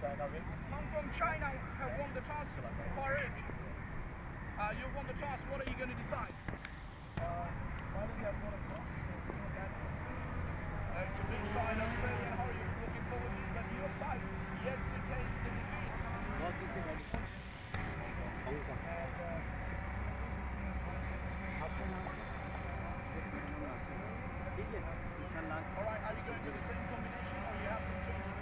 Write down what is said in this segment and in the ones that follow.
Hong Kong, China have won the toss. Farouk, you won the toss. What are you going to decide? Finally, I've won a toss, so we're going to bat first. It's a big side, Australia. How are you looking forward to it? But your side yet to taste the defeat. All right, are you going to do the same combination or you have some changes?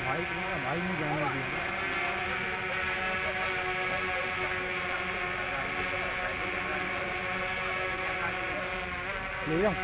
भाई तुम्हारा भाई नहीं जाने दिया ले जाओ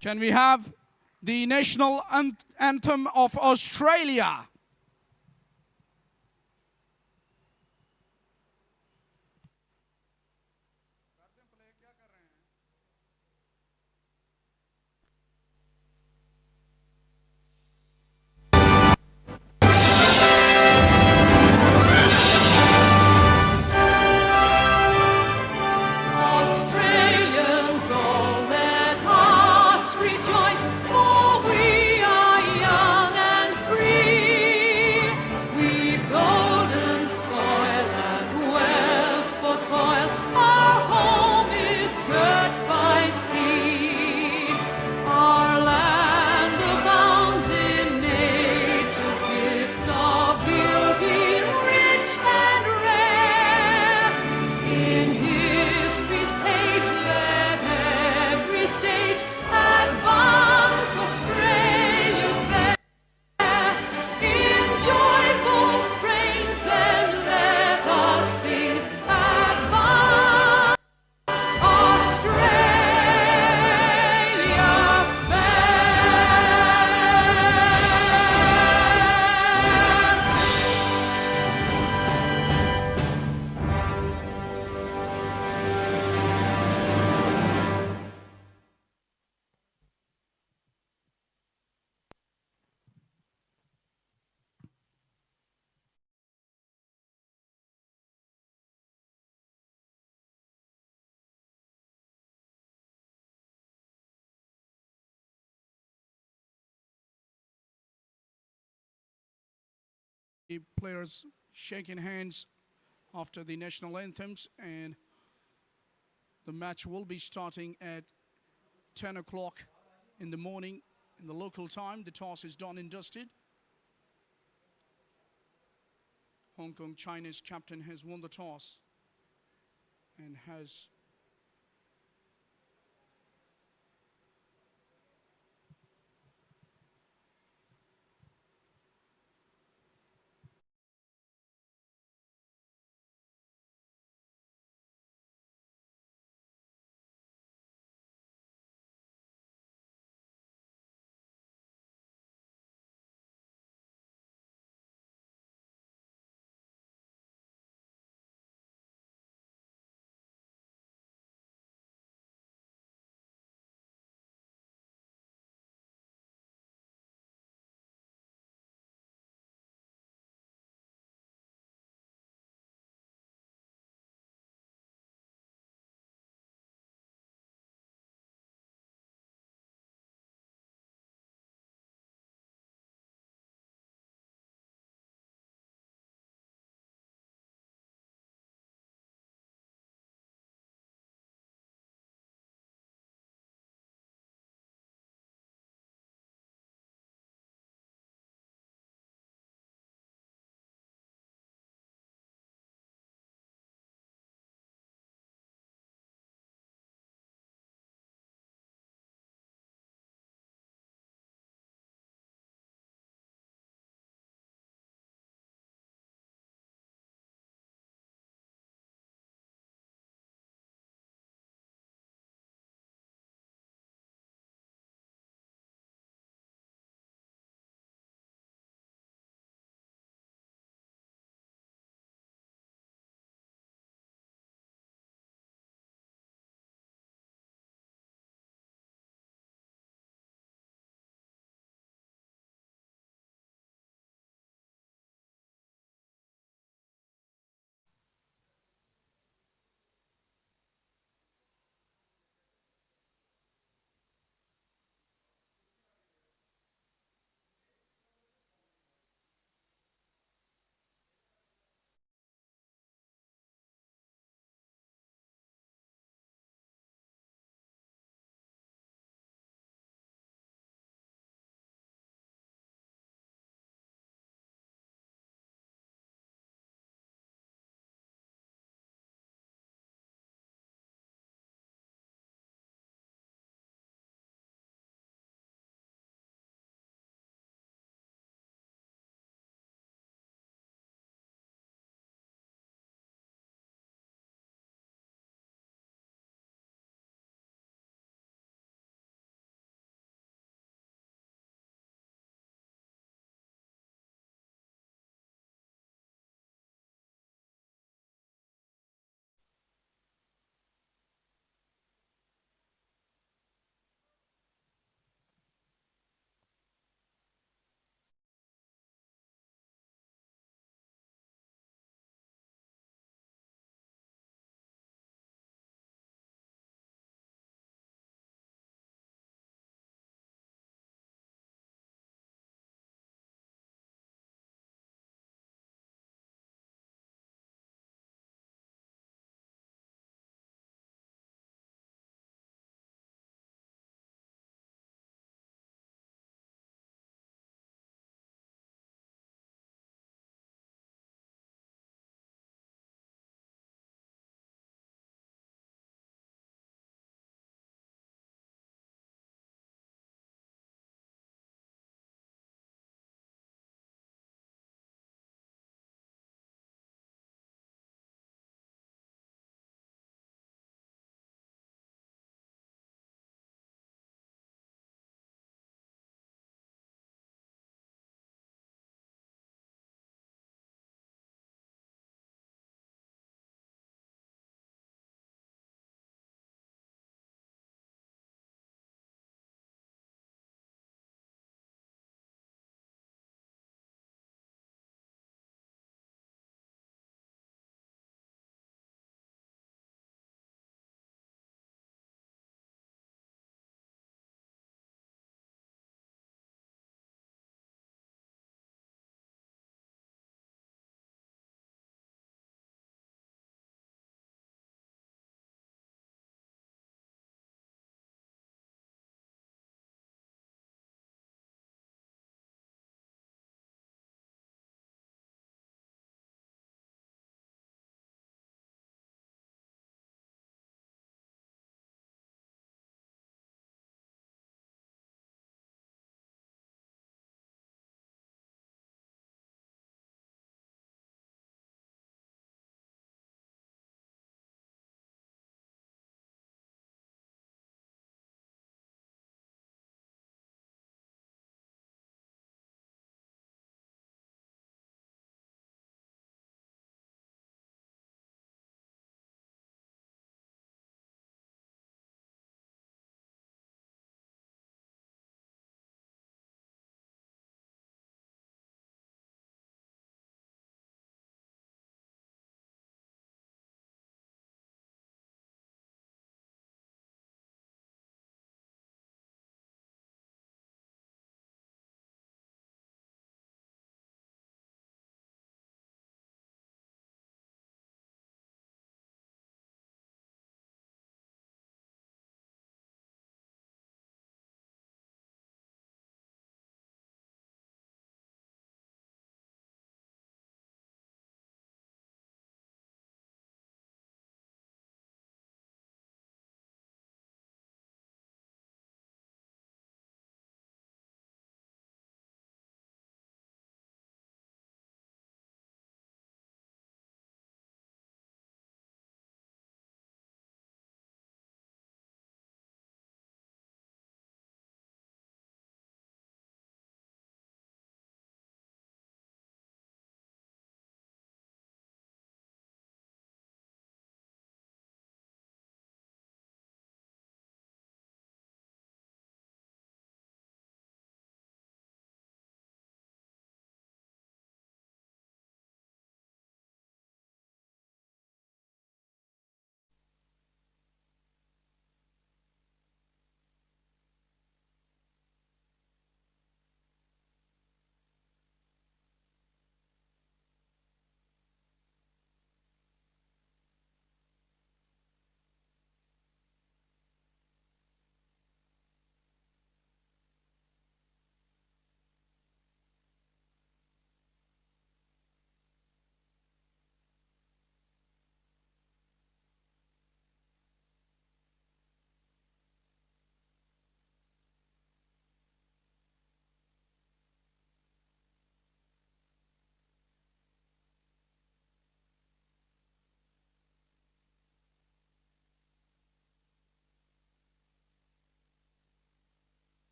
Can we have the national anthem of Australia? Australians, all let us rejoice, for we are young and free. We've golden soil and wealth for toil. Our home is girt by sea. Our land abounds in nature's gifts of beauty, rich and rare. In history's page, let every stage advance Australia fair. In joyful strains, then let us sing, advance Australia The players shaking hands after the national anthems, and the match will be starting at 10 o'clock in the morning in the local time. The toss is done and dusted. Hong Kong, China's captain has won the toss and has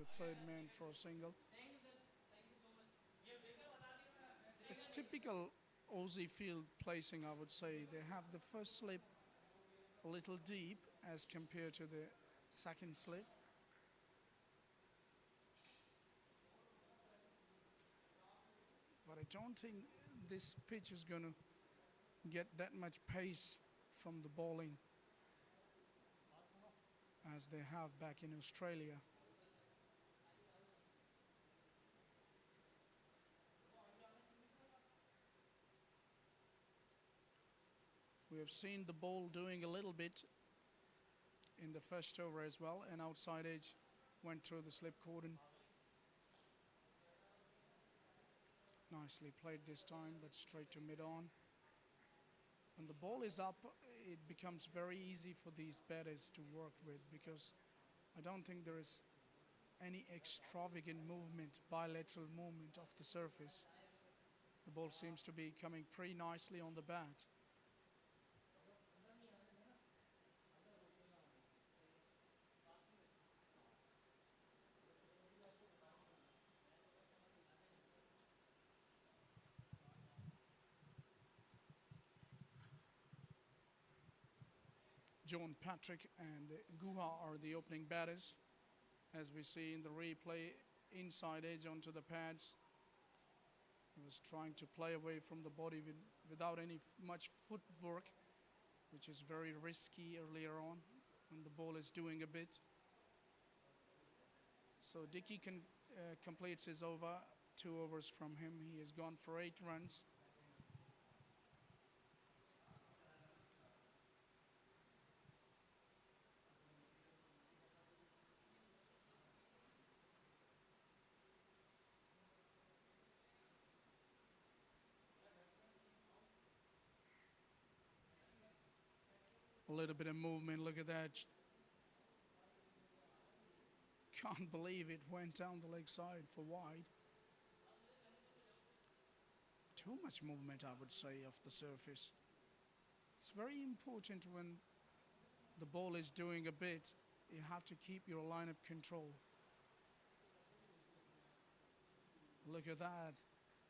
to third man for a single. It's typical Aussie field placing, I would say. They have the first slip a little deep as compared to the second slip. But I don't think this pitch is going to get that much pace from the bowling as they have back in Australia. We have seen the ball doing a little bit in the first over as well, and outside edge went through the slip cordon. Nicely played this time, but straight to mid-on. When the ball is up, it becomes very easy for these batters to work with because I don't think there is any extravagant movement, bilateral movement of the surface. The ball seems to be coming pretty nicely on the bat. John Patrick and Guha are the opening batters. As we see in the replay, inside edge onto the pads. He was trying to play away from the body without any much footwork, which is very risky earlier on when the ball is doing a bit. So Dickey completes his over, 2 overs from him. He has gone for 8 runs. A little bit of movement, look at that. Can't believe it went down the leg side for wide. Too much movement, I would say, off the surface. It's very important when the ball is doing a bit, you have to keep your lineup control. Look at that.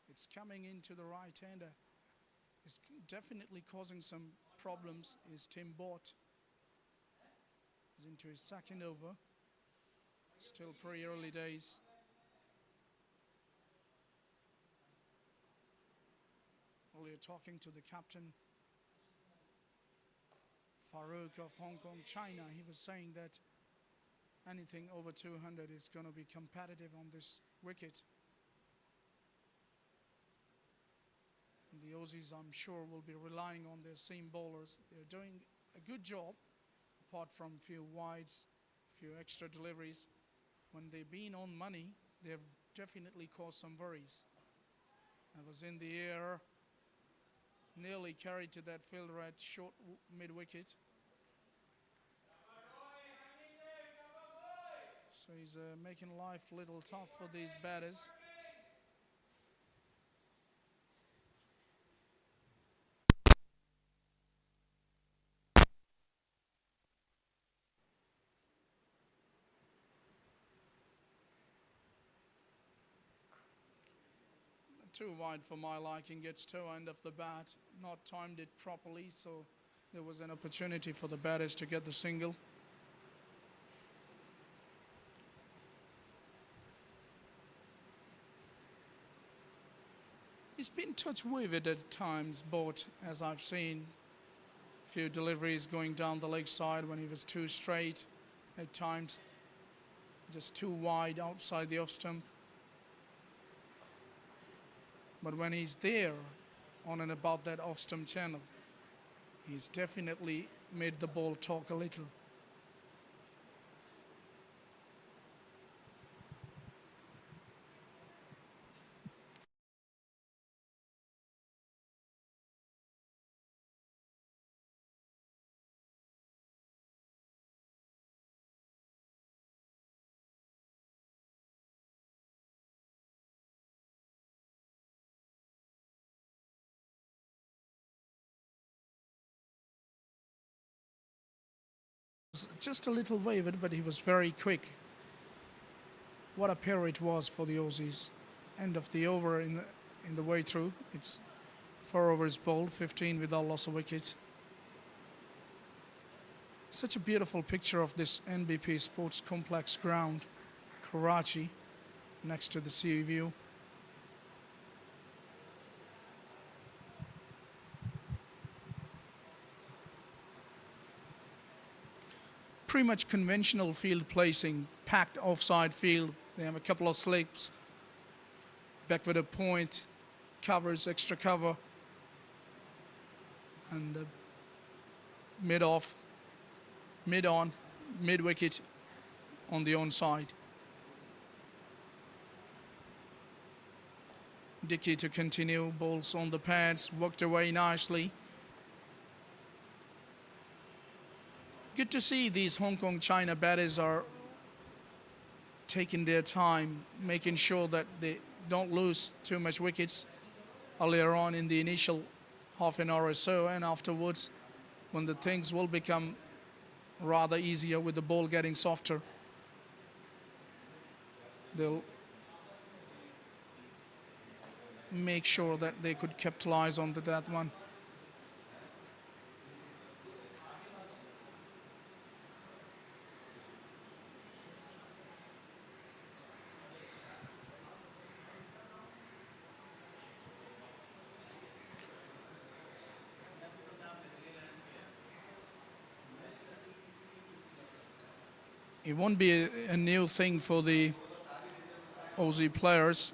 It's coming into the right-hander. It's definitely causing some problems. Is Tim Bott. He's into his second over. Still pretty early days. Earlier talking to the captain, Farouk of Hong Kong, China, he was saying that anything over 200 is going to be competitive on this wicket. And the Aussies, I'm sure, will be relying on their seam bowlers. They're doing a good job, apart from a few wides, a few extra deliveries. When they've been on money, they've definitely caused some worries. That was in the air, nearly carried to that fielder at short mid-wicket. So he's making life a little tough for these batters. Too wide for my liking, gets toe end of the bat, not timed it properly, so there was an opportunity for the batters to get the single. He's been touch wavered at times, Bott, as I've seen. Few deliveries going down the leg side when he was too straight, at times just too wide outside the off stump. But when he's there on and about that off stump channel, he's definitely made the ball talk a little. Just a little wavered, but he was very quick. What a pair it was for the Aussies. End of the over in the way through. It's 4 overs bowled, 15 without loss of wicket. Such a beautiful picture of this NBP Sports Complex ground, Karachi, next to the sea view. Pretty much conventional field placing, packed offside field. They have a couple of slips, back with a point, covers, extra cover, and mid-off, mid-on, mid-wicket on the onside. Dickey to continue, balls on the pads, worked away nicely. Good to see these Hong Kong China batters are taking their time, making sure that they don't lose too much wickets earlier on in the initial half an hour or so, and afterwards when the things will become rather easier with the ball getting softer, they'll make sure that they could capitalize on that one. It won't be a new thing for the Aussie players.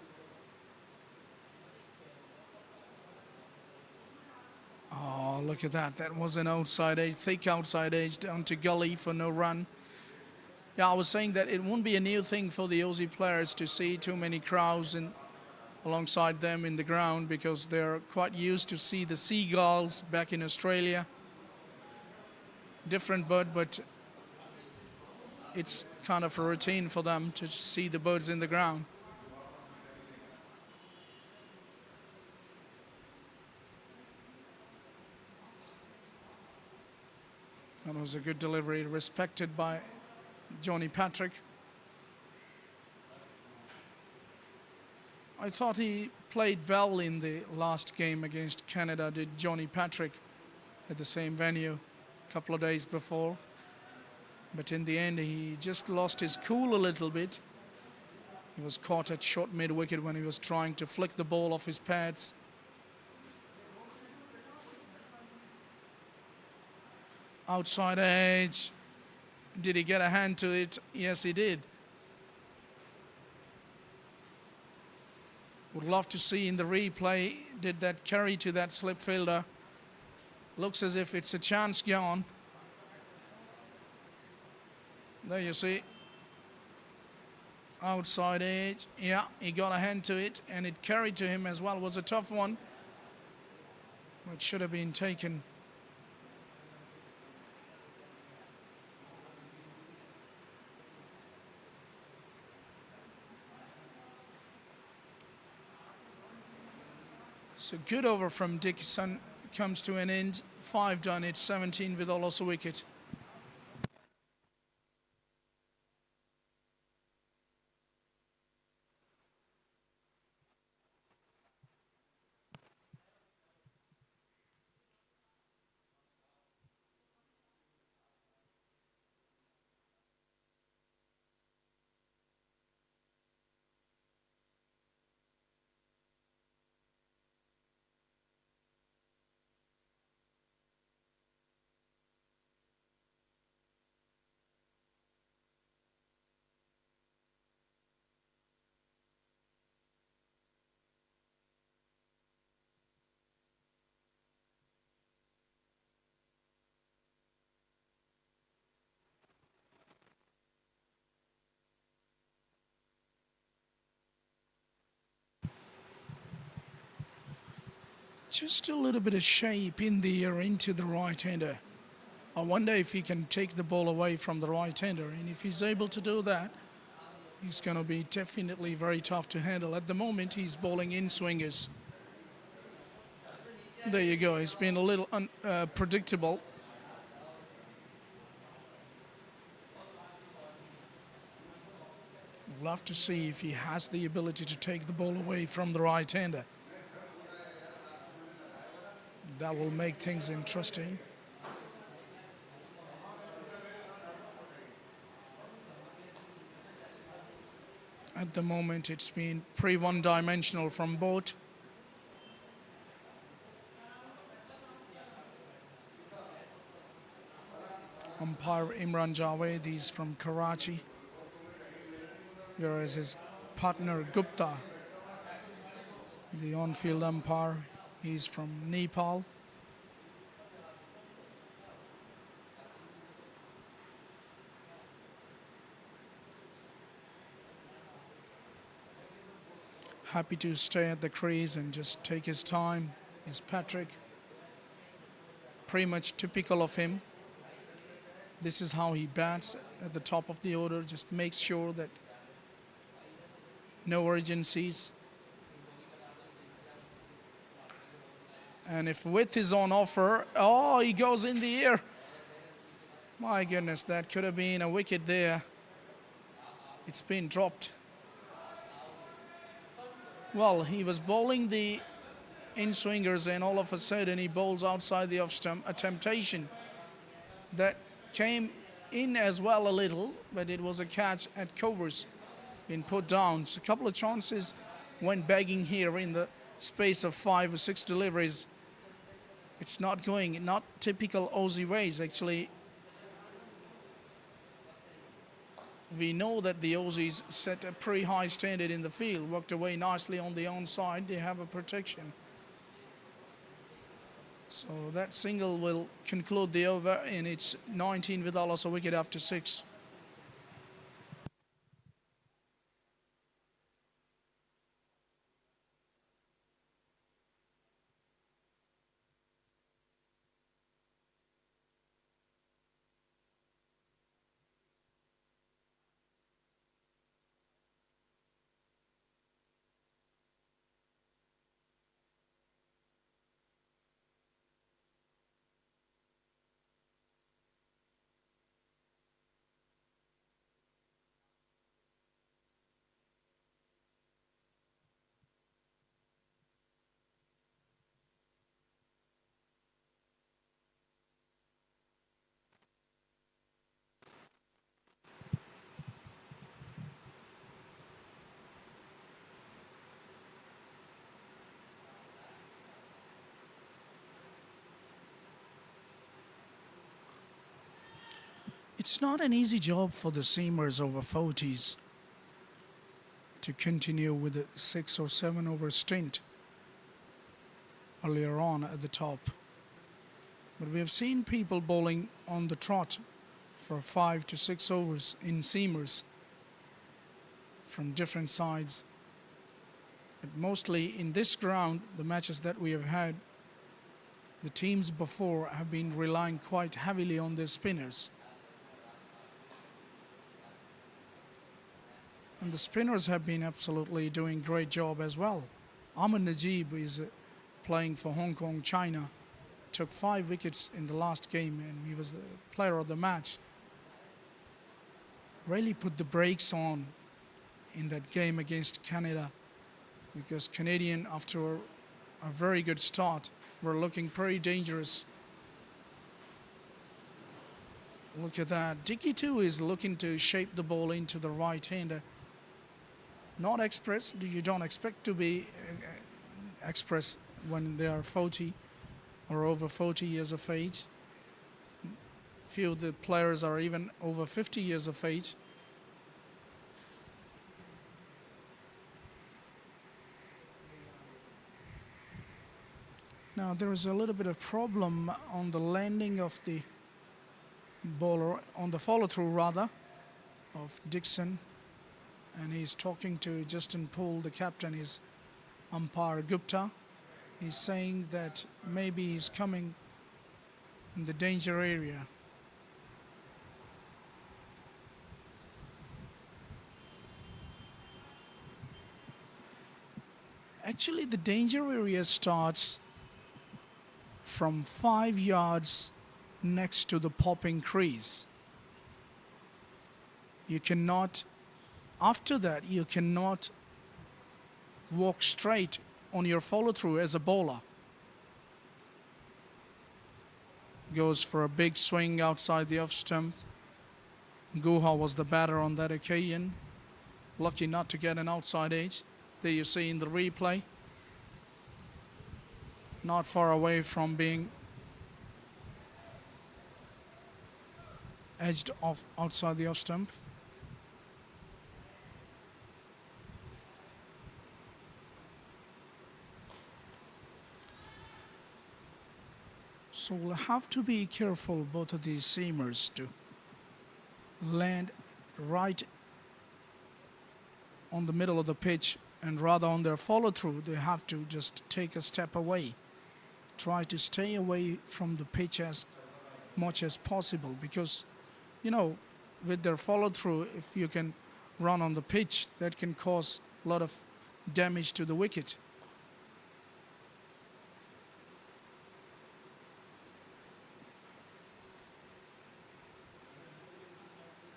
Oh, look at that. That was an outside edge, thick outside edge down to gully for no run. Yeah, I was saying that it won't be a new thing for the Aussie players to see too many crowds alongside them in the ground, because they're quite used to see the seagulls back in Australia. Different bird, but it's kind of a routine for them to see the birds in the ground. That was a good delivery, respected by Johnny Patrick. I thought he played well in the last game against Canada, did Johnny Patrick, at the same venue a couple of days before. But in the end, he just lost his cool a little bit. He was caught at short mid-wicket when he was trying to flick the ball off his pads. Outside edge. Did he get a hand to it? Yes, he did. Would love to see in the replay, did that carry to that slip fielder? Looks as if it's a chance gone. There you see. Outside edge. Yeah, he got a hand to it, and it carried to him as well. It was a tough one, but should have been taken. So good over from Dickinson comes to an end. 5 done, it's 17 with a loss of wicket. Just a little bit of shape in the air into the right-hander. I wonder if he can take the ball away from the right-hander, and if he's able to do that, he's going to be definitely very tough to handle. At the moment, he's bowling in swingers. There you go. It's been a little unpredictable. We'll have to see if he has the ability to take the ball away from the right-hander. That will make things interesting. At the moment, it's been pretty one-dimensional from both. Umpire Imran Javed is from Karachi, whereas his partner Gupta, the on-field umpire, is from Nepal. Happy to stay at the crease and just take his time is Patrick. Pretty much typical of him. This is how he bats at the top of the order. Just makes sure that no urgencies. And if width is on offer, oh, he goes in the air. My goodness, that could have been a wicket there. It's been dropped. Well, he was bowling the in-swingers and all of a sudden he bowls outside the off stump. A temptation that came in as well a little, but it was a catch at covers, been put down. So a couple of chances went begging here in the space of 5 or 6 deliveries. It's not going, not typical Aussie ways actually. We know that the Aussies set a pretty high standard in the field, worked away nicely on the onside. They have a protection. So that single will conclude the over, and it's 19 with a loss of wicket after 6. It's not an easy job for the seamers over 40s to continue with a 6 or 7 over stint earlier on at the top. But we have seen people bowling on the trot for 5 to 6 overs in seamers from different sides. But mostly in this ground, the matches that we have had, the teams before have been relying quite heavily on their spinners. And the spinners have been absolutely doing a great job as well. Ahmed Najib is playing for Hong Kong, China. Took 5 wickets in the last game and he was the player of the match. Really put the brakes on in that game against Canada, because Canadian, after a very good start, were looking pretty dangerous. Look at that. Dickey too is looking to shape the ball into the right-hander. Not express. You don't expect to be express when they are 40 or over 40 years of age. Few of the players are even over 50 years of age. Now there is a little bit of problem on the landing of the bowler, on the follow-through rather, of Dixon. And he's talking to Justin Poole, the captain, his umpire Gupta. He's saying that maybe he's coming in the danger area. Actually, the danger area starts from 5 yards next to the popping crease. You cannot After that, you cannot walk straight on your follow through as a bowler. Goes for a big swing outside the off stump. Guha was the batter on that occasion. Lucky not to get an outside edge. There you see in the replay. Not far away from being edged off outside the off stump. So we'll have to be careful, both of these seamers, to land right on the middle of the pitch, and rather on their follow through, they have to just take a step away. Try to stay away from the pitch as much as possible, because, you know, with their follow through, if you can run on the pitch, that can cause a lot of damage to the wicket.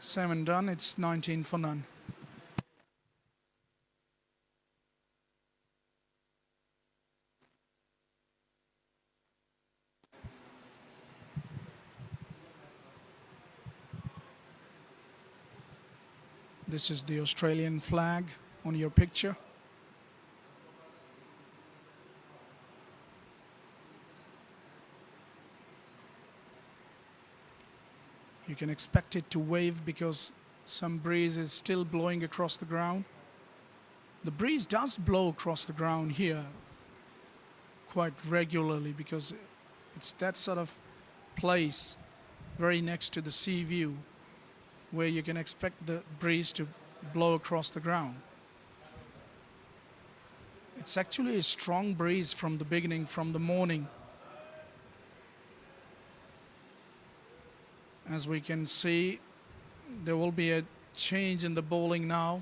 Seven done, it's 19 for none. This is the Australian flag on your picture. You can expect it to wave because some breeze is still blowing across the ground. The breeze does blow across the ground here quite regularly because it's that sort of place very next to the sea view where you can expect the breeze to blow across the ground. It's actually a strong breeze from the beginning, from the morning. As we can see, there will be a change in the bowling now.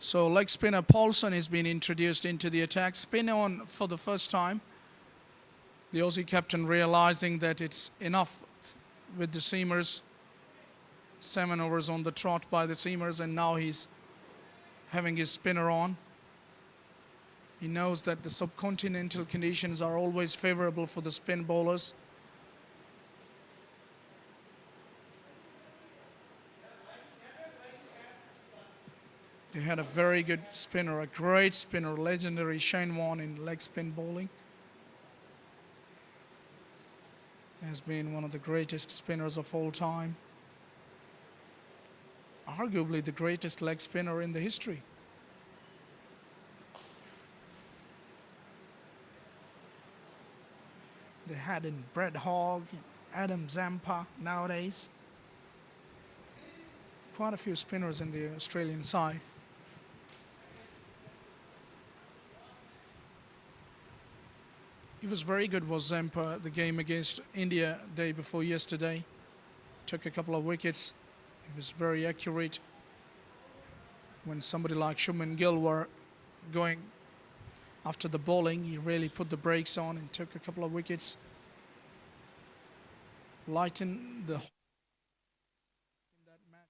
So leg spinner Paulson has been introduced into the attack. Spin on for the first time. The Aussie captain realizing that it's enough with the seamers. 7 overs on the trot by the seamers, and now he's having his spinner on. He knows that the subcontinental conditions are always favorable for the spin bowlers. They had a very good spinner, a great spinner, legendary Shane Warne in leg spin bowling. Has been one of the greatest spinners of all time. Arguably the greatest leg spinner in the history. They had in Brett Hogg, Adam Zampa nowadays. Quite a few spinners in the Australian side. He was very good, was Zampa, the game against India day before yesterday. Took a couple of wickets. He was very accurate. When somebody like Shubman Gill were going after the bowling, he really put the brakes on and took a couple of wickets. Lightened the in that match.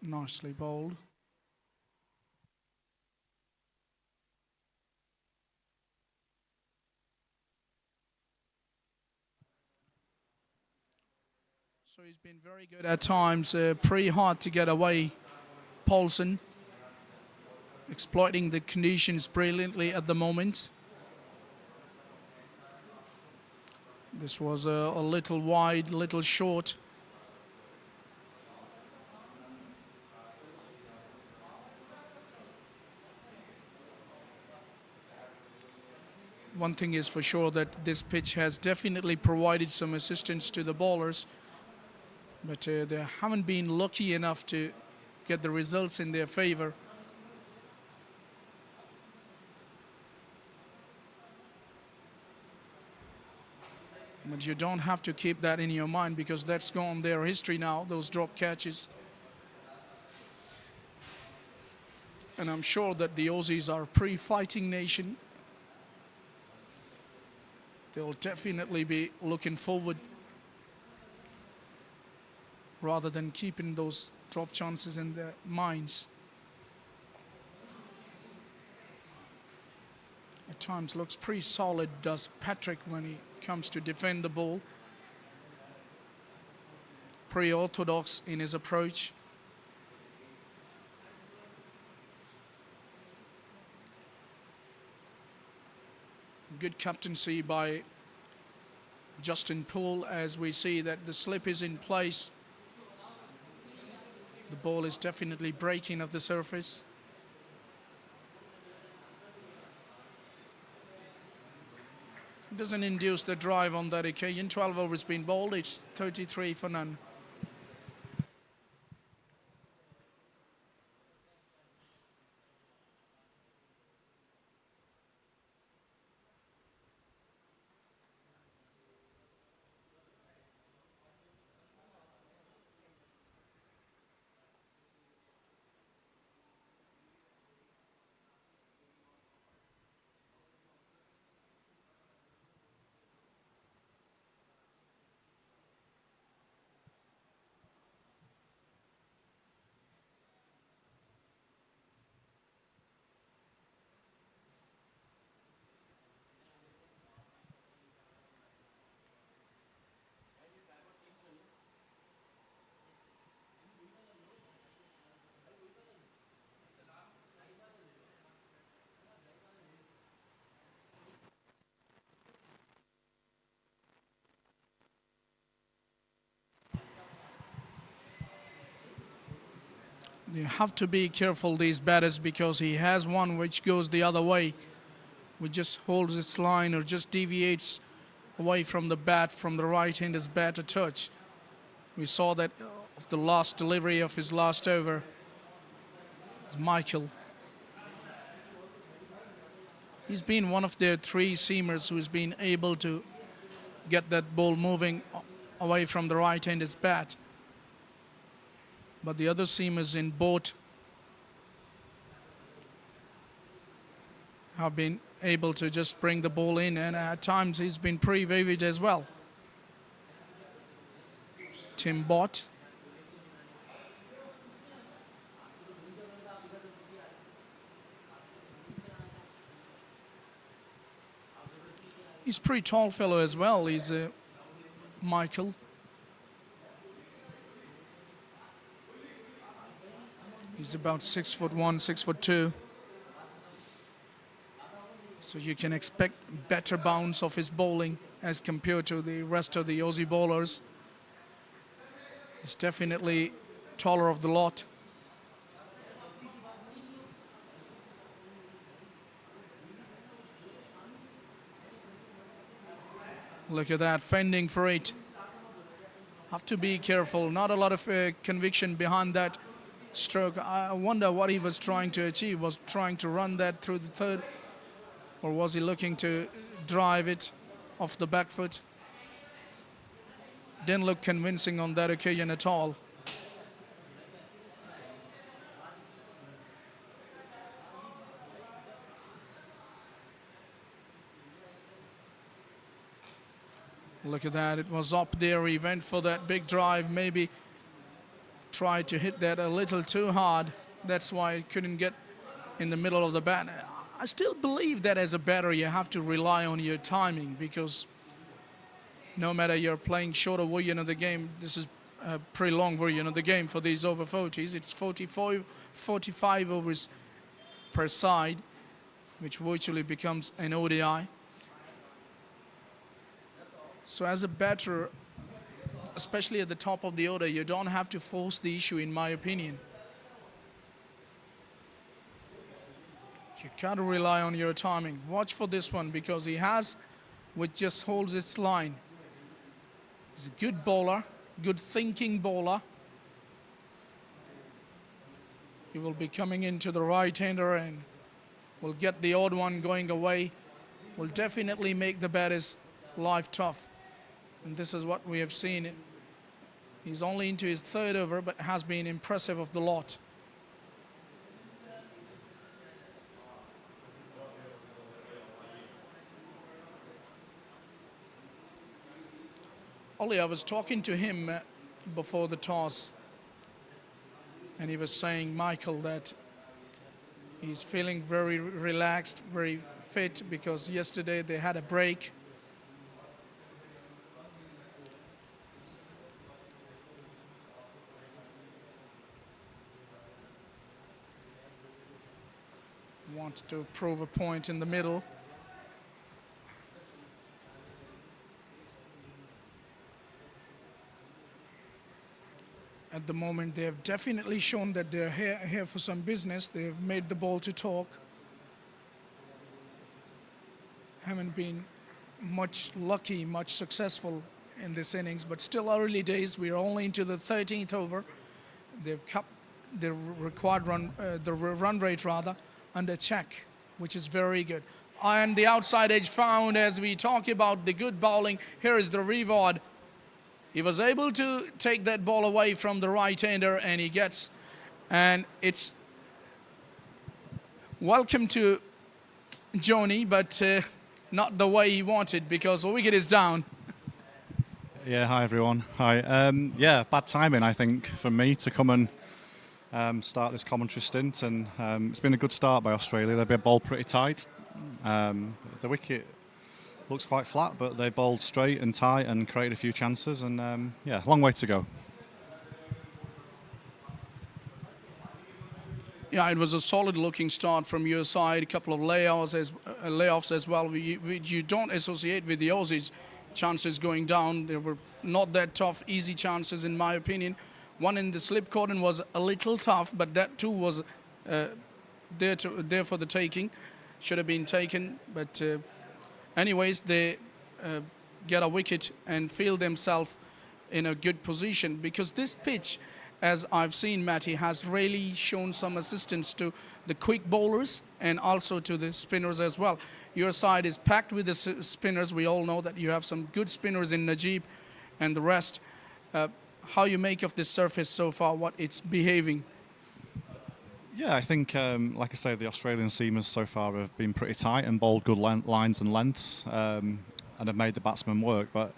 Nicely bowled. So he's been very good at times, pretty hard to get away. Paulson exploiting the conditions brilliantly at the moment. This was a little wide, little short. One thing is for sure that this pitch has definitely provided some assistance to the bowlers, but they haven't been lucky enough to get the results in their favor. But you don't have to keep that in your mind because that's gone their history now, those drop catches. And I'm sure that the Aussies are a pre-fighting nation. They'll definitely be looking forward rather than keeping those drop chances in their minds. At times looks pretty solid, does Patrick, when he comes to defend the ball. Pretty orthodox in his approach. Good captaincy by Justin Poole as we see that the slip is in place. The ball is definitely breaking off the surface. It doesn't induce the drive on that occasion. 12 overs been bowled, it's 33 for none. You have to be careful, these batters, because he has one which goes the other way, which just holds its line or just deviates away from the bat, from the right-hander's bat a touch. We saw that of the last delivery of his last over. It's Michael. He's been one of their three seamers who's been able to get that ball moving away from the right-hander's bat. But the other seamers in both have been able to just bring the ball in, and at times he's been pretty vivid as well. Tim Bott. He's a pretty tall fellow as well. He's Michael. He's about 6'1", 6'2". So you can expect better bounce of his bowling as compared to the rest of the Aussie bowlers. He's definitely taller of the lot. Look at that, fending for it. Have to be careful. Not a lot of conviction behind that stroke. I wonder what he was trying to achieve. Was trying to run that through the third, or was he looking to drive it off the back foot? Didn't look convincing on that occasion at all. Look at that, it was up there. He went for that big drive, maybe tried to hit that a little too hard. That's why it couldn't get in the middle of the bat. I still believe that as a batter you have to rely on your timing, because no matter you're playing shorter version of the game, this is a pretty long version of the game for these over 40s. It's 45 overs per side, which virtually becomes an ODI. So as a batter, especially at the top of the order, you don't have to force the issue, in my opinion. You gotta rely on your timing. Watch for this one, because he has, which just holds its line. He's a good bowler, good thinking bowler. He will be coming into the right-hander and will get the odd one going away. Will definitely make the batter's life tough. And this is what we have seen. He's only into his third over, but has been impressive of the lot. Ollie, I was talking to him before the toss, and he was saying, Michael, that he's feeling very relaxed, very fit, because yesterday they had a break. Want to prove a point in the middle. At the moment, they have definitely shown that they're here for some business. They've made the ball to talk. Haven't been much lucky, much successful in this innings, but still early days. We're only into the 13th over. They've kept the required run, the run rate rather, under check, which is very good. And the outside edge found as we talk about the good bowling. Here is the reward. He was able to take that ball away from the right-hander, and he gets, and it's welcome to Joni, but not the way he wanted, because the wicket is down. Yeah, hi everyone. Hi. Yeah, bad timing, I think, for me to come and start this commentary stint, and it's been a good start by Australia. They've been bowled pretty tight. The wicket looks quite flat, but they bowled straight and tight and created a few chances, and yeah, long way to go. Yeah, it was a solid-looking start from your side. A couple of layoffs as well, which you don't associate with the Aussies. Chances going down, they were not that tough, easy chances in my opinion. One in the slip cordon was a little tough, but that too was there for the taking. Should have been taken, but anyways, they get a wicket and feel themselves in a good position, because this pitch, as I've seen, Matty, has really shown some assistance to the quick bowlers and also to the spinners as well. Your side is packed with the spinners. We all know that you have some good spinners in Najib and the rest. How you make of this surface so far, what it's behaving? Yeah, I think, like I say, the Australian seamers so far have been pretty tight and bowled good lines and lengths, and have made the batsmen work. But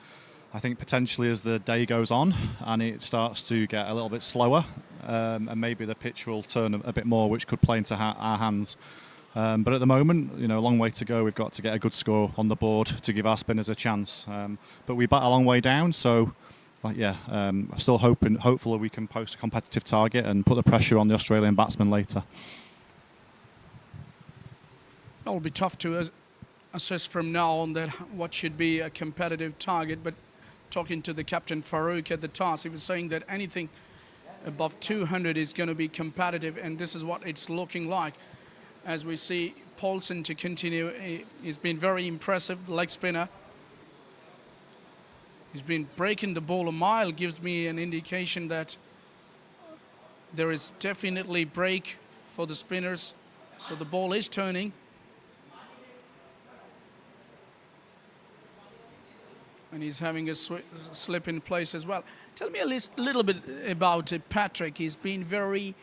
I think potentially as the day goes on and it starts to get a little bit slower, and maybe the pitch will turn a bit more, which could play into our hands. But at the moment, you know, a long way to go. We've got to get a good score on the board to give our spinners a chance. But we bat a long way down, so yeah, still hopefully we can post a competitive target and put the pressure on the Australian batsmen later. It'll be tough to assess from now on that what should be a competitive target, but talking to the captain Farouk at the toss, he was saying that anything above 200 is going to be competitive, and this is what it's looking like. As we see Paulson to continue, he's been very impressive, the leg spinner. He's been breaking the ball a mile, gives me an indication that there is definitely break for the spinners. So the ball is turning. And he's having a slip in place as well. Tell me a little bit about Patrick. He's been very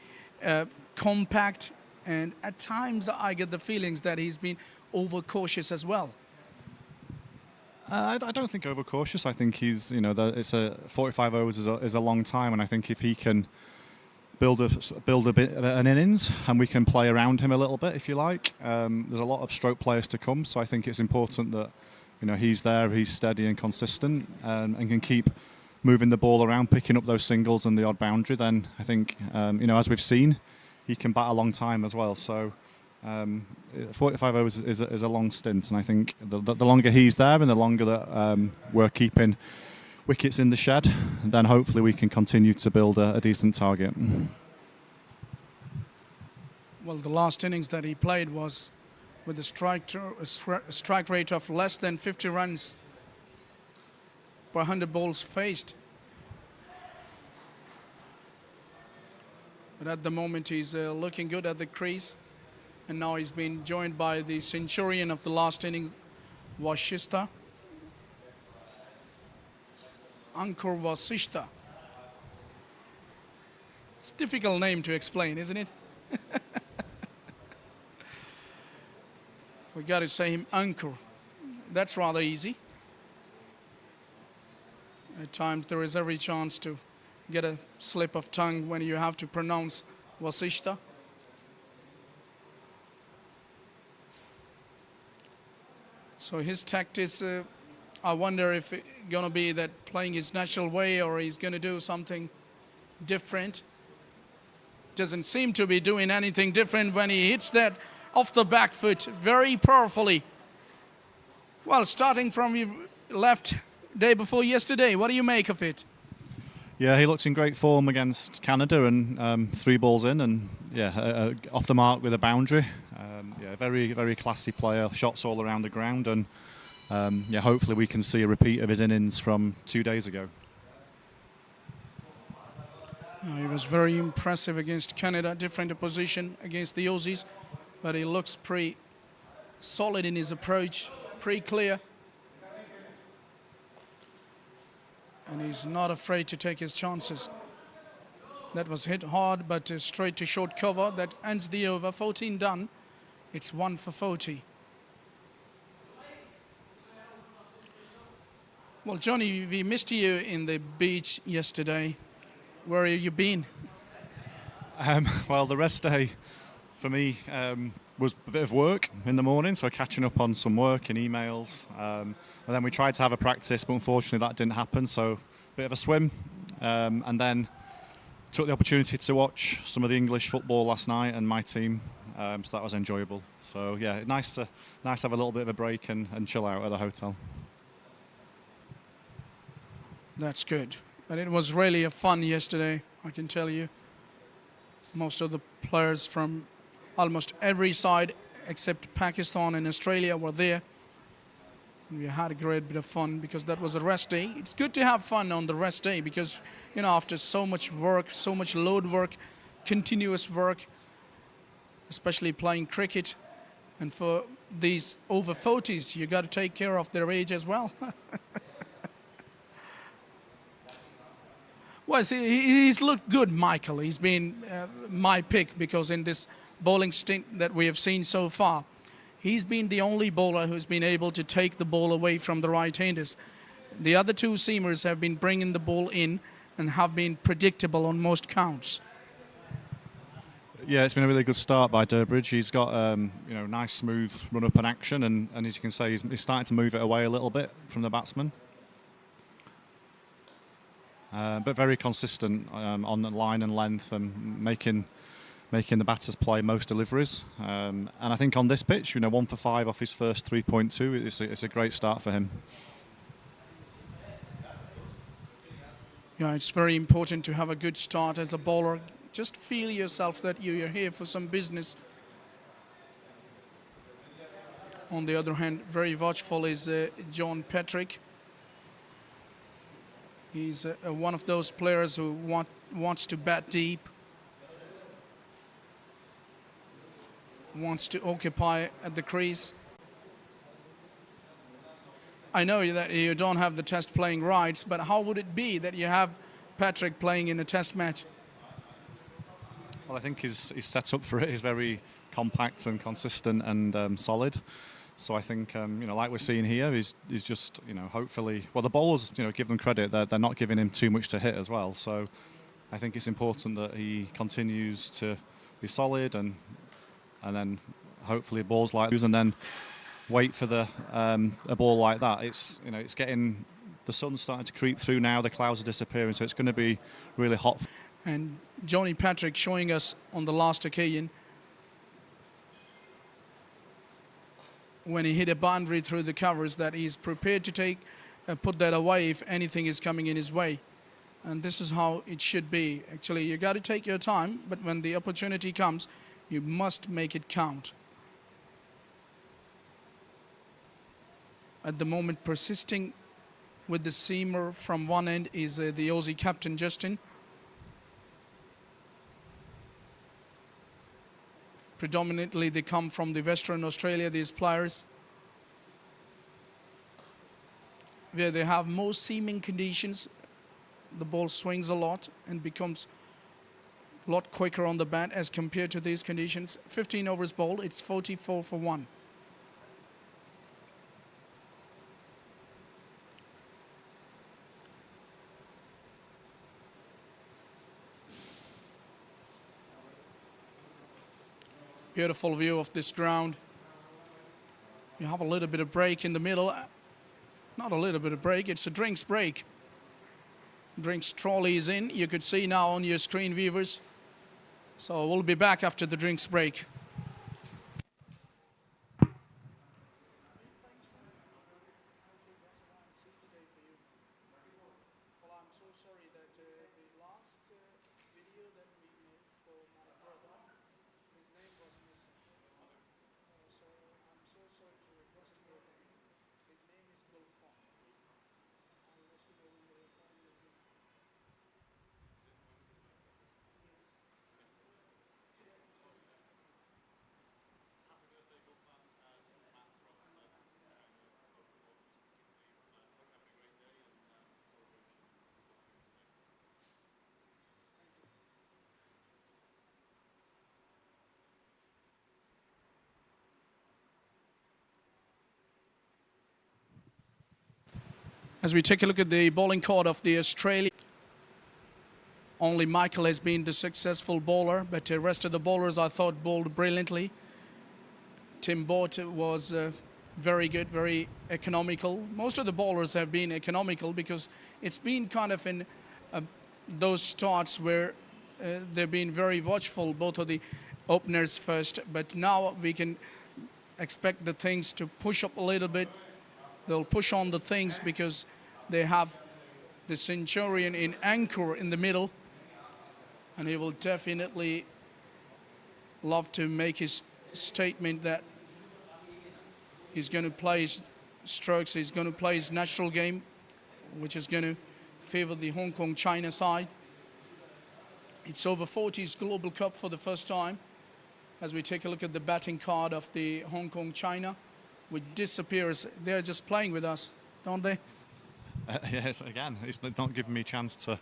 compact, and at times I get the feelings that he's been overcautious as well. I don't think overcautious. I think he's, you know, it's a 45 overs is a long time, and I think if he can build a bit of an innings, and we can play around him a little bit if you like. There's a lot of stroke players to come, so I think it's important that he's there, he's steady and consistent, and can keep moving the ball around, picking up those singles and the odd boundary. Then I think as we've seen, he can bat a long time as well. So 45 overs is a long stint, and I think the longer he's there and the longer that we're keeping wickets in the shed, then hopefully we can continue to build a decent target. Well, the last innings that he played was with a strike rate of less than 50 runs per 100 balls faced. But at the moment he's looking good at the crease, and now he's been joined by the centurion of the last innings, Vasishta. Ankur Vasishta. It's a difficult name to explain, isn't it? We got to say him Ankur. That's rather easy. At times there is every chance to get a slip of tongue when you have to pronounce Vasishta. So his tact is, I wonder if it's going to be that playing his natural way, or he's going to do something different. Doesn't seem to be doing anything different when he hits that off the back foot very powerfully. Well, starting from your left day before yesterday, what do you make of it? Yeah, he looks in great form against Canada, and 3 balls in, and off the mark with a boundary. Very, very classy player, shots all around the ground, and hopefully we can see a repeat of his innings from 2 days ago. He was very impressive against Canada, different position against the Aussies, but he looks pretty solid in his approach, pretty clear. And he's not afraid to take his chances. That was hit hard, but straight to short cover. That ends the over. 14 done. It's 1 for 40. Well, Johnny, we missed you in the beach yesterday. Where have you been? Well, the rest day for me was a bit of work in the morning, so catching up on some work and emails. And then we tried to have a practice, but unfortunately that didn't happen, so a bit of a swim. And then took the opportunity to watch some of the English football last night and my team, so that was enjoyable. So yeah, nice to have a little bit of a break and chill out at the hotel. That's good. But it was really a fun yesterday, I can tell you. Most of the players from almost every side except Pakistan and Australia were there. And we had a great bit of fun because that was a rest day. It's good to have fun on the rest day because, after so much work, so much load work, continuous work, especially playing cricket, and for these over 40s, you got to take care of their age as well. Well, he's looked good, Michael. He's been my pick because in this bowling stint that we have seen so far, he's been the only bowler who's been able to take the ball away from the right-handers. The other 2 seamers have been bringing the ball in and have been predictable on most counts. Yeah, it's been a really good start by Durbridge. He's got nice smooth run up and action, and as you can say, he's starting to move it away a little bit from the batsman. But very consistent on the line and length, and making the batters play most deliveries. And I think on this pitch, 1 for 5 off his first 3.2, it's a great start for him. Yeah, it's very important to have a good start as a bowler. Just feel yourself that you're here for some business. On the other hand, very watchful is John Patrick. He's one of those players who wants to bat deep, wants to occupy at the crease. I know that you don't have the test playing rights, but how would it be that you have Patrick playing in a test match? Well, I think his setup for it is very compact and consistent and solid. So I think, like we're seeing here, he's just, hopefully, well, the bowlers, give them credit, they're not giving him too much to hit as well. So I think it's important that he continues to be solid and then hopefully balls like those, and then wait for a ball like that. It's it's getting, the sun's starting to creep through now. The clouds are disappearing, so it's going to be really hot. And Johnny Patrick showing us on the last occasion when he hit a boundary through the covers that he's prepared to take put that away if anything is coming in his way. And this is how it should be. Actually, you got to take your time, but when the opportunity comes, you must make it count. At the moment, persisting with the seamer from one end is the Aussie captain, Justin. Predominantly, they come from the Western Australia, these players, where they have more seaming conditions. The ball swings a lot and becomes a lot quicker on the bat as compared to these conditions. 15 overs bowled, it's 44 for 1. Beautiful view of this ground. You have a little bit of break in the middle. Not a little bit of break, it's a drinks break. Drinks trolley is in. You could see now on your screen, viewers. So we'll be back after the drinks break. As we take a look at the bowling chord of the Australia, only Michael has been the successful bowler, but the rest of the bowlers I thought bowled brilliantly. Tim Bort was very good, very economical. Most of the bowlers have been economical because it's been kind of in those starts where they've been very watchful, both of the openers first, but now we can expect the things to push up a little bit. They'll push on the things because they have the Centurion in anchor in the middle, and he will definitely love to make his statement that he's going to play his strokes, he's going to play his natural game, which is going to favor the Hong Kong China side. It's over 40s Global Cup for the first time as we take a look at the batting card of the Hong Kong China, which disappears. They're just playing with us, don't they? Yes, again, it's not giving me a chance to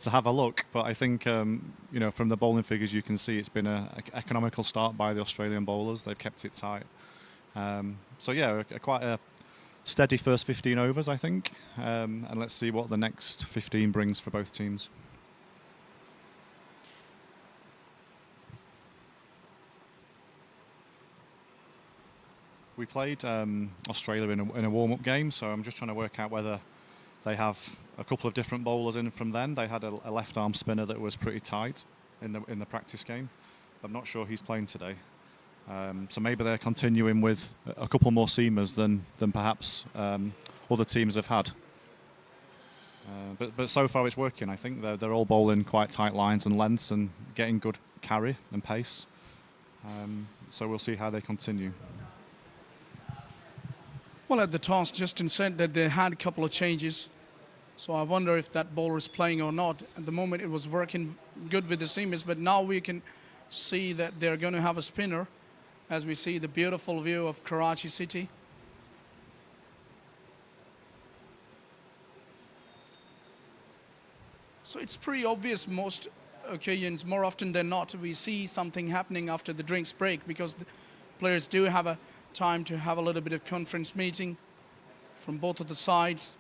have a look, but I think from the bowling figures you can see it's been an economical start by the Australian bowlers. They've kept it tight. So yeah, quite a steady first 15 overs, I think, and let's see what the next 15 brings for both teams. We played Australia in a warm-up game, so I'm just trying to work out whether they have a couple of different bowlers in from then. They had a left-arm spinner that was pretty tight in the practice game. I'm not sure he's playing today. So maybe they're continuing with a couple more seamers than perhaps other teams have had. But so far it's working. I think they're all bowling quite tight lines and lengths and getting good carry and pace. So we'll see how they continue. Well, at the toss, Justin said that they had a couple of changes. So I wonder if that bowler is playing or not. At the moment, it was working good with the seamers, but now we can see that they're going to have a spinner as we see the beautiful view of Karachi City. So it's pretty obvious most occasions, more often than not, we see something happening after the drinks break because the players do have a time to have a little bit of conference meeting from both of the sides.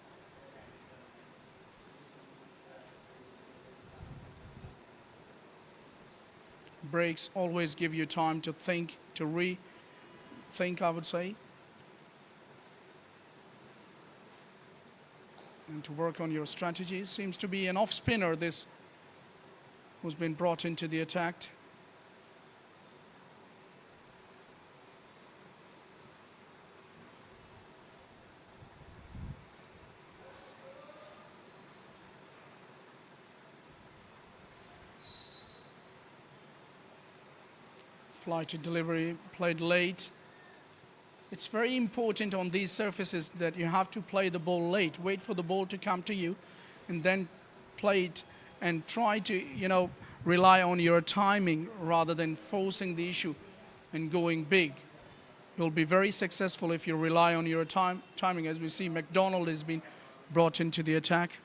breaks always give you time to think, to rethink, I would say, and to work on your strategy. Seems to be an off spinner, this who's been brought into the attack. Flighted delivery, played late. It's very important on these surfaces that you have to play the ball late. Wait for the ball to come to you and then play it and try to, rely on your timing rather than forcing the issue and going big. You'll be very successful if you rely on your timing. As we see, McDonald has been brought into the attack.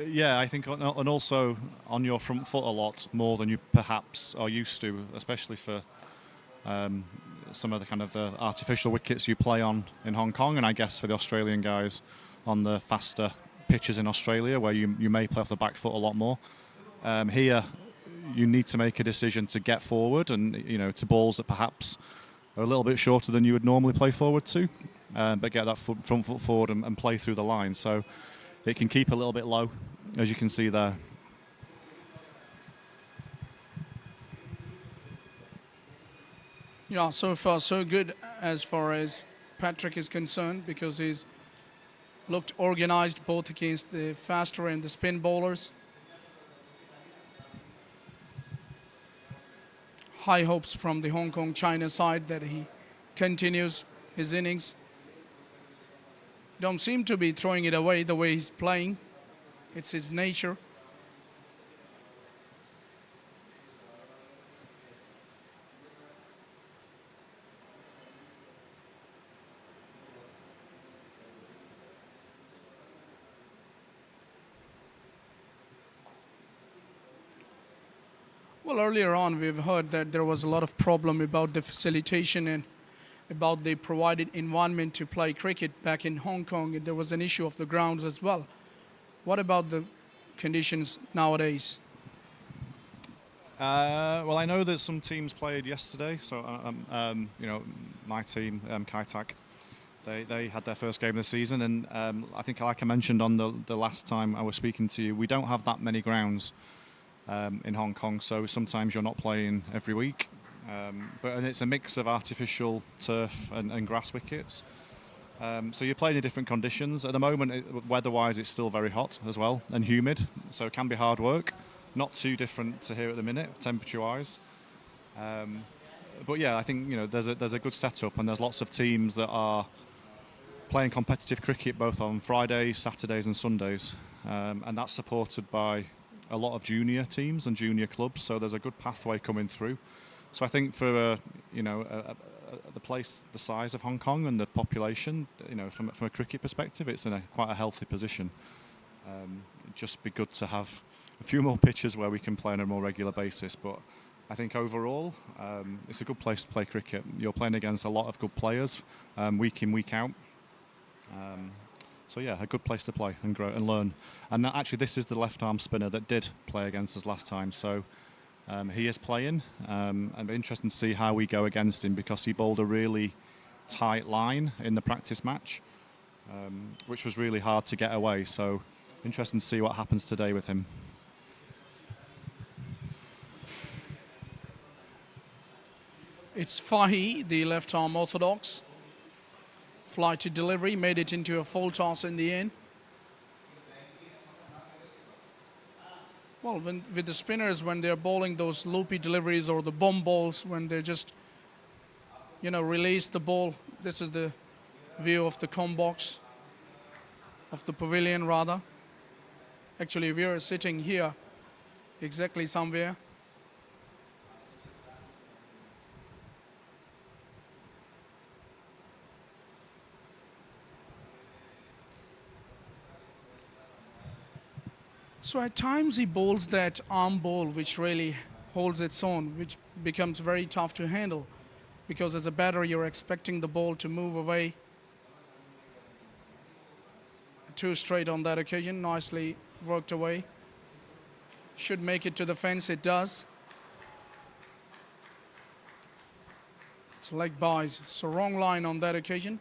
Yeah, I think, and also on your front foot a lot more than you perhaps are used to, especially for some of the kind of the artificial wickets you play on in Hong Kong, and I guess for the Australian guys on the faster pitches in Australia, where you may play off the back foot a lot more. Here, you need to make a decision to get forward, and to balls that perhaps are a little bit shorter than you would normally play forward to, but get that front foot forward and play through the line. So it can keep a little bit low, as you can see there. Yeah, so far so good as far as Patrick is concerned, because he's looked organized both against the faster and the spin bowlers. High hopes from the Hong Kong China side that he continues his innings. Don't seem to be throwing it away the way he's playing. It's his nature. Well, earlier on, we've heard that there was a lot of problem about the facilitation and about the provided environment to play cricket back in Hong Kong. There was an issue of the grounds as well. What about the conditions nowadays? Well, I know that some teams played yesterday. So, my team, Kai Tak, they had their first game of the season, and I think, like I mentioned on the last time I was speaking to you, we don't have that many grounds in Hong Kong. So sometimes you're not playing every week. And it's a mix of artificial turf and grass wickets. So you're playing in different conditions. At the moment, weather-wise, it's still very hot as well and humid, so it can be hard work. Not too different to here at the minute, temperature-wise. But yeah, I think there's a good setup, and there's lots of teams that are playing competitive cricket both on Fridays, Saturdays, and Sundays, and that's supported by a lot of junior teams and junior clubs. So there's a good pathway coming through. So I think for the place, the size of Hong Kong and the population, from a cricket perspective, it's in quite a healthy position. It'd just be good to have a few more pitches where we can play on a more regular basis. But I think overall, it's a good place to play cricket. You're playing against a lot of good players, week in, week out. So yeah, a good place to play and grow and learn. And actually, this is the left-arm spinner that did play against us last time. So. He is playing, and it'll be interesting to see how we go against him, because he bowled a really tight line in the practice match, which was really hard to get away. So interesting to see what happens today with him. It's Fahy, the left-arm orthodox. Flighted delivery, made it into a full toss in the end. Well, with the spinners, when they're bowling those loopy deliveries or the bomb balls, when they just, release the ball. This is the view of the com box, of the pavilion rather. Actually, we are sitting here, exactly somewhere. So at times he bowls that arm ball which really holds its own, which becomes very tough to handle, because as a batter you're expecting the ball to move away. Two straight on that occasion, nicely worked away. Should make it to the fence, it does. It's leg buys. So wrong line on that occasion.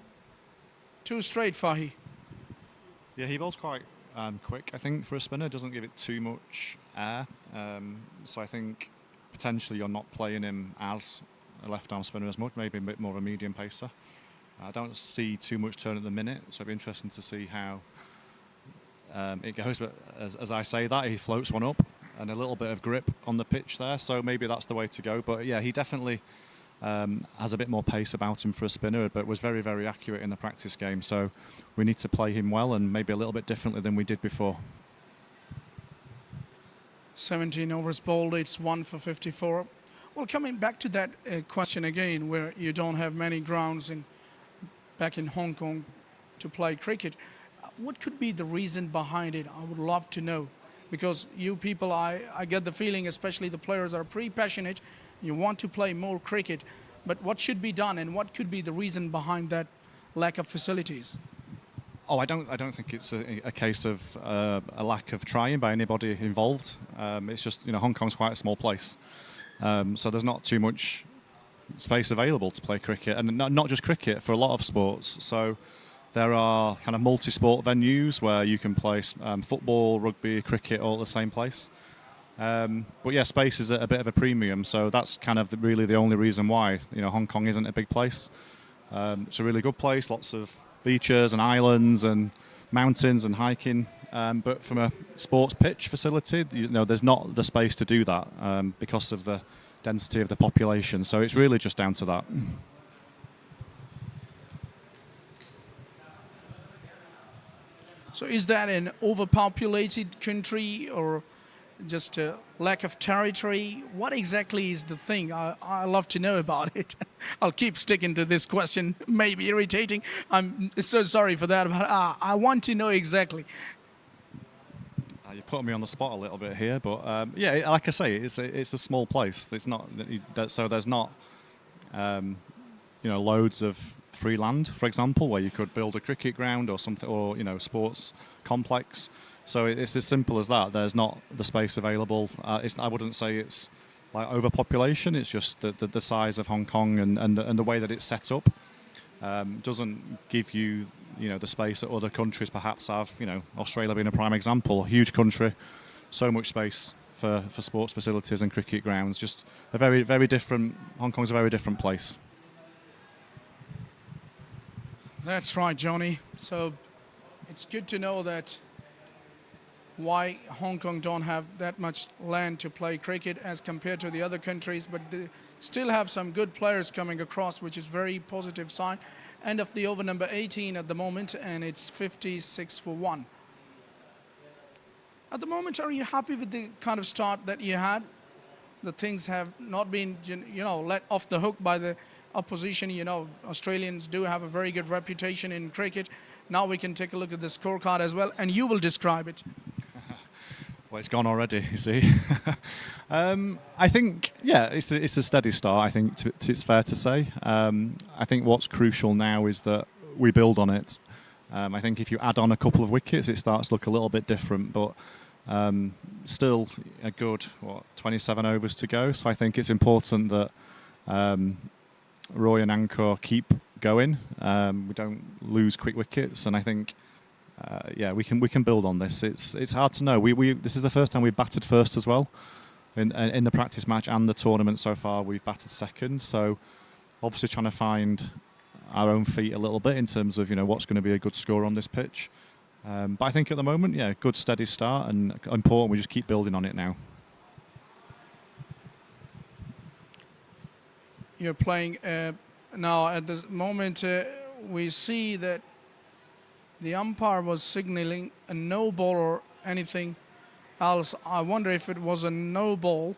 2 straight, Fahi. Yeah, he bowls quite quick, I think, for a spinner. Doesn't give it too much air. So I think potentially you're not playing him as a left-arm spinner as much, maybe a bit more of a medium pacer. I don't see too much turn at the minute, so it'll be interesting to see how it goes. But as I say that, he floats one up and a little bit of grip on the pitch there, so maybe that's the way to go. But yeah, he definitely has a bit more pace about him for a spinner, but was very, very accurate in the practice game. So we need to play him well and maybe a little bit differently than we did before. 17 overs bowled, it's 1 for 54. Well, coming back to that question again, where you don't have many grounds back in Hong Kong to play cricket, what could be the reason behind it? I would love to know, because you people, I get the feeling, especially the players, are pretty passionate. You want to play more cricket, but what should be done, and what could be the reason behind that lack of facilities? Oh, I don't think it's a case of a lack of trying by anybody involved. It's just, Hong Kong's quite a small place, so there's not too much space available to play cricket, and not just cricket, for a lot of sports. So there are kind of multi-sport venues where you can play football, rugby, cricket all at the same place. But yeah, space is a bit of a premium, so that's kind of really the only reason why Hong Kong isn't a big place. It's a really good place, lots of beaches and islands and mountains and hiking. But from a sports pitch facility, there's not the space to do that because of the density of the population. So it's really just down to that. So is that an overpopulated country or just a lack of territory? What exactly is the thing? I love to know about it. I'll keep sticking to this question. Maybe irritating. I'm so sorry for that, but I want to know exactly. You're putting me on the spot a little bit here, but yeah, like I say, it's a small place. It's not so there's not loads of free land, for example, where you could build a cricket ground or something, or sports complex. So it's as simple as that. There's not the space available. I wouldn't say it's like overpopulation. It's just the size of Hong Kong and the way that it's set up doesn't give you the space that other countries perhaps have. Australia being a prime example, a huge country, so much space for sports facilities and cricket grounds. Just a very, very different. Hong Kong's a very different place. That's right, Johnny. So it's good to know that why Hong Kong don't have that much land to play cricket as compared to the other countries, but they still have some good players coming across, which is very positive sign. End of the over number 18 at the moment, and it's 56 for 1. At the moment, are you happy with the kind of start that you had? The things have not been, let off the hook by the opposition. Australians do have a very good reputation in cricket. Now we can take a look at the scorecard as well, and you will describe it. Well, it's gone already, you see. I think, yeah, it's a steady start, I think it's fair to say. I think what's crucial now is that we build on it. I think if you add on a couple of wickets, it starts to look a little bit different, but still a good, 27 overs to go. So I think it's important that Roy and Angkor keep going. We don't lose quick wickets, and I think we can build on this. It's hard to know. This is the first time we've batted first as well in the practice match and the tournament so far. We've batted second, so obviously trying to find our own feet a little bit in terms of what's going to be a good score on this pitch. But I think at the moment, good steady start, and important we just keep building on it now. You're playing now at the moment. We see that the umpire was signaling a no ball or anything else. I wonder if it was a no ball,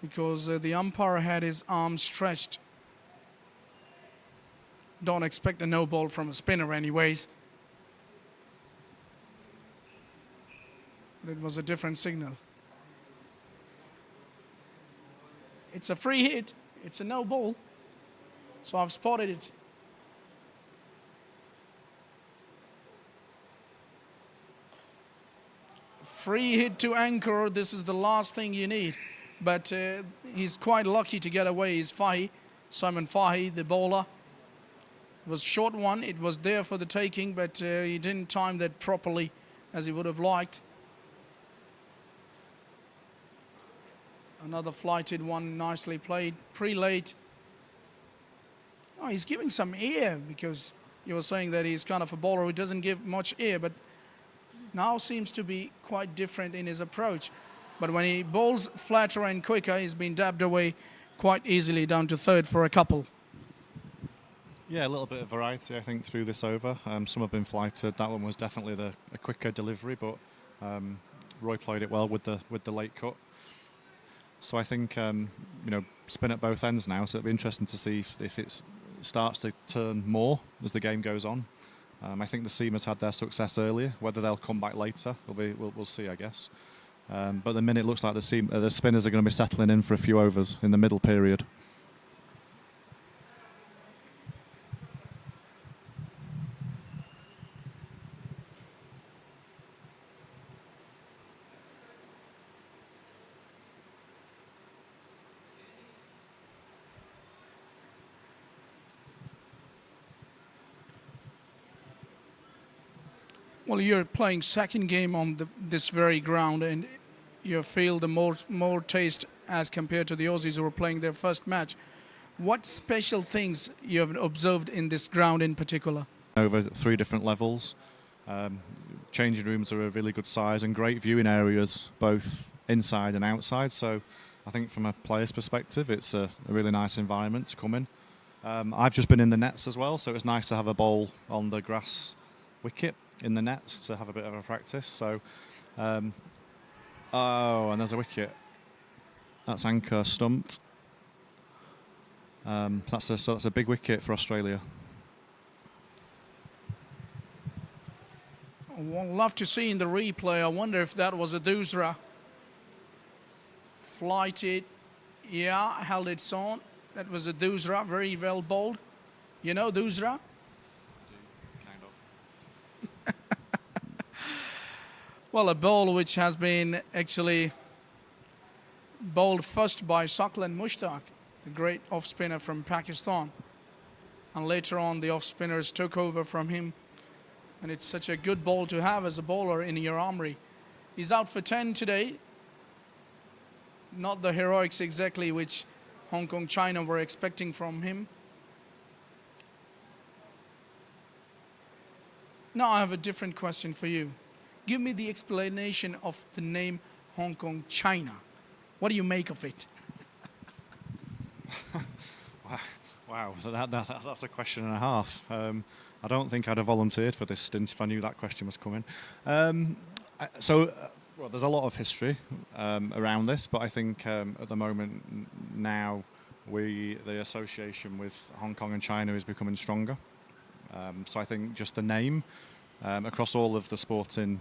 because the umpire had his arms stretched. Don't expect a no ball from a spinner anyways. But it was a different signal. It's a free hit. It's a no ball. So I've spotted it. Free hit to Angkor. This is the last thing you need. but he's quite lucky to get away. He's Fahy, Simon Fahy, the bowler. It was short one. It was there for the taking, but he didn't time that properly as he would have liked. Another flighted one, nicely played, pre-late. Oh, he's giving some air, because you were saying that he's kind of a bowler who doesn't give much air, but now seems to be quite different in his approach. But when he bowls flatter and quicker, he's been dabbed away quite easily down to third for a couple. Yeah, a little bit of variety, I think, through this over. Some have been flighted. That one was definitely a quicker delivery, but Roy played it well with the late cut. So I think spin at both ends now. So it'll be interesting to see if it starts to turn more as the game goes on. I think the seamers had their success earlier. Whether they'll come back later, we'll see, I guess. But at the minute, it looks like the spinners are going to be settling in for a few overs in the middle period. Well, you're playing second game on this very ground, and you feel the more taste as compared to the Aussies who were playing their first match. What special things you have observed in this ground in particular? Over 3 different levels. Changing rooms are a really good size and great viewing areas, both inside and outside. So I think from a player's perspective, it's a really nice environment to come in. I've just been in the nets as well, so it's nice to have a bowl on the grass wicket in the nets to have a bit of a practice. So, and there's a wicket. That's anchor stumped. That's a big wicket for Australia. I'd love to see in the replay. I wonder if that was a doosra. Flighted, yeah, held its on. That was a doosra, very well bowled. You know doosra? Kind of. Well, a ball which has been actually bowled first by Saklan Mushtaq, the great off-spinner from Pakistan. And later on, the off-spinners took over from him. And it's such a good ball to have as a bowler in your armory. He's out for 10 today. Not the heroics exactly which Hong Kong, China were expecting from him. Now I have a different question for you. Give me the explanation of the name Hong Kong, China. What do you make of it? Wow, so that's a question and a half. I don't think I'd have volunteered for this stint if I knew that question was coming. Well, there's a lot of history around this, but I think at the moment now the association with Hong Kong and China is becoming stronger. So I think just the name across all of the sporting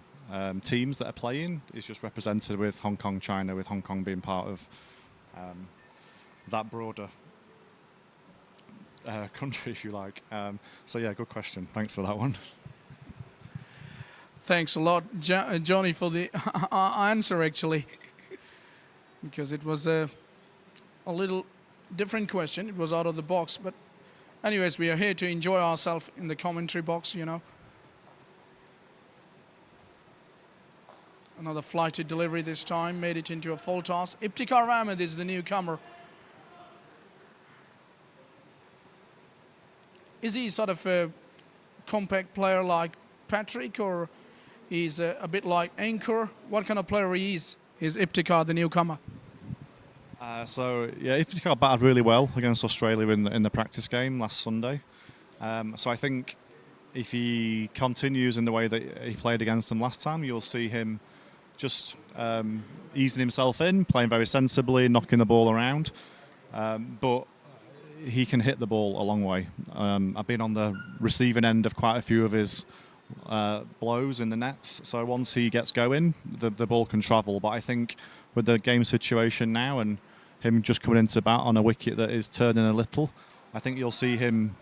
teams that are playing is just represented with Hong Kong, China, with Hong Kong being part of that broader country, if you like. So yeah, good question. Thanks for that one. Thanks a lot, Johnny, for the answer, actually, because it was a little different question. It was out of the box, but anyways, we are here to enjoy ourselves in the commentary box, you know. Another flighted delivery this time, made it into a full toss. Iftikhar Ahmed is the newcomer. Is he sort of a compact player like Patrick, or he's a bit like Anchor? What kind of player he is Iftikhar, the newcomer? Iftikhar batted really well against Australia in the practice game last Sunday. So I think if he continues in the way that he played against them last time, you'll see him just easing himself in, playing very sensibly, knocking the ball around. But he can hit the ball a long way. I've been on the receiving end of quite a few of his blows in the nets. So once he gets going, the ball can travel. But I think with the game situation now and him just coming into bat on a wicket that is turning a little, I think you'll see him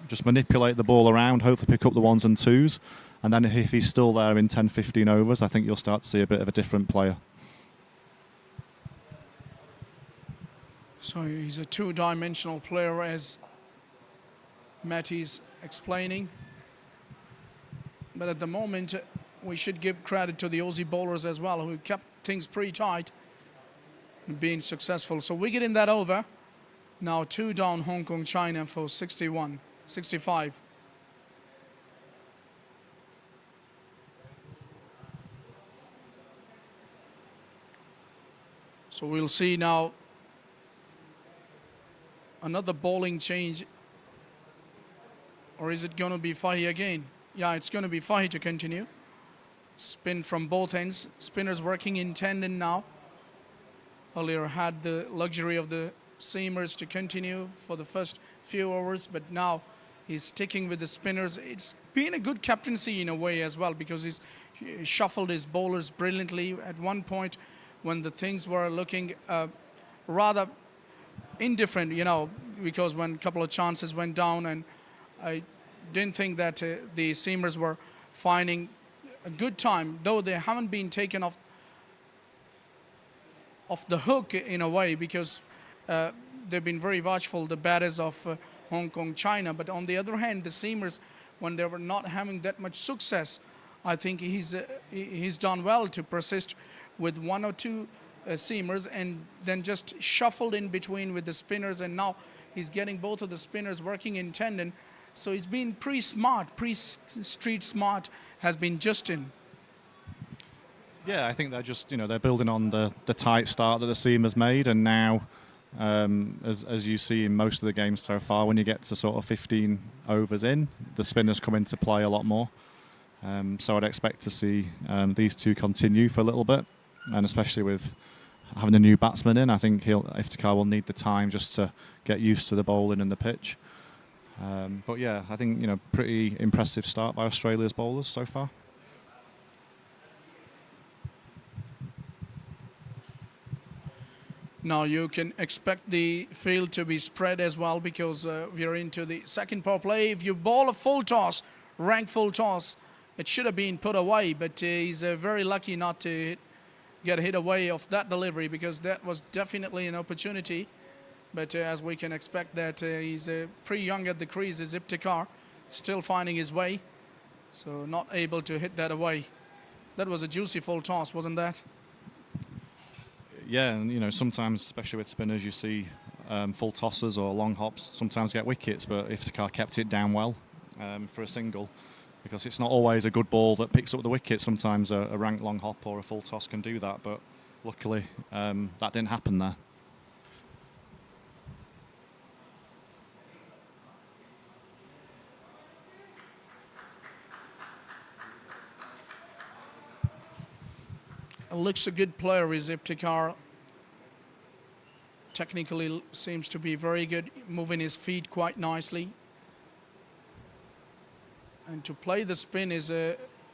just manipulate the ball around, hopefully pick up the ones and twos. And then if he's still there in 10, 15 overs, I think you'll start to see a bit of a different player. So he's a two-dimensional player, as Matty's explaining. But at the moment, we should give credit to the Aussie bowlers as well, who kept things pretty tight and being successful. So we're getting that over. Now 2 down Hong Kong, China for 65. So we'll see now another bowling change. Or is it going to be Fahy again? Yeah, it's going to be Fahy to continue. Spin from both ends. Spinners working in tandem now. Earlier had the luxury of the seamers to continue for the first few overs, but now he's sticking with the spinners. It's been a good captaincy in a way as well, because he's shuffled his bowlers brilliantly at one point when the things were looking rather indifferent, because when a couple of chances went down, and I didn't think that the seamers were finding a good time, though they haven't been taken off the hook in a way, because they've been very watchful, the batters of Hong Kong, China. But on the other hand, the seamers, when they were not having that much success, I think he's done well to persist with 1 or 2 seamers, and then just shuffled in between with the spinners, and now he's getting both of the spinners working in tandem. So he's been pretty smart, street smart has been Justin. Yeah, I think they're just, they're building on the tight start that the seamers made, and now, as you see in most of the games so far, when you get to sort of 15 overs in, the spinners come into play a lot more. So I'd expect to see these two continue for a little bit, and especially with having a new batsman in, I think Iftikhar will need the time just to get used to the bowling and the pitch. But yeah, I think, pretty impressive start by Australia's bowlers so far. Now you can expect the field to be spread as well, because we are into the second power play. If you bowl a full toss, rank full toss, it should have been put away, but he's very lucky not to get hit away of that delivery, because that was definitely an opportunity. But as we can expect that he's pretty young at the crease, is Iftikhar, still finding his way, so not able to hit that away. That was a juicy full toss, wasn't that? Yeah, and sometimes, especially with spinners, you see full tosses or long hops sometimes get wickets, but Iftikhar kept it down well for a single, because it's not always a good ball that picks up the wicket. Sometimes a rank long hop or a full toss can do that, but luckily that didn't happen there. Looks a good player, is Iftikhar. Technically seems to be very good, moving his feet quite nicely. And to play the spin is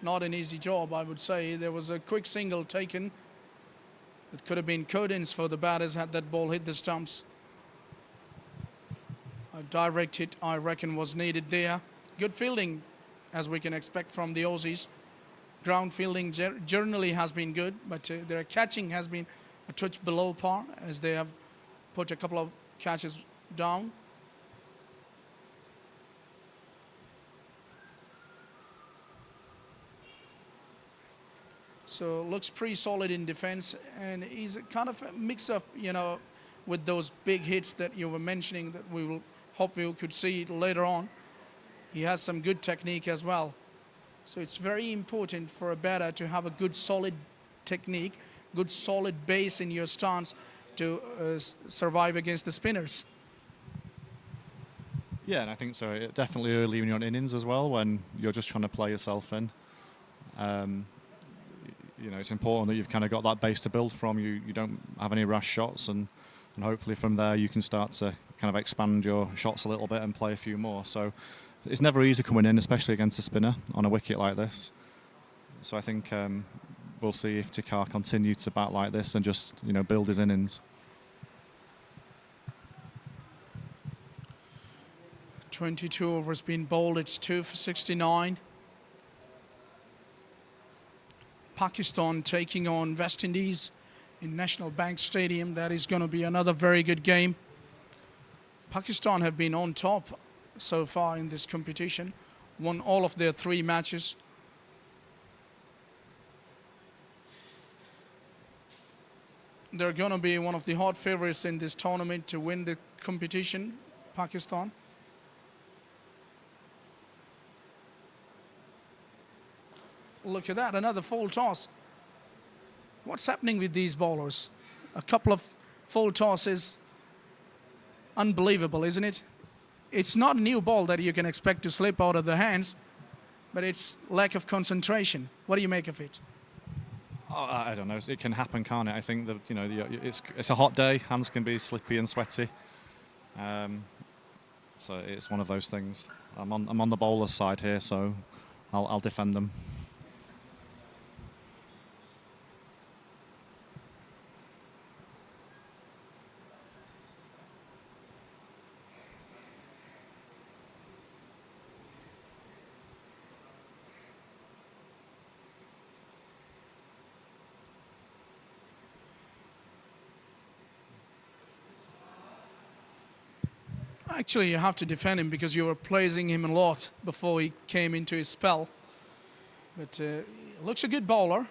not an easy job, I would say. There was a quick single taken. It could have been curtains for the batters had that ball hit the stumps. A direct hit, I reckon, was needed there. Good fielding, as we can expect from the Aussies. Ground fielding generally has been good, but their catching has been a touch below par, as they have put a couple of catches down. So looks pretty solid in defense, and he's kind of a mix-up, with those big hits that you were mentioning that we will hope we could see later on. He has some good technique as well. So it's very important for a batter to have a good solid technique, good solid base in your stance to survive against the spinners. Yeah, and I think so. Definitely early in your innings as well, when you're just trying to play yourself in. It's important that you've kind of got that base to build from. You don't have any rash shots, and hopefully from there you can start to kind of expand your shots a little bit and play a few more. So it's never easy coming in, especially against a spinner on a wicket like this. So I think we'll see if Iftikhar continue to bat like this and just build his innings. 22 overs been bowled. It's 2 for 69. Pakistan taking on West Indies in National Bank Stadium. That is going to be another very good game. Pakistan have been on top so far in this competition, won all of their 3 matches. They're going to be one of the hot favorites in this tournament to win the competition, Pakistan. Look at that, another full toss. What's happening with these bowlers? A couple of full tosses. Unbelievable, isn't it? It's not a new ball that you can expect to slip out of the hands, but it's lack of concentration. What do you make of it? Oh, I don't know. It can happen, can't it? I think that it's a hot day. Hands can be slippy and sweaty. So it's one of those things. I'm on the bowler's side here, so I'll defend them. Actually, you have to defend him because you were praising him a lot before he came into his spell. But looks a good bowler.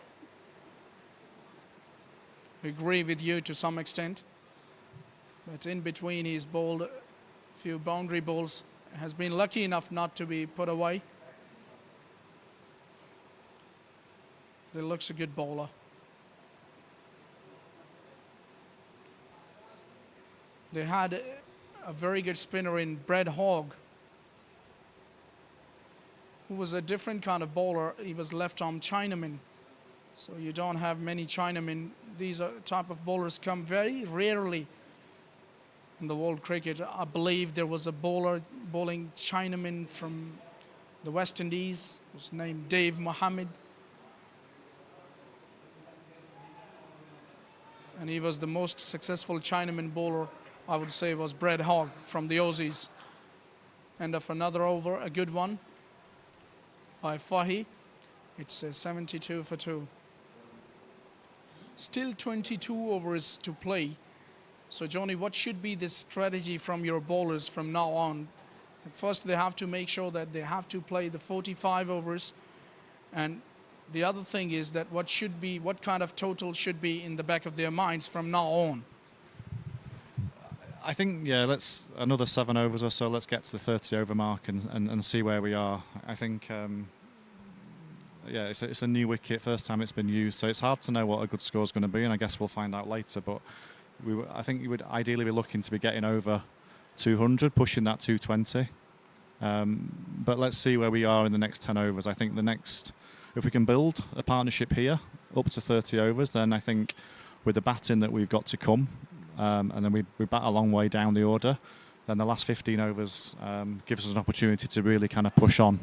I agree with you to some extent. But in between, he's bowled a few boundary balls. Has been lucky enough not to be put away. He looks a good bowler. They had a very good spinner in Brad Hogg, who was a different kind of bowler. He was left-arm Chinaman. So you don't have many Chinamen. These type of bowlers come very rarely in the world cricket. I believe there was a bowler bowling Chinaman from the West Indies, whose named Dave Mohammed. And he was the most successful Chinaman bowler, I would say, was Brad Hogg from the Aussies. End of another over, a good one by Fahy. It's 72 for 2. Still 22 overs to play. So, Johnny, what should be the strategy from your bowlers from now on? First, they have to make sure that they have to play the 45 overs. And the other thing is that what kind of total should be in the back of their minds from now on? I think, let's another 7 overs or so. Let's get to the 30 over mark and see where we are. I think, it's a new wicket, first time it's been used, so it's hard to know what a good score is going to be, and I guess we'll find out later. But I think you would ideally be looking to be getting over 200, pushing that 220. But let's see where we are in the next 10 overs. I think if we can build a partnership here up to 30 overs, then I think with the batting that we've got to come, and then we bat a long way down the order, then the last 15 overs gives us an opportunity to really kind of push on.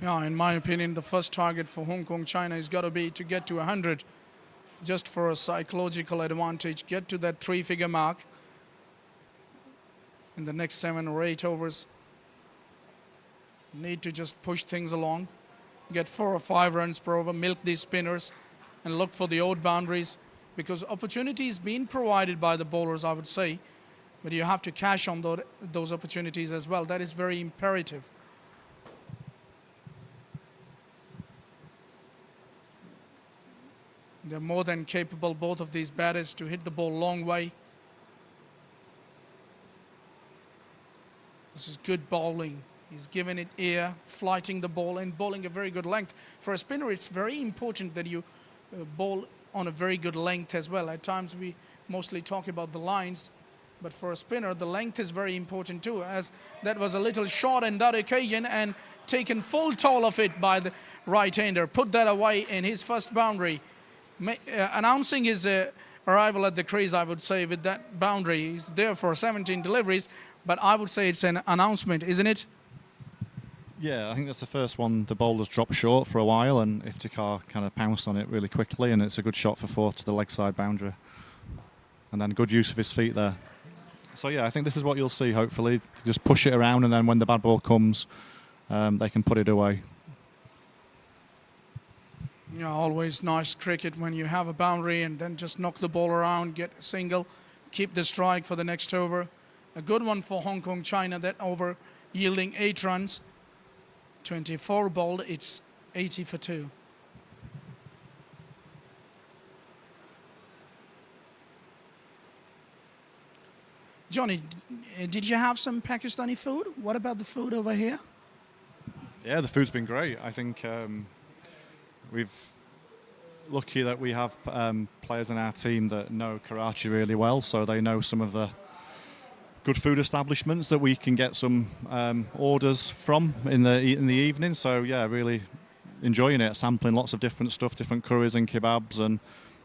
Yeah, in my opinion, the first target for Hong Kong, China has got to be to get to 100, just for a psychological advantage. Get to that 3-figure mark in the next 7 or 8 overs. Need to just push things along, get 4 or 5 runs per over, milk these spinners, and look for the odd boundaries. Because opportunities being provided by the bowlers, I would say, but you have to cash on those opportunities as well. That is very imperative. They're more than capable, both of these batters, to hit the ball long way. This is good bowling. He's giving it air, flighting the ball and bowling a very good length. For a spinner, it's very important that you bowl on a very good length as well. At times we mostly talk about the lines, but for a spinner, the length is very important too, as that was a little short on that occasion and taken full toll of it by the right-hander. Put that away in his first boundary. Announcing his arrival at the crease, I would say, with that boundary. He's there for 17 deliveries, but I would say it's an announcement, isn't it? Yeah, I think that's the first one the bowlers dropped short for a while, and Iftikhar kind of pounced on it really quickly, and it's a good shot for 4 to the leg side boundary. And then good use of his feet there. So yeah, I think this is what you'll see, hopefully. Just push it around, and then when the bad ball comes, they can put it away. Yeah, always nice cricket when you have a boundary and then just knock the ball around, get a single, keep the strike for the next over. A good one for Hong Kong, China, that over yielding 8 runs. 24 bowled, it's 80 for 2. Johnny, did you have some Pakistani food? What about the food over here? Yeah, the food's been great. I think we've lucky that we have players in our team that know Karachi really well, so they know some of the good food establishments that we can get some orders from in the evening. So yeah, really enjoying it, sampling lots of different stuff, different curries and kebabs and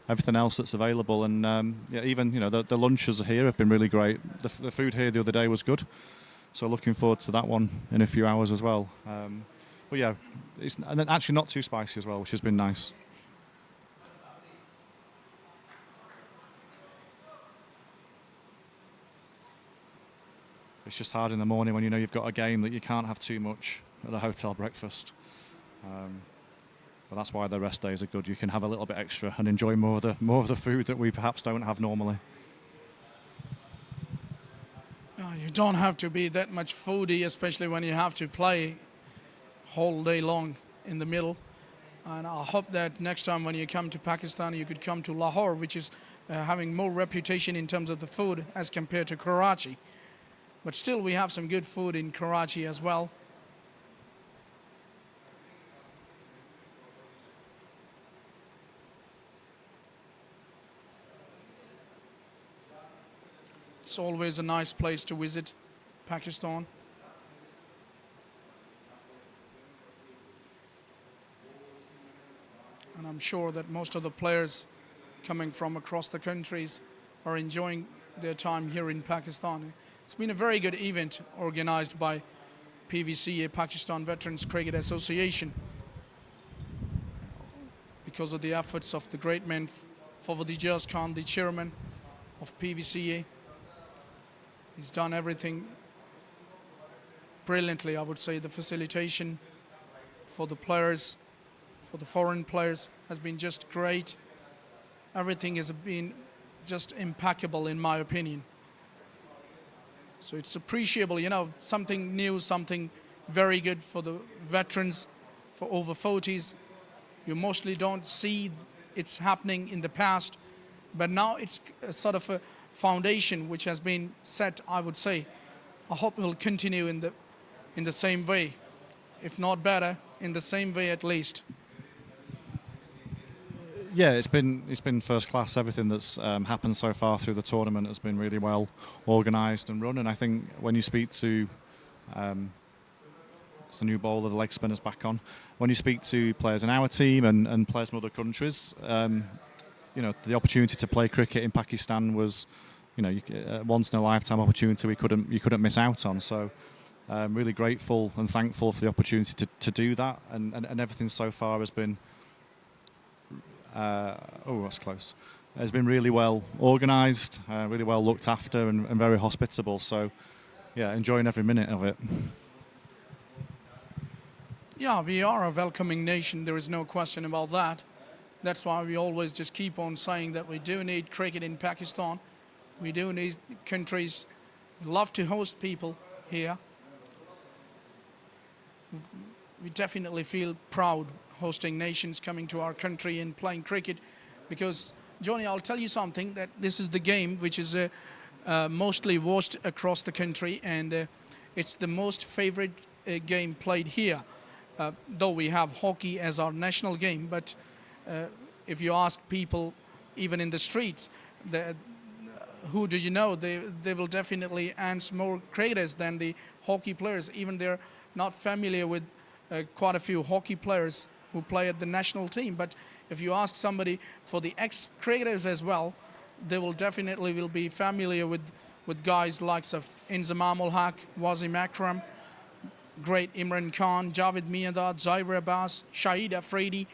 everything else that's available. And yeah, even the lunches here have been really great. The food here the other day was good, so looking forward to that one in a few hours as well. But yeah, it's actually not too spicy as well, which has been nice. It's just hard in the morning when you know you've got a game that you can't have too much at the hotel breakfast. But that's why the rest days are good. You can have a little bit extra and enjoy more of the food that we perhaps don't have normally. You don't have to be that much foodie, especially when you have to play whole day long in the middle. And I hope that next time when you come to Pakistan, you could come to Lahore, which is having more reputation in terms of the food as compared to Karachi. But still, we have some good food in Karachi as well. It's always a nice place to visit, Pakistan. And I'm sure that most of the players coming from across the countries are enjoying their time here in Pakistan. It's been a very good event organized by PVCA, Pakistan Veterans Cricket Association, because of the efforts of the great man Fawad Ijaz Khan, the chairman of PVCA. He's done everything brilliantly, I would say. The facilitation for the players, for the foreign players, has been just great. Everything has been just impeccable, in my opinion. So it's appreciable, something new, something very good for the veterans, for over 40s. You mostly don't see it's happening in the past, but now it's a sort of a foundation which has been set, I would say. I hope it will continue in the same way, if not better, in the same way at least. Yeah, it's been first class. Everything that's happened so far through the tournament has been really well organised and run. And I think when you speak to it's the new bowler, the leg spinner's back on. When you speak to players in our team and players from other countries, the opportunity to play cricket in Pakistan was, a once in a lifetime opportunity you couldn't miss out on. So I'm really grateful and thankful for the opportunity to do that. And everything so far has been. That's close. It's been really well organised, really well looked after, and very hospitable. So, yeah, enjoying every minute of it. Yeah, we are a welcoming nation. There is no question about that. That's why we always just keep on saying that we do need cricket in Pakistan. We do need countries. We love to host people here. We definitely feel proud hosting nations coming to our country and playing cricket, because, Johnny, I'll tell you something, that this is the game which is mostly watched across the country, and it's the most favorite game played here. Though we have hockey as our national game, but if you ask people, even in the streets, who do you know, they will definitely answer more cricketers than the hockey players. Even they're not familiar with quite a few hockey players who play at the national team. But if you ask somebody for the ex-cricketers as well, they will definitely be familiar with guys likes of Inzamam ul Haq, Wasim Akram, great Imran Khan, Javed Miandad, Zaire Abbas, Shahid Afridi,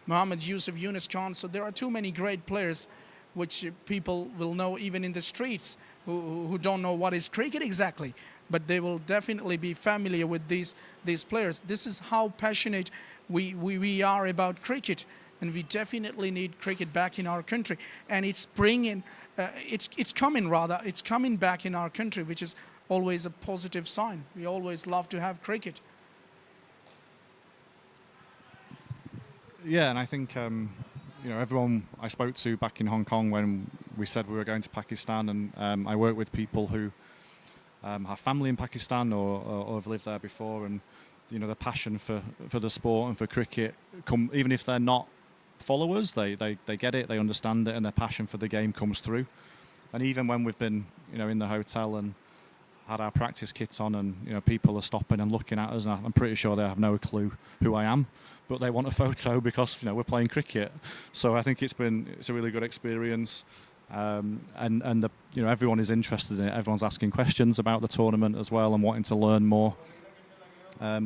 Mohammad Yusuf Yunus Khan. So there are too many great players which people will know even in the streets who don't know what is cricket exactly. but they will definitely be familiar with these players. This is how passionate we are about cricket, and we definitely need cricket back in our country. And it's coming back in our country, which is always a positive sign. We always love to have cricket. Yeah, and I think everyone I spoke to back in Hong Kong when we said we were going to Pakistan, and I work with people who have family in Pakistan or have lived there before, and the passion for the sport and for cricket, even if they're not followers, they get it, they understand it, and their passion for the game comes through. And even when we've been in the hotel and had our practice kits on, and people are stopping and looking at us, and I'm pretty sure they have no clue who I am, but they want a photo because we're playing cricket. So I think it's a really good experience, and everyone is interested in it. Everyone's asking questions about the tournament as well and wanting to learn more.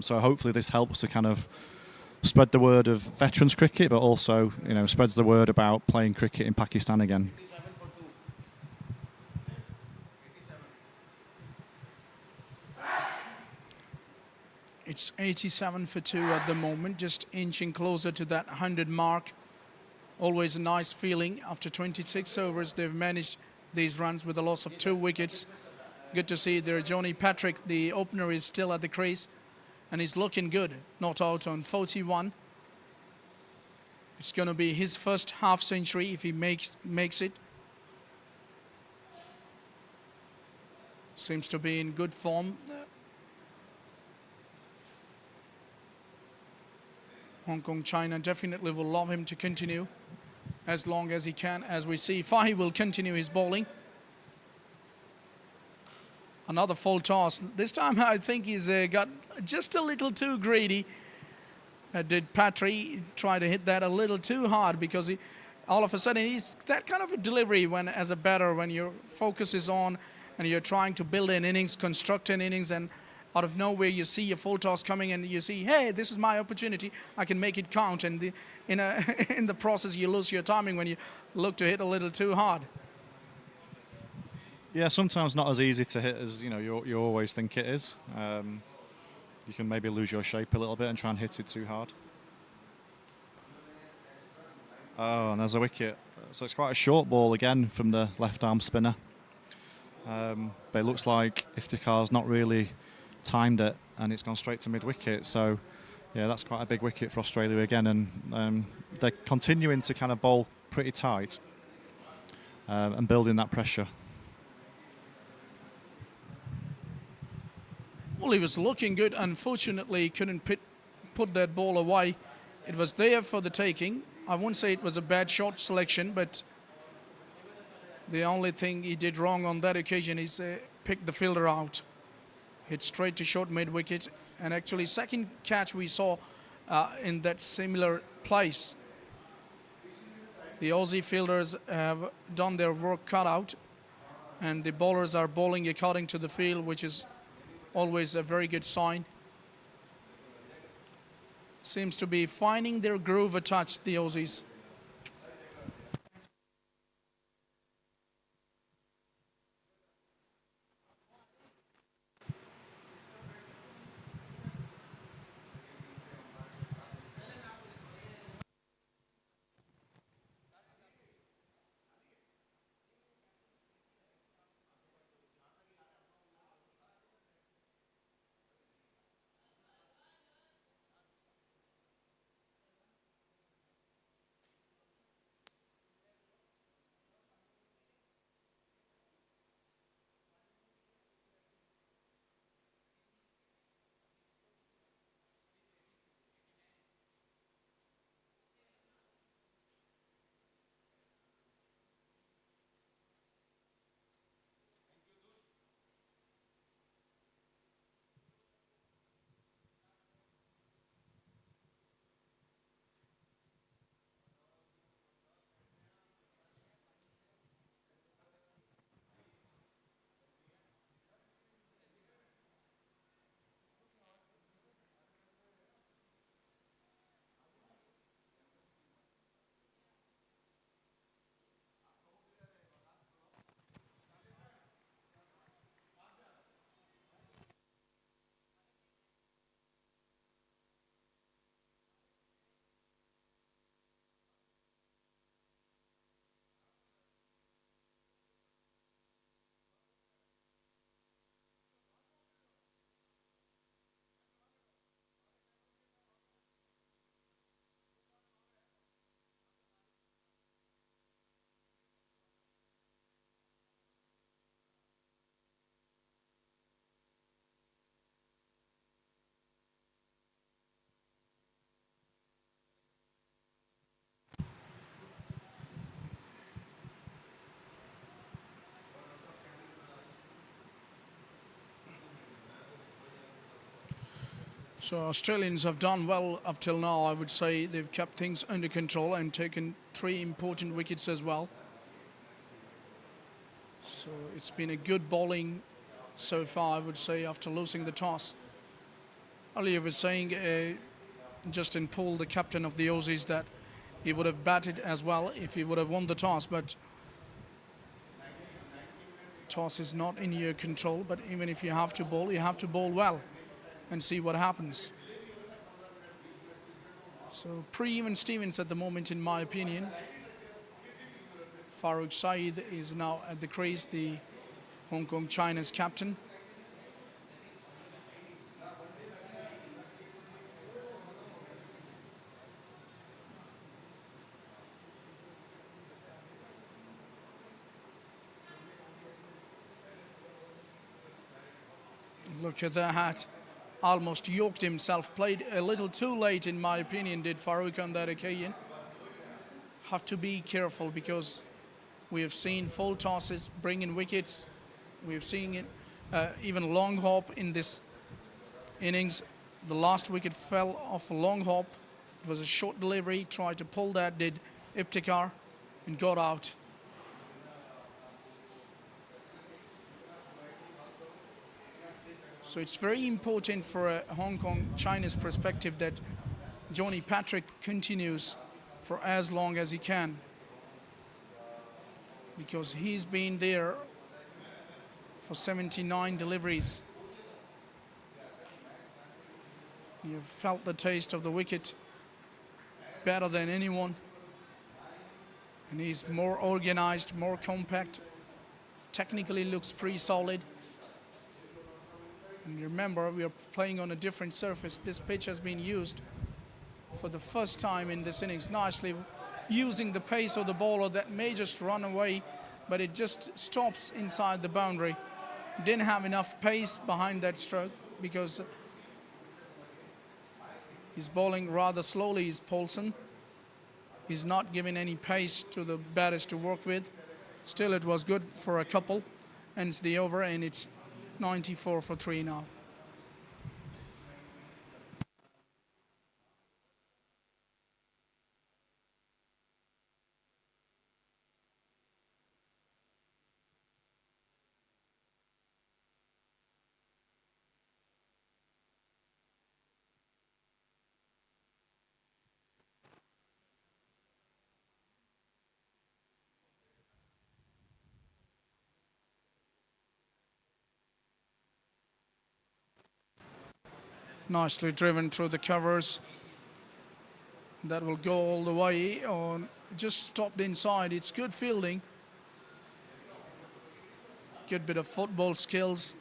So hopefully this helps to kind of spread the word of veterans cricket, but also spreads the word about playing cricket in Pakistan again. It's 87 for 2 at the moment, just inching closer to that 100 mark. Always a nice feeling. After 26 overs, they've managed these runs with a loss of 2 wickets. Good to see there. Johnny Patrick, the opener, is still at the crease, and he's looking good. Not out on 41. It's going to be his first half century if he makes it. Seems to be in good form. Hong Kong, China definitely will love him to continue as long as he can. As we see, Fahy will continue his bowling. Another full toss. This time I think he's got just a little too greedy. Did Patry try to hit that a little too hard, because all of a sudden he's that kind of a delivery when, as a batter, when your focus is on and you're trying to build an innings, construct an innings, and out of nowhere you see a full toss coming and you see, hey, this is my opportunity, I can make it count, and in the process you lose your timing when you look to hit a little too hard. Yeah, sometimes not as easy to hit as you always think it is. You can maybe lose your shape a little bit and try and hit it too hard. Oh, and there's a wicket. So it's quite a short ball again from the left arm spinner. But it looks like Iftikhar's not really timed it, and it's gone straight to mid-wicket. So yeah, that's quite a big wicket for Australia again, and they're continuing to kind of bowl pretty tight and building that pressure. Well, he was looking good. Unfortunately, he couldn't put that ball away. It was there for the taking. I won't say it was a bad shot selection, but the only thing he did wrong on that occasion is pick the fielder out. Hit straight to short mid-wicket, and actually second catch we saw in that similar place. The Aussie fielders have done their work cut out, and the bowlers are bowling according to the field, which is always a very good sign. Seems to be finding their groove a touch, the Aussies. So Australians have done well up till now. I would say they've kept things under control and taken 3 important wickets as well. So it's been a good bowling so far, I would say, after losing the toss. Earlier was saying Justin Poole, the captain of the Aussies, that he would have batted as well if he would have won the toss, but toss is not in your control. But even if you have to bowl well and see what happens. So pre-even Stevens at the moment, in my opinion. Farooq Saeed is now at the crease, the Hong Kong China's captain. Look at that. Almost yoked himself. Played a little too late, in my opinion, did Farooq on that occasion. Have to be careful because we have seen full tosses bring in wickets. We have seen it, even long hop in this innings. The last wicket fell off a long hop. It was a short delivery. Tried to pull that, did Iftikhar, and got out. So it's very important for Hong Kong, China's perspective that Johnny Patrick continues for as long as he can, because he's been there for 79 deliveries. You've felt the taste of the wicket better than anyone, and he's more organized, more compact, technically looks pretty solid. And remember, we are playing on a different surface. This pitch has been used for the first time in this innings, nicely using the pace of the bowler that may just run away, but it just stops inside the boundary. Didn't have enough pace behind that stroke because he's bowling rather slowly, is Paulson. He's not giving any pace to the batters to work with. Still, it was good for a couple. Ends the over, and it's 94 for 3 now. Nicely driven through the covers. That will go all the way on. Just stopped inside. It's good fielding. Good bit of football skills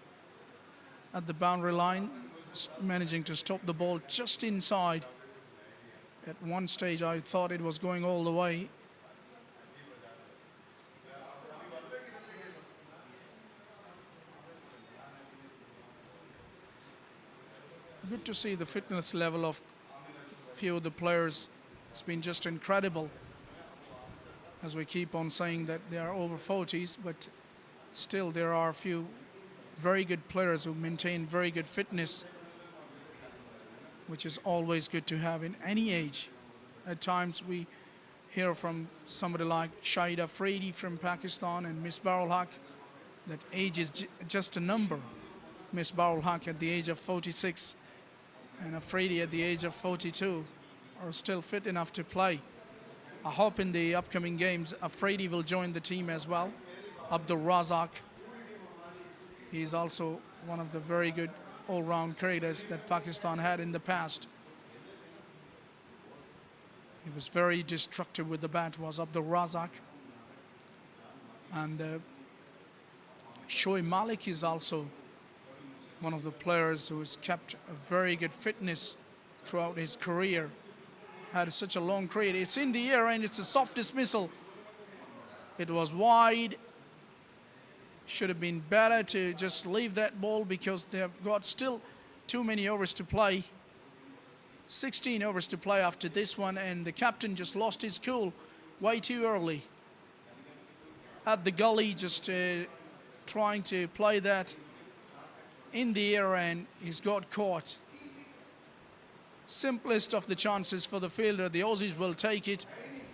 at the boundary line. Managing to stop the ball just inside. At one stage I thought it was going all the way. Good to see the fitness level of few of the players. It's been just incredible. As we keep on saying that they are over 40s, but still there are a few very good players who maintain very good fitness, which is always good to have in any age. At times we hear from somebody like Shahid Afridi from Pakistan and Misbah-ul Haq that age is just a number. Misbah-ul Haq at the age of 46 and Afridi at the age of 42 are still fit enough to play. I hope in the upcoming games Afridi will join the team as well. Abdul Razak, he's also one of the very good all-round cricketers that Pakistan had in the past. He was very destructive with the bat, was Abdul Razak. And Shoaib Malik is also one of the players who has kept a very good fitness throughout his career. Had such a long career. It's in the air and it's a soft dismissal. It was wide. Should have been better to just leave that ball because they have got still too many overs to play. 16 overs to play after this one, and the captain just lost his cool way too early. At the gully, just trying to play that in the air, and he's got caught. simplest of the chances for the fielder. The Aussies will take it.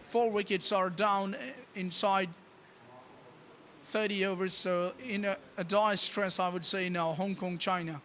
4 wickets are down inside 30 overs, so in a dire stress, I would say now, Hong Kong, China.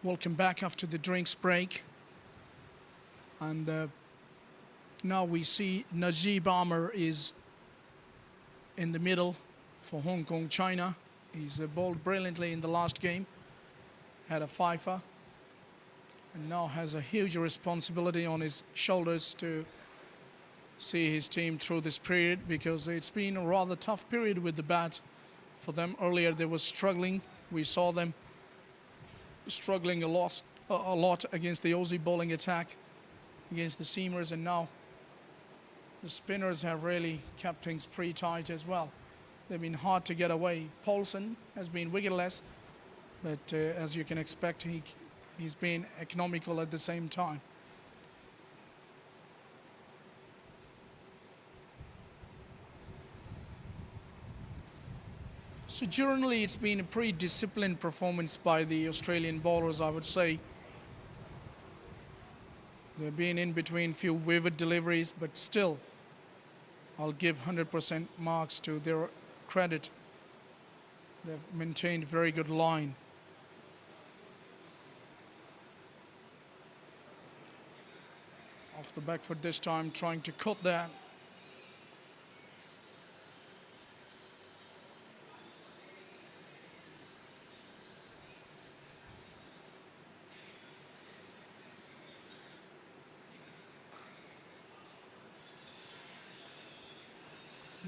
Welcome back after the drinks break. And now we see Najib Amr is in the middle for Hong Kong, China. He's bowled brilliantly in the last game, had a fifer. and now has a huge responsibility on his shoulders to see his team through this period, because it's been a rather tough period with the bat for them. Earlier they were struggling. We saw them struggling a lot against the Aussie bowling attack, against the seamers, and now the spinners have really kept things pretty tight as well. They've been hard to get away. Paulson has been wicketless, but as you can expect, he's been economical at the same time. So generally, it's been a pretty disciplined performance by the Australian bowlers, I would say. They've been in between few vivid deliveries, but still, I'll give 100% marks to their credit. They've maintained very good line. Off the back foot this time, trying to cut that.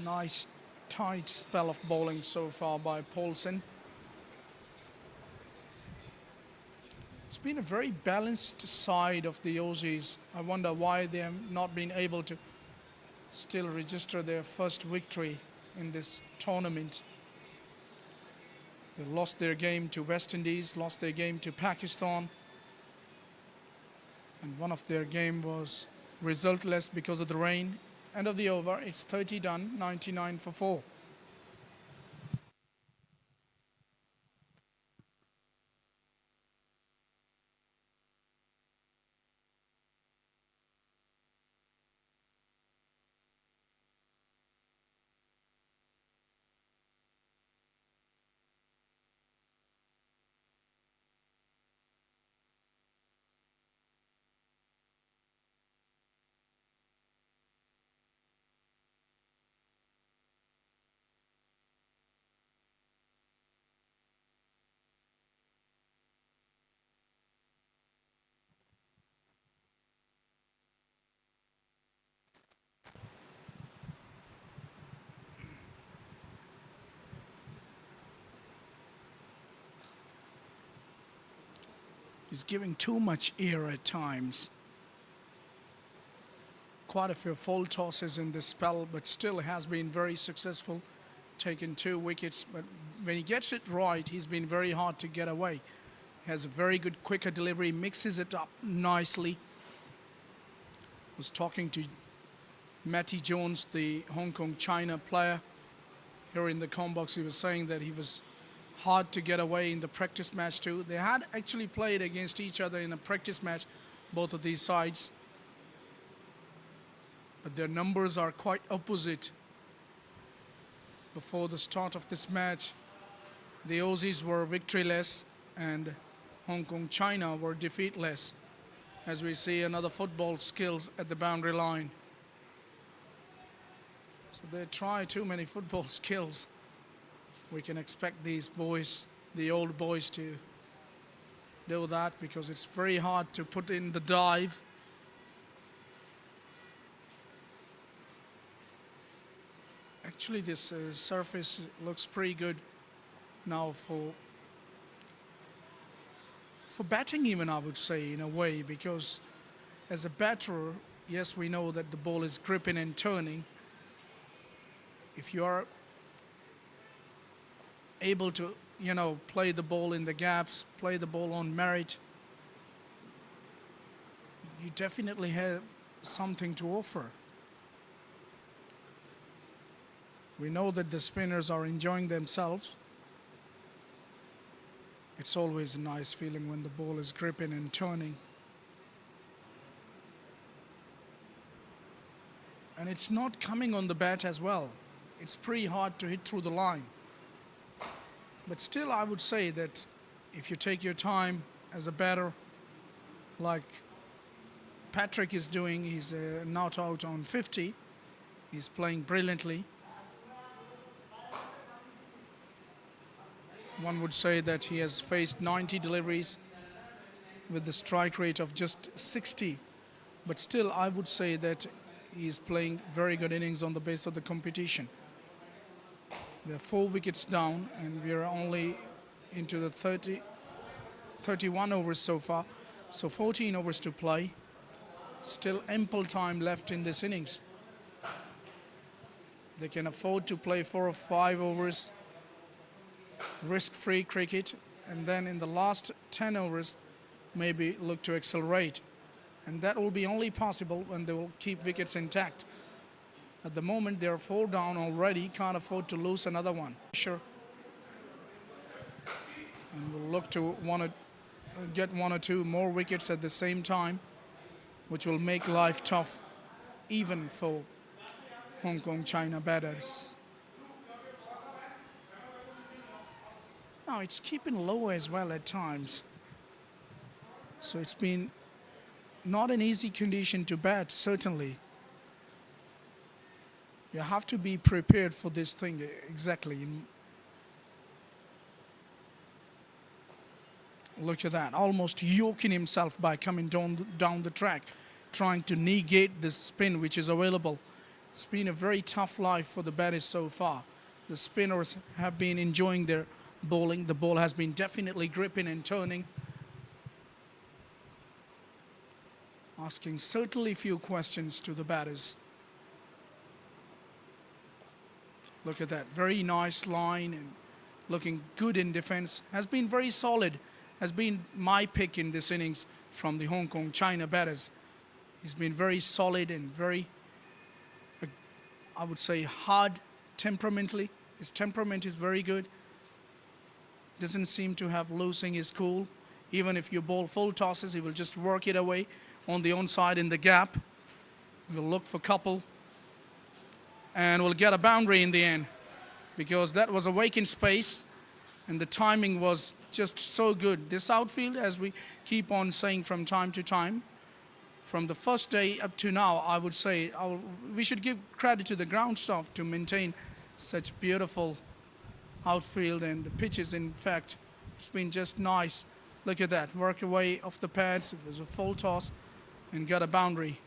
Nice tight spell of bowling so far by Paulson. It's been a very balanced side of the Aussies. I wonder why they have not been able to still register their first victory in this tournament. They lost their game to West Indies, lost their game to Pakistan, and one of their game was resultless because of the rain. End of the over, it's 30 done, 99 for 4. He's giving too much air at times. Quite a few full tosses in this spell, but still has been very successful, taken 2 wickets. But when he gets it right, he's been very hard to get away. He has a very good quicker delivery, mixes it up nicely. Was talking to Matty Jones, the Hong Kong China player, here in the com box. He was saying that he was hard to get away in the practice match too. They had actually played against each other in a practice match, both of these sides, but their numbers are quite opposite. Before the start of this match, the Aussies were victoryless and Hong Kong China were defeatless, as we see another football skills at the boundary line. So they try too many football skills. We can expect these boys, the old boys, to do that, because it's very hard to put in the dive. Actually, this surface looks pretty good now for batting even, I would say, in a way, because as a batter, yes, we know that the ball is gripping and turning. If you are able to, play the ball in the gaps, play the ball on merit, you definitely have something to offer. We know that the spinners are enjoying themselves. It's always a nice feeling when the ball is gripping and turning. And it's not coming on the bat as well. It's pretty hard to hit through the line. But still, I would say that if you take your time as a batter, like Patrick is doing, he's not out on 50. He's playing brilliantly. One would say that he has faced 90 deliveries with the strike rate of just 60. But still, I would say that he's playing very good innings on the base of the competition. There are 4 wickets down, and we are only into the 31 overs so far. So 14 overs to play. Still ample time left in this innings. They can afford to play 4 or 5 overs, risk-free cricket, and then in the last 10 overs, maybe look to accelerate. And that will be only possible when they will keep wickets intact. At the moment, they are 4 down already, can't afford to lose another one. Sure. And will look to get 1 or 2 more wickets at the same time, which will make life tough even for Hong Kong China batters. Now it's keeping low as well at times. So it's been not an easy condition to bat, certainly. You have to be prepared for this thing exactly. Look at that, almost yoking himself by coming down the track, trying to negate the spin which is available. It's been a very tough life for the batters so far. The spinners have been enjoying their bowling. The ball has been definitely gripping and turning. Asking certainly few questions to the batters. Look at that, very nice line and looking good in defense. Has been very solid. Has been my pick in this innings from the Hong Kong China batters. He's been very solid and very, I would say, hard temperamentally. His temperament is very good. Doesn't seem to have losing his cool. Even if you bowl full tosses, he will just work it away on the onside in the gap. We'll look for couple and we'll get a boundary in the end because that was a vacant space and the timing was just so good. This outfield, as we keep on saying from time to time, from the first day up to now, I would say we should give credit to the ground staff to maintain such beautiful outfield, and the pitches, in fact, it's been just nice. Look at that, work away off the pads. It was a full toss and got a boundary.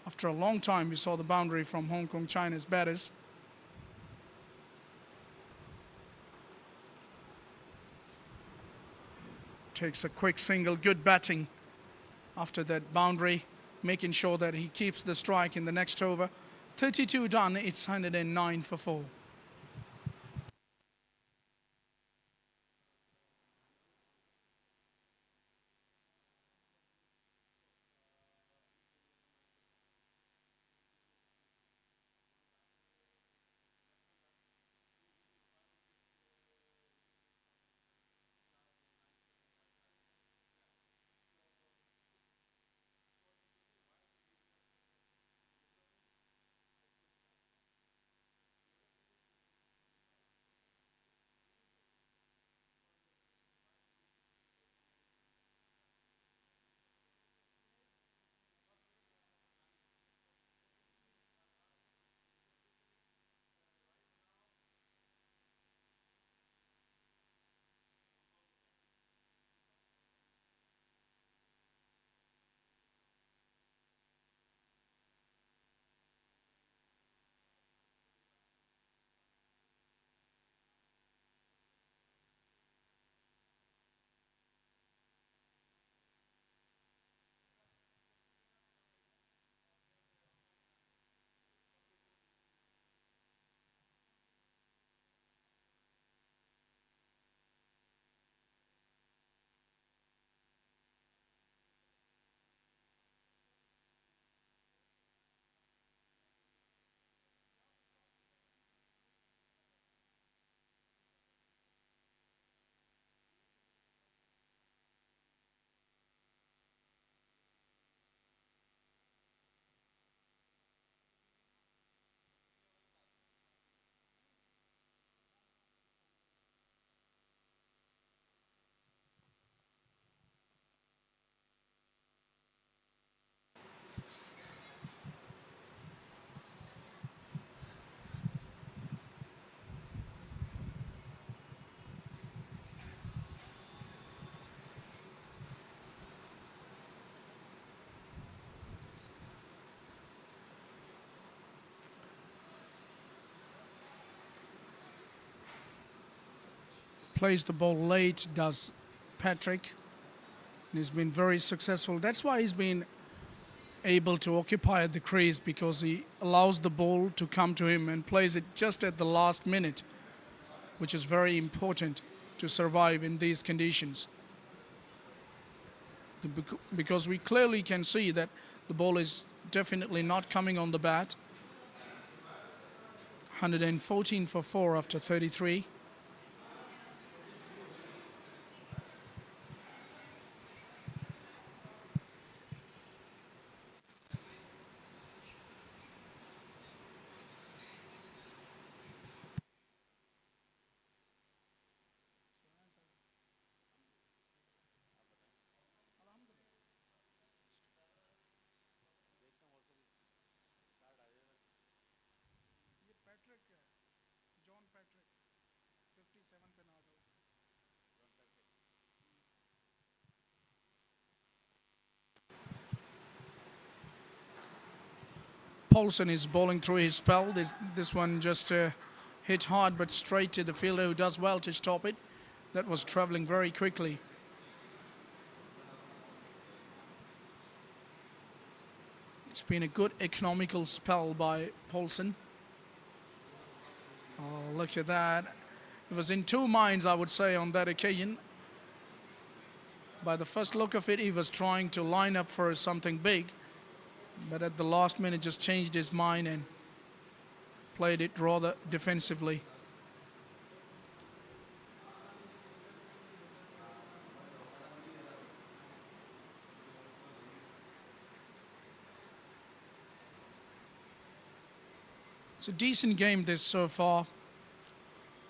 After a long time, we saw the boundary from Hong Kong China's batters. Takes a quick single, good batting after that boundary, making sure that he keeps the strike in the next over. 32 done, it's 109 for 4. plays the ball late, does Patrick. And he's been very successful. That's why he's been able to occupy at the crease, because he allows the ball to come to him and plays it just at the last minute, which is very important to survive in these conditions. Because we clearly can see that the ball is definitely not coming on the bat. 114 for 4 after 33. John Patrick, 57 Penaldo. Paulson is bowling through his spell. This one just hit hard but straight to the fielder, who does well to stop it. That was travelling very quickly. It's been a good economical spell by Paulson. Oh, look at that. It was in two minds, I would say, on that occasion. By the first look of it, he was trying to line up for something big, but at the last minute just changed his mind and played it rather defensively. It's a decent game this so far.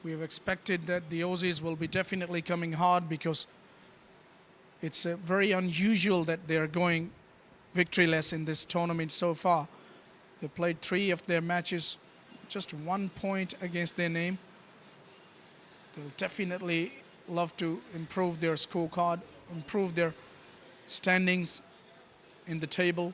We have expected that the Aussies will be definitely coming hard, because it's very unusual that they're going victoryless in this tournament so far. They played 3 of their matches, just 1 point against their name. They'll definitely love to improve their scorecard, improve their standings in the table.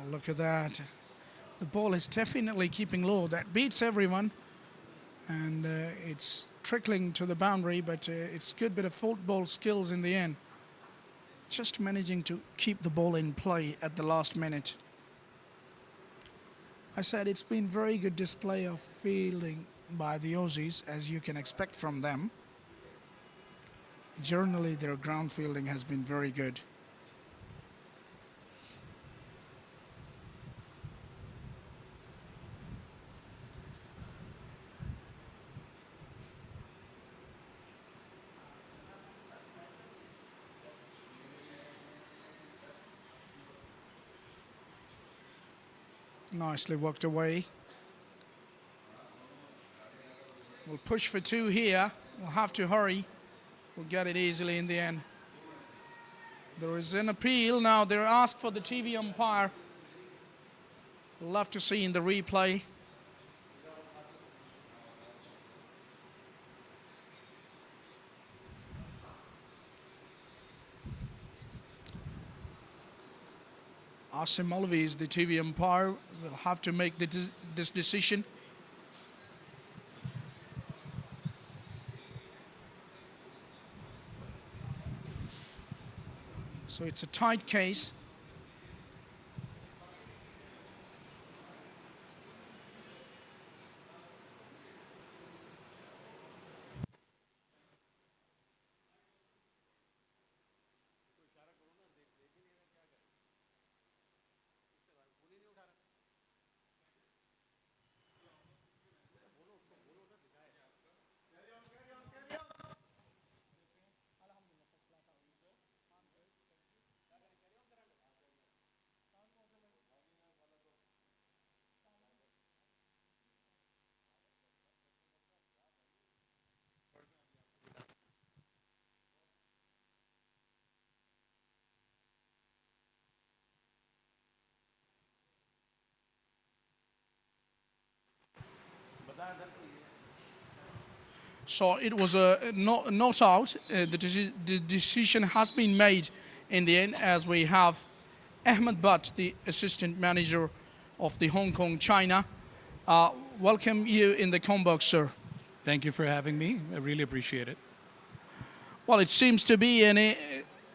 Oh, look at that. The ball is definitely keeping low. That beats everyone. And it's trickling to the boundary, but it's good bit of football skills in the end. Just managing to keep the ball in play at the last minute. I said it's been very good display of fielding by the Aussies, as you can expect from them. Generally, their ground fielding has been very good. Nicely worked away. We'll push for 2 here. We'll have to hurry. We'll get it easily in the end. There is an appeal now. They're asked for the TV umpire. We'll have to see in the replay. Asim Molvi is the TV umpire. Will have to make this decision. So it's a tight case. So it was a not out. The decision has been made in the end, as we have Ahmed Butt, the assistant manager of the Hong Kong China. Welcome you in the combox, sir. Thank you for having me. I really appreciate it. Well, it seems to be an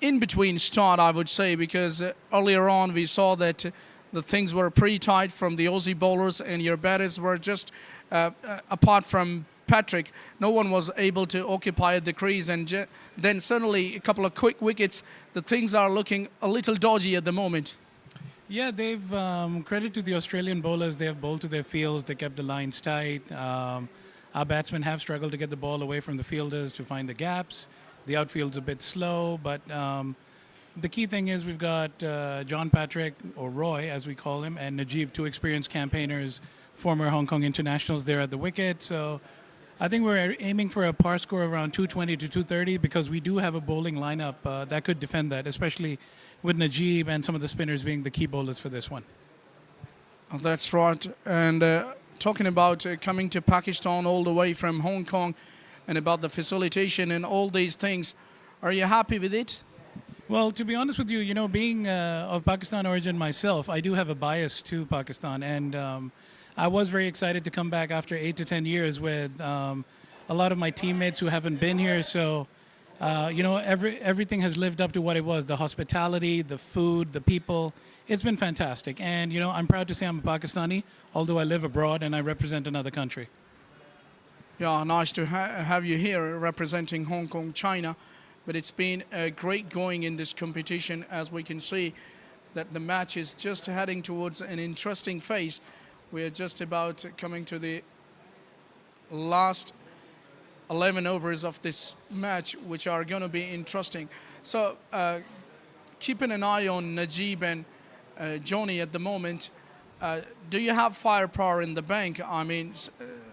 in-between start, I would say, because earlier on we saw that the things were pretty tight from the Aussie bowlers, and your batters were just, apart from Patrick, no one was able to occupy the crease, and then suddenly a couple of quick wickets, the things are looking a little dodgy at the moment. Yeah, they've credit to the Australian bowlers. They have bowled to their fields. They kept the lines tight. Our batsmen have struggled to get the ball away from the fielders to find the gaps. The outfield's a bit slow, but the key thing is we've got John Patrick, or Roy as we call him, and Najib, two experienced campaigners, former Hong Kong internationals there at the wicket. So I think we're aiming for a par score around 220 to 230 because we do have a bowling lineup that could defend that, especially with Najib and some of the spinners being the key bowlers for this one. That's right. And talking about coming to Pakistan all the way from Hong Kong and about the facilitation and all these things, are you happy with it? Well, to be honest with you, you know, being of Pakistan origin myself, I do have a bias to Pakistan, and I was very excited to come back after 8 to 10 years with a lot of my teammates who haven't been here. So, you know, everything has lived up to what it was: the hospitality, the food, the people. It's been fantastic, and you know, I'm proud to say I'm a Pakistani, although I live abroad and I represent another country. Yeah, nice to have you here representing Hong Kong, China. But it's been great going in this competition, as we can see that the match is just heading towards an interesting phase. We are just about coming to the last 11 overs of this match, which are going to be interesting. So keeping an eye on Najib and Johnny at the moment, do you have firepower in the bank? I mean,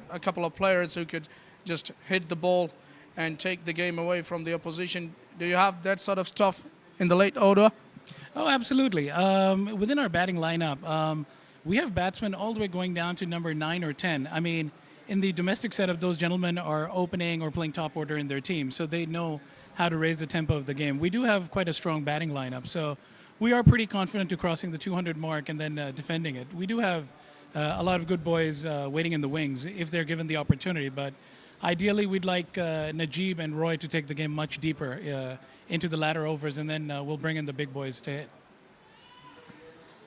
a couple of players who could just hit the ball and take the game away from the opposition. Do you have that sort of stuff in the late order? Oh, absolutely. Within our batting lineup, we have batsmen all the way going down to number 9 or 10. I mean, in the domestic setup, those gentlemen are opening or playing top order in their team, so they know how to raise the tempo of the game. We do have quite a strong batting lineup, so we are pretty confident to crossing the 200 mark and then defending it. We do have a lot of good boys waiting in the wings if they're given the opportunity, but ideally we'd like Najib and Roy to take the game much deeper into the latter overs, and then we'll bring in the big boys to hit.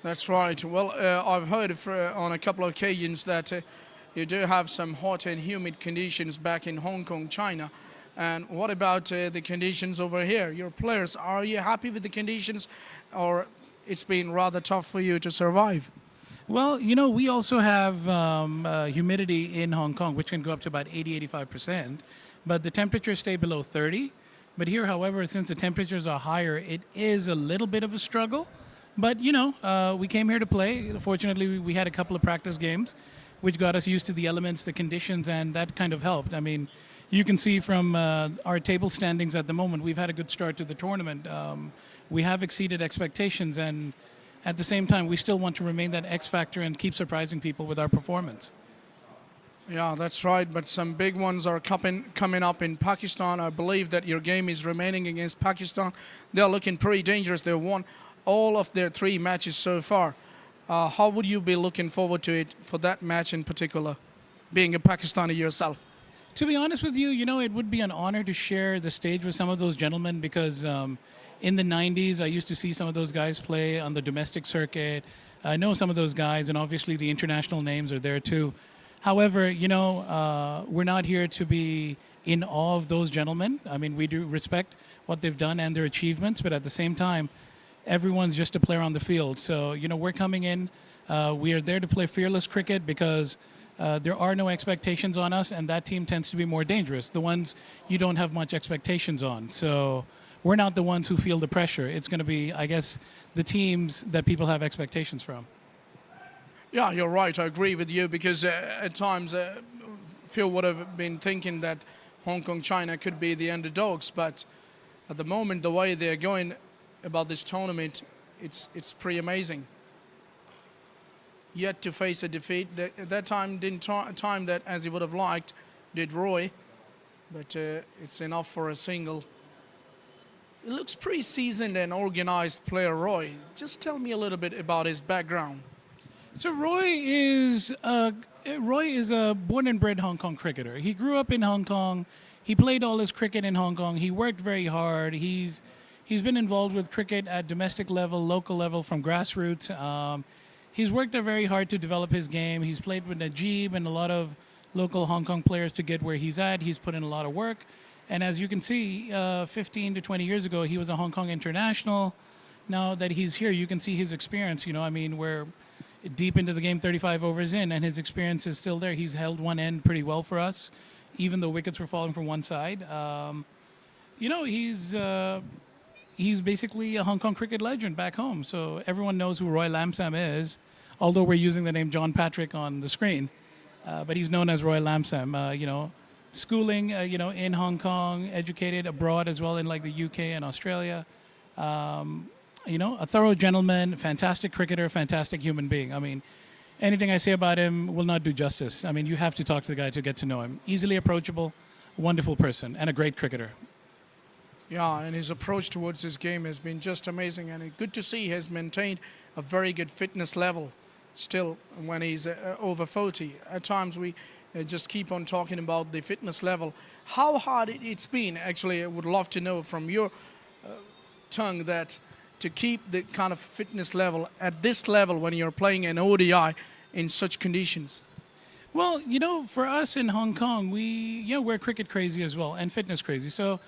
That's right. Well, I've heard on a couple of occasions that you do have some hot and humid conditions back in Hong Kong, China. And what about the conditions over here? Your players, are you happy with the conditions, or it's been rather tough for you to survive? Well, you know, we also have humidity in Hong Kong, which can go up to about 80-85%, but the temperatures stay below 30. But here, however, since the temperatures are higher, it is a little bit of a struggle. But, you know, we came here to play. Fortunately, we had a couple of practice games, which got us used to the elements, the conditions, and that kind of helped. I mean, you can see from our table standings at the moment, we've had a good start to the tournament. We have exceeded expectations, and at the same time, we still want to remain that X factor and keep surprising people with our performance. Yeah, that's right. But some big ones are coming up in Pakistan. I believe that your game is remaining against Pakistan. They're looking pretty dangerous. They've won all of their 3 matches so far. How would you be looking forward to it for that match in particular, being a Pakistani yourself? To be honest with you, you know, it would be an honor to share the stage with some of those gentlemen because in the 90s, I used to see some of those guys play on the domestic circuit. I know some of those guys, and obviously the international names are there too. However, you know, we're not here to be in awe of those gentlemen. I mean, we do respect what they've done and their achievements, but at the same time, everyone's just a player on the field. So, you know, we're coming in. We are there to play fearless cricket because there are no expectations on us, and that team tends to be more dangerous, the ones you don't have much expectations on. So we're not the ones who feel the pressure. It's going to be, I guess, the teams that people have expectations from. Yeah, you're right. I agree with you because at times Phil would have been thinking that Hong Kong, China could be the underdogs, but at the moment, the way they're going about this tournament, it's pretty amazing. yet to face a defeat. That time didn't time that as he would have liked, did Roy, but it's enough for a single. It looks pretty seasoned and organized player, Roy. Just tell me a little bit about his background. So Roy is a born and bred Hong Kong cricketer. He grew up in Hong Kong. He played all his cricket in Hong Kong. He worked very hard. He's been involved with cricket at domestic level, local level, from grassroots. He's worked there very hard to develop his game. He's played with Najib and a lot of local Hong Kong players to get where he's at. He's put in a lot of work. And as you can see, 15 to 20 years ago, he was a Hong Kong international. Now that he's here, you can see his experience. You know, I mean, we're deep into the game, 35 overs in, and his experience is still there. He's held one end pretty well for us, even though wickets were falling from one side. You know, he's basically a Hong Kong cricket legend back home. So everyone knows who Roy Lamsam is, although we're using the name John Patrick on the screen. But he's known as Roy Lamsam. You know, schooling, you know, in Hong Kong, educated abroad as well in like the UK and Australia. You know, a thorough gentleman, fantastic cricketer, fantastic human being. I mean, anything I say about him will not do justice. I mean, you have to talk to the guy to get to know him. Easily approachable, wonderful person, and a great cricketer. Yeah, and his approach towards his game has been just amazing, and it's good to see he has maintained a very good fitness level still when he's over 40. At times we just keep on talking about the fitness level. How hard it's been, actually, I would love to know from your tongue that to keep the kind of fitness level at this level when you're playing an ODI in such conditions. Well, you know, for us in Hong Kong, we're cricket crazy as well and fitness crazy. So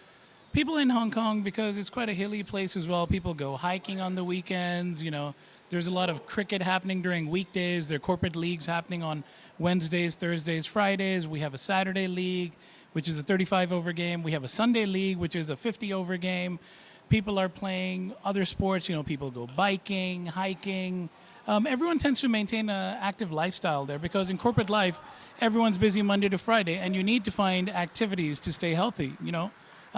people in Hong Kong, because it's quite a hilly place as well, people go hiking on the weekends. You know, there's a lot of cricket happening during weekdays. There are corporate leagues happening on Wednesdays, Thursdays, Fridays. We have a Saturday league, which is a 35-over game. We have a Sunday league, which is a 50-over game. People are playing other sports. You know, people go biking, hiking. Everyone tends to maintain an active lifestyle there because in corporate life, everyone's busy Monday to Friday, and you need to find activities to stay healthy. You know,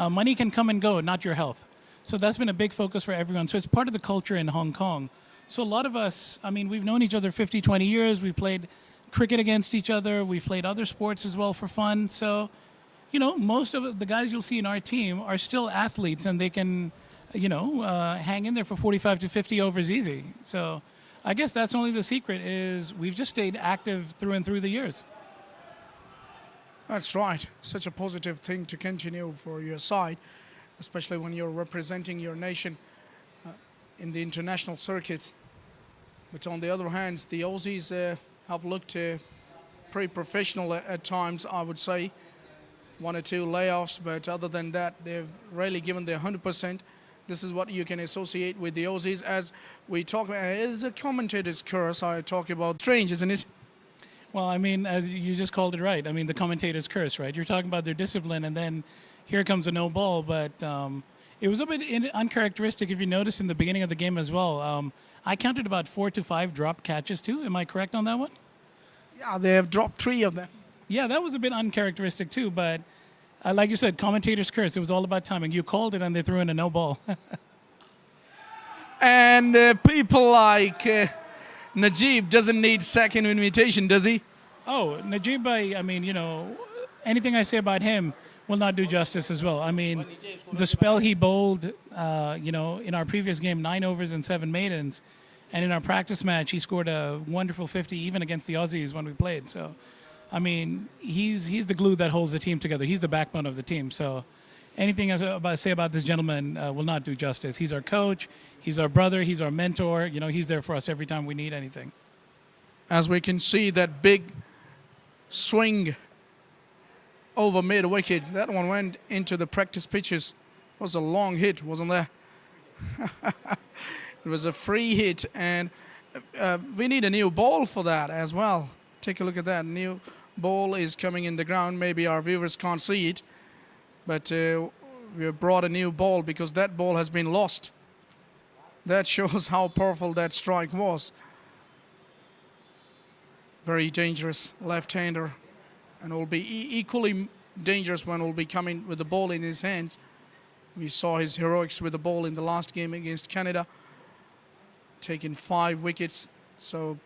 money can come and go, not your health. So that's been a big focus for everyone. So it's part of the culture in Hong Kong. So a lot of us, I mean, we've known each other 50, 20 years. We played cricket against each other. We've played other sports as well for fun. So, you know, most of the guys you'll see in our team are still athletes, and they can, you know, hang in there for 45 to 50 overs easy. So I guess that's only the secret is we've just stayed active through and through the years. That's right. Such a positive thing to continue for your side, especially when you're representing your nation in the international circuit. But on the other hand, the Aussies have looked pretty professional at times, I would say. One or two layoffs, but other than that, they've really given their 100%. This is what you can associate with the Aussies. As we talk, as a commentator's curse, I talk about strange, isn't it? Well, I mean, as you just called it right. I mean, the commentator's curse, right? You're talking about their discipline, and then here comes a no ball. But it was a bit uncharacteristic, if you noticed, in the beginning of the game as well. I counted about 4 to 5 dropped catches, too. Am I correct on that one? Yeah, they have dropped 3 of them. Yeah, that was a bit uncharacteristic, too. But like you said, commentator's curse. It was all about timing. You called it, and they threw in a no ball. And people like Najib doesn't need second invitation, does he? Oh, Najib, I mean, you know, anything I say about him will not do justice as well. I mean, the spell he bowled, you know, in our previous game, 9 overs and 7 maidens, and in our practice match, he scored a wonderful 50 even against the Aussies when we played. So, I mean, he's the glue that holds the team together. He's the backbone of the team. So anything I say about this gentleman will not do justice. He's our coach. He's our brother. He's our mentor. You know, he's there for us every time we need anything. As we can see, that big swing over mid-wicket, that one went into the practice pitches. It was a long hit, wasn't there? It was a free hit, and we need a new ball for that as well. Take a look at that. New ball is coming in the ground. Maybe our viewers can't see it, but we have brought a new ball because that ball has been lost. That shows how powerful that strike was. Very dangerous left-hander, and will be equally dangerous when will be coming with the ball in his hands. We saw his heroics with the ball in the last game against Canada, taking 5 wickets. So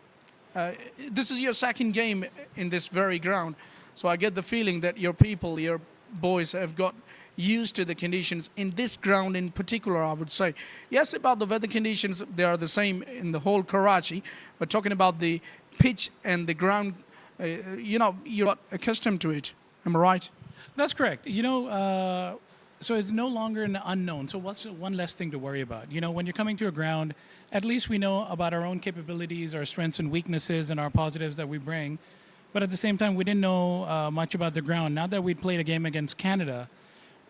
This is your second game in this very ground, so I get the feeling that your people, your boys, have got used to the conditions in this ground in particular. I would say, yes, about the weather conditions, they are the same in the whole Karachi, but talking about the pitch and the ground, you're not accustomed to it. Am I right? That's correct. So it's no longer an unknown. So what's one less thing to worry about? When you're coming to a ground, at least we know about our own capabilities, our strengths and weaknesses, and our positives that we bring. But at the same time, we didn't know much about the ground. Now that we'd played a game against Canada,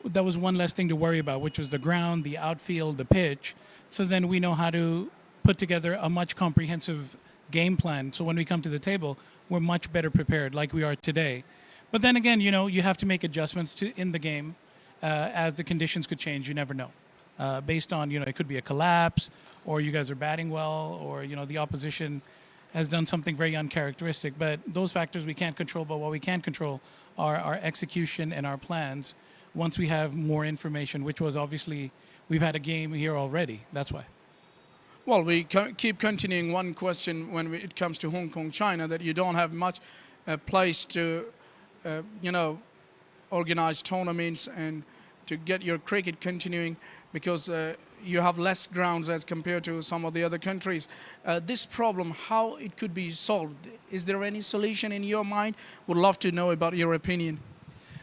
that was one less thing to worry about, which was the ground, the outfield, the pitch. So then we know how to put together a much comprehensive game plan. So when we come to the table, we're much better prepared like we are today. But then again, you have to make adjustments in the game as the conditions could change. You never know. Based on, it could be a collapse, or you guys are batting well, or, the opposition has done something very uncharacteristic. But those factors we can't control, but what we can control are our execution and our plans once we have more information, which was obviously, we've had a game here already. That's why. Well, we keep continuing one question when it comes to Hong Kong, China, that you don't have much place to, organize tournaments and to get your cricket continuing because you have less grounds as compared to some of the other countries. This problem, how it could be solved? Is there any solution in your mind? Would love to know about your opinion.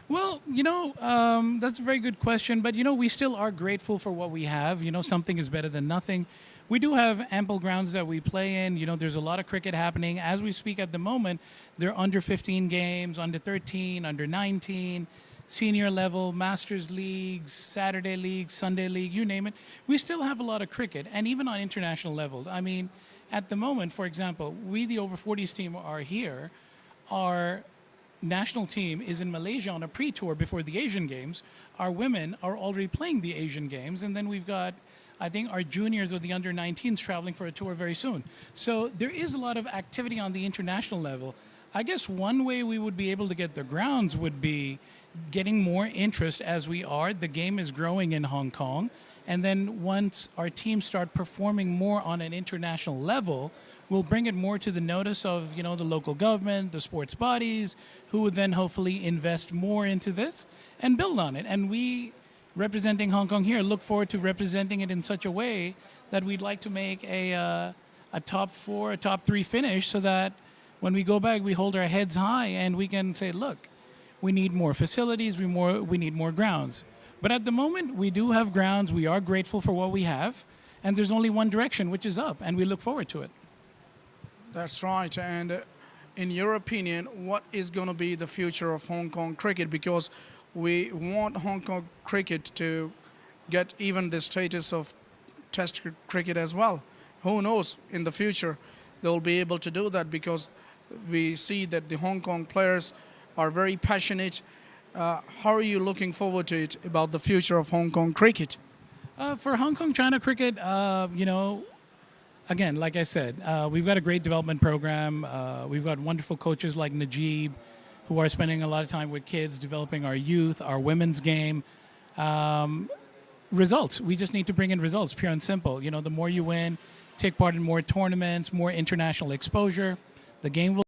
Well, that's a very good question. But, we still are grateful for what we have. Something is better than nothing. We do have ample grounds that we play in. There's a lot of cricket happening. As we speak at the moment, there are under 15 games, under 13, under 19, senior level, Masters Leagues, Saturday Leagues, Sunday League, you name it. We still have a lot of cricket, and even on international levels. I mean, at the moment, for example, we, the over 40s team, are here. Our national team is in Malaysia on a pre-tour before the Asian Games. Our women are already playing the Asian Games, and then we've got, I think, our juniors or the under 19s traveling for a tour very soon. So there is a lot of activity on the international level. I guess one way we would be able to get the grounds would be getting more interest as we are. The game is growing in Hong Kong. And then once our teams start performing more on an international level, we'll bring it more to the notice of, the local government, the sports bodies, who would then hopefully invest more into this and build on it. And we, representing Hong Kong here, look forward to representing it in such a way that we'd like to make a top 4, a top 3 finish so that when we go back, we hold our heads high and we can say, look, we need more facilities, we need more grounds. But at the moment, we do have grounds. We are grateful for what we have. And there's only one direction, which is up. And we look forward to it. That's right. And in your opinion, what is going to be the future of Hong Kong cricket? Because we want Hong Kong cricket to get even the status of Test cricket as well. Who knows, in the future, they'll be able to do that because we see that the Hong Kong players are very passionate. How are you looking forward to it about the future of Hong Kong cricket? For Hong Kong China cricket, again, like I said, we've got a great development program. We've got wonderful coaches like Najib, who are spending a lot of time with kids, developing our youth, our women's game. Results. We just need to bring in results, pure and simple. The more you win, take part in more tournaments, more international exposure, the game will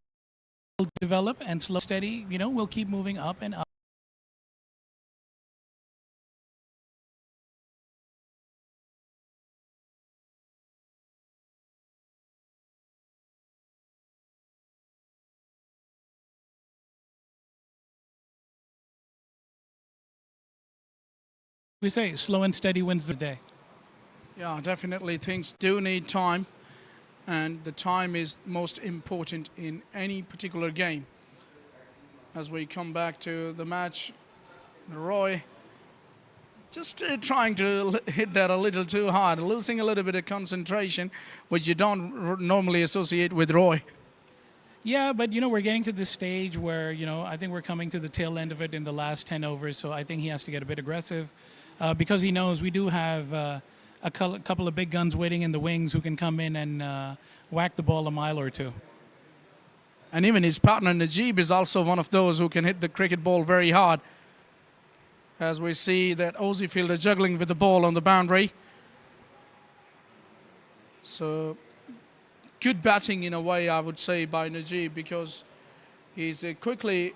develop, and slow, steady, we'll keep moving up and up. We say slow and steady wins the day. Yeah, definitely things do need time, and the time is most important in any particular game. As we come back to the match, Roy just trying to hit that a little too hard, losing a little bit of concentration, which you don't normally associate with Roy. Yeah, but we're getting to this stage where I think we're coming to the tail end of it in the last 10 overs. So I think he has to get a bit aggressive because he knows we do have a couple of big guns waiting in the wings who can come in and whack the ball a mile or two. And even his partner Najib is also one of those who can hit the cricket ball very hard. As we see that Aussie fielder juggling with the ball on the boundary. So good batting in a way, I would say, by Najib, because he's quickly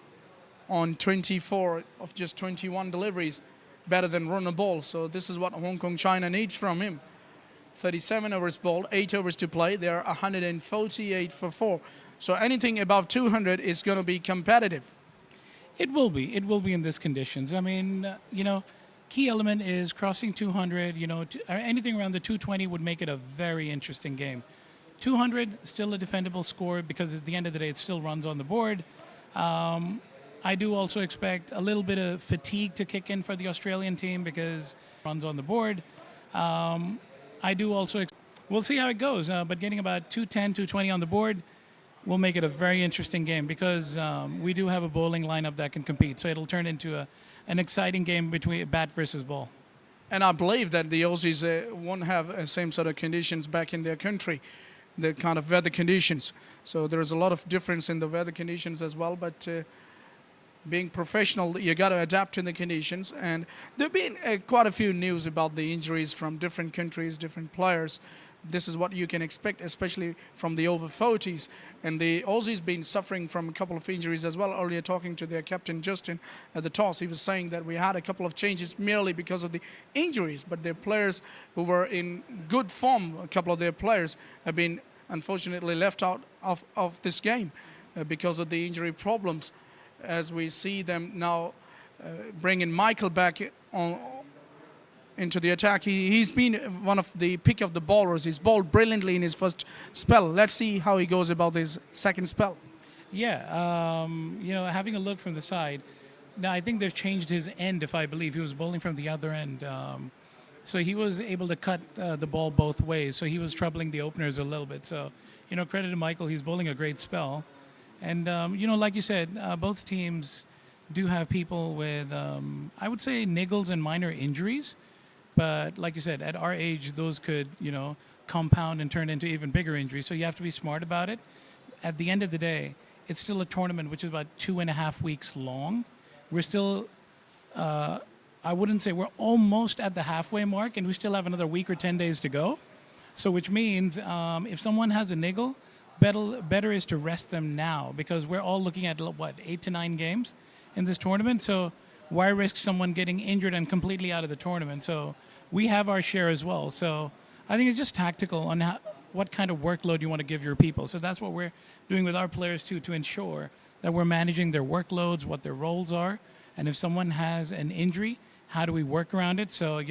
on 24 of just 21 deliveries, better than run a ball. So this is what Hong Kong China needs from him. 37 overs bowled, 8 overs to play. They're 148 for 4. So anything above 200 is going to be competitive. It will be. It will be in these conditions. I mean, key element is crossing 200. Anything around the 220 would make it a very interesting game. 200, still a defendable score because at the end of the day, it still runs on the board. I do also expect a little bit of fatigue to kick in for the Australian team because it runs on the board. I do also, we'll see how it goes, but getting about 210, 220 on the board will make it a very interesting game because we do have a bowling lineup that can compete. So it'll turn into an exciting game between bat versus ball. And I believe that the Aussies won't have the same sort of conditions back in their country, the kind of weather conditions. So there is a lot of difference in the weather conditions as well, but being professional, you got to adapt to the conditions. And there have been quite a few news about the injuries from different countries, different players. This is what you can expect, especially from the over 40s. And the Aussies been suffering from a couple of injuries as well. Earlier, talking to their captain Justin at the toss, he was saying that we had a couple of changes merely because of the injuries. But their players who were in good form, a couple of their players have been unfortunately left out of this game because of the injury problems. As we see them now bringing Michael back into the attack. He's been one of the pick of the bowlers. He's bowled brilliantly in his first spell. Let's see how he goes about his second spell. Yeah, having a look from the side. Now, I think they've changed his end, if I believe. He was bowling from the other end. So he was able to cut the ball both ways. So he was troubling the openers a little bit. So, credit to Michael. He's bowling a great spell. And, like you said, both teams do have people with, I would say, niggles and minor injuries. But like you said, at our age, those could, compound and turn into even bigger injuries. So you have to be smart about it. At the end of the day, it's still a tournament which is about 2.5 weeks long. We're still, I wouldn't say we're almost at the halfway mark, and we still have another week or 10 days to go. So which means if someone has a niggle, better is to rest them now because we're all looking at, 8 to 9 games in this tournament. So why risk someone getting injured and completely out of the tournament? So we have our share as well. So I think it's just tactical on what kind of workload you want to give your people. So that's what we're doing with our players too, to ensure that we're managing their workloads, what their roles are. And if someone has an injury, how do we work around it? So,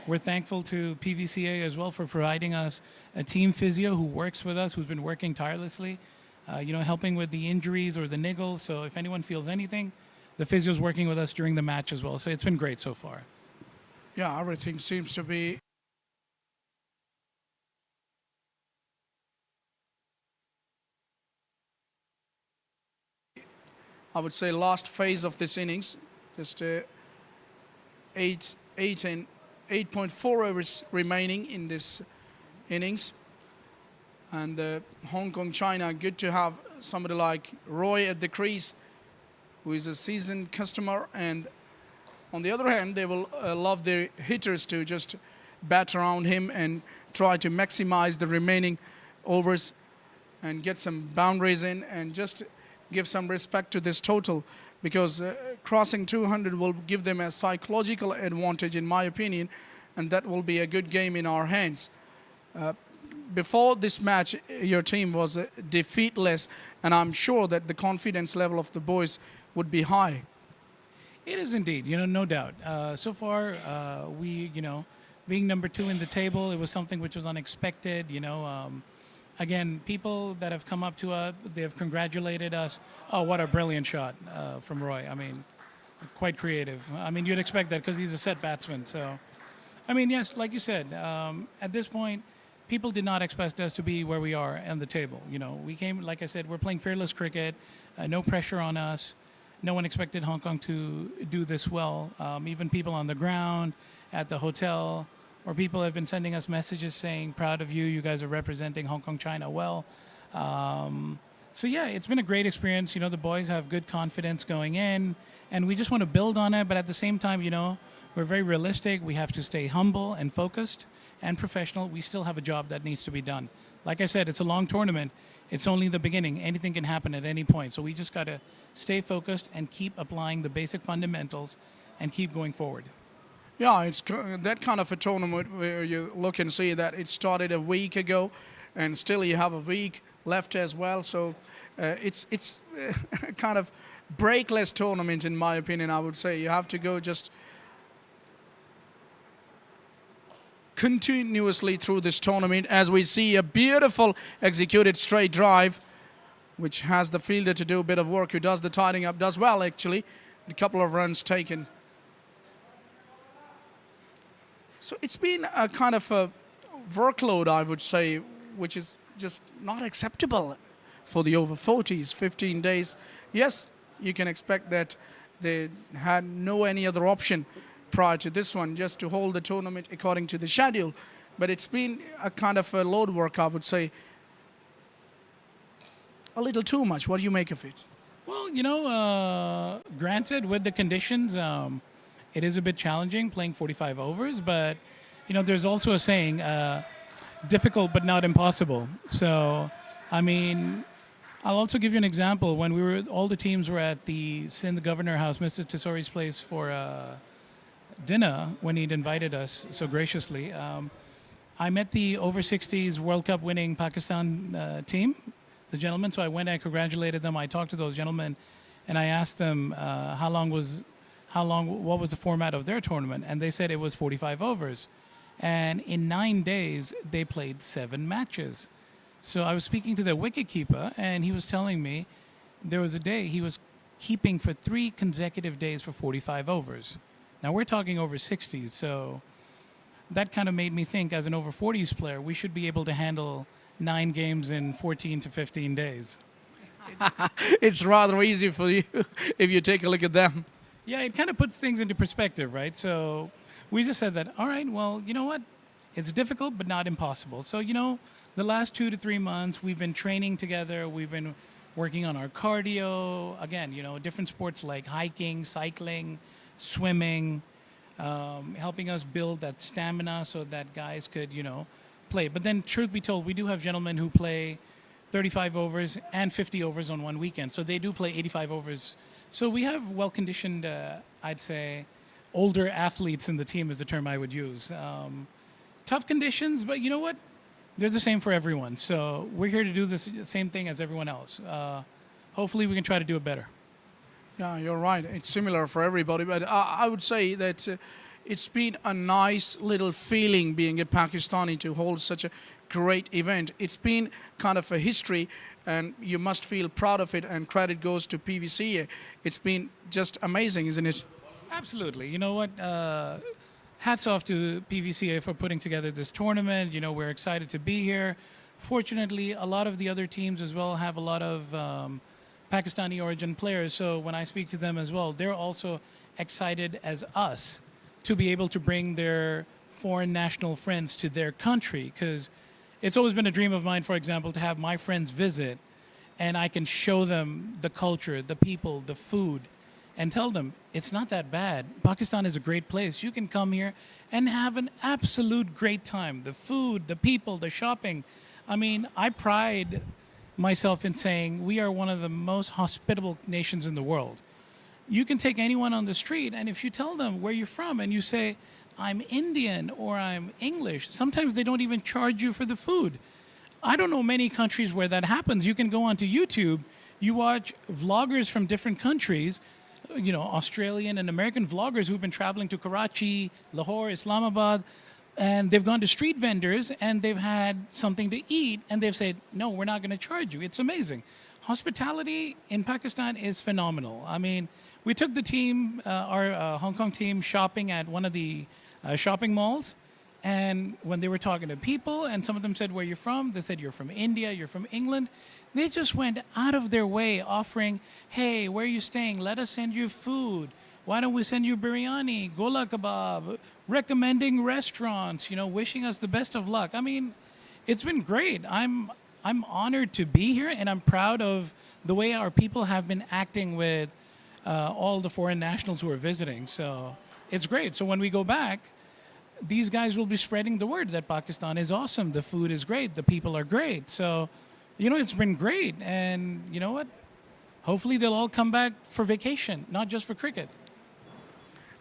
we're thankful to PVCA as well for providing us a team physio who works with us, who's been working tirelessly, helping with the injuries or the niggles. So if anyone feels anything, the physio's working with us during the match as well. So it's been great so far. Yeah, everything seems to be I would say last phase of this innings. Just 8.4 overs remaining in this innings. And Hong Kong, China, good to have somebody like Roy at the crease, who is a seasoned customer. And on the other hand, they will love their hitters to just bat around him and try to maximize the remaining overs and get some boundaries in and just give some respect to this total, because crossing 200 will give them a psychological advantage, in my opinion, and that will be a good game in our hands. Before this match, your team was defeatless, and I'm sure that the confidence level of the boys would be high. It is indeed, no doubt. So far, we, being number 2 in the table, it was something which was unexpected, Again, people that have come up to us, they have congratulated us. Oh, what a brilliant shot from Roy. I mean, quite creative. I mean, you'd expect that because he's a set batsman. So, I mean, yes, like you said, at this point, people did not expect us to be where we are on the table. We came, like I said, we're playing fearless cricket, no pressure on us. No one expected Hong Kong to do this well. Even people on the ground, at the hotel, or people have been sending us messages saying, proud of you, you guys are representing Hong Kong, China well. So yeah, it's been a great experience. The boys have good confidence going in, and we just want to build on it. But at the same time, we're very realistic. We have to stay humble and focused and professional. We still have a job that needs to be done. like I said, it's a long tournament. It's only the beginning. Anything can happen at any point. So we just got to stay focused and keep applying the basic fundamentals and keep going forward. Yeah, it's that kind of a tournament where you look and see that it started a week ago, and still you have a week left as well. So it's kind of breakless tournament, in my opinion. I would say you have to go just continuously through this tournament, as we see a beautiful executed straight drive, which has the fielder to do a bit of work, who does the tidying up, does well actually. A couple of runs taken. So it's been a kind of a workload, I would say, which is just not acceptable for the over 40s. 15 days. Yes, you can expect that they had no any other option prior to this one, just to hold the tournament according to the schedule. But it's been a kind of a load work, I would say. A little too much. What do you make of it? Well, granted, with the conditions, it is a bit challenging playing 45 overs, but, there's also a saying, difficult but not impossible. So, I mean, I'll also give you an example. When all the teams were at the Sindh Governor House, Mr. Tesori's place for dinner, when he'd invited us so graciously, I met the over 60s World Cup winning Pakistan team, the gentlemen. So I went and congratulated them. I talked to those gentlemen, and I asked them what was the format of their tournament, and they said it was 45 overs. And in 9 days, they played 7 matches. So I was speaking to their wicketkeeper, and he was telling me there was a day he was keeping for 3 consecutive days for 45 overs. Now we're talking over 60s, so that kind of made me think, as an over 40s player, we should be able to handle 9 games in 14 to 15 days. It's rather easy for you if you take a look at them. Yeah, it kind of puts things into perspective, right? So we just said that, all right, well, you know what? It's difficult, but not impossible. So, the last 2 to 3 months, we've been training together. We've been working on our cardio. Again, different sports like hiking, cycling, swimming, helping us build that stamina so that guys could, play. But then, truth be told, we do have gentlemen who play 35 overs and 50 overs on one weekend. So they do play 85 overs. So we have well-conditioned, I'd say, older athletes in the team is the term I would use. Tough conditions, but you know what? They're the same for everyone. So we're here to do the same thing as everyone else. Hopefully we can try to do it better. Yeah, you're right. It's similar for everybody. But I would say that it's been a nice little feeling being a Pakistani to hold such a great event. It's been kind of a history, and you must feel proud of it, and credit goes to PVCA. It's been just amazing, isn't it? Absolutely. You know what? Hats off to PVCA for putting together this tournament. We're excited to be here. Fortunately, a lot of the other teams as well have a lot of Pakistani origin players. So when I speak to them as well, they're also excited as us to be able to bring their foreign national friends to their country, because it's always been a dream of mine, for example, to have my friends visit and I can show them the culture, the people, the food, and tell them it's not that bad. Pakistan is a great place. You can come here and have an absolute great time. The food, the people, the shopping. I mean, I pride myself in saying we are one of the most hospitable nations in the world. You can take anyone on the street, and if you tell them where you're from and you say, I'm Indian or I'm English, sometimes they don't even charge you for the food. I don't know many countries where that happens. You can go onto YouTube, you watch vloggers from different countries, Australian and American vloggers who've been traveling to Karachi, Lahore, Islamabad, and they've gone to street vendors and they've had something to eat and they've said, no, we're not going to charge you. It's amazing. Hospitality in Pakistan is phenomenal. I mean, we took the team, our Hong Kong team, shopping at one of the shopping malls. And when they were talking to people and some of them said, where you're from, they said, you're from India, you're from England. They just went out of their way offering, hey, where are you staying? Let us send you food. Why don't we send you biryani, gola kebab, recommending restaurants, wishing us the best of luck. I mean, it's been great. I'm honored to be here, and I'm proud of the way our people have been acting with all the foreign nationals who are visiting. So it's great. So when we go back, these guys will be spreading the word that Pakistan is awesome. The food is great. The people are great. So, it's been great. And you know what? Hopefully they'll all come back for vacation, not just for cricket.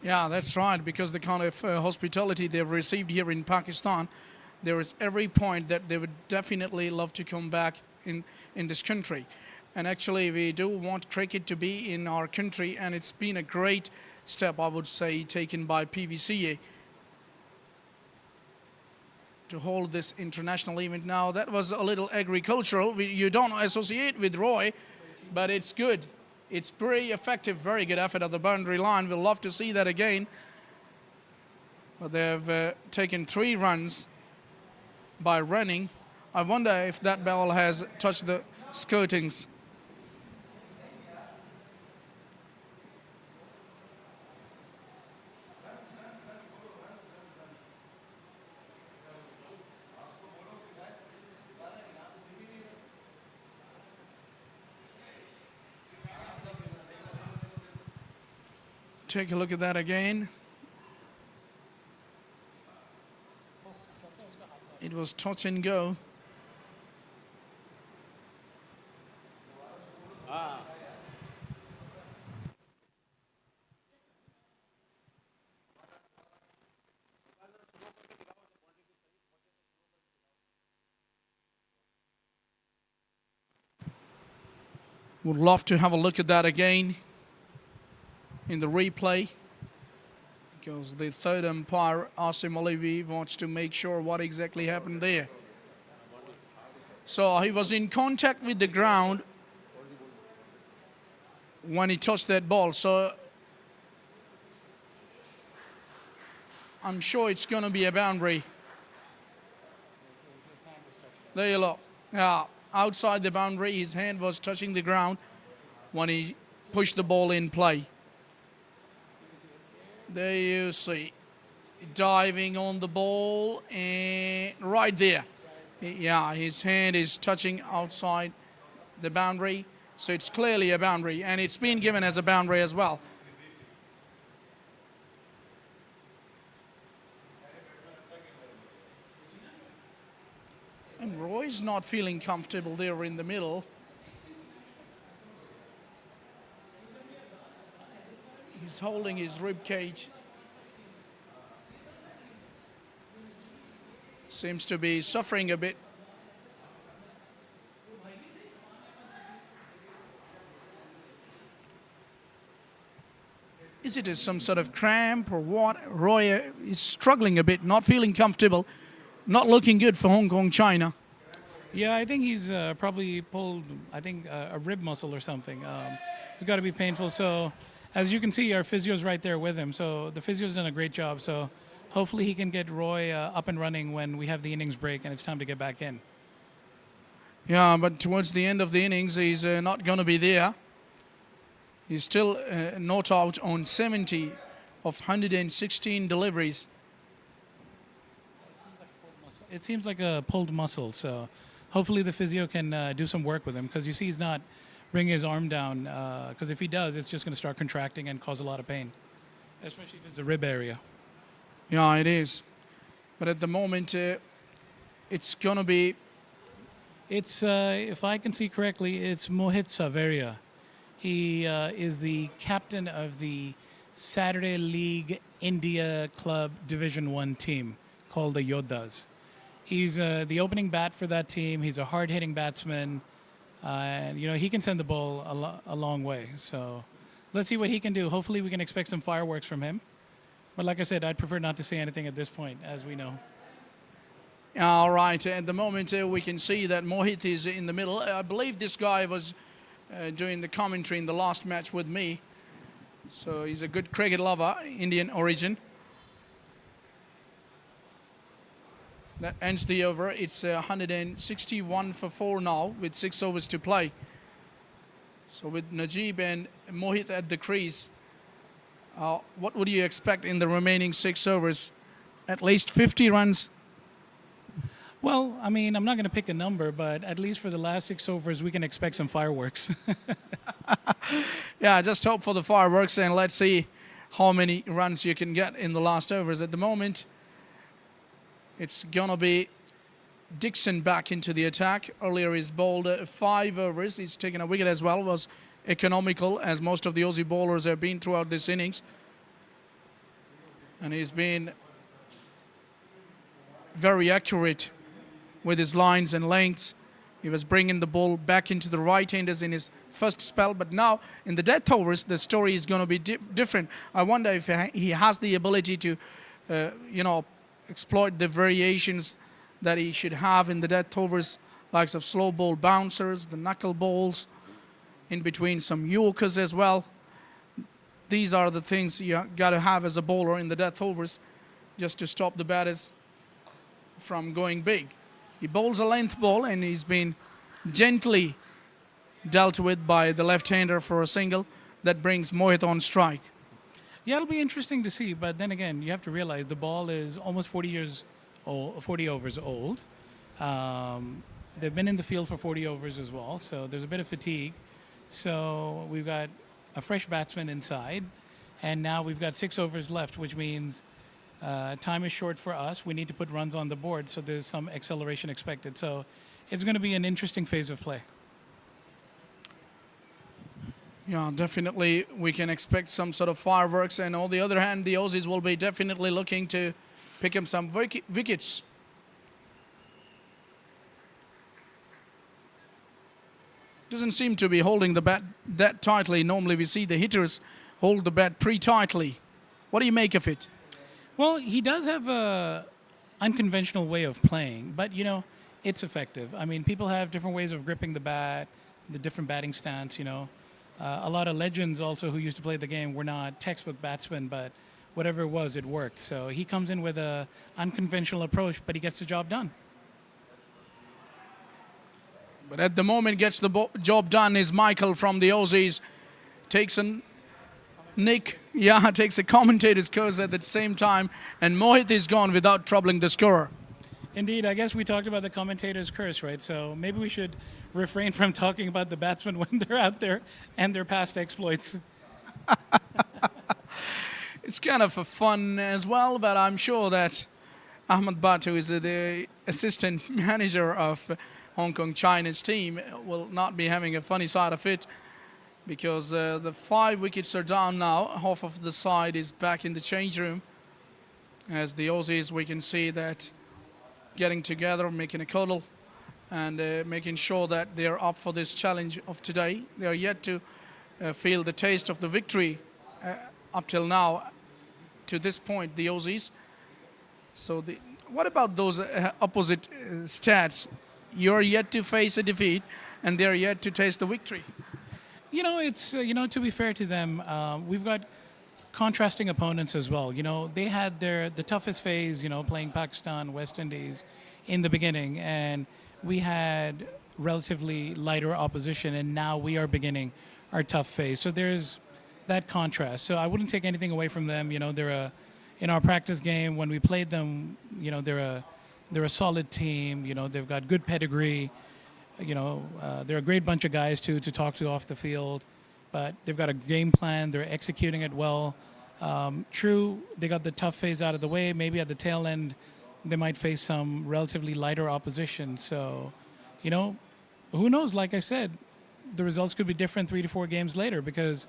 Yeah, that's right, because the kind of hospitality they've received here in Pakistan, there is every point that they would definitely love to come back in this country. And actually, we do want cricket to be in our country, and it's been a great step, I would say, taken by PVCA to hold this international event. Now, that was a little agricultural. You don't associate with Roy, but it's good. It's pretty effective, very good effort at the boundary line. We'll love to see that again. But they've taken 3 runs by running. I wonder if that ball has touched the skirtings. Take a look at that again. It was touch and go. Would love to have a look at that again in the replay, because the third umpire, Asim Alivi, wants to make sure what exactly happened there. So he was in contact with the ground when he touched that ball. So I'm sure it's going to be a boundary. There you look. Yeah, outside the boundary, his hand was touching the ground when he pushed the ball in play. There you see, diving on the ball, and right there. Yeah, his hand is touching outside the boundary, so it's clearly a boundary, and it's been given as a boundary as well. And Roy's not feeling comfortable there in the middle. He's holding his rib cage. Seems to be suffering a bit. Is it some sort of cramp or what? Roy is struggling a bit, not feeling comfortable, not looking good for Hong Kong, China. Yeah, I think he's probably pulled, a rib muscle or something. It's got to be painful. So, as you can see, our physio's right there with him. So the physio's done a great job. So hopefully he can get Roy up and running when we have the innings break and it's time to get back in. Yeah, but towards the end of the innings, he's not going to be there. He's still not out on 70 of 116 deliveries. It seems like a pulled muscle. So hopefully the physio can do some work with him, because you see he's not bringing his arm down, because if he does, it's just going to start contracting and cause a lot of pain, especially if it's the rib area. Yeah, it is. But at the moment, it's going to be... It's, if I can see correctly, it's Mohit Saveria. He is the captain of the Saturday League India Club Division 1 team called the Yodhas. He's the opening bat for that team. He's a hard-hitting batsman. And, he can send the ball a long way. So let's see what he can do. Hopefully we can expect some fireworks from him. But like I said, I'd prefer not to say anything at this point, as we know. All right. At the moment, we can see that Mohit is in the middle. I believe this guy was doing the commentary in the last match with me. So he's a good cricket lover, Indian origin. That ends the over. It's 161 for 4 now with 6 overs to play. So with Najib and Mohit at the crease, what would you expect in the remaining 6 overs? At least 50 runs? Well, I mean, I'm not going to pick a number, but at least for the last 6 overs, we can expect some fireworks. Yeah, just hope for the fireworks, and let's see how many runs you can get in the last overs. At the moment, It's going to be Dixon back into the attack. Earlier he's bowled 5 overs. He's taken a wicket as well. Was economical, as most of the Aussie bowlers have been throughout this innings. And he's been very accurate with his lines and lengths. He was bringing the ball back into the right-handers in his first spell, but now in the death overs, the story is going to be different. I wonder if he has the ability to, exploit the variations that he should have in the death overs, likes of slow ball bouncers, the knuckle balls, in between some yorkers as well. These are the things you got to have as a bowler in the death overs, just to stop the batters from going big. He bowls a length ball, and he's been gently dealt with by the left-hander for a single that brings Mohit on strike. Yeah, it'll be interesting to see. But then again, you have to realize the ball is almost 40 years old, 40 overs old. They've been in the field for 40 overs as well, so there's a bit of fatigue. So we've got a fresh batsman inside, and now we've got 6 overs left, which means time is short for us. We need to put runs on the board, so there's some acceleration expected. So it's going to be an interesting phase of play. Yeah, definitely we can expect some sort of fireworks. And on the other hand, the Aussies will be definitely looking to pick up some wickets. Doesn't seem to be holding the bat that tightly. Normally we see the hitters hold the bat pretty tightly. What do you make of it? Well, he does have a unconventional way of playing, but it's effective. I mean, people have different ways of gripping the bat, the different batting stance. A lot of legends also who used to play the game were not textbook batsmen, but whatever it was, it worked. So he comes in with a unconventional approach, but he gets the job done. But at the moment, gets the job done is Michael from the Aussies. Takes a takes a commentator's curse at the same time, and Mohit is gone without troubling the scorer. Indeed, I guess we talked about the commentator's curse, right? So maybe we should refrain from talking about the batsmen when they're out there and their past exploits. It's kind of a fun as well, but I'm sure that Ahmed Batu is the assistant manager of Hong Kong China's team, will not be having a funny side of it, because the 5 wickets are down now. Half of the side is back in the change room. As the Aussies, we can see that getting together, making a cuddle, and making sure that they're up for this challenge of today. They are yet to feel the taste of the victory up till now, to this point, the Aussies. So what about those opposite stats? You're yet to face a defeat, and they're yet to taste the victory. It's to be fair to them, we've got contrasting opponents as well. They had the toughest phase, playing Pakistan, West Indies in the beginning, and we had relatively lighter opposition, and now we are beginning our tough phase. So there's that contrast. So I wouldn't take anything away from them. They're in our practice game when we played them. They're a solid team. They've got good pedigree. They're a great bunch of guys to talk to off the field, but they've got a game plan. They're executing it well. True, they got the tough phase out of the way. Maybe at the tail end, they might face some relatively lighter opposition. So, who knows? Like I said, the results could be different 3 to 4 games later, because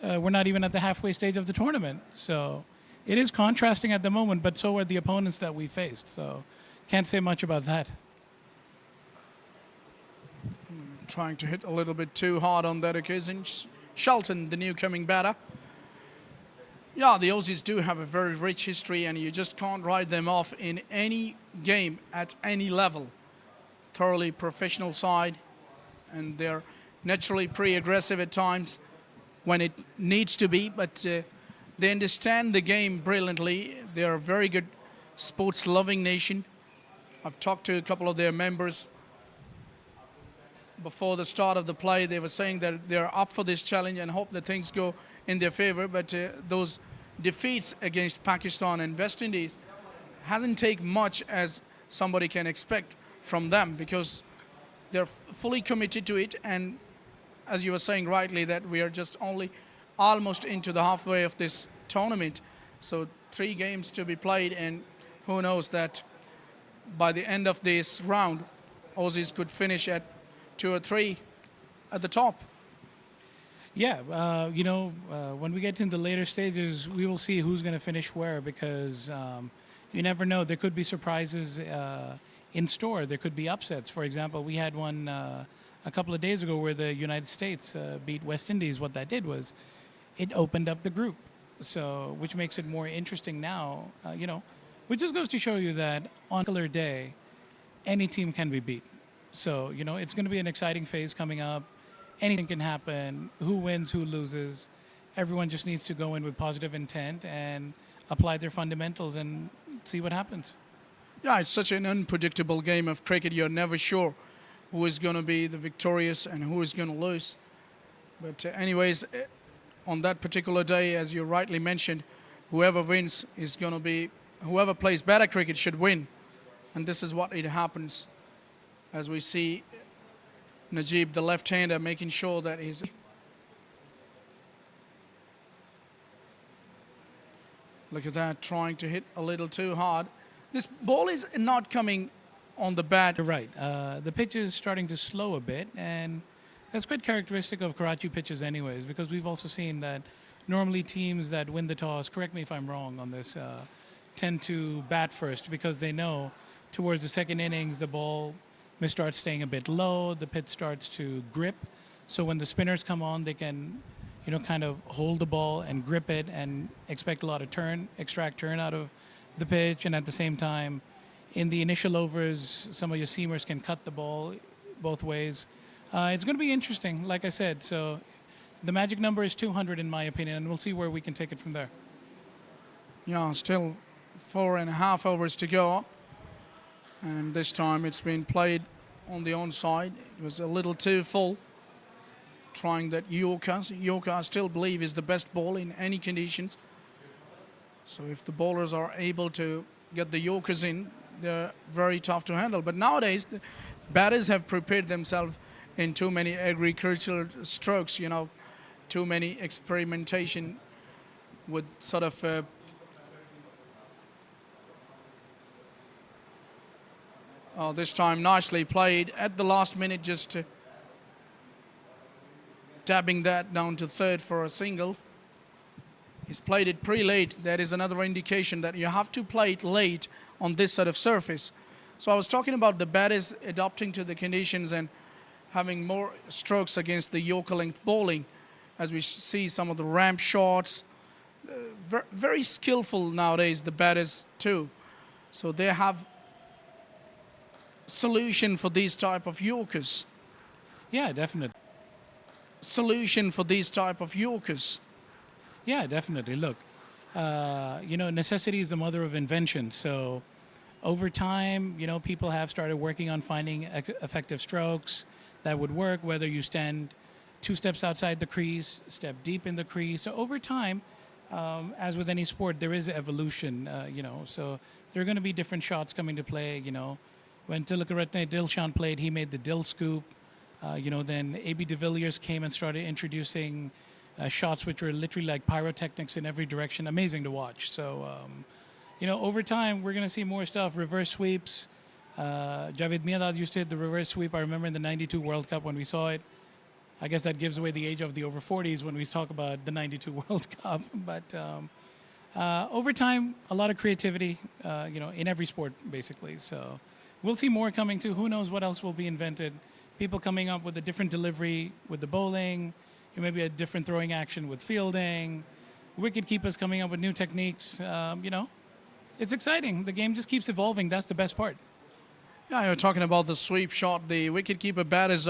we're not even at the halfway stage of the tournament. So it is contrasting at the moment, but so are the opponents that we faced. So can't say much about that. Trying to hit a little bit too hard on that occasion. Shelton, the new coming batter. Yeah, the Aussies do have a very rich history, and you just can't write them off in any game at any level. Thoroughly professional side, and they're naturally pretty aggressive at times when it needs to be, but they understand the game brilliantly. They're a very good sports-loving nation. I've talked to a couple of their members before the start of the play. They were saying that they're up for this challenge and hope that things go in their favor, but those defeats against Pakistan and West Indies hasn't taken much as somebody can expect from them, because they're fully committed to it. And as you were saying rightly, that we are just only almost into the halfway of this tournament. So 3 games to be played, and who knows that by the end of this round, Aussies could finish at 2 or 3 at the top. Yeah, when we get into the later stages, we will see who's going to finish where because you never know. There could be surprises in store. There could be upsets. For example, we had one a couple of days ago where the United States beat West Indies. What that did was it opened up the group, so which makes it more interesting now. Which just goes to show you that on a particular day, any team can be beat. So it's going to be an exciting phase coming up. Anything can happen. Who wins, who loses. Everyone just needs to go in with positive intent and apply their fundamentals and see what happens. Yeah, it's such an unpredictable game of cricket. You're never sure who is going to be the victorious and who is going to lose. But anyways, on that particular day, as you rightly mentioned, whoever wins is going to be, whoever plays better cricket should win. And this is what it happens as we see Najib, the left-hander, making sure that he's... Look at that, trying to hit a little too hard. This ball is not coming on the bat. You're right. The pitch is starting to slow a bit, and that's quite characteristic of Karachi pitches anyways, because we've also seen that normally teams that win the toss, correct me if I'm wrong on this, tend to bat first because they know towards the second innings the ball may start staying a bit low, the pitch starts to grip. So when the spinners come on, they can, kind of hold the ball and grip it and expect a lot of extract turn out of the pitch. And at the same time, in the initial overs, some of your seamers can cut the ball both ways. It's going to be interesting, like I said. So the magic number is 200 in my opinion, and we'll see where we can take it from there. Yeah, still 4.5 overs to go. And this time it's been played on the onside. It was a little too full. Trying that Yorker. Yorker, I still believe, is the best ball in any conditions. So if the bowlers are able to get the Yorkers in, they're very tough to handle. But nowadays, the batters have prepared themselves in too many agricultural strokes, too many experimentation with sort of this time nicely played at the last minute, just tapping that down to third for a single. He's played it pretty late. That is another indication that you have to play it late on this sort of surface. So I was talking about the batters adapting to the conditions and having more strokes against the Yorker length bowling, as we see some of the ramp shots. Very skillful nowadays, the batters too. So they have solution for these type of Yorkers. Yeah, definitely. Solution for these type of Yorkers. Yeah, definitely. Look, necessity is the mother of invention. So over time, people have started working on finding effective strokes that would work, whether you stand 2 steps outside the crease, step deep in the crease. So over time, as with any sport, there is evolution, so there are going to be different shots coming to play, When Tilakaratne Dilshan played, he made the Dil scoop. Then A.B. de Villiers came and started introducing shots which were literally like pyrotechnics in every direction. Amazing to watch. So, over time, we're going to see more stuff. Reverse sweeps. Javed Miandad used to hit the reverse sweep. I remember in the 92 World Cup when we saw it. I guess that gives away the age of the over 40s when we talk about the 92 World Cup. But over time, a lot of creativity, in every sport, basically. So we'll see more coming too. Who knows what else will be invented. People coming up with a different delivery with the bowling, maybe a different throwing action with fielding. Wicketkeepers coming up with new techniques. It's exciting. The game just keeps evolving. That's the best part. Yeah, you're talking about the sweep shot. The wicketkeeper batters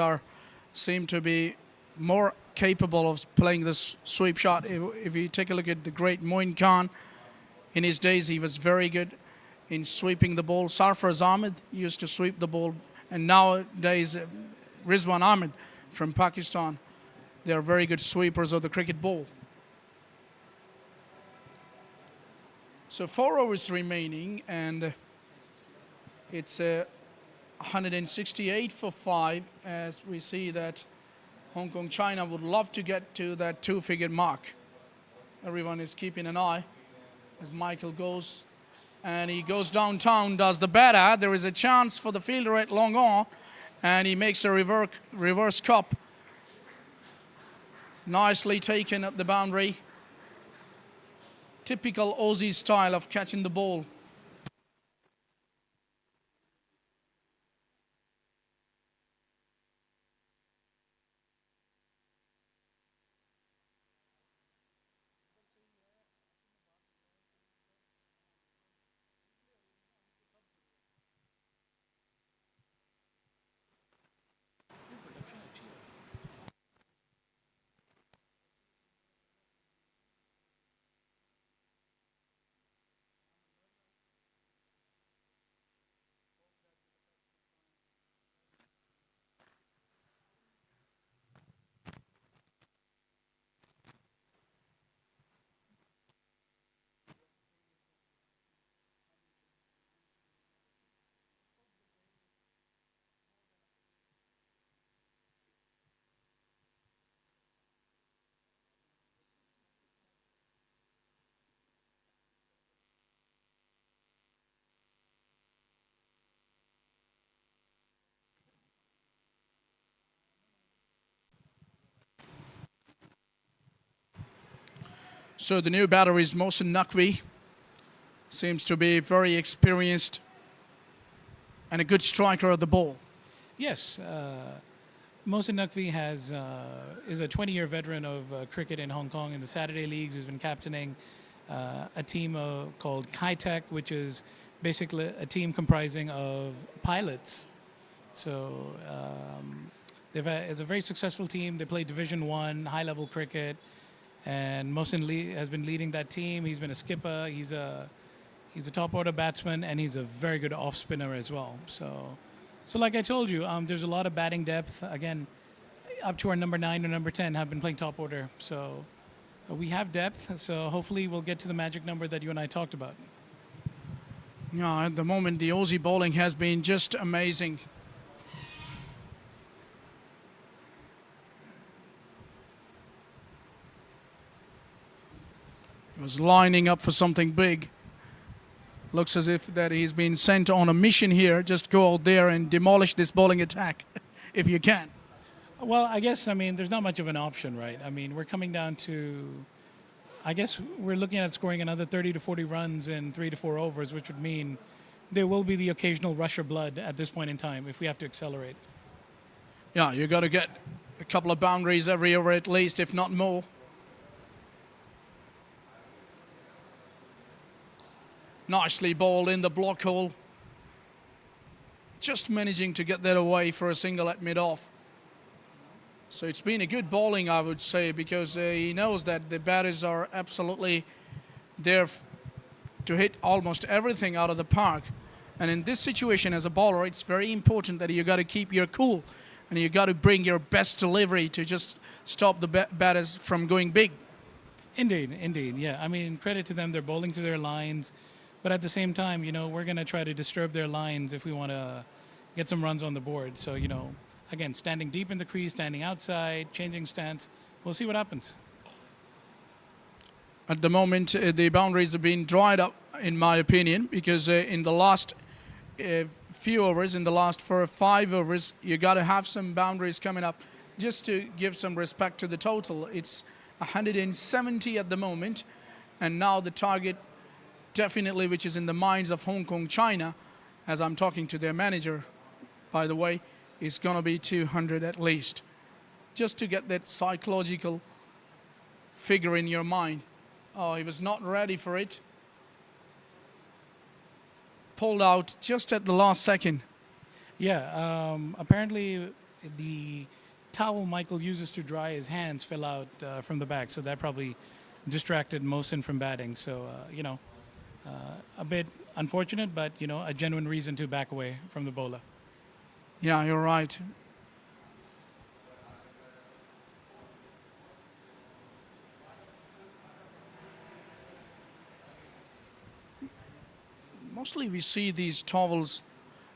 seem to be more capable of playing this sweep shot. If you take a look at the great Moin Khan, in his days he was very good in sweeping the ball. Sarfraz Ahmed used to sweep the ball, and nowadays Rizwan Ahmed from Pakistan, they are very good sweepers of the cricket ball. So 4 overs remaining, and it's 168 for 5, as we see that Hong Kong, China would love to get to that 2-figure mark. Everyone is keeping an eye as Michael goes And he goes downtown, does the batter. There is a chance for the fielder at long on, and he makes a reverse cup. Nicely taken at the boundary. Typical Aussie style of catching the ball. So the new batter is Mohsin Naqvi. Seems to be very experienced and a good striker of the ball. Yes, Mohsin Naqvi is a 20-year veteran of cricket in Hong Kong in the Saturday leagues. He's been captaining a team called Kai-Tak, which is basically a team comprising of pilots. So it's a very successful team. They play Division 1, high-level cricket, and Mohsin has been leading that team. He's been a skipper. He's a top-order batsman, and he's a very good off-spinner as well. So like I told you, there's a lot of batting depth. Again, up to our number 9 or number 10 have been playing top order. So we have depth. So hopefully we'll get to the magic number that you and I talked about. Yeah, at the moment, the Aussie bowling has been just amazing. He was lining up for something big. Looks as if that he's been sent on a mission here. Just go out there and demolish this bowling attack, if you can. Well, I guess, there's not much of an option, right? We're coming down to, I guess we're looking at scoring another 30 to 40 runs in 3 to 4 overs, which would mean there will be the occasional rush of blood at this point in time if we have to accelerate. Yeah, you got to get a couple of boundaries every over at least, if not more. Nicely bowled in the block hole. Just managing to get that away for a single at mid-off. So it's been a good bowling, I would say, because he knows that the batters are absolutely there to hit almost everything out of the park. And in this situation as a bowler, it's very important that you got to keep your cool and you got to bring your best delivery to just stop the batters from going big. Indeed, yeah. Credit to them. They're bowling to their lines. But at the same time, we're going to try to disturb their lines if we want to get some runs on the board. So, again, standing deep in the crease, standing outside, changing stance. We'll see what happens. At the moment, the boundaries have been dried up, in my opinion, because in the last few overs, in the last 4 or 5 overs, you got to have some boundaries coming up just to give some respect to the total. It's 170 at the moment, and now the target definitely, which is in the minds of Hong Kong, China, as I'm talking to their manager, by the way, is going to be 200 at least. Just to get that psychological figure in your mind. Oh, he was not ready for it. Pulled out just at the last second. Yeah, apparently the towel Michael uses to dry his hands fell out from the back, so that probably distracted Mohsin from batting. So, a bit unfortunate, but, a genuine reason to back away from the bowler. Yeah, you're right. Mostly we see these towels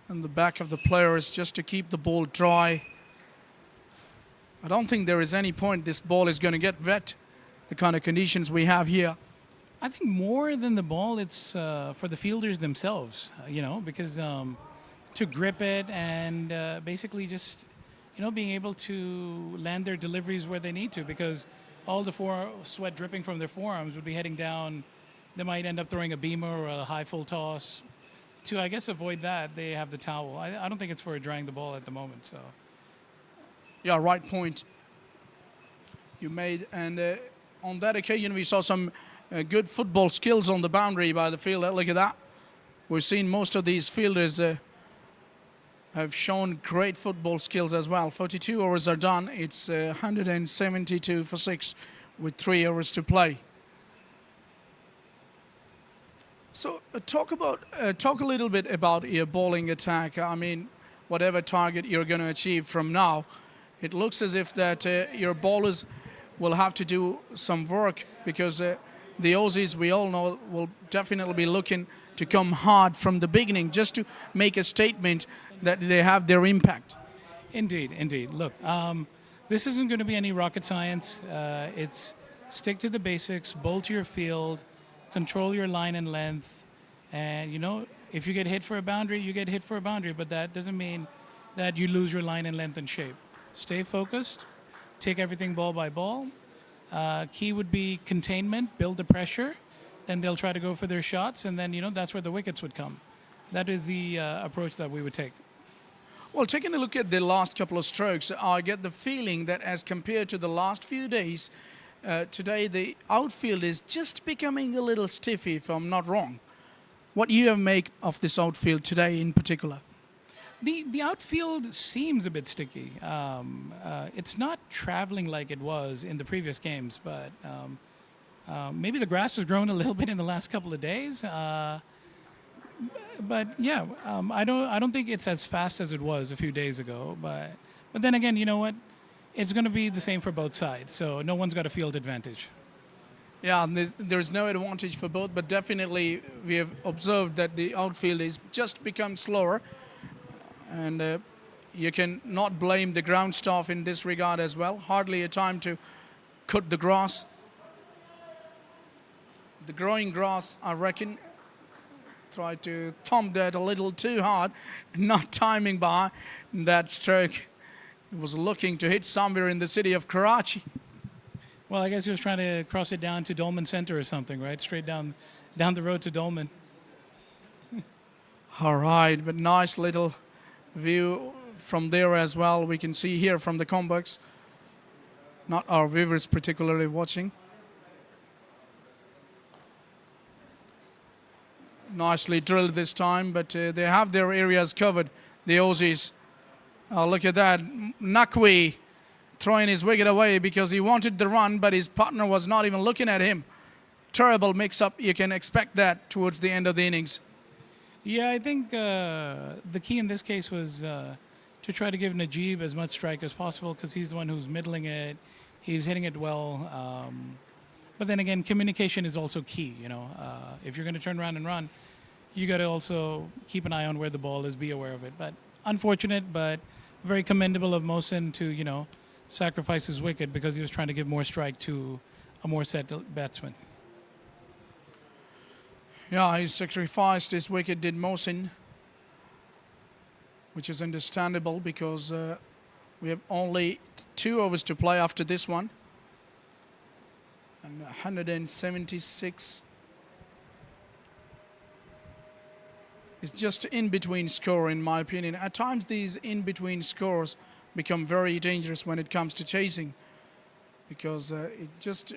on the back of the players just to keep the ball dry. I don't think there is any point this ball is going to get wet, the kind of conditions we have here. I think more than the ball, it's for the fielders themselves, because to grip it and basically just, being able to land their deliveries where they need to, because all the sweat dripping from their forearms would be heading down. They might end up throwing a beamer or a high full toss. To, I guess, avoid that, they have the towel. I don't think it's for drying the ball at the moment. So, Yeah, right point you made. And on that occasion, we saw some good football skills on the boundary by the fielder. Look at that. We've seen most of these fielders have shown great football skills as well. 42 overs are done. It's 172 for 6 with 3 overs to play. So talk a little bit about your bowling attack. I mean, whatever target you're going to achieve from now, it looks as if that your bowlers will have to do some work, because the Aussies, we all know, will definitely be looking to come hard from the beginning just to make a statement that they have their impact. Indeed. Look, this isn't going to be any rocket science. It's stick to the basics, bowl to your field, control your line and length, and if you get hit for a boundary, you get hit for a boundary, but that doesn't mean that you lose your line and length and shape. Stay focused, take everything ball by ball. Key would be containment, build the pressure, then they'll try to go for their shots, and then that's where the wickets would come. That is the approach that we would take. Well, taking a look at the last couple of strokes, I get the feeling that as compared to the last few days, today the outfield is just becoming a little stiffy, if I'm not wrong. What do you have make of this outfield today in particular? The outfield seems a bit sticky. It's not traveling like it was in the previous games, but maybe the grass has grown a little bit in the last couple of days. But yeah, I don't think it's as fast as it was a few days ago. But then again, you know what? It's going to be the same for both sides, so no one's got a field advantage. Yeah, there's no advantage for both, but definitely we have observed that the outfield is just become slower, and you can not blame the ground staff in this regard as well. Hardly a time to cut the grass. The growing grass, I reckon, tried to thump that a little too hard, not timing by that stroke. He was looking to hit somewhere in the city of Karachi. Well, I guess he was trying to cross it down to Dolman Center or something, right? Straight down the road to Dolman. All right, but nice little view from there as well. We can see here from the Combox, not our viewers particularly watching. Nicely drilled this time, but they have their areas covered, the Aussies. Look at that. Naqvi throwing his wicket away because he wanted the run, but his partner was not even looking at him. Terrible mix-up. You can expect that towards the end of the innings. Yeah, I think the key in this case was to try to give Najib as much strike as possible, because he's the one who's middling it. He's hitting it well. But then again, communication is also key. If you're going to turn around and run, you got to also keep an eye on where the ball is, be aware of it. But unfortunate, but very commendable of Mohsin to, sacrifice his wicket because he was trying to give more strike to a more set batsman. Yeah, he sacrificed his wicket, did Mohsin, which is understandable because we have only 2 overs to play after this one. And 176 is just in-between score, in my opinion. At times, these in-between scores become very dangerous when it comes to chasing, because it just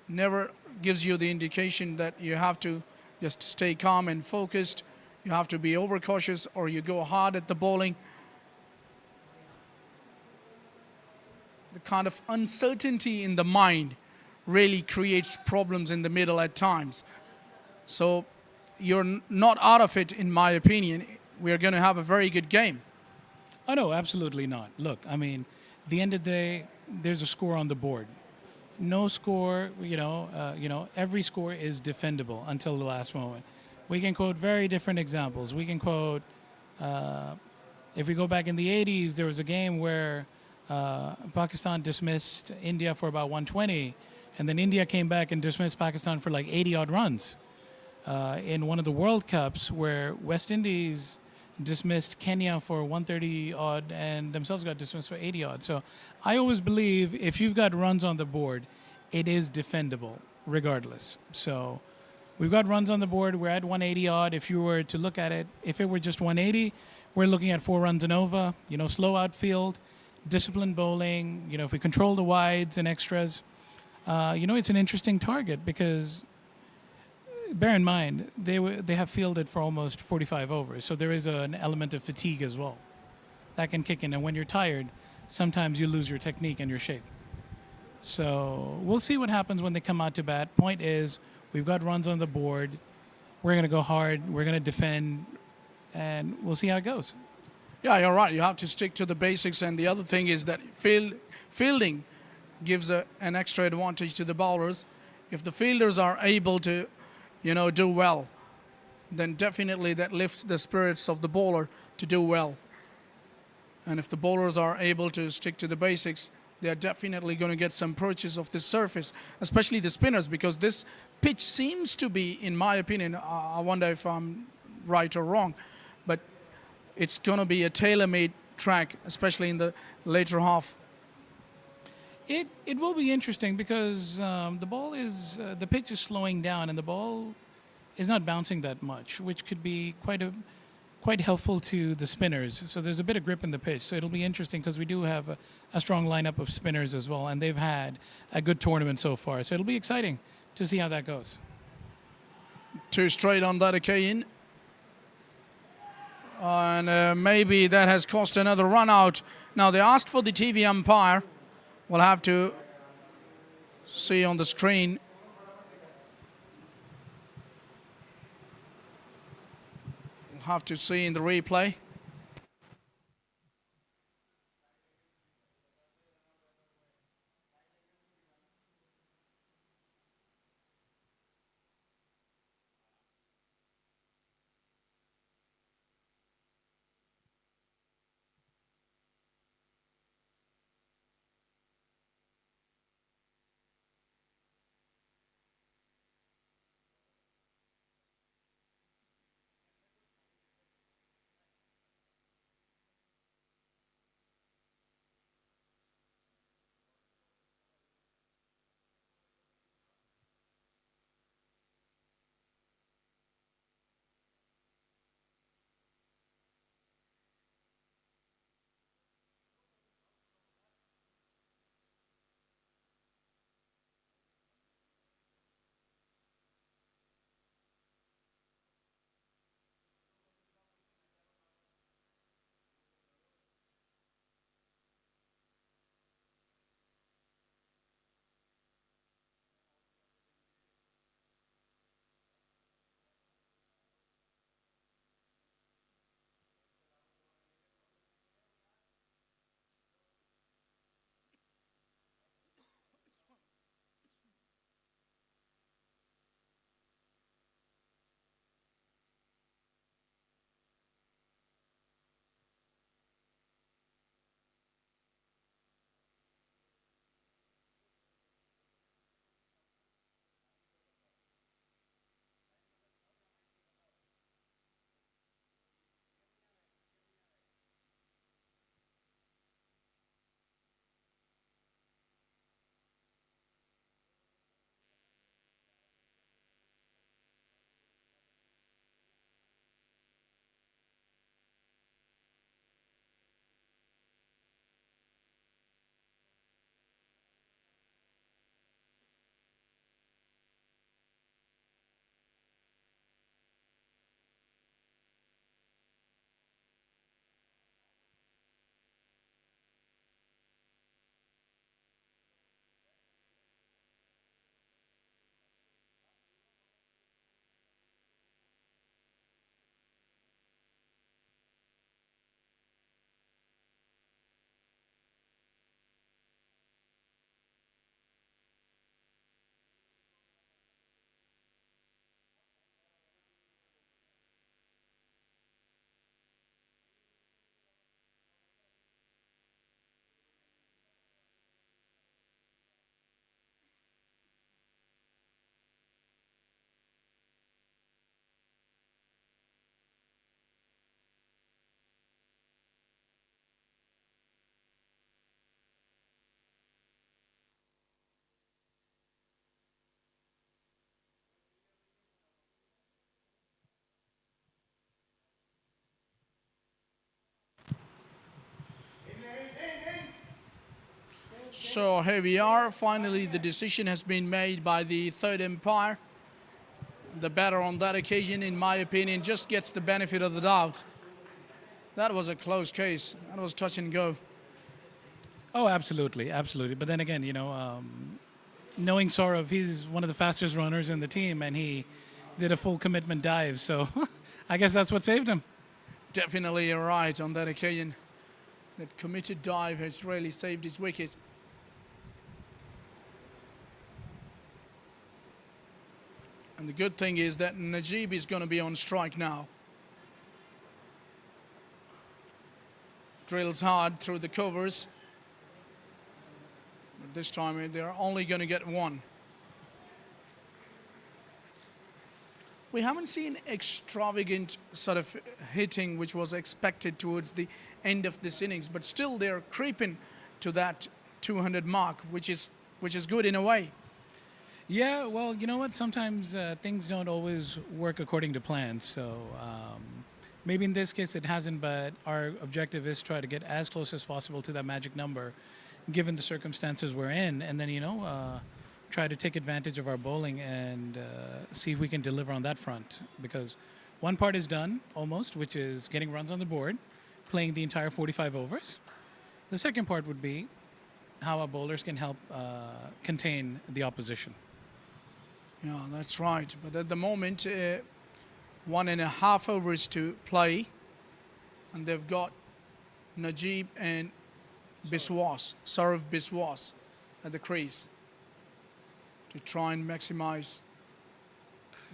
never gives you the indication that you have to just stay calm and focused. You have to be overcautious, or you go hard at the bowling. The kind of uncertainty in the mind really creates problems in the middle at times. So you're not out of it, in my opinion. We're going to have a very good game. Oh, no, absolutely not. Look, I mean, the end of the day, there's a score on the board. No score, every score is defendable until the last moment. We can quote very different examples. We can quote, if we go back in the 80s, there was a game where Pakistan dismissed India for about 120. And then India came back and dismissed Pakistan for like 80 odd runs in one of the World Cups where West Indies dismissed Kenya for 130 odd and themselves got dismissed for 80 odd. So I always believe if you've got runs on the board, it is defendable regardless. So we've got runs on the board. We're at 180 odd. If you were to look at it, if it were just 180, we're looking at 4 runs and over, slow outfield, disciplined bowling. If we control the wides and extras, it's an interesting target because bear in mind, they have fielded for almost 45 overs, so there is an element of fatigue as well. That can kick in, and when you're tired, sometimes you lose your technique and your shape. So we'll see what happens when they come out to bat. Point is, we've got runs on the board. We're going to go hard. We're going to defend, and we'll see how it goes. Yeah, you're right. You have to stick to the basics, and the other thing is that fielding gives an extra advantage to the bowlers. If the fielders are able to do well, then definitely that lifts the spirits of the bowler to do well. And if the bowlers are able to stick to the basics, they are definitely going to get some approaches of this surface, especially the spinners, because this pitch seems to be, in my opinion, I wonder if I'm right or wrong, but it's going to be a tailor-made track, especially in the later half. It will be interesting because the pitch is slowing down and the ball is not bouncing that much, which could be quite helpful to the spinners. So there's a bit of grip in the pitch. So it'll be interesting because we do have a strong lineup of spinners as well, and they've had a good tournament so far. So it'll be exciting to see how that goes. 2 straight on that occasion. And maybe that has cost another run out. Now they asked for the TV umpire. We'll have to see on the screen. We'll have to see in the replay. So here we are. Finally, the decision has been made by the third umpire. The batter on that occasion, in my opinion, just gets the benefit of the doubt. That was a close case. That was touch and go. Oh, absolutely, absolutely. But then again, knowing Saurav, he's one of the fastest runners in the team, and he did a full commitment dive. So I guess that's what saved him. Definitely you're right on that occasion. That committed dive has really saved his wicket. And the good thing is that Najib is going to be on strike now. Drills hard through the covers. But this time they're only going to get one. We haven't seen extravagant sort of hitting which was expected towards the end of this innings, but still they're creeping to that 200 mark, which is good in a way. Yeah, well, you know what? Sometimes things don't always work according to plan. So maybe in this case it hasn't, but our objective is try to get as close as possible to that magic number, given the circumstances we're in, and then try to take advantage of our bowling and see if we can deliver on that front. Because one part is done almost, which is getting runs on the board, playing the entire 45 overs. The second part would be how our bowlers can help contain the opposition. Yeah, that's right. But at the moment, 1.5 overs to play, and they've got Najib and Saurav Biswas at the crease to try and maximize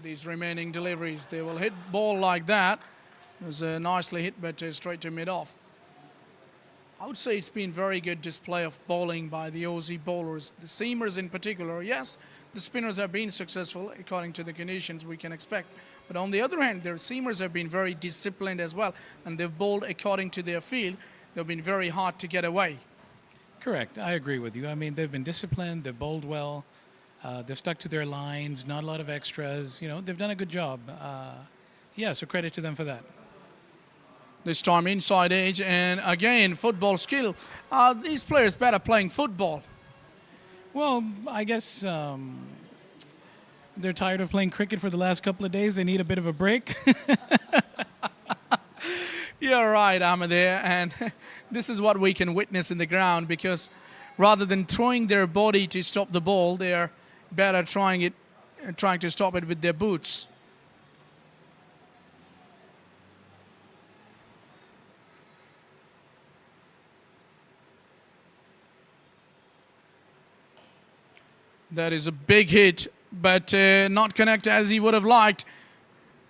these remaining deliveries. They will hit ball like that. It was nicely hit, but straight to mid-off. I would say it's been very good display of bowling by the Aussie bowlers, the seamers in particular. Yes, the spinners have been successful according to the conditions we can expect. But on the other hand, their seamers have been very disciplined as well, and they've bowled according to their field. They've been very hard to get away. Correct. I agree with you. I mean, they've been disciplined. They've bowled well. They've stuck to their lines. Not a lot of extras. They've done a good job. So credit to them for that. This time inside edge, and again, football skill. These players better playing football. Well, I guess they're tired of playing cricket for the last couple of days. They need a bit of a break. You're right, Ahmadea, and this is what we can witness in the ground, because rather than throwing their body to stop the ball, they're better trying to stop it with their boots. That is a big hit, but not connect as he would have liked.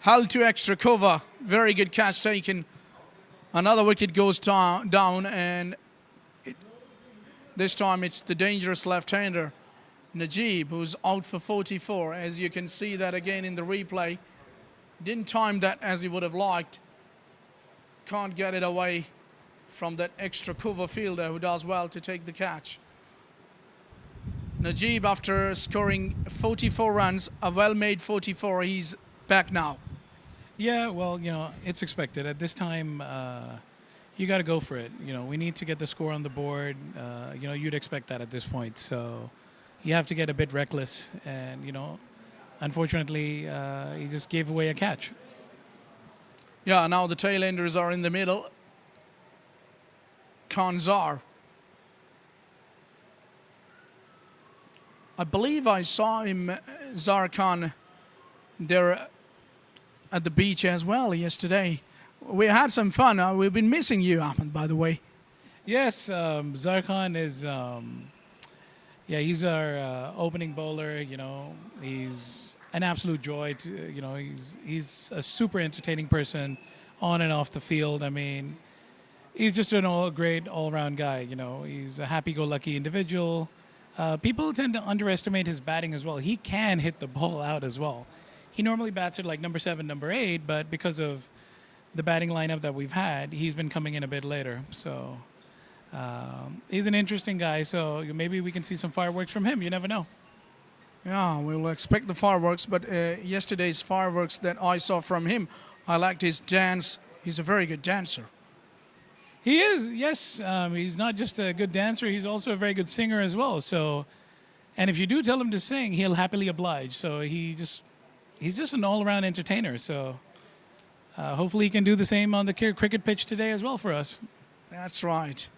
Held to extra cover. Very good catch taken. Another wicket goes down, and this time it's the dangerous left-hander, Najib, who's out for 44. As you can see that again in the replay. Didn't time that as he would have liked. Can't get it away from that extra cover fielder who does well to take the catch. Najib, after scoring 44 runs, a well-made 44, he's back now. Yeah, well, it's expected. At this time, you got to go for it. We need to get the score on the board. You'd expect that at this point. So you have to get a bit reckless. And, unfortunately, he just gave away a catch. Yeah, now the tail-enders are in the middle. Khanzar. I believe I saw him, Zarkhan, there at the beach as well yesterday. We had some fun. We've been missing you, Ahmed, by the way. Yes, Zarkhan is, he's our opening bowler. He's an absolute joy. He's a super entertaining person on and off the field. I mean, he's just a great all-around guy. He's a happy-go-lucky individual. People tend to underestimate his batting as well. He can hit the ball out as well. He normally bats at like number 7, number 8, but because of the batting lineup that we've had, he's been coming in a bit later. So he's an interesting guy. So maybe we can see some fireworks from him. You never know. Yeah, we'll expect the fireworks. But yesterday's fireworks that I saw from him, I liked his dance. He's a very good dancer. He is, yes. He's not just a good dancer; he's also a very good singer as well. So, and if you do tell him to sing, he'll happily oblige. So he's just an all-around entertainer. So hopefully he can do the same on the cricket pitch today as well for us. That's right.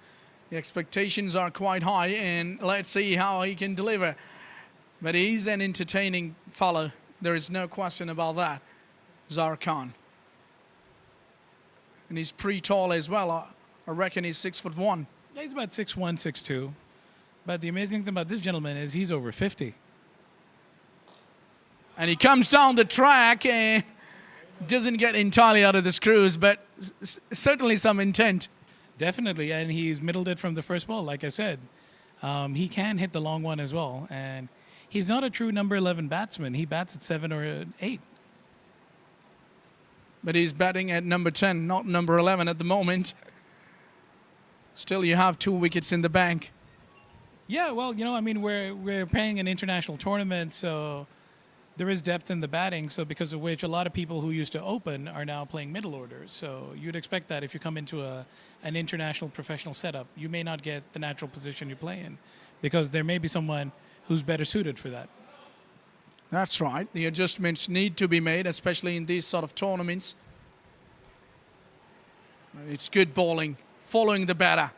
The expectations are quite high, and let's see how he can deliver. But he's an entertaining fellow. There is no question about that, Zahir Khan. And he's pretty tall as well. I reckon he's 6'1". Yeah, he's about 6'1", 6'2". But the amazing thing about this gentleman is he's over 50. And he comes down the track and doesn't get entirely out of the screws, but certainly some intent. Definitely, and he's middled it from the first ball, like I said. He can hit the long one as well, and he's not a true number 11 batsman. He bats at 7 or 8. But he's batting at number 10, not number 11 at the moment. Still, you have 2 wickets in the bank. Yeah, well, I mean, we're playing an international tournament, so there is depth in the batting. So because of which, a lot of people who used to open are now playing middle orders. So you'd expect that if you come into an international professional setup, you may not get the natural position you play in, because there may be someone who's better suited for that. That's right. The adjustments need to be made, especially in these sort of tournaments. It's good bowling, following the batter.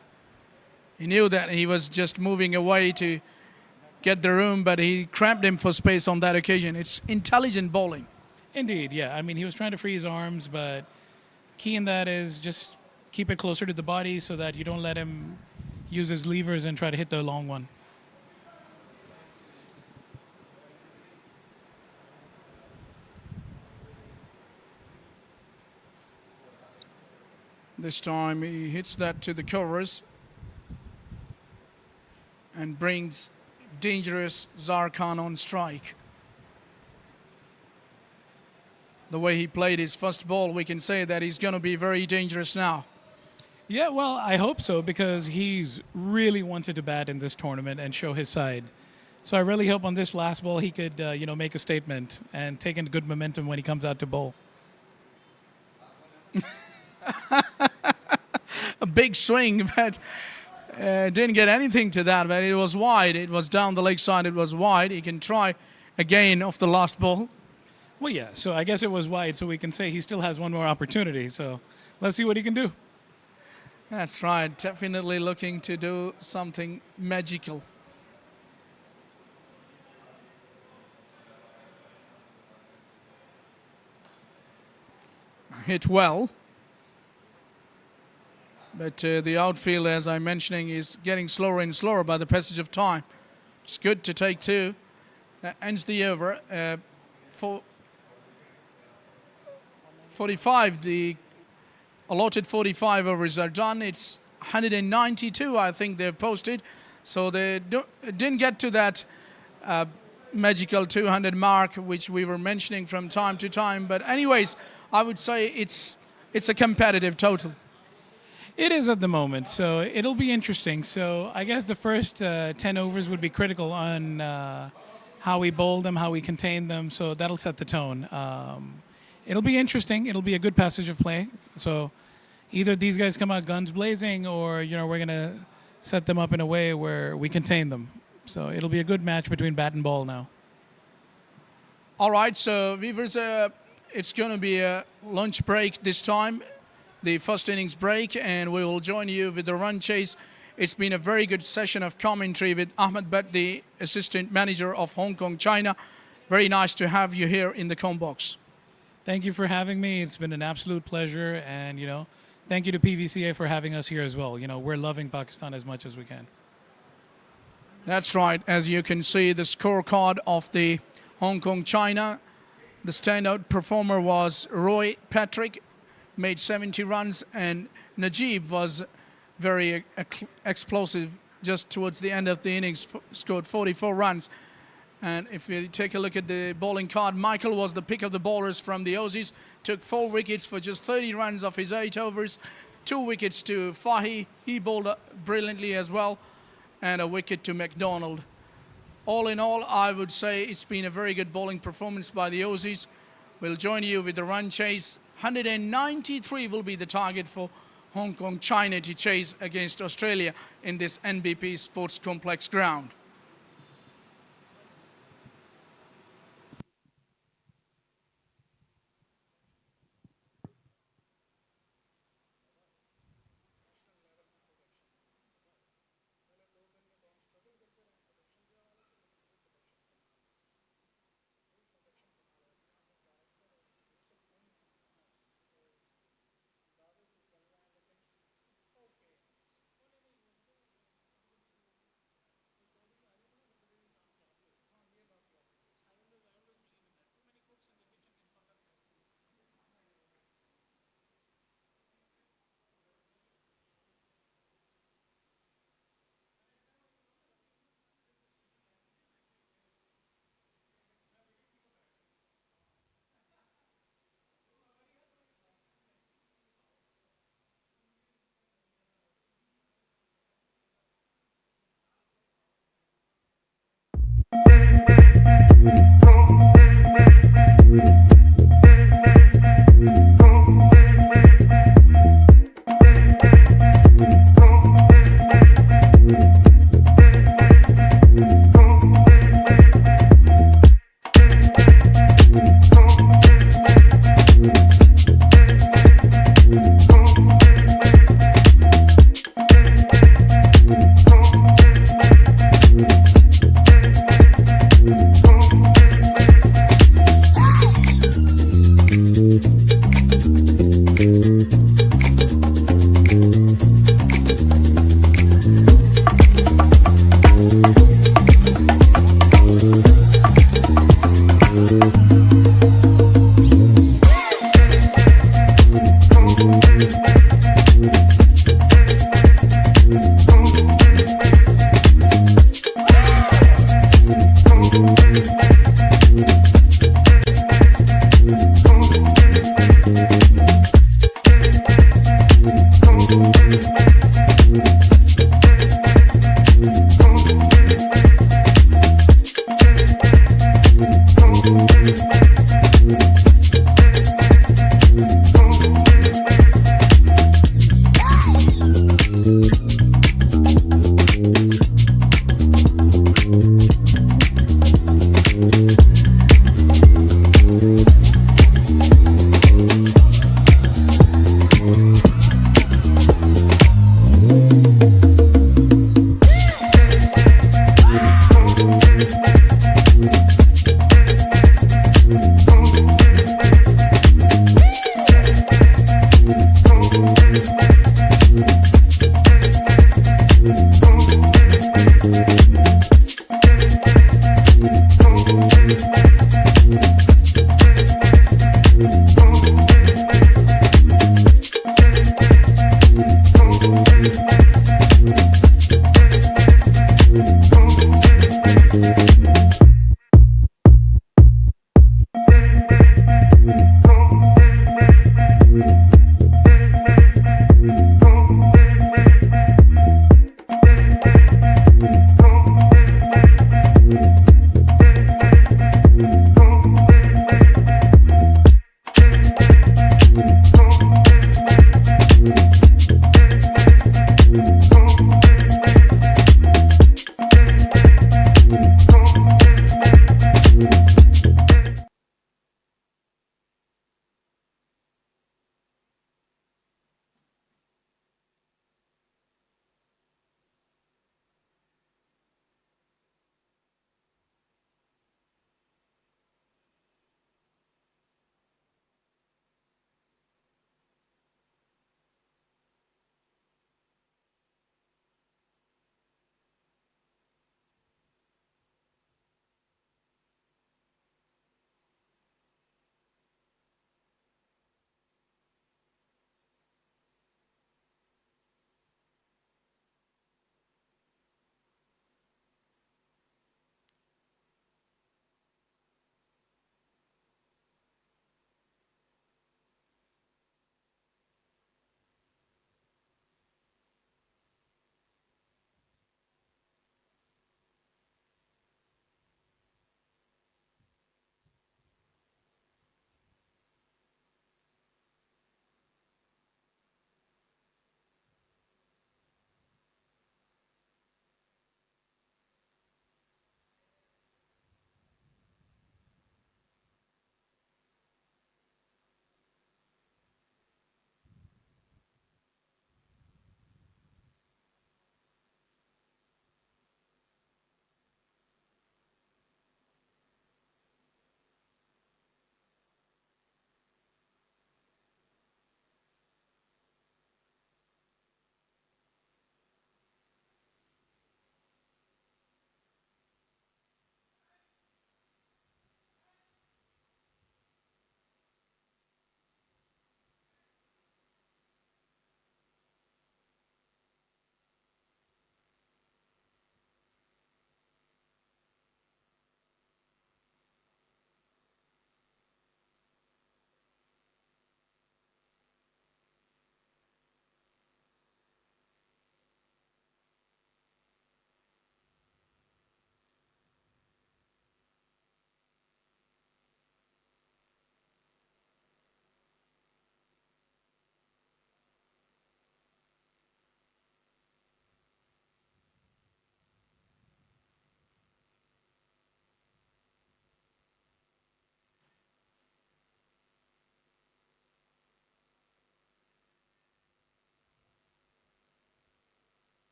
He knew that he was just moving away to get the room, but he cramped him for space on that occasion. It's intelligent bowling. Indeed, yeah. I mean, he was trying to free his arms, but key in that is just keep it closer to the body so that you don't let him use his levers and try to hit the long one. This time he hits that to the covers and brings dangerous Zahir Khan on strike. The way he played his first ball, we can say that he's going to be very dangerous now. Yeah, well, I hope so, because he's really wanted to bat in this tournament and show his side. So I really hope on this last ball he could, make a statement and take in good momentum when he comes out to bowl. A big swing, but didn't get anything to that. But it was wide. It was down the leg side. It was wide. He can try again off the last ball. Well, yeah, so I guess it was wide, so we can say he still has one more opportunity. So let's see what he can do. That's right. Definitely looking to do something magical. Hit well. But the outfield, as I'm mentioning, is getting slower and slower by the passage of time. It's good to take 2. That ends the over. For 45, the allotted 45 overs are done. It's 192, I think they've posted. So they didn't get to that magical 200 mark, which we were mentioning from time to time. But anyways, I would say it's a competitive total. It is at the moment, so it'll be interesting. So I guess the first 10 overs would be critical on how we bowl them, how we contain them. So that'll set the tone. It'll be interesting. It'll be a good passage of play. So either these guys come out guns blazing, or we're gonna set them up in a way where we contain them. So it'll be a good match between bat and ball now. All right, so viewers, it's going to be a lunch break this time, the first innings break, and we will join you with the run chase. It's been a very good session of commentary with Ahmed Bhatt, the assistant manager of Hong Kong, China. Very nice to have you here in the com box. Thank you for having me. It's been an absolute pleasure, and thank you to PVCA for having us here as well. We're loving Pakistan as much as we can. That's right. As you can see, the scorecard of the Hong Kong, China, the standout performer was Roy Patrick, made 70 runs, and Najib was very explosive just towards the end of the innings, scored 44 runs. And if you take a look at the bowling card, Michael was the pick of the bowlers from the Aussies, took 4 wickets for just 30 runs of his 8 overs, 2 wickets to Fahy, he bowled brilliantly as well, and a wicket to McDonald. All in all, I would say it's been a very good bowling performance by the Aussies. We'll join you with the run chase. 193 will be the target for Hong Kong China to chase against Australia in this NBP Sports Complex ground.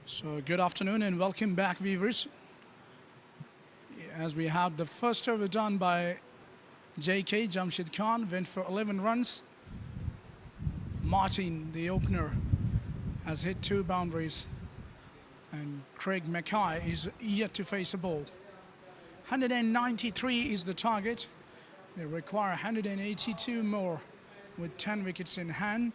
So good afternoon and welcome back, viewers. As we have the first over done by JK Jamshid Khan, went for 11 runs. Martin, the opener, has hit 2 boundaries, and Craig Mackay is yet to face a ball. 193 is the target. They require 182 more with 10 wickets in hand.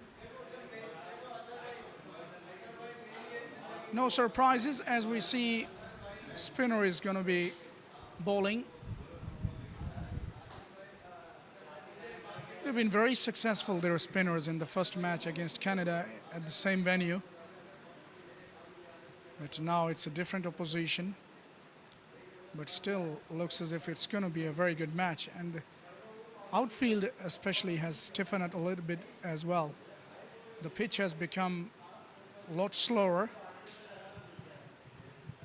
No surprises as we see spinner is going to be bowling. They've been very successful, their spinners, in the first match against Canada at the same venue. But now it's a different opposition. But still looks as if it's going to be a very good match. And the outfield especially has stiffened up a little bit as well. The pitch has become a lot slower.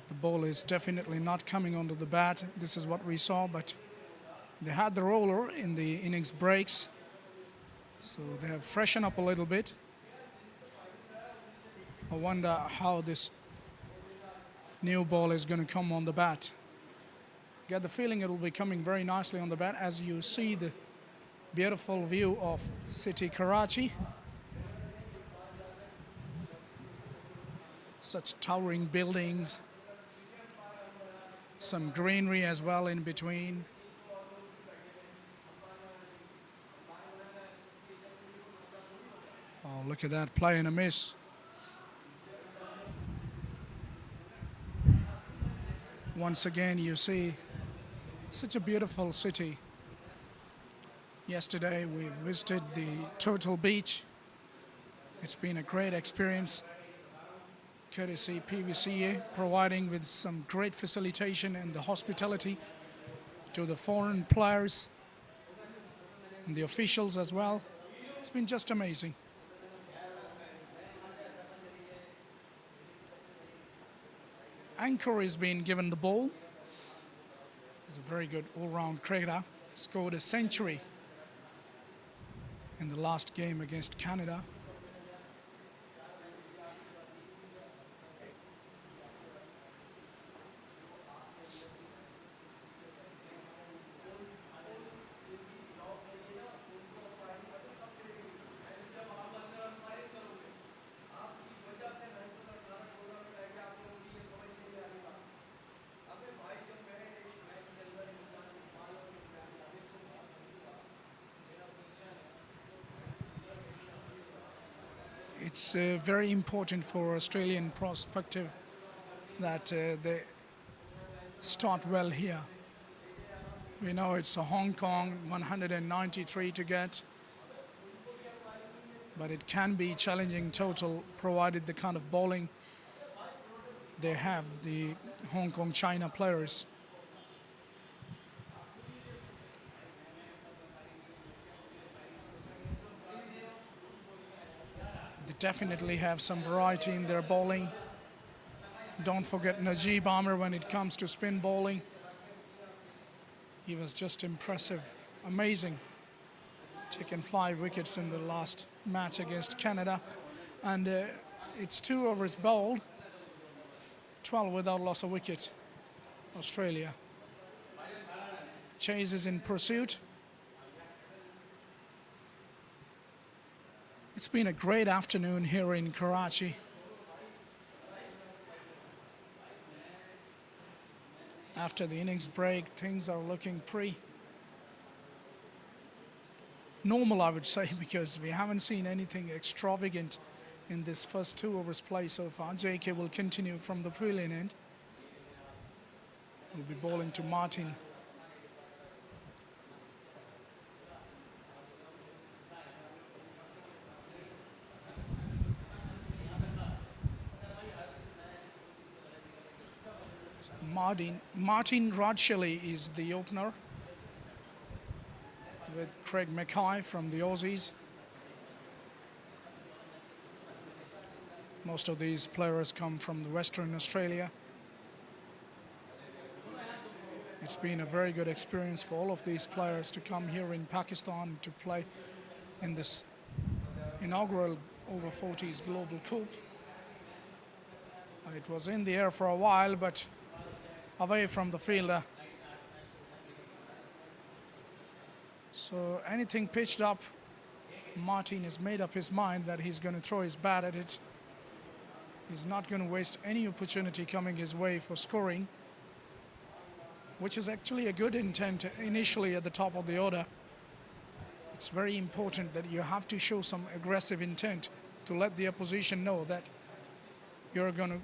The ball is definitely not coming onto the bat. This is what we saw, but they had the roller in the innings breaks. So they have freshened up a little bit. I wonder how this new ball is going to come on the bat. Get the feeling it will be coming very nicely on the bat as you see the beautiful view of city Karachi. Such towering buildings. Some greenery as well in between. Oh, look at that play and a miss. Once again, you see such a beautiful city. Yesterday, we visited the Turtle Beach. It's been a great experience. courtesy PVCA, providing with some great facilitation and the hospitality to the foreign players and the officials as well. It's been just amazing. Anchor has been given the ball. He's a very good all-round cricketer. Scored a century in the last game against Canada. It's very important for Australian perspective that they start well here. We know it's a Hong Kong 193 to get, but it can be challenging total provided the kind of bowling they have, the Hong Kong China players. They definitely have some variety in their bowling. Don't forget Najib Amir when it comes to spin bowling. He was just impressive, amazing. Taken 5 wickets in the last match against Canada. And it's 2 overs bowled, 12 without loss of wicket, Australia. Chase is in pursuit. It's been a great afternoon here in Karachi. After the innings break, things are looking pretty normal, I would say, because we haven't seen anything extravagant in this first 2 overs play so far. JK will continue from the pavilion end. He'll be bowling to Martin. Martin Radshilly is the opener with Craig Mackay from the Aussies. Most of these players come from the Western Australia. It's been a very good experience for all of these players to come here in Pakistan to play in this inaugural over 40s Global Cup. It was in the air for a while, but away from the fielder. So anything pitched up, Martin has made up his mind that he's going to throw his bat at it. He's not going to waste any opportunity coming his way for scoring, which is actually a good intent initially at the top of the order. It's very important that you have to show some aggressive intent to let the opposition know that you're going to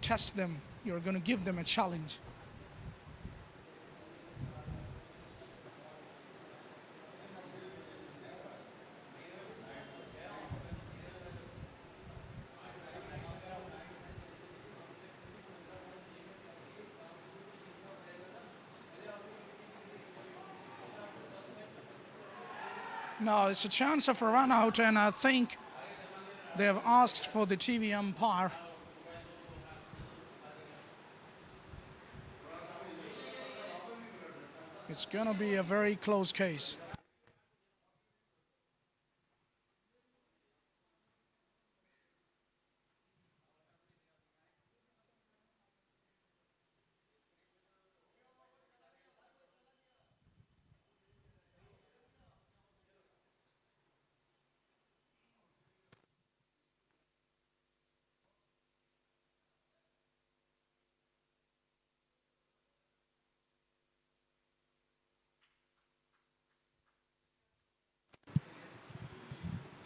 test them, you're going to give them a challenge. Now it's a chance of a run out, and I think they have asked for the TV umpire. It's going to be a very close case.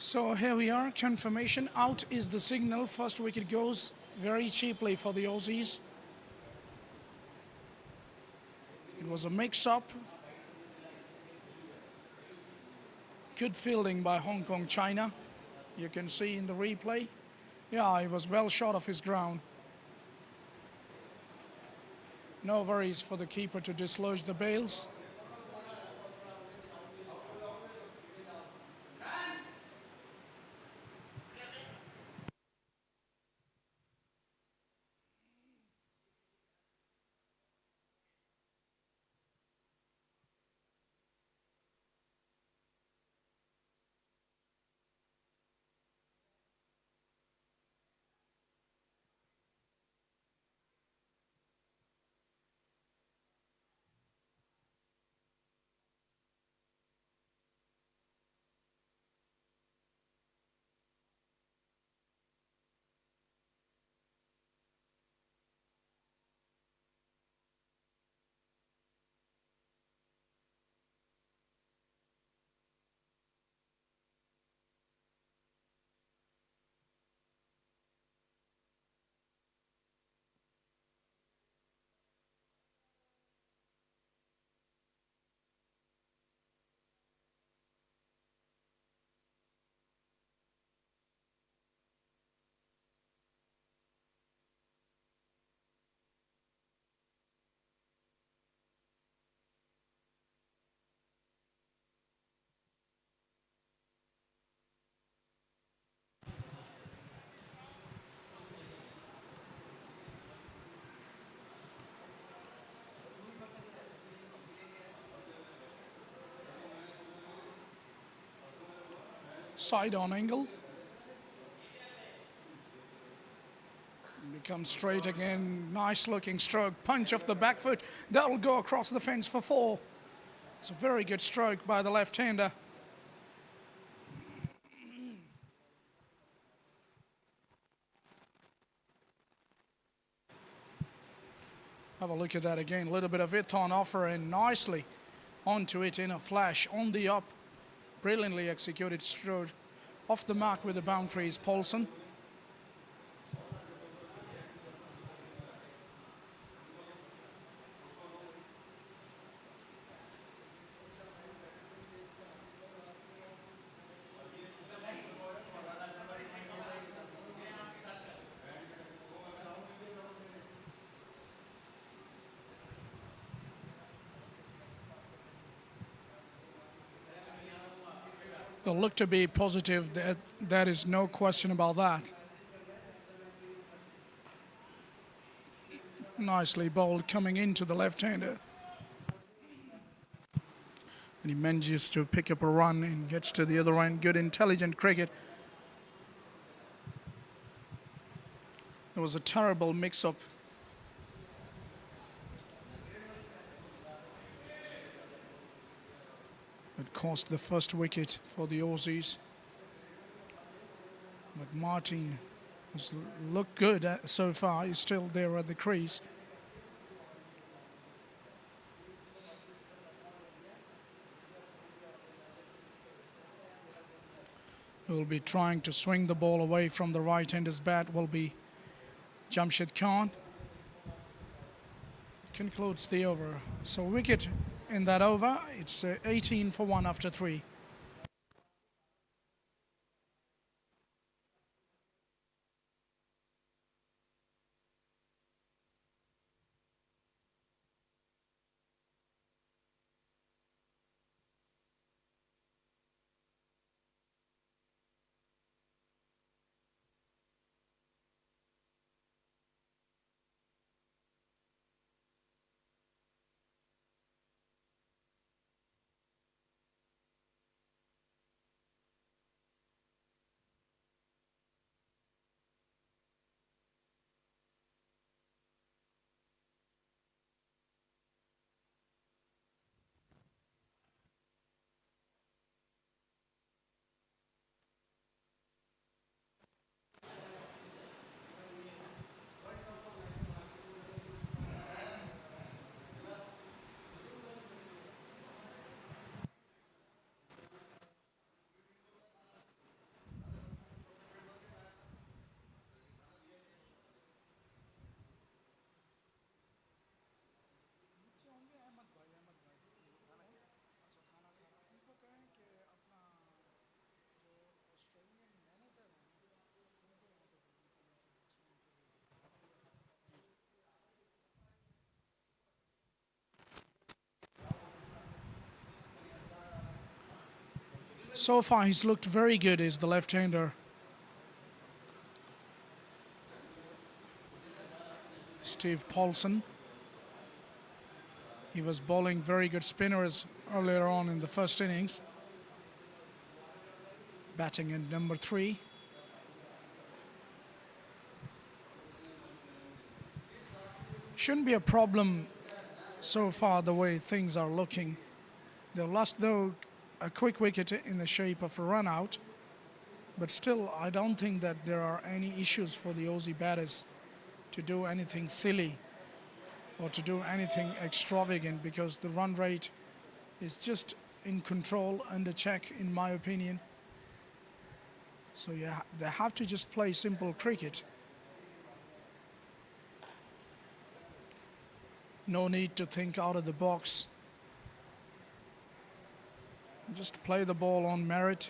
So here we are, confirmation. Out is the signal. First wicket goes very cheaply for the Aussies. It was a mix-up. Good fielding by Hong Kong China. You can see in the replay. Yeah, he was well short of his ground. No worries for the keeper to dislodge the bails. Side on angle. Becomes straight again. Nice looking stroke. Punch off the back foot. That'll go across the fence for 4. It's a very good stroke by the left-hander. Have a look at that again. A little bit of it on offer and nicely onto it in a flash. On the up. Brilliantly executed stroke. Off the mark with the boundary is Paulson. They'll look to be positive. That is no question about that. Nicely bowled coming into the left-hander. And he manages to pick up a run and gets to the other end. Good intelligent cricket. There was a terrible mix-up. It cost the first wicket for the Aussies. But Martin has looked good so far. He's still there at the crease. Will be trying to swing the ball away from the right-hander's bat will be Jamshid Khan. Concludes the over. So wicket in that over. It's 18 for 1 after 3. So far, he's looked very good as the left-hander. Steve Paulson. He was bowling very good spinners earlier on in the first innings. Batting in number 3. Shouldn't be a problem so far the way things are looking. They lost though a quick wicket in the shape of a run out, but still I don't think that there are any issues for the Aussie batters to do anything silly or to do anything extravagant, because the run rate is just in control, under check in my opinion. So yeah, they have to just play simple cricket. No need to think out of the box. Just play the ball on merit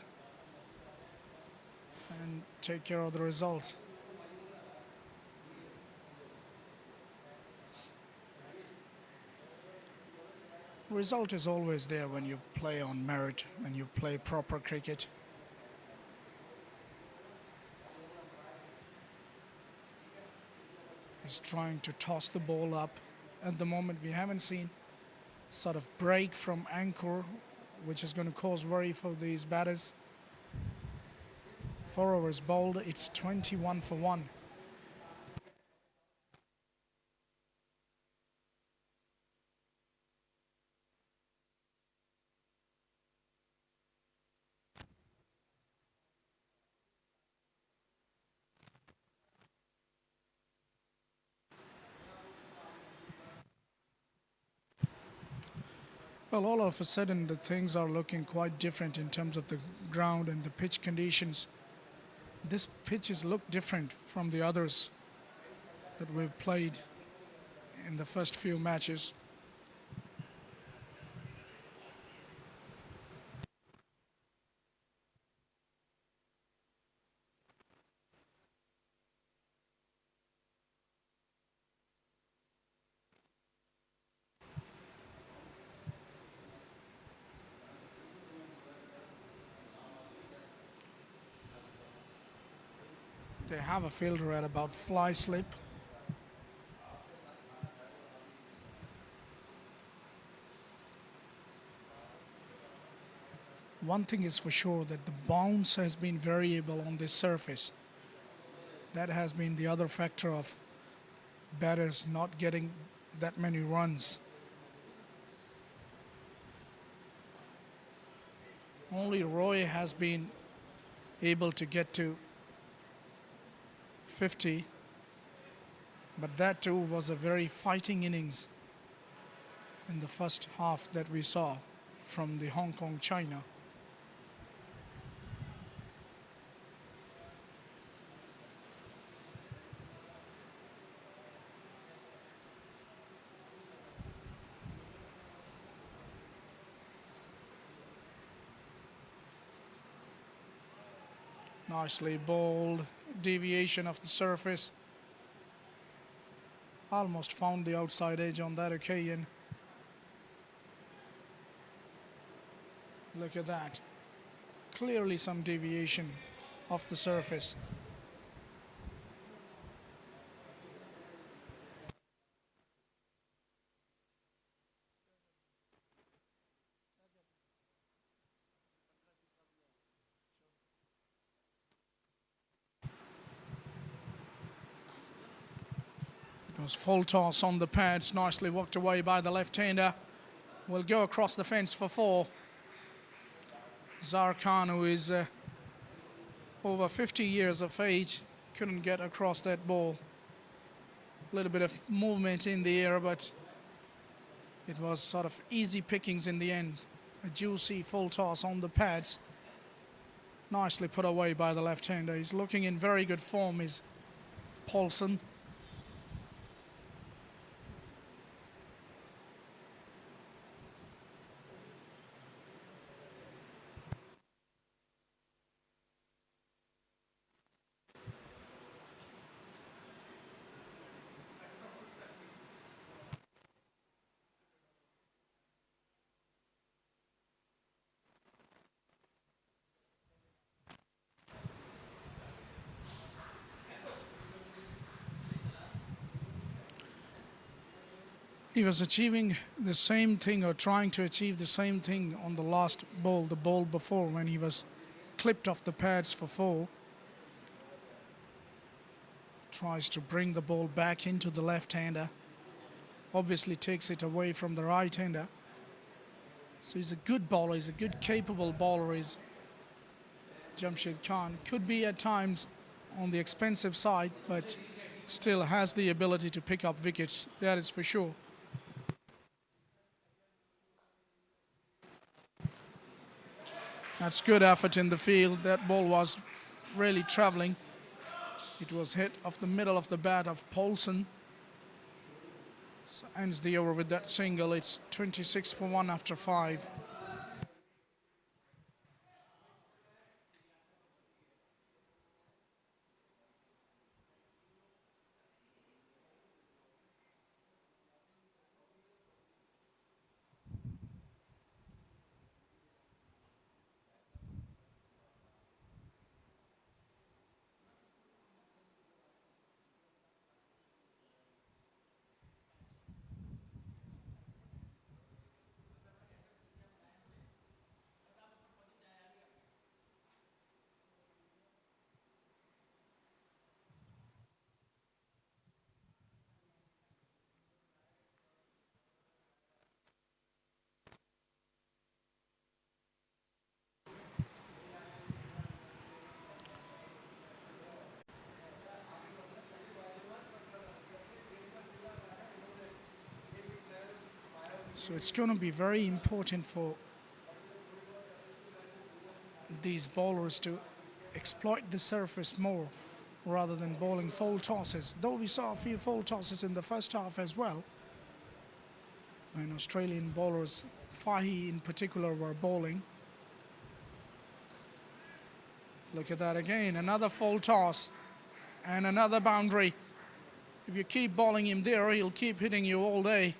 and take care of the results. Result is always there when you play on merit, when you play proper cricket. He's trying to toss the ball up. At the moment, we haven't seen sort of break from anchor, which is going to cause worry for these batters. 4 overs bowled, it's 21 for 1. Well, all of a sudden, the things are looking quite different in terms of the ground and the pitch conditions. This pitches look different from the others that we've played in the first few matches. They have a fielder at about fly slip. One thing is for sure, that the bounce has been variable on this surface. That has been the other factor of batters not getting that many runs. Only Roy has been able to get to 50, but that too was a very fighting innings in the first half that we saw from the Hong Kong China. Nicely bowled, deviation of the surface. Almost found the outside edge on that occasion. Look at that. Clearly some deviation of the surface. It was full toss on the pads, nicely walked away by the left-hander. Will go across the fence for 4. Zarkhan, who is over 50 years of age, couldn't get across that ball. A little bit of movement in the air, but it was sort of easy pickings in the end. A juicy full toss on the pads. Nicely put away by the left-hander. He's looking in very good form, is Paulson. He was achieving the same thing or trying to achieve the same thing on the last ball, the ball before, when he was clipped off the pads for 4. Tries to bring the ball back into the left-hander. Obviously takes it away from the right-hander. So he's a good bowler, he's a good capable bowler, is Jamshid Khan. Could be at times on the expensive side, but still has the ability to pick up wickets, that is for sure. That's good effort in the field. That ball was really traveling. It was hit off the middle of the bat of Paulson. So ends the over with that single. It's 26 for 1 after 5. So it's going to be very important for these bowlers to exploit the surface more rather than bowling full tosses. Though we saw a few full tosses in the first half as well. And Australian bowlers, Fahy in particular, were bowling. Look at that again, another full toss and another boundary. If you keep bowling him there, he'll keep hitting you all day.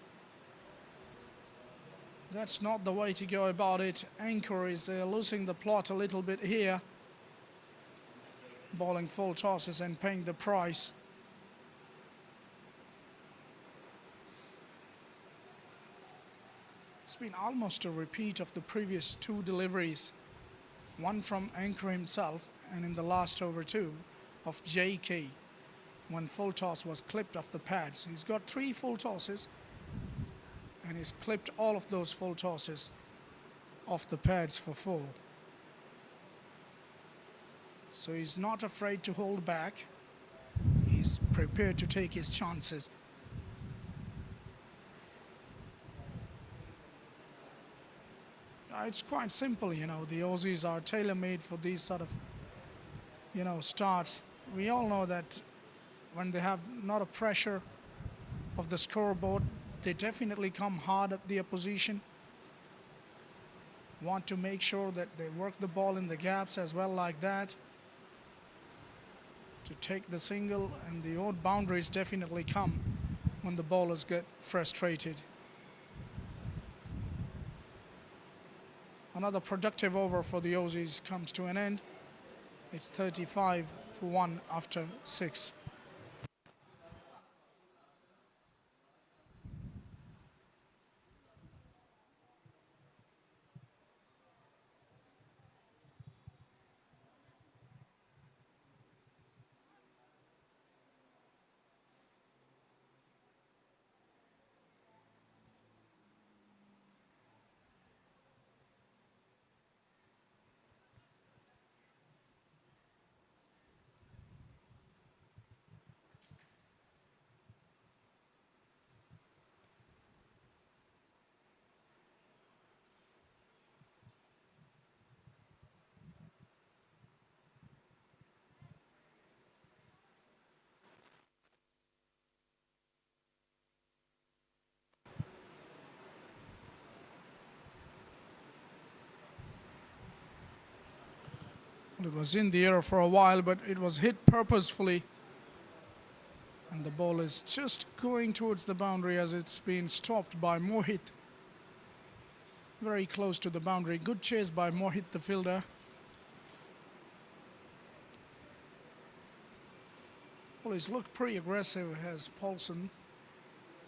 That's not the way to go about it. Anchor is losing the plot a little bit here. Bowling full tosses and paying the price. It's been almost a repeat of the previous 2 deliveries. One from Anchor himself, and in the last over 2 of JK, when full toss was clipped off the pads. He's got 3 full tosses, and he's clipped all of those full tosses off the pads for 4. So he's not afraid to hold back. He's prepared to take his chances. It's quite simple, you know. The Aussies are tailor-made for these sort of, starts. We all know that when they have not a pressure of the scoreboard, they definitely come hard at the opposition. Want to make sure that they work the ball in the gaps as well, like that, to take the single, and the odd boundaries definitely come when the bowlers get frustrated. Another productive over for the Aussies comes to an end. It's 35 for 1 after 6. It was in the air for a while, but it was hit purposefully. And the ball is just going towards the boundary as it's been stopped by Mohit. Very close to the boundary. Good chase by Mohit, the fielder. Well, he's looked pretty aggressive, has Paulson.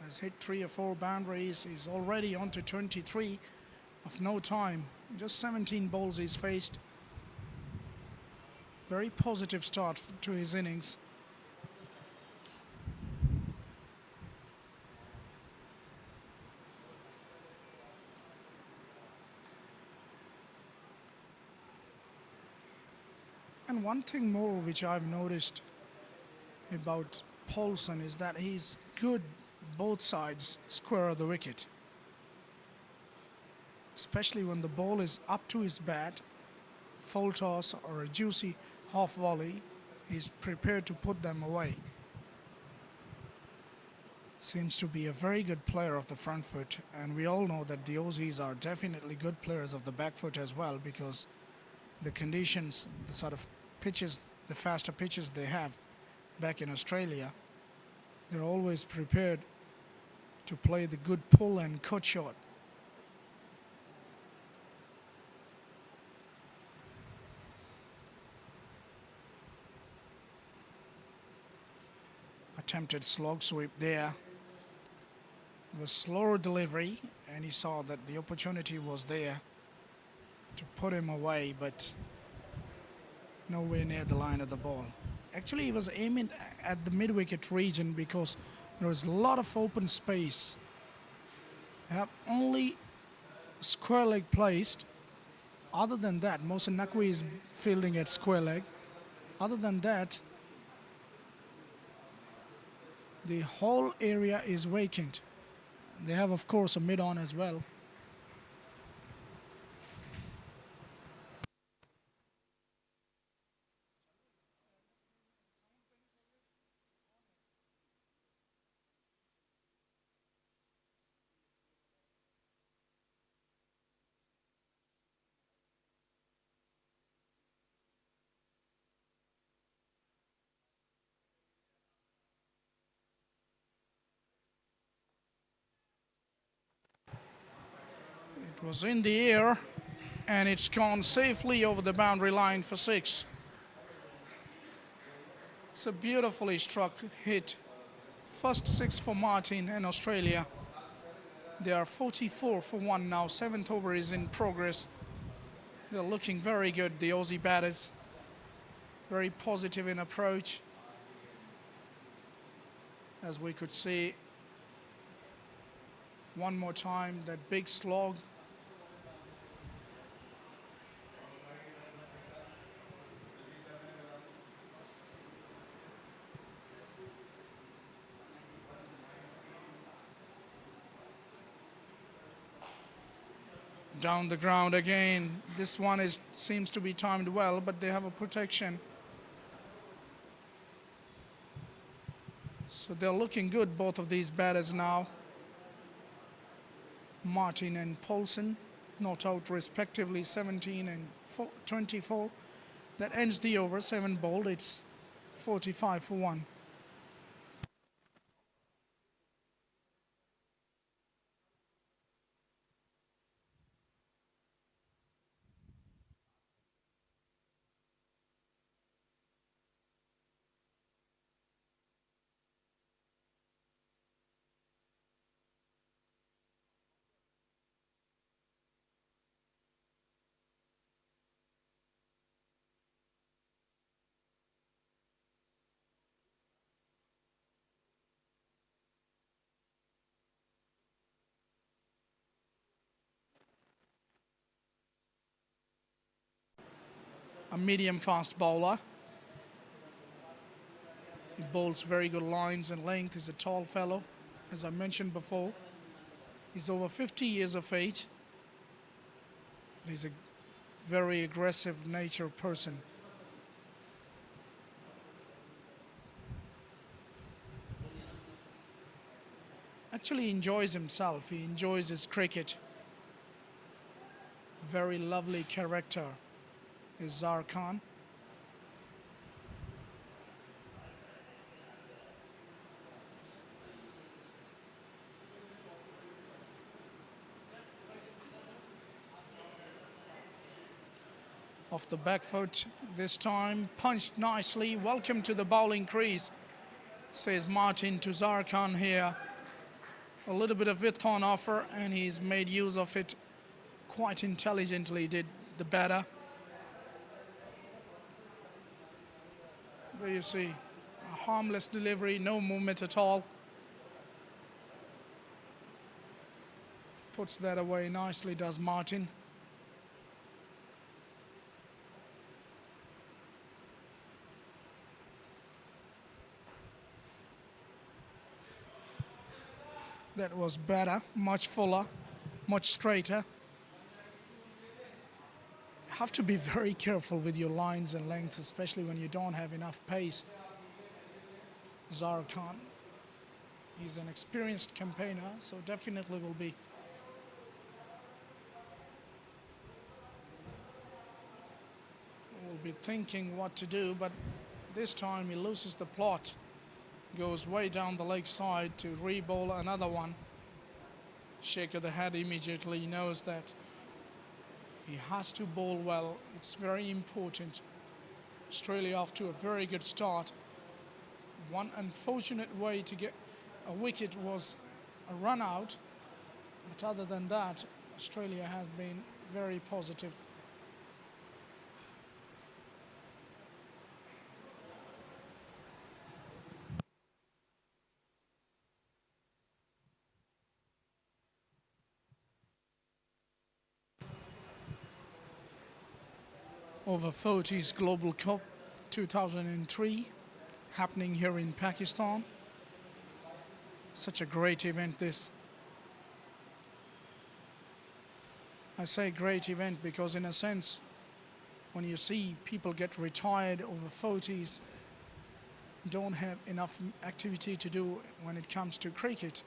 Has hit 3 or 4 boundaries. He's already on to 23 of no time. Just 17 balls he's faced. Very positive start to his innings. And one thing more which I've noticed about Paulson is that he's good both sides square of the wicket. Especially when the ball is up to his bat, full toss or a juicy half volley, he's prepared to put them away. Seems to be a very good player of the front foot, and we all know that the Aussies are definitely good players of the back foot as well, because the conditions, the sort of pitches, the faster pitches they have back in Australia, they're always prepared to play the good pull and cut shot. Attempted slog sweep there. It was slower delivery, and he saw that the opportunity was there to put him away, but nowhere near the line of the ball. Actually, he was aiming at the mid-wicket region because there was a lot of open space. They have only square leg placed. Other than that, Mohsin Naqvi is fielding at square leg. Other than that, the whole area is vacant. They have, of course, a mid-on as well. It was in the air, and it's gone safely over the boundary line for 6. It's a beautifully struck hit. First 6 for Martin and Australia. They are 44 for 1 now. 7th over is in progress. They're looking very good, the Aussie batters. Very positive in approach. As we could see one more time, that big slog. Down the ground again. This one seems to be timed well, but they have a protection. So they're looking good, both of these batters now. Martin and Paulson, not out respectively, 17 and 24. That ends the over, 7 bowled. It's 45 for 1. A medium fast bowler. He bowls very good lines and length. He's a tall fellow, as I mentioned before. He's over 50 years of age. He's a very aggressive nature person. Actually enjoys himself. He enjoys his cricket. Very lovely character is Zahir Khan. Off the back foot this time, punched nicely. Welcome to the bowling crease, says Martin to Zahir Khan here. a little bit of width on offer, and he's made use of it quite intelligently, did the batter. There you see, a harmless delivery, no movement at all. Puts that away nicely, does Martin. That was better, much fuller, much straighter. You have to be very careful with your lines and lengths, especially when you don't have enough pace. Zahir Khan, he's an experienced campaigner, so definitely will be thinking what to do, but this time he loses the plot. Goes way down the leg side to re-bowl another one. Shake of the head immediately. He knows that he has to bowl well. It's very important. Australia off to a very good start. One unfortunate way to get a wicket was a run out, but other than that, Australia has been very positive. Over 40s Global Cup 2003 happening here in Pakistan. Such a great event this. I say great event because in a sense, when you see people get retired over 40s, don't have enough activity to do when it comes to cricket,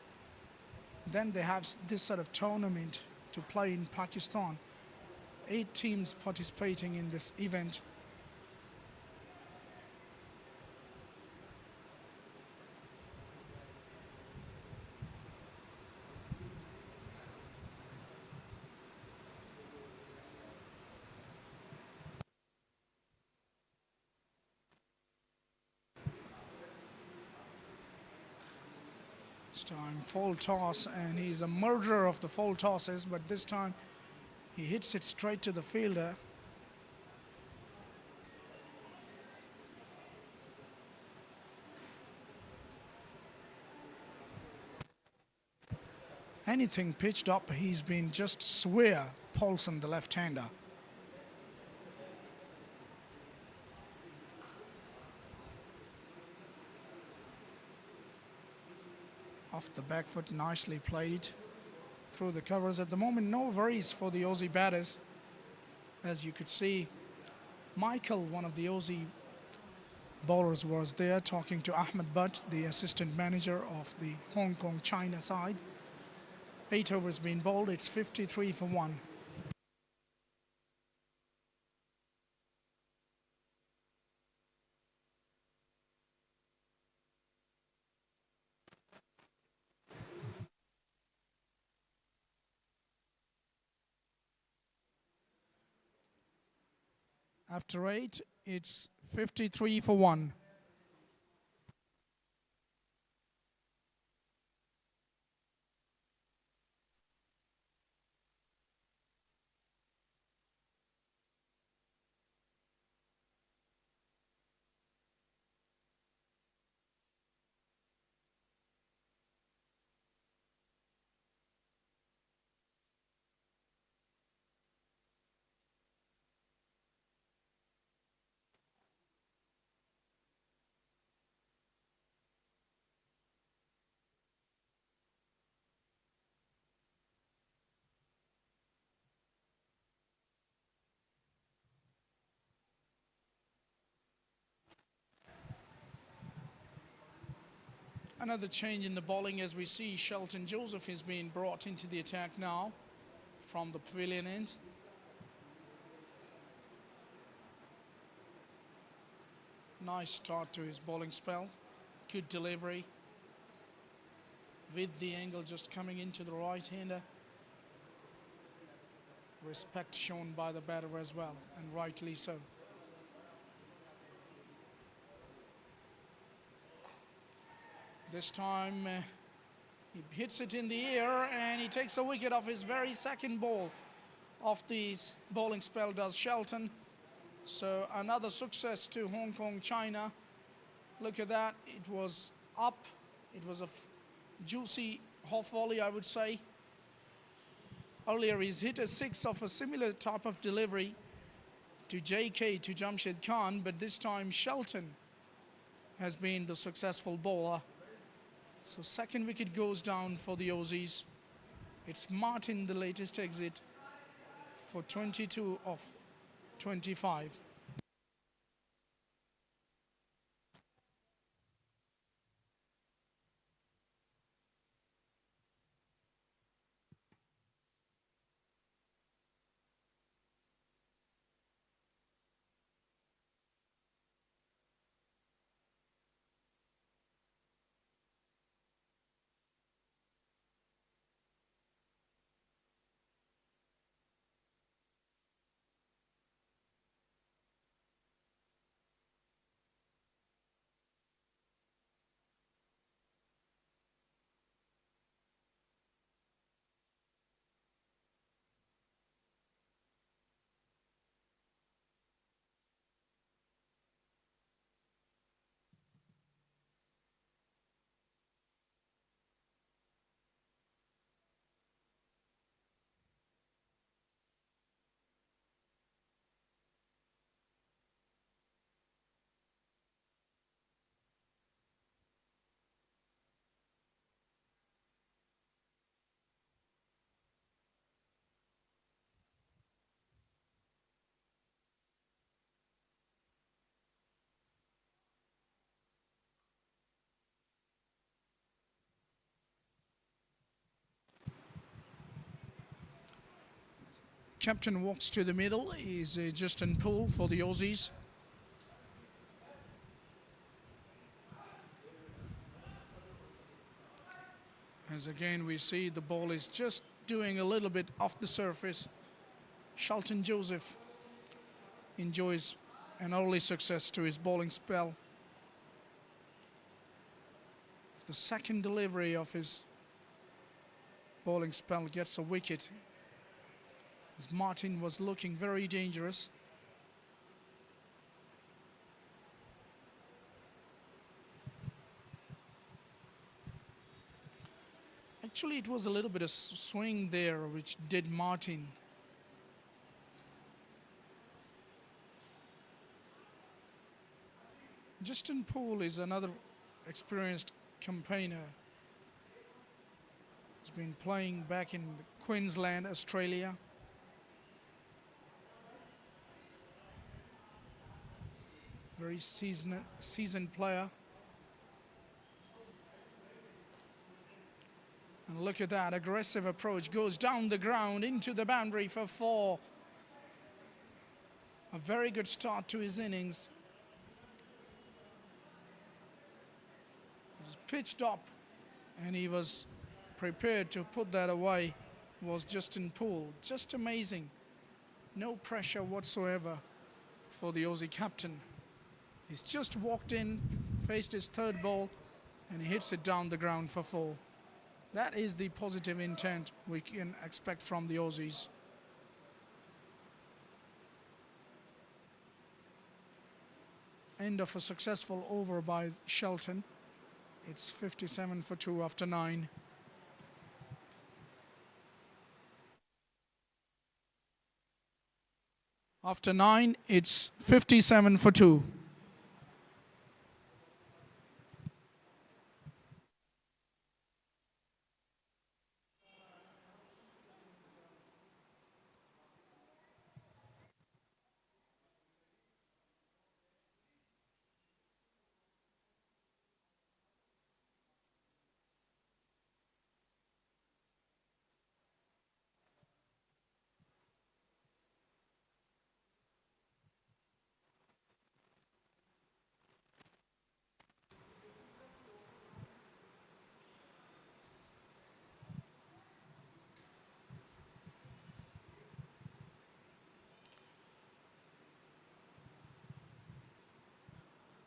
then they have this sort of tournament to play in Pakistan. 8 teams participating in this event. This time full toss, and he's a murderer of the full tosses, but this time he hits it straight to the fielder. Anything pitched up, he's been just swear Paulson, the left-hander. Off the back foot, nicely played through the covers. At the moment, no worries for the Aussie batters. As you could see, Michael, one of the Aussie bowlers, was there talking to Ahmed Butt, the assistant manager of the Hong Kong China side. 8 overs been bowled, it's 53 for 1. After 8, it's 53 for 1. Another change in the bowling as we see Shelton Joseph is being brought into the attack now from the pavilion end. Nice start to his bowling spell. Good delivery. With the angle just coming into the right-hander. Respect shown by the batter as well, and rightly so. This time He hits it in the air and he takes a wicket off his very second ball of the bowling spell, does Shelton. So another success to Hong Kong, China. Look at that, it was up. It was a juicy half volley, I would say. Earlier he's hit a six of a similar type of delivery to JK, to Jamshed Khan, but this time Shelton has been the successful bowler. So second wicket goes down for the Aussies. It's Martin, the latest exit, for 22 of 25. Captain walks to the middle, is Justin Poole for the Aussies. As again we see the ball is just doing a little bit off the surface. Shelton Joseph enjoys an early success to his bowling spell. The second delivery of his bowling spell gets a wicket, as Martin was looking very dangerous. Actually, it was a little bit of swing there which did Martin. Justin Poole is another experienced campaigner. He's been playing back in Queensland, Australia. Very seasoned player. And look at that aggressive approach, goes down the ground into the boundary for 4. A very good start to his innings. He was pitched up and he was prepared to put that away, was Justin Poole. Just amazing. No pressure whatsoever for the Aussie captain. He's just walked in, faced his third ball, and he hits it down the ground for 4. That is the positive intent we can expect from the Aussies. End of a successful over by Shelton. It's 57 for 2 after 9. After 9, it's 57 for 2.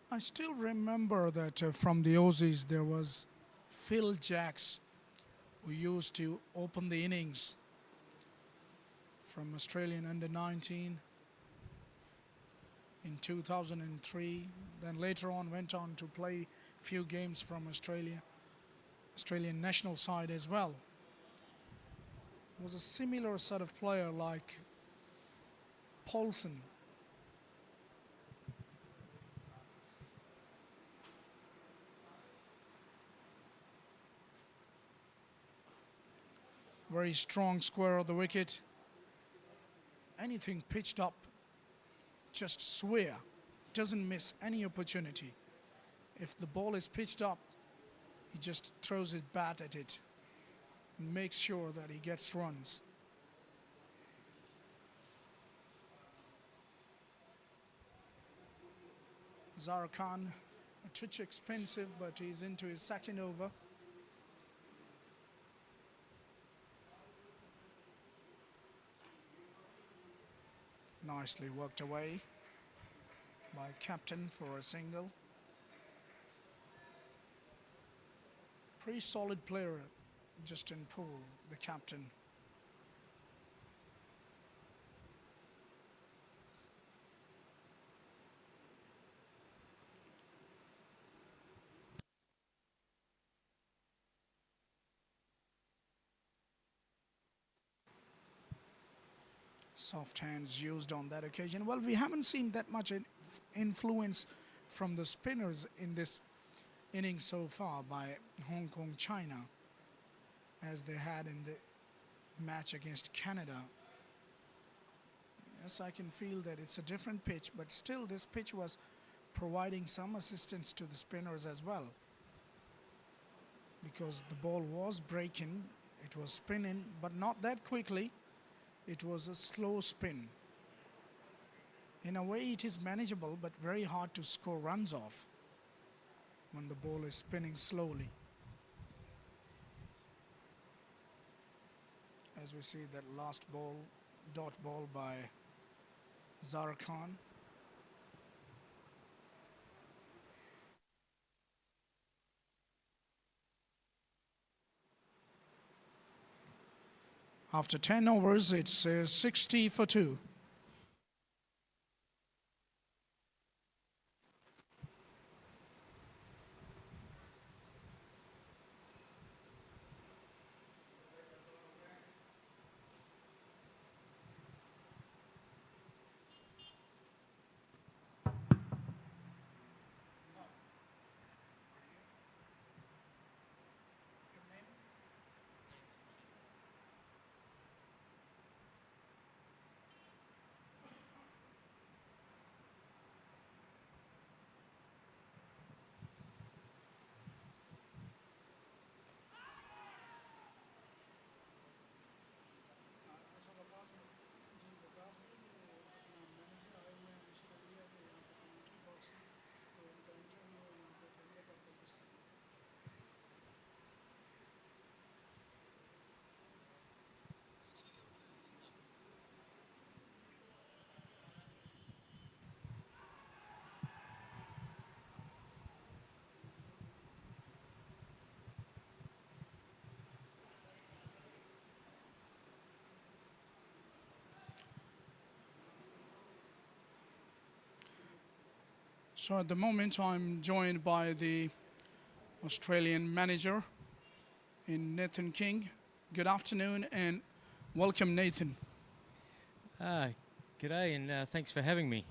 I still remember that from the Aussies there was Phil Jacks, who used to open the innings from Australian under-19 in 2003. Then later on went on to play few games from Australian national side as well. Was a similar sort of player like Paulson. Very strong square of the wicket. Anything pitched up, just swear. Doesn't miss any opportunity. If the ball is pitched up, he just throws his bat at it and makes sure that he gets runs. Zahra Khan, a touch expensive, but he's into his second over. Nicely worked away by captain for a single. Pretty solid player, Justin Poole, the captain. Soft hands used on that occasion. Well, we haven't seen that much influence from the spinners in this inning so far by Hong Kong, China, as they had in the match against Canada. Yes, I can feel that it's a different pitch, but still this pitch was providing some assistance to the spinners as well, because the ball was breaking, it was spinning, but not that quickly. It was a slow spin. In a way, it is manageable, but very hard to score runs off when the ball is spinning slowly. As we see that last ball, dot ball by Zahra Khan. After 10 overs, it's 60 for 2. So at the moment, I'm joined by the Australian manager in Nathan King. Good afternoon and welcome, Nathan. G'day and thanks for having me.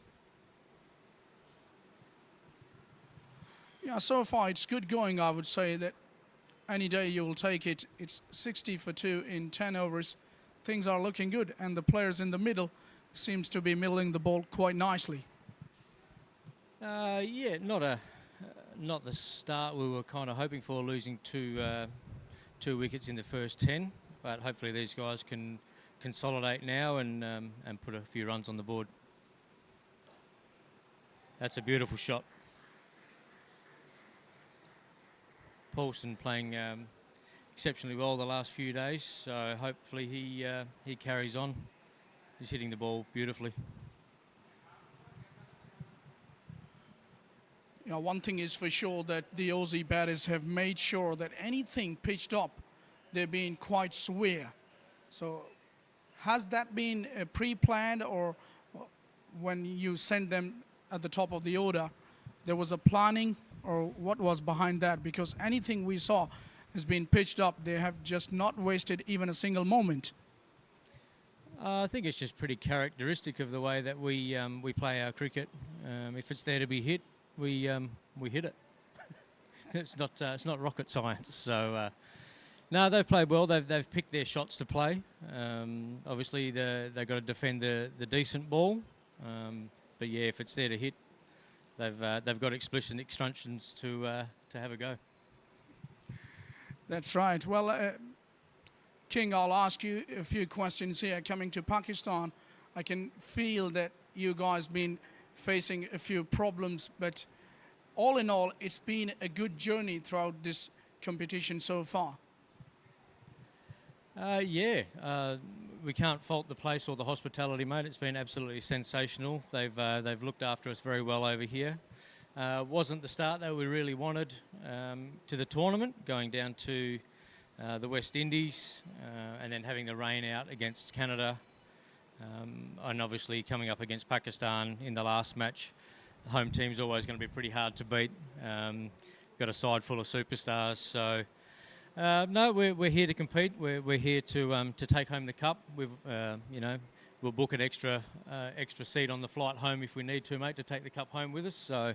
Yeah, so far it's good going. I would say that any day you will take it. It's 60 for 2 in 10 overs. Things are looking good, and the players in the middle seems to be middling the ball quite nicely. Yeah, not the start we were kind of hoping for, losing two wickets in the first 10. But hopefully these guys can consolidate now and put a few runs on the board. That's a beautiful shot. Paulson playing exceptionally well the last few days, so hopefully he carries on. He's hitting the ball beautifully. You know, one thing is for sure, that the Aussie batters have made sure that anything pitched up, they've been quite severe. So has that been pre-planned, or when you sent them at the top of the order, there was a planning, or what was behind that? Because anything we saw has been pitched up. They have just not wasted even a single moment. I think it's just pretty characteristic of the way that we play our cricket. If it's there to be hit, we hit it. It's not rocket science. So no, they've played well. They've picked their shots to play. Obviously, they've got to defend the decent ball. But yeah, if it's there to hit, they've got explicit instructions to have a go. That's right. Well, King, I'll ask you a few questions here. Coming to Pakistan, I can feel that you guys been facing a few problems, but all in all, it's been a good journey throughout this competition so far. We can't fault the place or the hospitality, mate. It's been absolutely sensational. They've looked after us very well over here. Wasn't the start that we really wanted to the tournament, going down to the West Indies and then having the rain out against Canada, and obviously coming up against Pakistan in the last match. The home team's always going to be pretty hard to beat. Got a side full of superstars, so no, we're here to compete. We're here to take home the cup. We'll book an extra seat on the flight home if we need to, mate, to take the cup home with us. So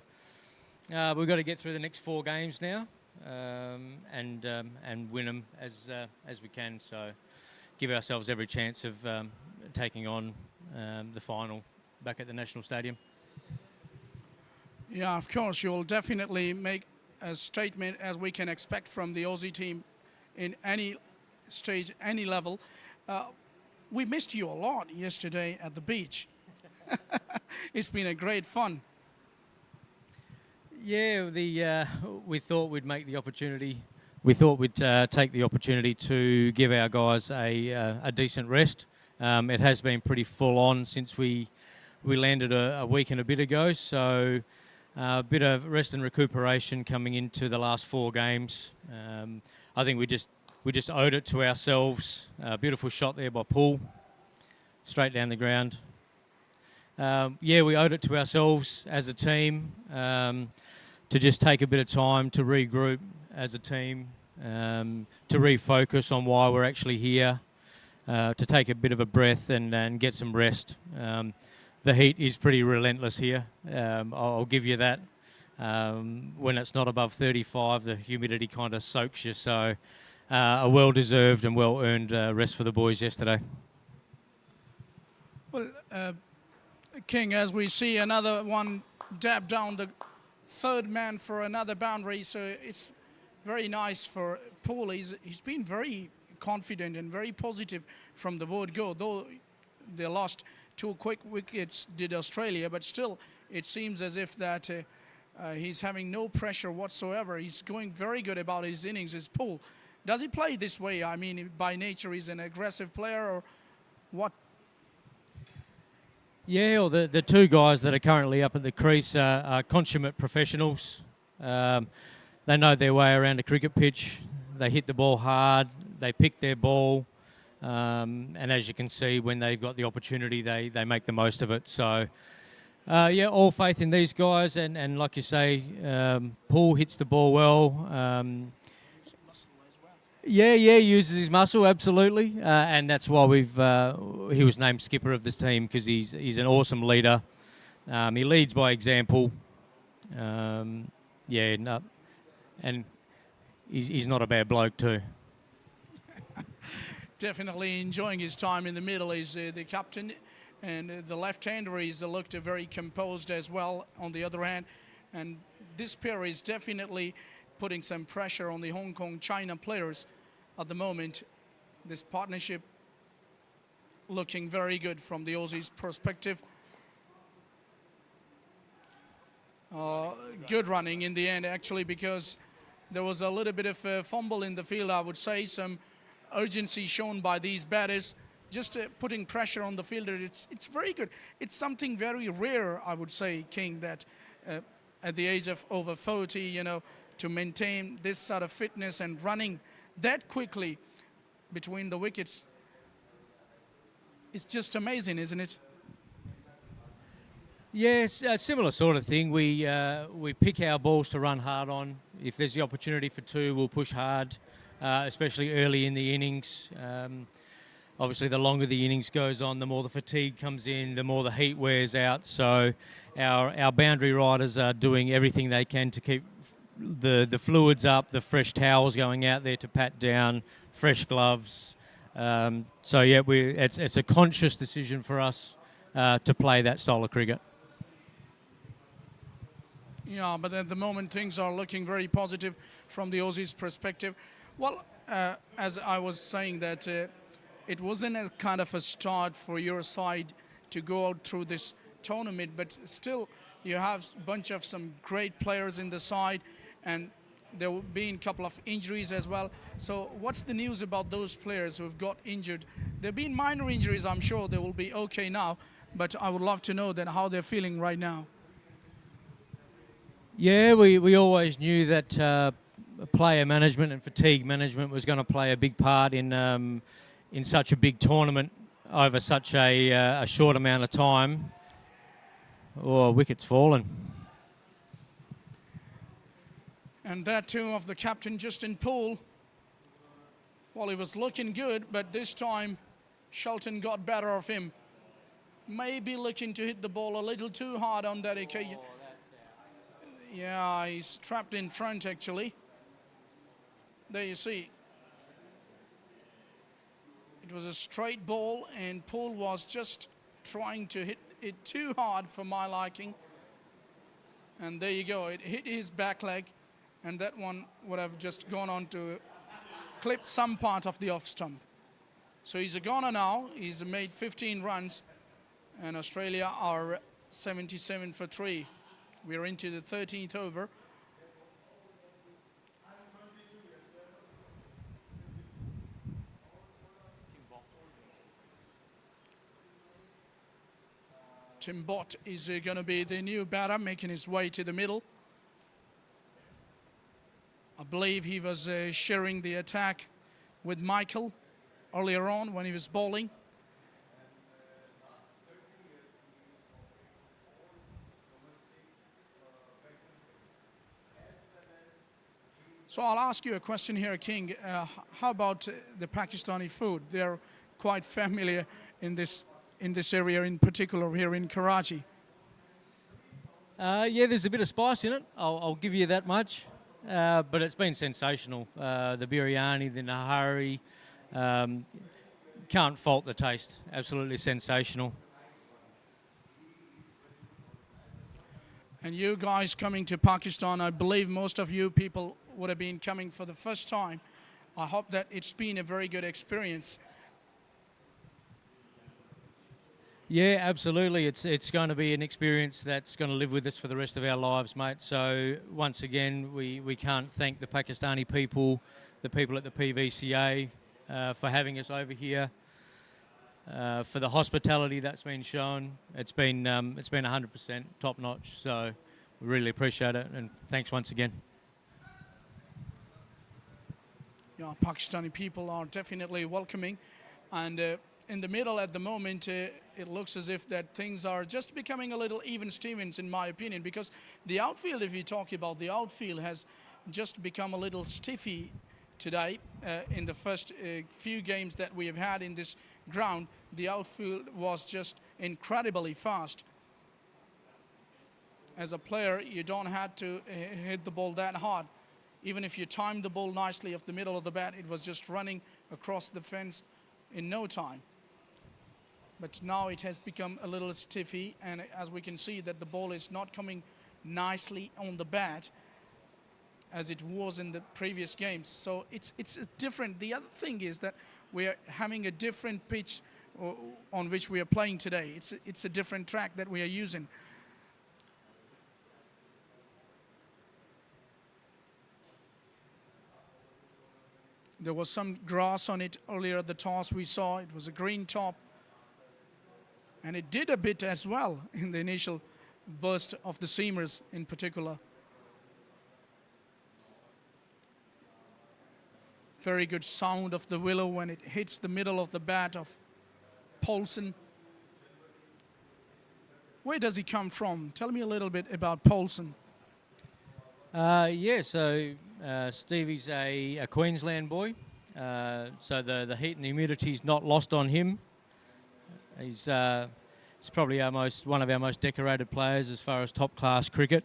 we've got to get through the next 4 games now and win them as we can. So give ourselves every chance of taking on the final back at the National Stadium. Yeah, of course, you'll definitely make a statement, as we can expect from the Aussie team in any stage, any level. We missed you a lot yesterday at the beach. It's been a great fun. Yeah, we thought we'd make the opportunity. We thought we'd take the opportunity to give our guys a decent rest. It has been pretty full on since we landed a week and a bit ago. So a bit of rest and recuperation coming into the last 4 games. I think we just owed it to ourselves. A beautiful shot there by Paul, straight down the ground. We owed it to ourselves as a team to just take a bit of time to regroup as a team, to refocus on why we're actually here, to take a bit of a breath and get some rest. The heat is pretty relentless here. I'll give you that. When it's not above 35, the humidity kind of soaks you. So a well-deserved and well-earned rest for the boys yesterday. Well, King, as we see another one dab down the third man for another boundary, so it's very nice for Paul. He's been very confident and very positive from the word go, though they lost 2 quick wickets, did Australia, but still it seems as if that he's having no pressure whatsoever. He's going very good about his innings, his Paul. Does he play this way? I mean, by nature he's an aggressive player, or what? Yeah, well, the 2 guys that are currently up at the crease are consummate professionals. They know their way around a cricket pitch. They hit the ball hard. They pick their ball. And as you can see, when they've got the opportunity, they make the most of it. So, all faith in these guys. And like you say, Paul hits the ball well. Yeah, uses his muscle, absolutely. And that's why he was named skipper of this team, because he's an awesome leader. He leads by example. And he's not a bad bloke too. Definitely enjoying his time in the middle. He's the captain, and the left-hander is looked very composed as well on the other hand. And this pair is definitely putting some pressure on the Hong Kong China players at the moment. This partnership looking very good from the Aussies' perspective. Good running in the end, actually, because there was a little bit of a fumble in the field, I would say. Some urgency shown by these batters, just putting pressure on the fielder. It's very good. It's something very rare, I would say, King, that at the age of over 40, to maintain this sort of fitness and running that quickly between the wickets. It's just amazing, isn't it? Yes, a similar sort of thing. We pick our balls to run hard on. If there's the opportunity for two, we'll push hard, especially early in the innings. Obviously, the longer the innings goes on, the more the fatigue comes in, the more the heat wears out. So our boundary riders are doing everything they can to keep the fluids up, the fresh towels going out there to pat down, fresh gloves. So yeah, it's a conscious decision for us to play that style of cricket. Yeah, but at the moment things are looking very positive from the Aussies' perspective. Well, as I was saying that it wasn't a kind of a start for your side to go out through this tournament, but still you have a bunch of some great players in the side, and there will be a couple of injuries as well. So what's the news about those players who have got injured? There have been minor injuries. I'm sure they will be okay now, but I would love to know then how they're feeling right now. Yeah, we always knew that player management and fatigue management was going to play a big part in such a big tournament over such a short amount of time. Oh, wicket's fallen. And that too of the captain Justin Poole. Well, he was looking good, but this time Shelton got better of him. Maybe looking to hit the ball a little too hard on that occasion. Yeah, he's trapped in front actually. There you see. It was a straight ball and Poole was just trying to hit it too hard for my liking. And there you go, it hit his back leg, and that one would have just gone on to clip some part of the off stump. So he's a goner now. He's made 15 runs, and Australia are 77 for 3. We're into the 13th over. Tim Bott is going to be the new batter, making his way to the middle. I believe he was sharing the attack with Michael earlier on when he was bowling. So I'll ask you a question here, King. How about the Pakistani food? They're quite familiar in this area, in particular here in Karachi. Yeah, there's a bit of spice in it. I'll give you that much. But it's been sensational. The biryani, the nahari, can't fault the taste. Absolutely sensational. And you guys coming to Pakistan, I believe most of you people would have been coming for the first time. I hope that it's been a very good experience. Yeah, absolutely. It's going to be an experience that's going to live with us for the rest of our lives, mate. So once again, we can't thank the Pakistani people, the people at the PVCA for having us over here, for the hospitality that's been shown. It's been 100% top notch. So we really appreciate it, and thanks once again. Yeah, Pakistani people are definitely welcoming, and in the middle at the moment, it looks as if that things are just becoming a little even Stevens, in my opinion, because the outfield, if you talk about the outfield, has just become a little stiffy today. In the first few games that we have had in this ground, the outfield was just incredibly fast. As a player, you don't have to hit the ball that hard. Even if you timed the ball nicely off the middle of the bat, it was just running across the fence in no time. But now it has become a little stiffy, and as we can see that the ball is not coming nicely on the bat as it was in the previous games. So it's different. The other thing is that we are having a different pitch on which we are playing today. It's a different track that we are using. There was some grass on it earlier at the toss we saw. It was a green top. And it did a bit as well in the initial burst of the seamers in particular. Very good sound of the willow when it hits the middle of the bat of Paulson. Where does he come from? Tell me a little bit about Paulson. Stevie's a Queensland boy, so the heat and humidity's not lost on him. He's probably one of our most decorated players as far as top class cricket.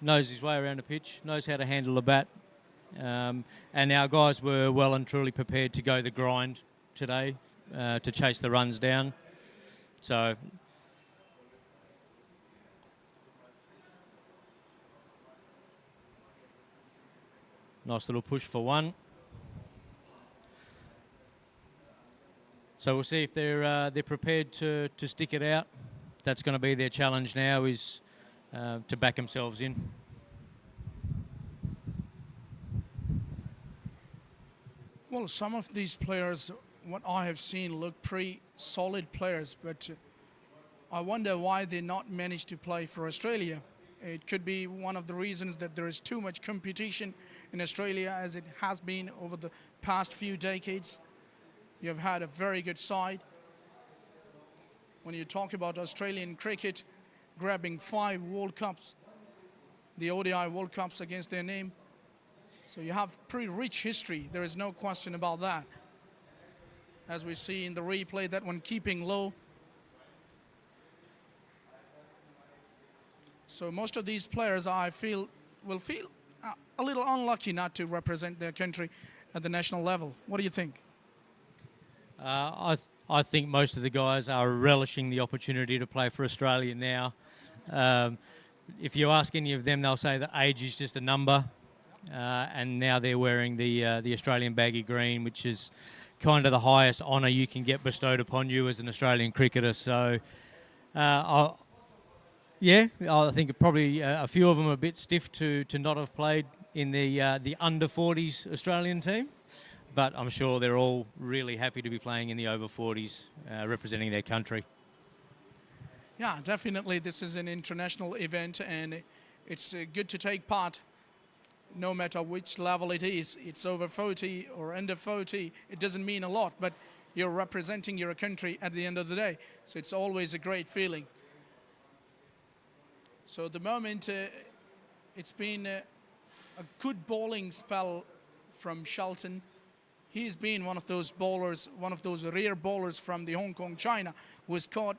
Knows his way around the pitch, knows how to handle the bat, and our guys were well and truly prepared to go the grind today to chase the runs down. So. Nice little push for one. So we'll see if they're prepared to stick it out. That's going to be their challenge now, is to back themselves in. Well, some of these players, what I have seen, look pretty solid players, but I wonder why they not managed to play for Australia. It could be one of the reasons that there is too much competition in Australia, as it has been over the past few decades. You have had a very good side. When you talk about Australian cricket grabbing 5 World Cups, the ODI World Cups against their name, so you have pretty rich history. There is no question about that. As we see in the replay, that one keeping low. So most of these players, I feel, will feel a little unlucky not to represent their country at the national level. What do you think? I think most of the guys are relishing the opportunity to play for Australia now. If you ask any of them, they'll say that age is just a number, and now they're wearing the Australian baggy green, which is kind of the highest honour you can get bestowed upon you as an Australian cricketer. So, I think probably a few of them are a bit stiff to not have played in the under 40s Australian team, but I'm sure they're all really happy to be playing in the over 40s, representing their country. Yeah, definitely this is an international event, and it's good to take part no matter which level it is. It's over 40 or under 40, it doesn't mean a lot, but you're representing your country at the end of the day, so it's always a great feeling. So at the moment, it's been a good bowling spell from Shelton. He's been one of those bowlers, one of those rare bowlers from the Hong Kong, China, who has caught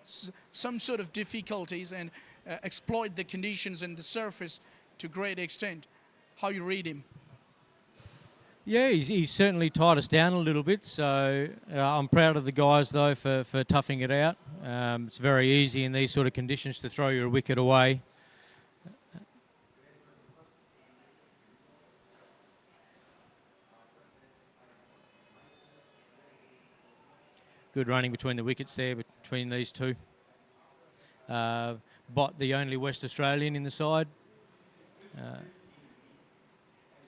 some sort of difficulties and exploit the conditions and the surface to great extent. How you read him? Yeah, he's certainly tied us down a little bit, so I'm proud of the guys, though, for toughing it out. It's very easy in these sort of conditions to throw your wicket away. Good running between the wickets there, between these two. Bott, the only West Australian in the side.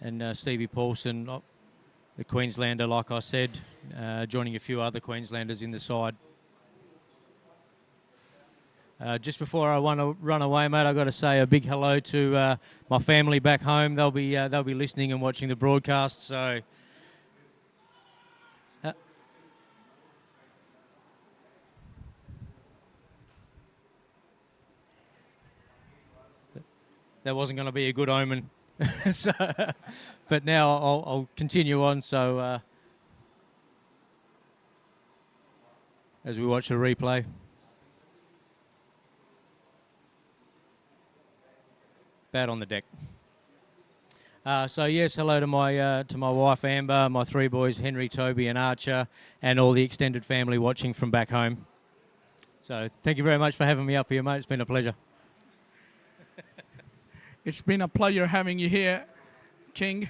And Stevie Paulson, the Queenslander, like I said, joining a few other Queenslanders in the side. Just before I want to run away, mate, I've got to say a big hello to my family back home. They'll be listening and watching the broadcast. So. That wasn't going to be a good omen. So, but now I'll continue on. So as we watch the replay, bat on the deck. So yes, hello to my wife Amber, my 3 boys Henry, Toby, and Archer, and all the extended family watching from back home. So thank you very much for having me up here, mate. It's been a pleasure. It's been a pleasure having you here, King.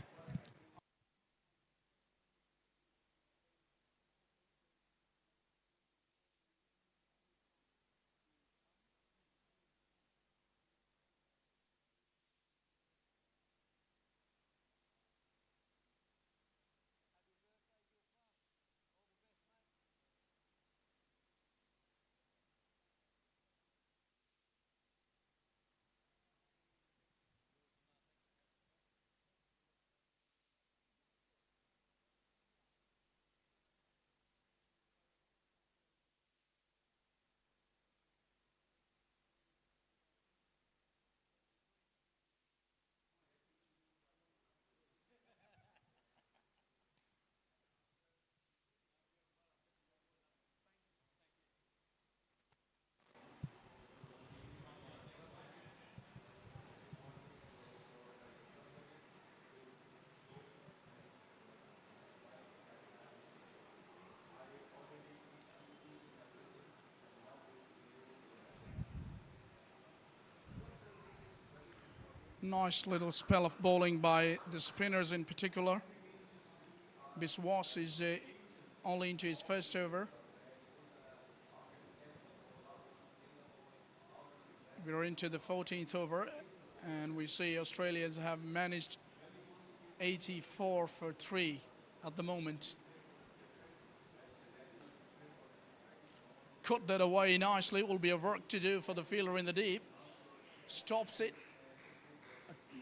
Nice little spell of bowling by the spinners in particular. Biswas is only into his first over. We're into the 14th over, and we see Australians have managed 84 for 3 at the moment. Cut that away nicely. Will be a work to do for the fielder in the deep. Stops it.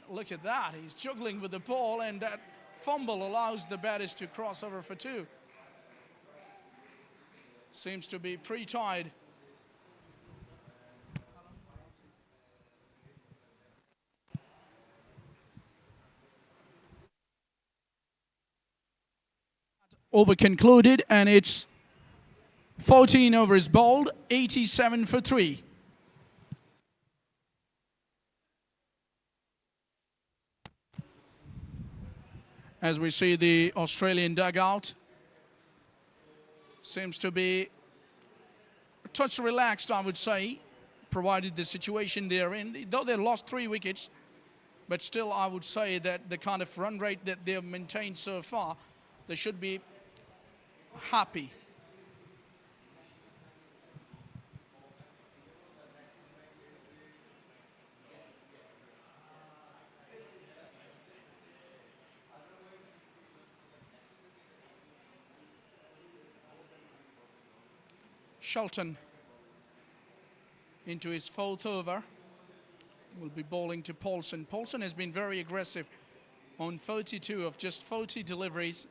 Look at that. He's juggling with the ball, and that fumble allows the batters to cross over for 2. Seems to be pre-tied. Over concluded, and it's 14 overs bowled, 87 for 3. As we see the Australian dugout, seems to be a touch relaxed, I would say, provided the situation they're in. Though they lost 3 wickets, but still I would say that the kind of run rate that they've maintained so far, they should be happy. Shelton into his 4th over. Will be bowling to Paulson. Paulson has been very aggressive on 42 of just 40 deliveries.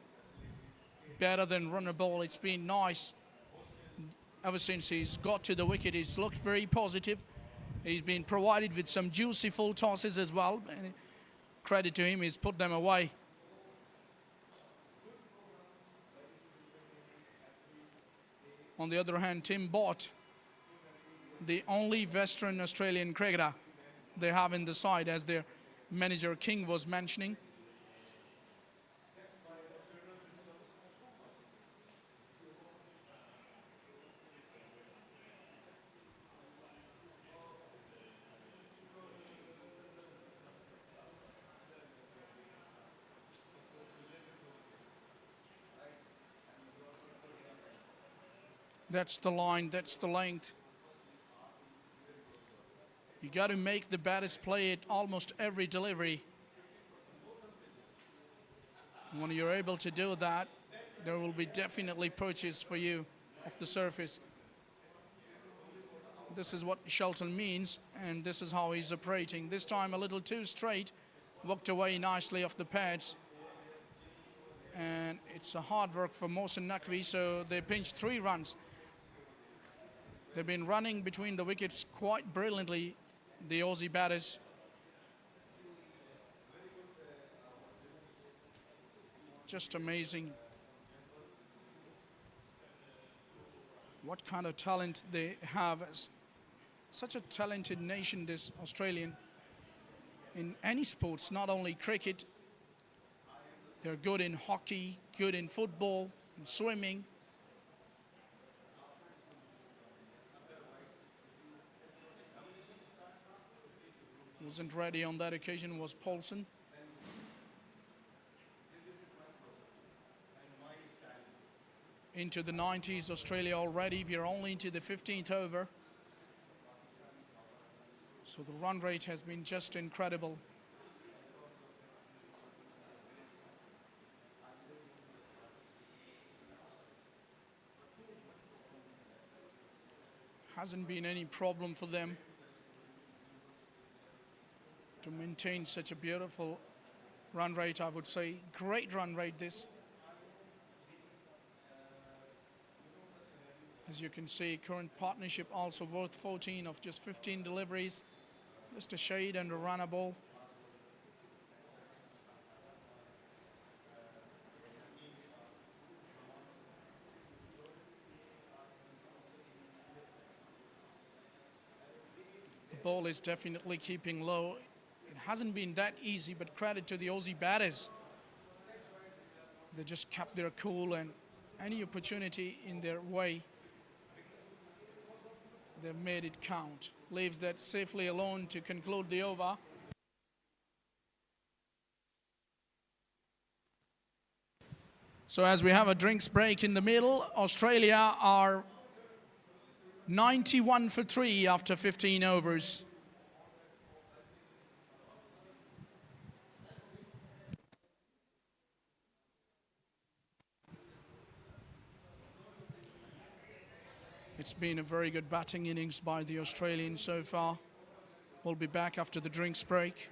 Better than runner ball. It's been nice ever since he's got to the wicket. He's looked very positive. He's been provided with some juicy full tosses as well. And credit to him, he's put them away. On the other hand, Tim Bott, the only Western Australian cricketer they have in the side, as their manager King was mentioning. That's the line, that's the length. You got to make the batters play it almost every delivery. When you're able to do that, there will be definitely purchase for you off the surface. This is what Shelton means, and this is how he's operating. This time a little too straight, walked away nicely off the pads. And it's a hard work for Mohsin Naqvi, so they pinched 3 runs. They've been running between the wickets quite brilliantly, the Aussie batters. Just amazing what kind of talent they have. Such a talented nation, this Australian, in any sports, not only cricket. They're good in hockey, good in football, in swimming. Wasn't ready on that occasion was Paulson. Into the 90s, Australia already. We are only into the 15th over. So the run rate has been just incredible. Hasn't been any problem for them to maintain such a beautiful run rate, I would say. Great run rate this. As you can see, current partnership also worth 14 of just 15 deliveries. Just a shade and a runner ball. The ball is definitely keeping low. It hasn't been that easy, but credit to the Aussie batters. They just kept their cool, and any opportunity in their way, they've made it count. Leaves that safely alone to conclude the over. So as we have a drinks break in the middle, Australia are 91 for 3 after 15 overs. It's been a very good batting innings by the Australians so far. We'll be back after the drinks break.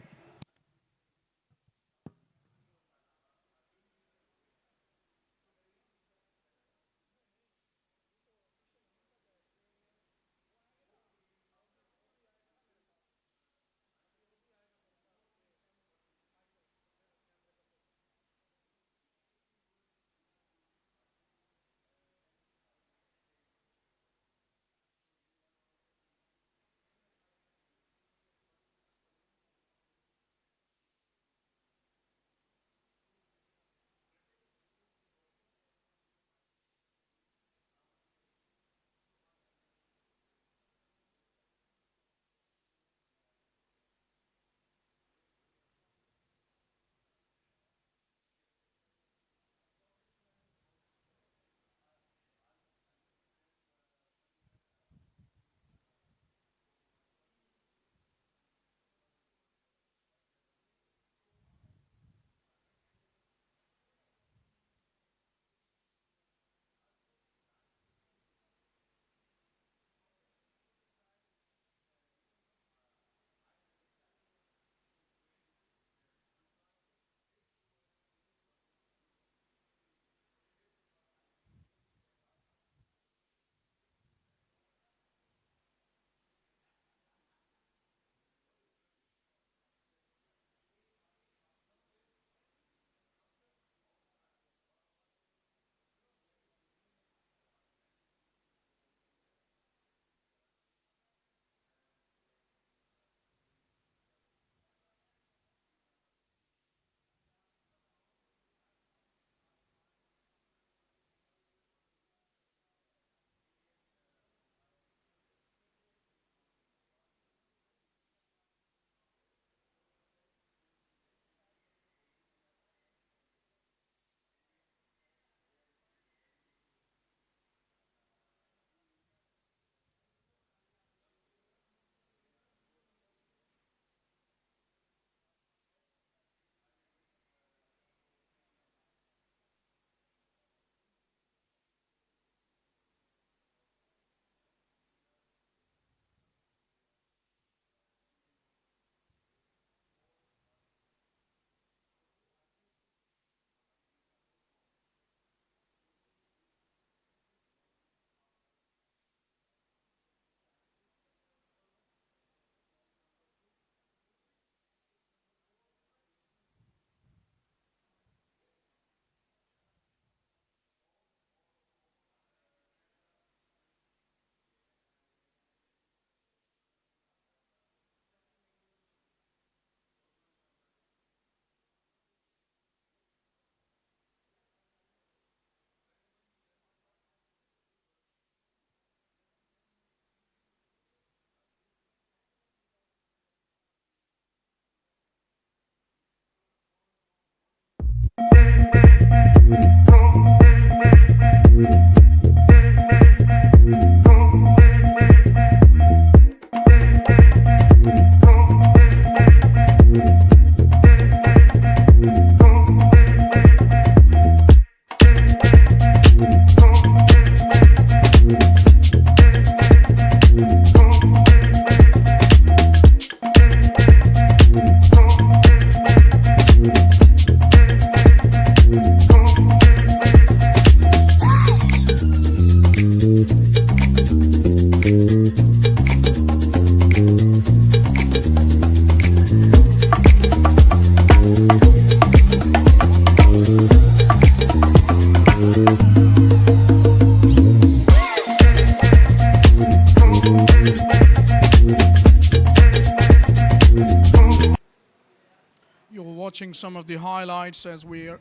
You're watching some of the highlights as we're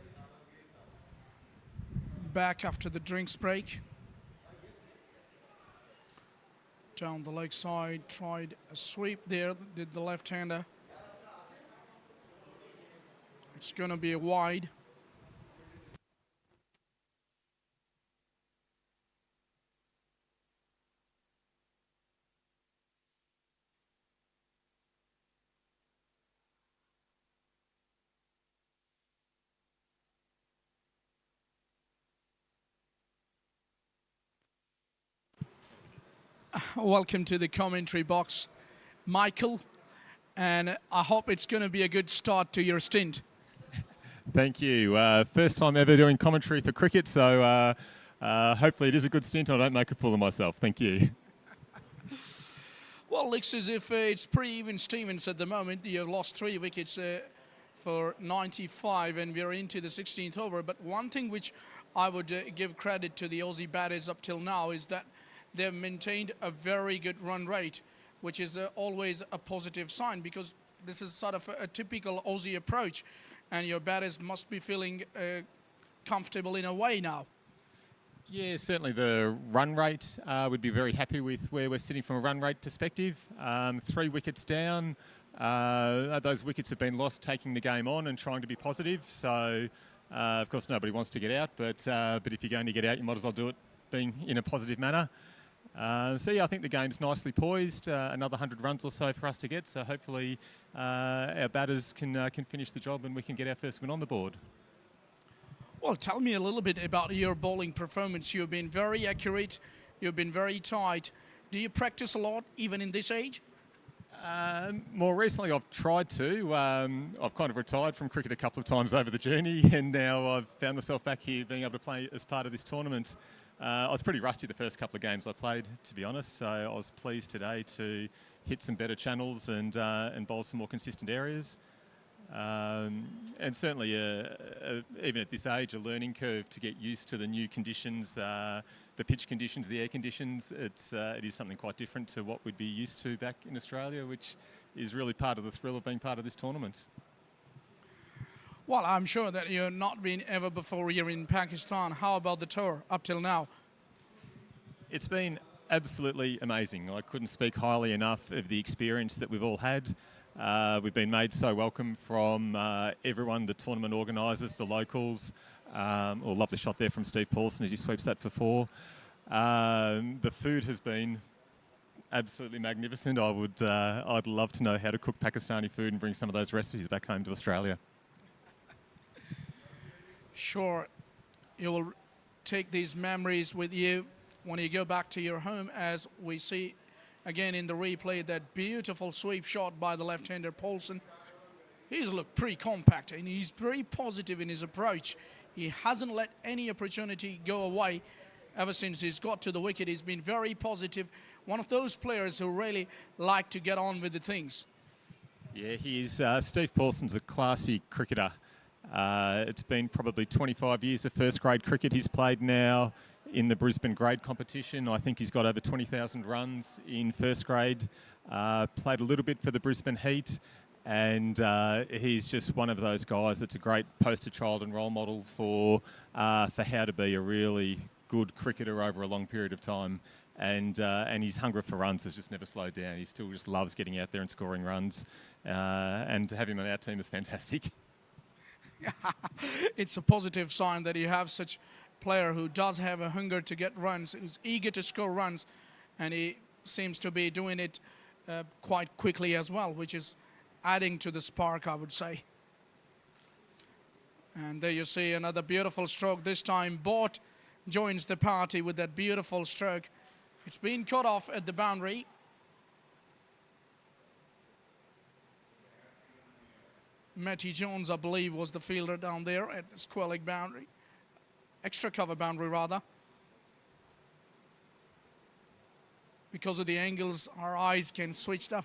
back after the drinks break. Down the leg side, tried a sweep there, did the left-hander. It's going to be a wide. Welcome to the commentary box, Michael, and I hope it's going to be a good start to your stint. Thank you. First time ever doing commentary for cricket, so hopefully it is a good stint and I don't make a fool of myself. Thank you. Well, looks as if it's pretty even Stevens at the moment. You've lost 3 wickets for 95 and we're into the 16th over. But one thing which I would give credit to the Aussie batters up till now is that they've maintained a very good run rate, which is always a positive sign because this is sort of a typical Aussie approach and your batters must be feeling comfortable in a way now. Yeah, certainly the run rate, would be very happy with where we're sitting from a run rate perspective. 3 wickets down, those wickets have been lost taking the game on and trying to be positive. So, of course, nobody wants to get out, but if you're going to get out, you might as well do it being in a positive manner. So, yeah, I think the game's nicely poised. Another 100 runs or so for us to get. So hopefully our batters can finish the job and we can get our first win on the board. Well, tell me a little bit about your bowling performance. You've been very accurate. You've been very tight. Do you practice a lot, even in this age? More recently, I've tried to. I've kind of retired from cricket a couple of times over the journey, and now I've found myself back here being able to play as part of this tournament. I was pretty rusty the first couple of games I played, to be honest, so I was pleased today to hit some better channels and bowl some more consistent areas. And certainly, even at this age, a learning curve to get used to the new conditions, the pitch conditions, the air conditions. It is something quite different to what we'd be used to back in Australia, which is really part of the thrill of being part of this tournament. Well, I'm sure that you've not been ever before here in Pakistan. How about the tour up till now? It's been absolutely amazing. I couldn't speak highly enough of the experience that we've all had. We've been made so welcome from everyone, the tournament organisers, the locals. Lovely shot there from Steve Paulson as he sweeps that for 4. The food has been absolutely magnificent. I'd love to know how to cook Pakistani food and bring some of those recipes back home to Australia. Sure, you will take these memories with you when you go back to your home, as we see again in the replay that beautiful sweep shot by the left-hander Paulson. He's looked pretty compact and he's very positive in his approach. He hasn't let any opportunity go away ever since he's got to the wicket. He's been very positive. One of those players who really like to get on with the things. Yeah, Steve Paulson's a classy cricketer. It's been probably 25 years of first grade cricket he's played now in the Brisbane grade competition. I think he's got over 20,000 runs in first grade. Played a little bit for the Brisbane Heat, and he's just one of those guys that's a great poster child and role model for how to be a really good cricketer over a long period of time. And his hunger for runs has just never slowed down. He still just loves getting out there and scoring runs. And to have him on our team is fantastic. It's a positive sign that you have such a player who does have a hunger to get runs, who's eager to score runs, and he seems to be doing it quite quickly as well, which is adding to the spark, I would say. And there you see another beautiful stroke. This time Bott joins the party with that beautiful stroke. It's been cut off at the boundary. Matty Jones, I believe, was the fielder down there at the square leg boundary. Extra cover boundary, rather. Because of the angles, our eyes can switch up.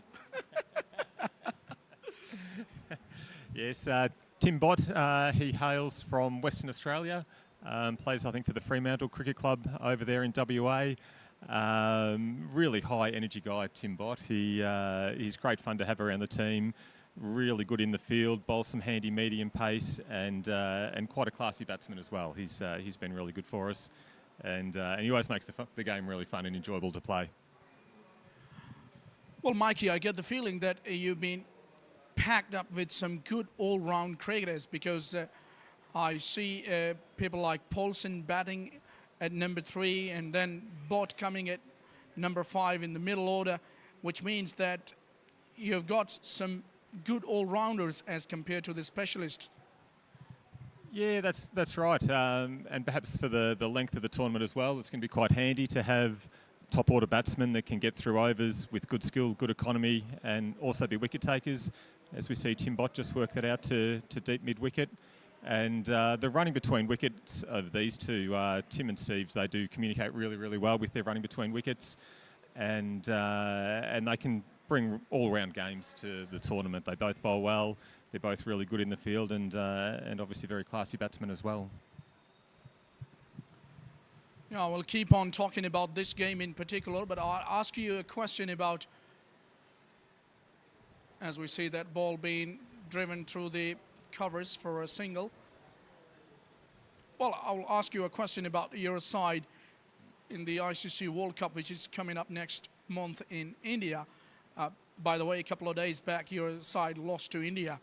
Yes, Tim Bott, he hails from Western Australia, plays, I think, for the Fremantle Cricket Club over there in WA. Really high energy guy, Tim Bott. He's great fun to have around the team. Really good in the field, bowls some handy medium pace, and quite a classy batsman as well. He's been really good for us, and he always makes the game really fun and enjoyable to play. Well, Mikey, I get the feeling that you've been packed up with some good all-round cricketers, because I see people like Paulson batting at number 3 and then Bott coming at number 5 in the middle order, which means that you've got some good all-rounders as compared to the specialists. Yeah, that's right. And perhaps for the length of the tournament as well, it's going to be quite handy to have top order batsmen that can get through overs with good skill, good economy, and also be wicket takers. As we see, Tim Bott just worked that out to deep mid wicket. And the running between wickets of these two, Tim and Steve, they do communicate really, really well with their running between wickets, and they can bring all-round games to the tournament. They both bowl well. They're both really good in the field, and obviously very classy batsmen as well. Yeah, we'll keep on talking about this game in particular, but I'll ask you a question about, as we see that ball being driven through the covers for a single. Well, I'll ask you a question about your side in the ICC World Cup, which is coming up next month in India. By the way, a couple of days back, your side lost to India,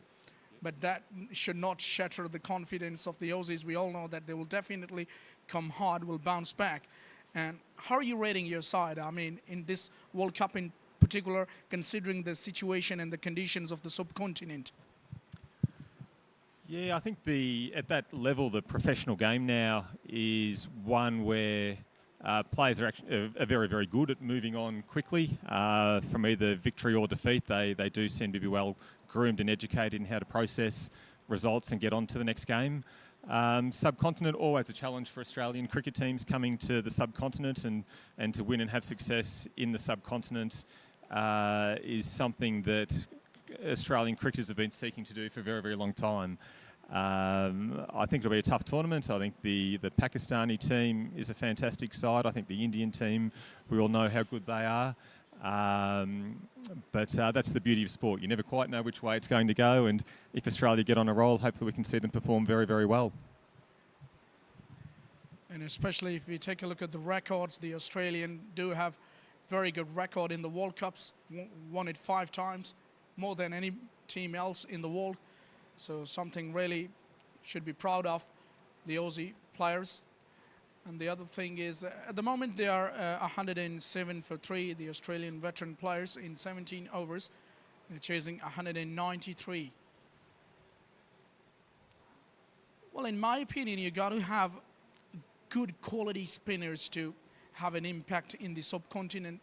but that should not shatter the confidence of the Aussies. We all know that they will definitely come hard, will bounce back. And how are you rating your side? I mean, in this World Cup in particular, considering the situation and the conditions of the subcontinent? Yeah, I think at that level, the professional game now is one where players are very, very good at moving on quickly from either victory or defeat. They do seem to be well groomed and educated in how to process results and get on to the next game. Subcontinent, always a challenge for Australian cricket teams coming to the subcontinent, and to win and have success in the subcontinent is something that Australian cricketers have been seeking to do for a very, very long time. I think it'll be a tough tournament. I think the Pakistani team is a fantastic side. I think the Indian team, we all know how good they are. But that's the beauty of sport. You never quite know which way it's going to go, and if Australia get on a roll, hopefully we can see them perform very, very well. And especially if we take a look at the records, the Australian do have very good record in the World Cups, won it 5 times, more than any team else in the world. So something really should be proud of the Aussie players. And the other thing is, at the moment they are 107 for 3, the Australian veteran players in 17 overs. They're chasing 193. Well, in my opinion, you got to have good quality spinners to have an impact in the subcontinent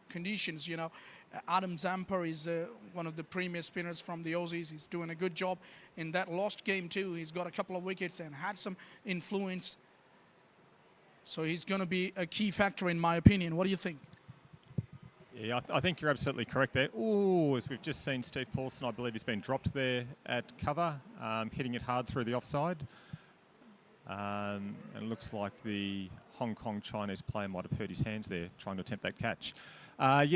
conditions. You know, Adam Zampa is one of the premier spinners from the Aussies. He's doing a good job in that lost game too. He's got a couple of wickets and had some influence. So he's going to be a key factor in my opinion. What do you think? Yeah, I think you're absolutely correct there. Oh, as we've just seen, Steve Paulson, I believe he's been dropped there at cover, hitting it hard through the offside. And it looks like the Hong Kong Chinese player might have hurt his hands there trying to attempt that catch.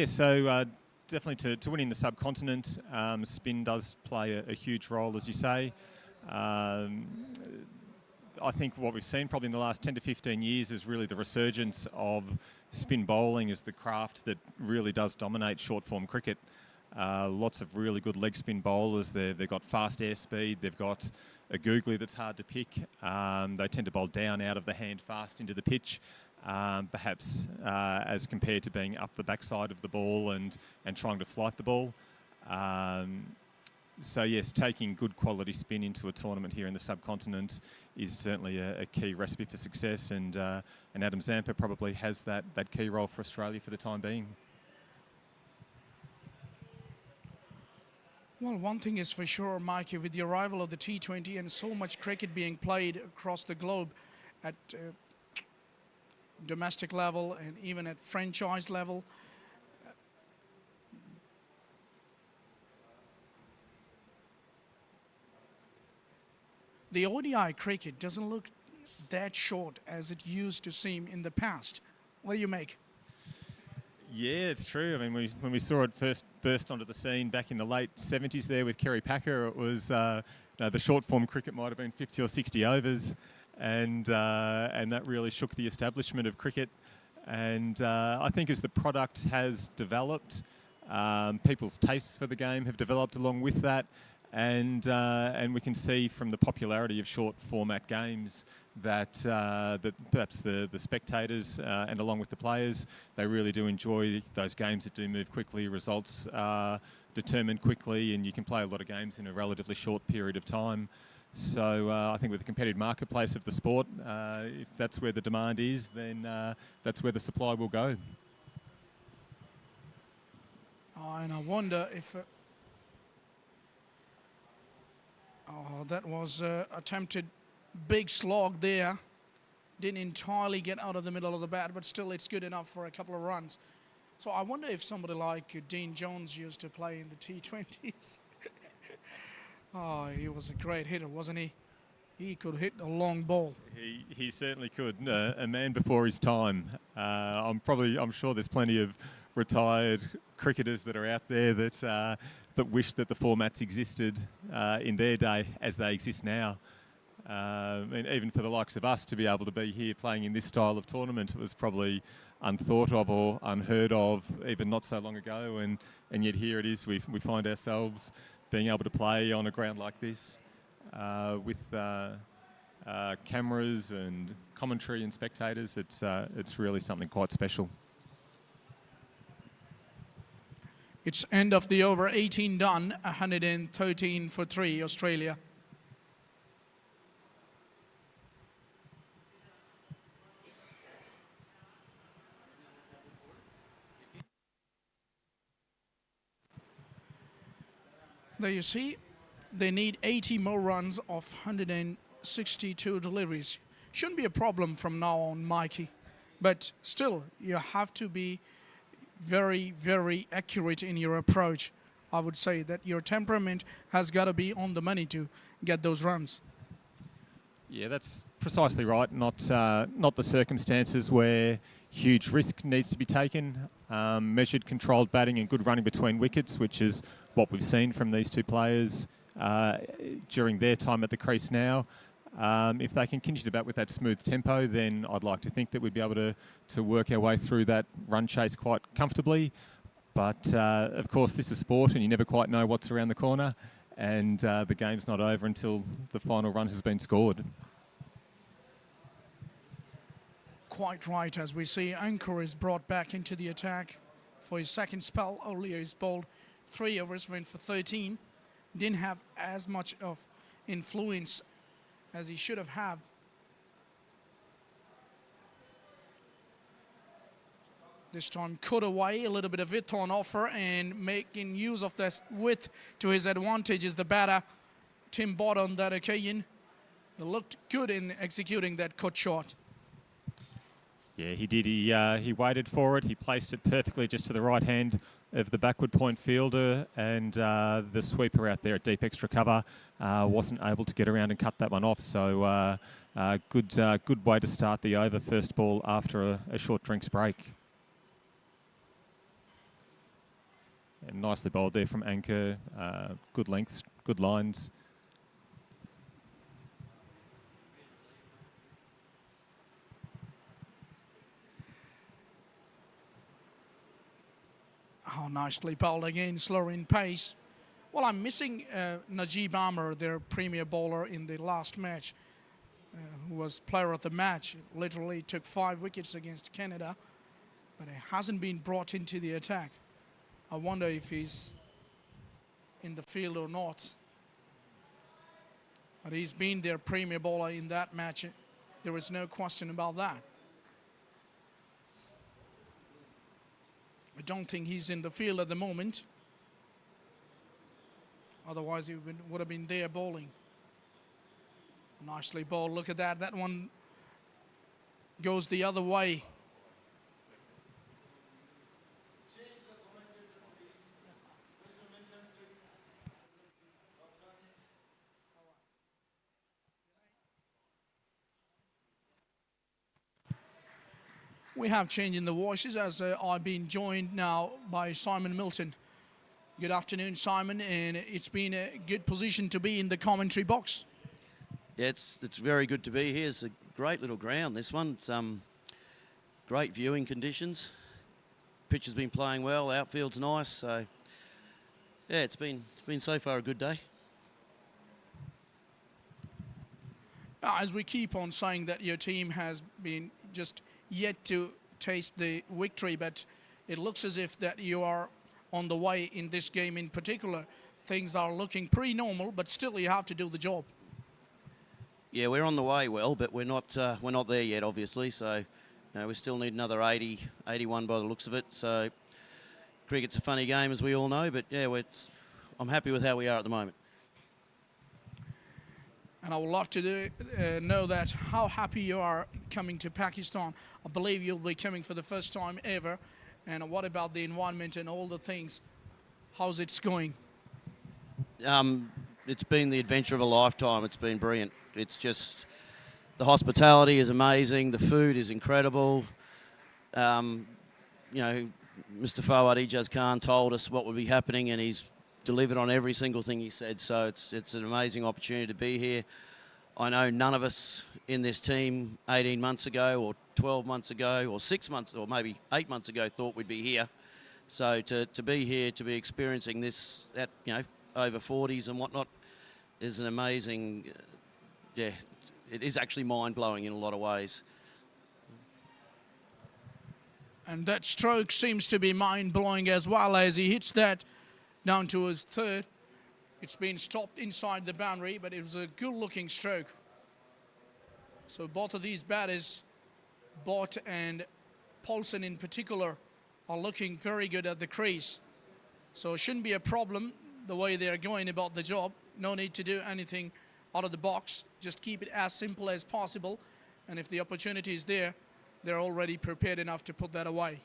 So definitely to winning the subcontinent, spin does play a huge role, as you say. I think what we've seen probably in the last 10 to 15 years is really the resurgence of spin bowling as the craft that really does dominate short form cricket. Lots of really good leg spin bowlers. They've got fast airspeed. They've got a googly that's hard to pick. They tend to bowl down out of the hand fast into the pitch, perhaps as compared to being up the backside of the ball and trying to flight the ball. So yes, taking good quality spin into a tournament here in the subcontinent is certainly a key recipe for success, and Adam Zampa probably has that key role for Australia for the time being. Well, one thing is for sure, Mikey, with the arrival of the T20 and so much cricket being played across the globe at domestic level and even at franchise level, the ODI cricket doesn't look that short as it used to seem in the past. What do you make? Yeah, it's true. I mean, when we saw it first burst onto the scene back in the late 70s there with Kerry Packer, it was the short form cricket might have been 50 or 60 overs, and that really shook the establishment of cricket. And I think as the product has developed, people's tastes for the game have developed along with that. And we can see from the popularity of short format games that perhaps the spectators and along with the players, they really do enjoy those games that do move quickly, results are determined quickly, and you can play a lot of games in a relatively short period of time. So I think with the competitive marketplace of the sport, if that's where the demand is, then that's where the supply will go. And I wonder if... oh, that was attempted big slog there. Didn't entirely get out of the middle of the bat, but still it's good enough for a couple of runs. So I wonder if somebody like Dean Jones used to play in the T20s. Oh, he was a great hitter, wasn't he? He could hit a long ball. He certainly could. A man before his time. I'm sure there's plenty of retired cricketers that are out there that wish that the formats existed in their day as they exist now. And even for the likes of us to be able to be here playing in this style of tournament, it was probably unthought of or unheard of even not so long ago. And yet here it is. We find ourselves being able to play on a ground like this with cameras and commentary and spectators. It's really something quite special. It's end of the over, 18 done, 113 for 3, Australia. There you see, they need 80 more runs of 162 deliveries. Shouldn't be a problem from now on, Mikey. But still, you have to be very, very accurate in your approach. I would say that your temperament has got to be on the money to get those runs. Yeah, that's precisely right. Not the circumstances where huge risk needs to be taken. Measured, controlled batting and good running between wickets, which is what we've seen from these two players during their time at the crease now. If they can continue to bat with that smooth tempo, then I'd like to think that we'd be able to work our way through that run chase quite comfortably. But, of course, this is sport and you never quite know what's around the corner. And the game's not over until the final run has been scored. Quite right, as we see Ankur is brought back into the attack for his second spell. Earlier he's bowled 3 overs, went for 13. Didn't have as much of influence as he should have had. This time cut away, a little bit of width on offer, and making use of this width to his advantage is the batter, Tim Bott, on that occasion. He looked good in executing that cut shot. Yeah, he did. He waited for it. He placed it perfectly just to the right hand of the backward point fielder, and the sweeper out there at deep extra cover wasn't able to get around and cut that one off. So good way to start the over, first ball after a short drinks break. And nicely bowled there from Ankur. Good lengths, good lines. Oh, nicely bowled again, slower in pace. Well, I'm missing Najib Amar, their premier bowler in the last match, who was player of the match. Literally took 5 wickets against Canada, but he hasn't been brought into the attack. I wonder if he's in the field or not. But he's been their premier bowler in that match. There is no question about that. I don't think he's in the field at the moment. Otherwise, he would have been there bowling. Nicely bowled. Look at that. That one goes the other way. We have change in the voices as I've been joined now by Simon Milton. Good afternoon, Simon, and it's been a good position to be in the commentary box. Yeah, it's very good to be here. It's a great little ground, this one. It's great viewing conditions. Pitch has been playing well, outfield's nice, so yeah, it's been so far a good day. As we keep on saying that your team has been just yet to taste the victory, but it looks as if that you are on the way in this game in particular. Things are looking pretty normal, but still you have to do the job. Yeah, we're on the way well, but we're not there yet, obviously. So, we still need another 80, 81 by the looks of it. So, cricket's a funny game, as we all know, but yeah, I'm happy with how we are at the moment. And I would love to know that how happy you are coming to Pakistan. I believe you'll be coming for the first time ever. And what about the environment and all the things? How's it going? It's been the adventure of a lifetime. It's been brilliant. It's just, the hospitality is amazing. The food is incredible. You know, Mr. Fawad Ijaz Khan told us what would be happening, and he's delivered on every single thing he said. So it's an amazing opportunity to be here. I know none of us in this team 18 months ago or 12 months ago or 6 months or maybe 8 months ago thought we'd be here. So to be here, to be experiencing this at, you know, over 40s and whatnot is an amazing, yeah, it is actually mind-blowing in a lot of ways. And that stroke seems to be mind-blowing as well, as he hits that down to his third. It's been stopped inside the boundary, but it was a good-looking stroke. So both of these batters, Bott and Paulson in particular, are looking very good at the crease. So it shouldn't be a problem the way they're going about the job. No need to do anything out of the box. Just keep it as simple as possible. And if the opportunity is there, they're already prepared enough to put that away.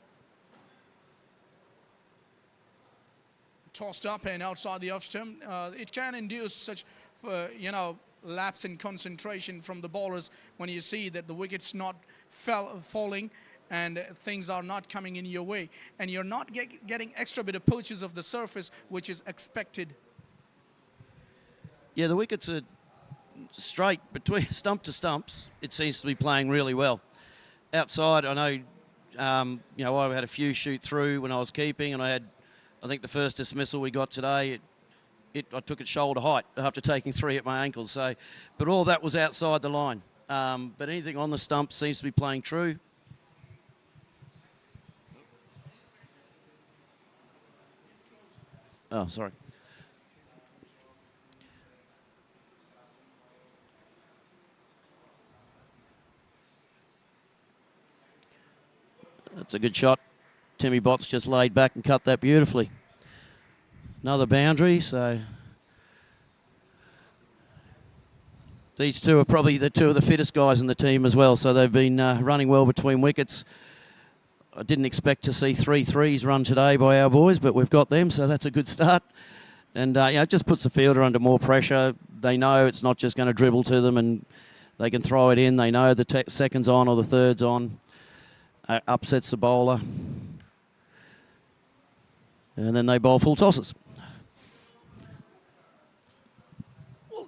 Tossed up and outside the off stump. It can induce such, you know, lapse in concentration from the bowlers when you see that the wicket's not falling and things are not coming in your way. And you're not getting extra bit of purchase of the surface, which is expected. Yeah, the wickets are straight between stump to stumps. It seems to be playing really well. Outside, I know, you know, I had a few shoot through when I was keeping, and I think the first dismissal we got today, I took it shoulder height after taking 3 at my ankles. So, but all that was outside the line. But anything on the stump seems to be playing true. Oh, sorry. That's a good shot. Timmy Bott's just laid back and cut that beautifully. Another boundary, so these two are probably the two of the fittest guys in the team as well, so they've been running well between wickets. I didn't expect to see 3 threes run today by our boys, but we've got them, so that's a good start. And yeah, it just puts the fielder under more pressure. They know it's not just going to dribble to them and they can throw it in. They know the second's on or the third's on. Upsets the bowler. And then they bowl full tosses. Well,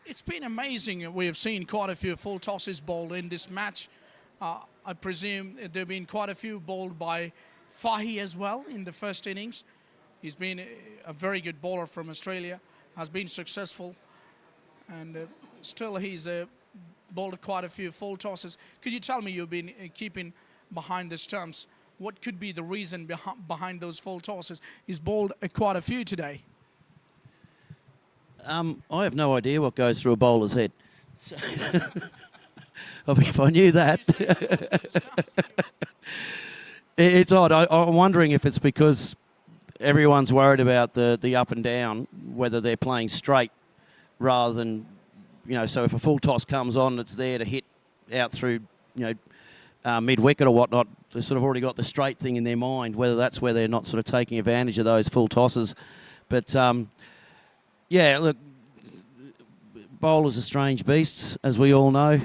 it's been amazing. We have seen quite a few full tosses bowled in this match. I presume there have been quite a few bowled by Fahy as well in the first innings. He's been a very good bowler from Australia, has been successful, and still he's bowled quite a few full tosses. Could you tell me, you've been keeping behind the stumps, what could be the reason behind those full tosses? He's bowled quite a few today. I have no idea what goes through a bowler's head. I mean, if I knew that. It's odd. I'm wondering if it's because everyone's worried about the up and down, whether they're playing straight rather than, you know, so if a full toss comes on, it's there to hit out through, you know, mid-wicket or whatnot. They've sort of already got the straight thing in their mind, whether that's where they're not sort of taking advantage of those full tosses. But, yeah, look, bowlers are strange beasts, as we all know.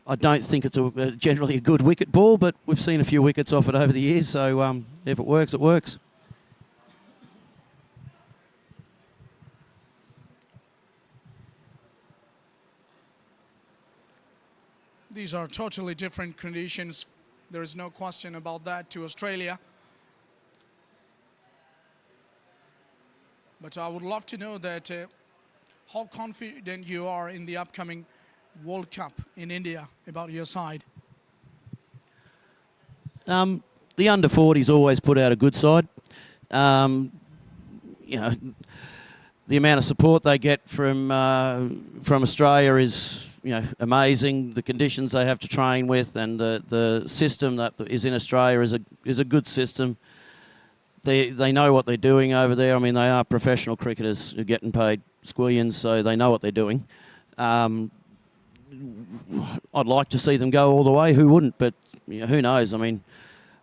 I don't think it's generally a good wicket ball, but we've seen a few wickets off it over the years, so if it works, it works. These are totally different conditions. There is no question about that to Australia. But I would love to know that how confident you are in the upcoming World Cup in India about your side. The under-40s always put out a good side. You know, the amount of support they get from Australia is, you know, amazing. The conditions they have to train with and the system that is in Australia is a good system. they know what they're doing over there. I mean, they are professional cricketers who are getting paid squillions, so they know what they're doing. I'd like to see them go all the way. Who wouldn't? But who knows? I mean,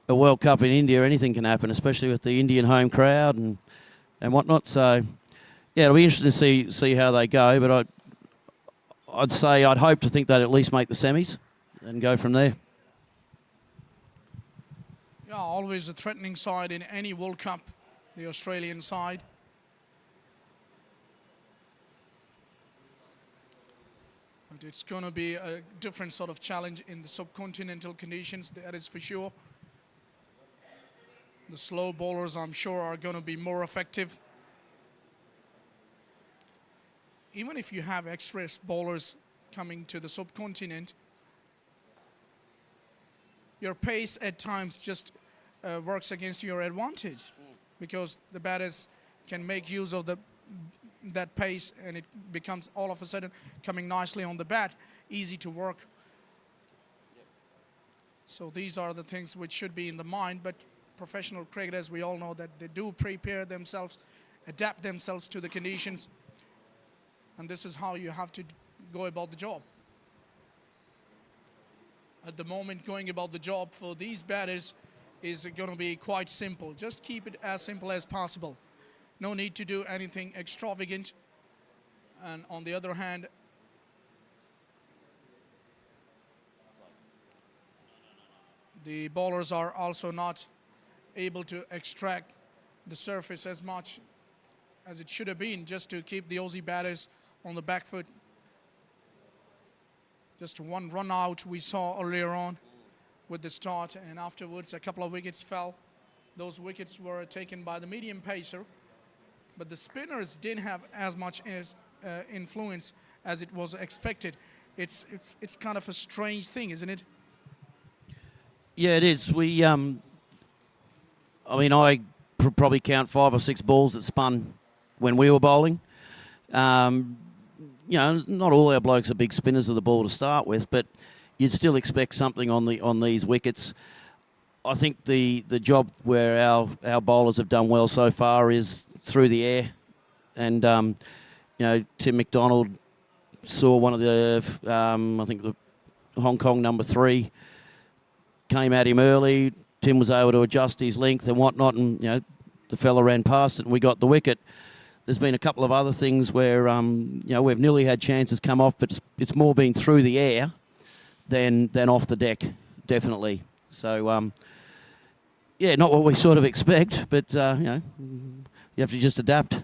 a World Cup in India, anything can happen, especially with the Indian home crowd and whatnot. So, yeah, it'll be interesting to see how they go. But I'd hope to think they'd at least make the semis and go from there. Yeah, always a threatening side in any World Cup, the Australian side. But it's going to be a different sort of challenge in the subcontinental conditions, that is for sure. The slow bowlers, I'm sure, are going to be more effective. Even if you have express bowlers coming to the subcontinent, your pace at times just works against your advantage, because the batters can make use of that pace, and it becomes all of a sudden coming nicely on the bat, easy to work. So these are the things which should be in the mind. But professional cricketers, we all know that they do prepare themselves, adapt themselves to the conditions, and this is how you have to go about the job. At the moment, going about the job for these batters is going to be quite simple. Just keep it as simple as possible. No need to do anything extravagant. And on the other hand, the bowlers are also not able to extract the surface as much as it should have been, just to keep the Aussie batters on the back foot. Just one run out we saw earlier on with the start, and afterwards a couple of wickets fell. Those wickets were taken by the medium pacer, but the spinners didn't have as much influence as it was expected. It's kind of a strange thing, isn't it? Yeah, it is. I probably count 5 or 6 balls that spun when we were bowling. Not all our blokes are big spinners of the ball to start with, but you'd still expect something on these wickets. I think the job where our bowlers have done well so far is through the air, and Tim McDonald saw one of the I think the Hong Kong number 3 came at him early. Tim was able to adjust his length and whatnot, and the fella ran past it and we got the wicket. There's been a couple of other things where we've nearly had chances come off, but it's more been through the air than off the deck, definitely. So not what we sort of expect, but you have to just adapt.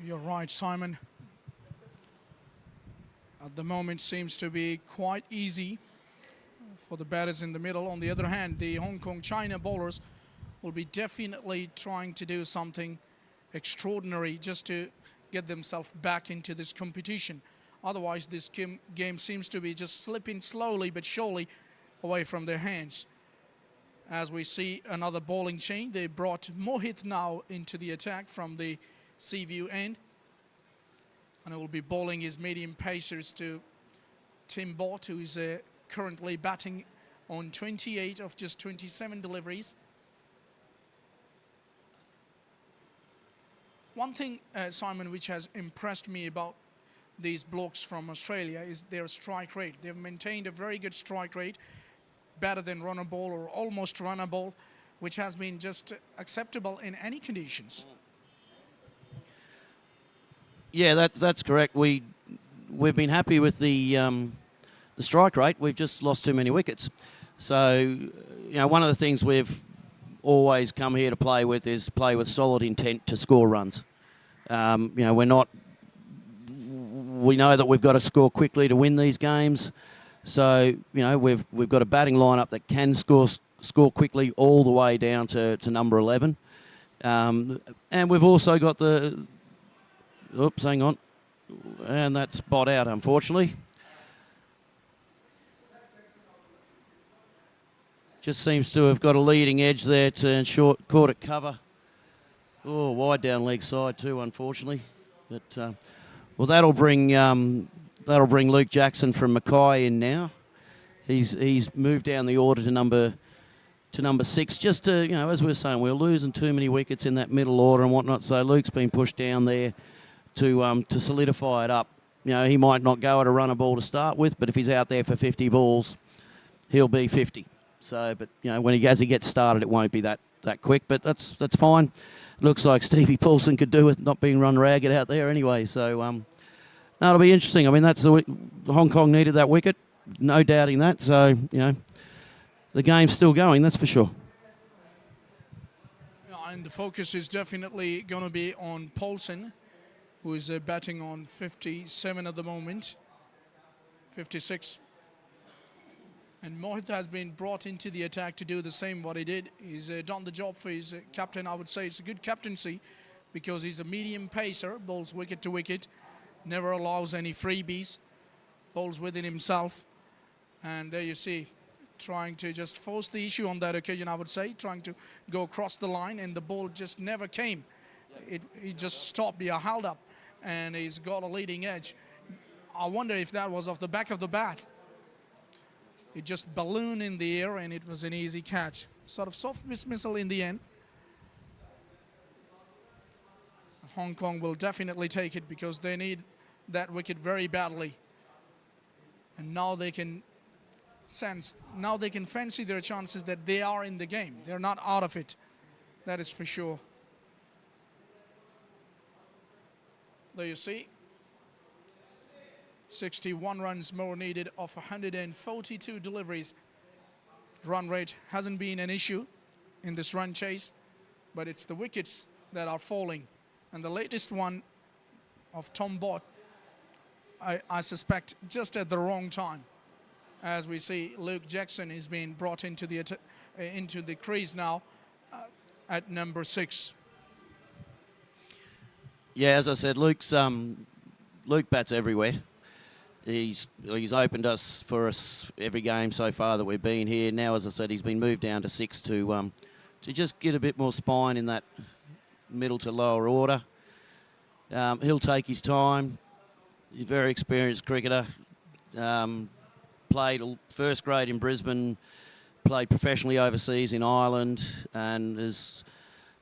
You're right, Simon. At the moment seems to be quite easy for the batters in the middle. On the other hand, the Hong Kong China bowlers will be definitely trying to do something extraordinary just to get themselves back into this competition. Otherwise, this game seems to be just slipping slowly but surely away from their hands. As we see another bowling change, they brought Mohit now into the attack from the Seaview end, and he will be bowling his medium pacers to Tim Bott, who is currently batting on 28 of just 27 deliveries. One thing, Simon, which has impressed me about these blokes from Australia is their strike rate. They've maintained a very good strike rate, better than runner ball or almost runner ball, which has been just acceptable in any conditions. Yeah, that's correct. We've been happy with the strike rate. We've just lost too many wickets. So, one of the things we've always come here to play with is play with solid intent to score runs. We're not. We know that we've got to score quickly to win these games. So, we've got a batting lineup that can score quickly all the way down to number 11. And we've also got the. Oops, hang on. And that's Bot out, unfortunately. Just seems to have got a leading edge there to short caught at cover. Oh, wide down leg side too, unfortunately. But that'll bring Luke Jackson from Mackay in now. He's moved down the order to number 6. Just to, as we were saying, we're losing too many wickets in that middle order and whatnot. So Luke's been pushed down there to solidify it up. He might not go at a runner ball to start with, but if he's out there for 50 balls, he'll be 50. So, but when he gets started, it won't be that quick. But that's fine. Looks like Stevie Paulson could do with not being run ragged out there anyway. So, it'll be interesting. I mean, Hong Kong needed that wicket, no doubting that. So, the game's still going, that's for sure. And the focus is definitely going to be on Paulson, who is batting on 57 at the moment, 56. And Mohit has been brought into the attack to do the same what he did. He's done the job for his captain. I would say it's a good captaincy because he's a medium pacer, bowls wicket to wicket, never allows any freebies, bowls within himself. And there you see, trying to just force the issue on that occasion, I would say, trying to go across the line, and the ball just never came. He just stopped, held up, and he's got a leading edge. I wonder if that was off the back of the bat. It just ballooned in the air, and it was an easy catch. Sort of soft dismissal in the end. Hong Kong will definitely take it because they need that wicket very badly. And now they can fancy their chances that they are in the game. They're not out of it. That is for sure. There you see. 61 runs more needed of 142 deliveries. Run rate hasn't been an issue in this run chase, but it's the wickets that are falling. And the latest one of Tom Bott, I suspect, just at the wrong time. As we see, Luke Jackson is being brought into the crease now at number 6. Yeah, as I said, Luke bats everywhere. He's opened for us every game so far that we've been here. Now, as I said, he's been moved down to 6 to just get a bit more spine in that middle to lower order. He'll take his time. He's a very experienced cricketer. Played first grade in Brisbane, played professionally overseas in Ireland, and is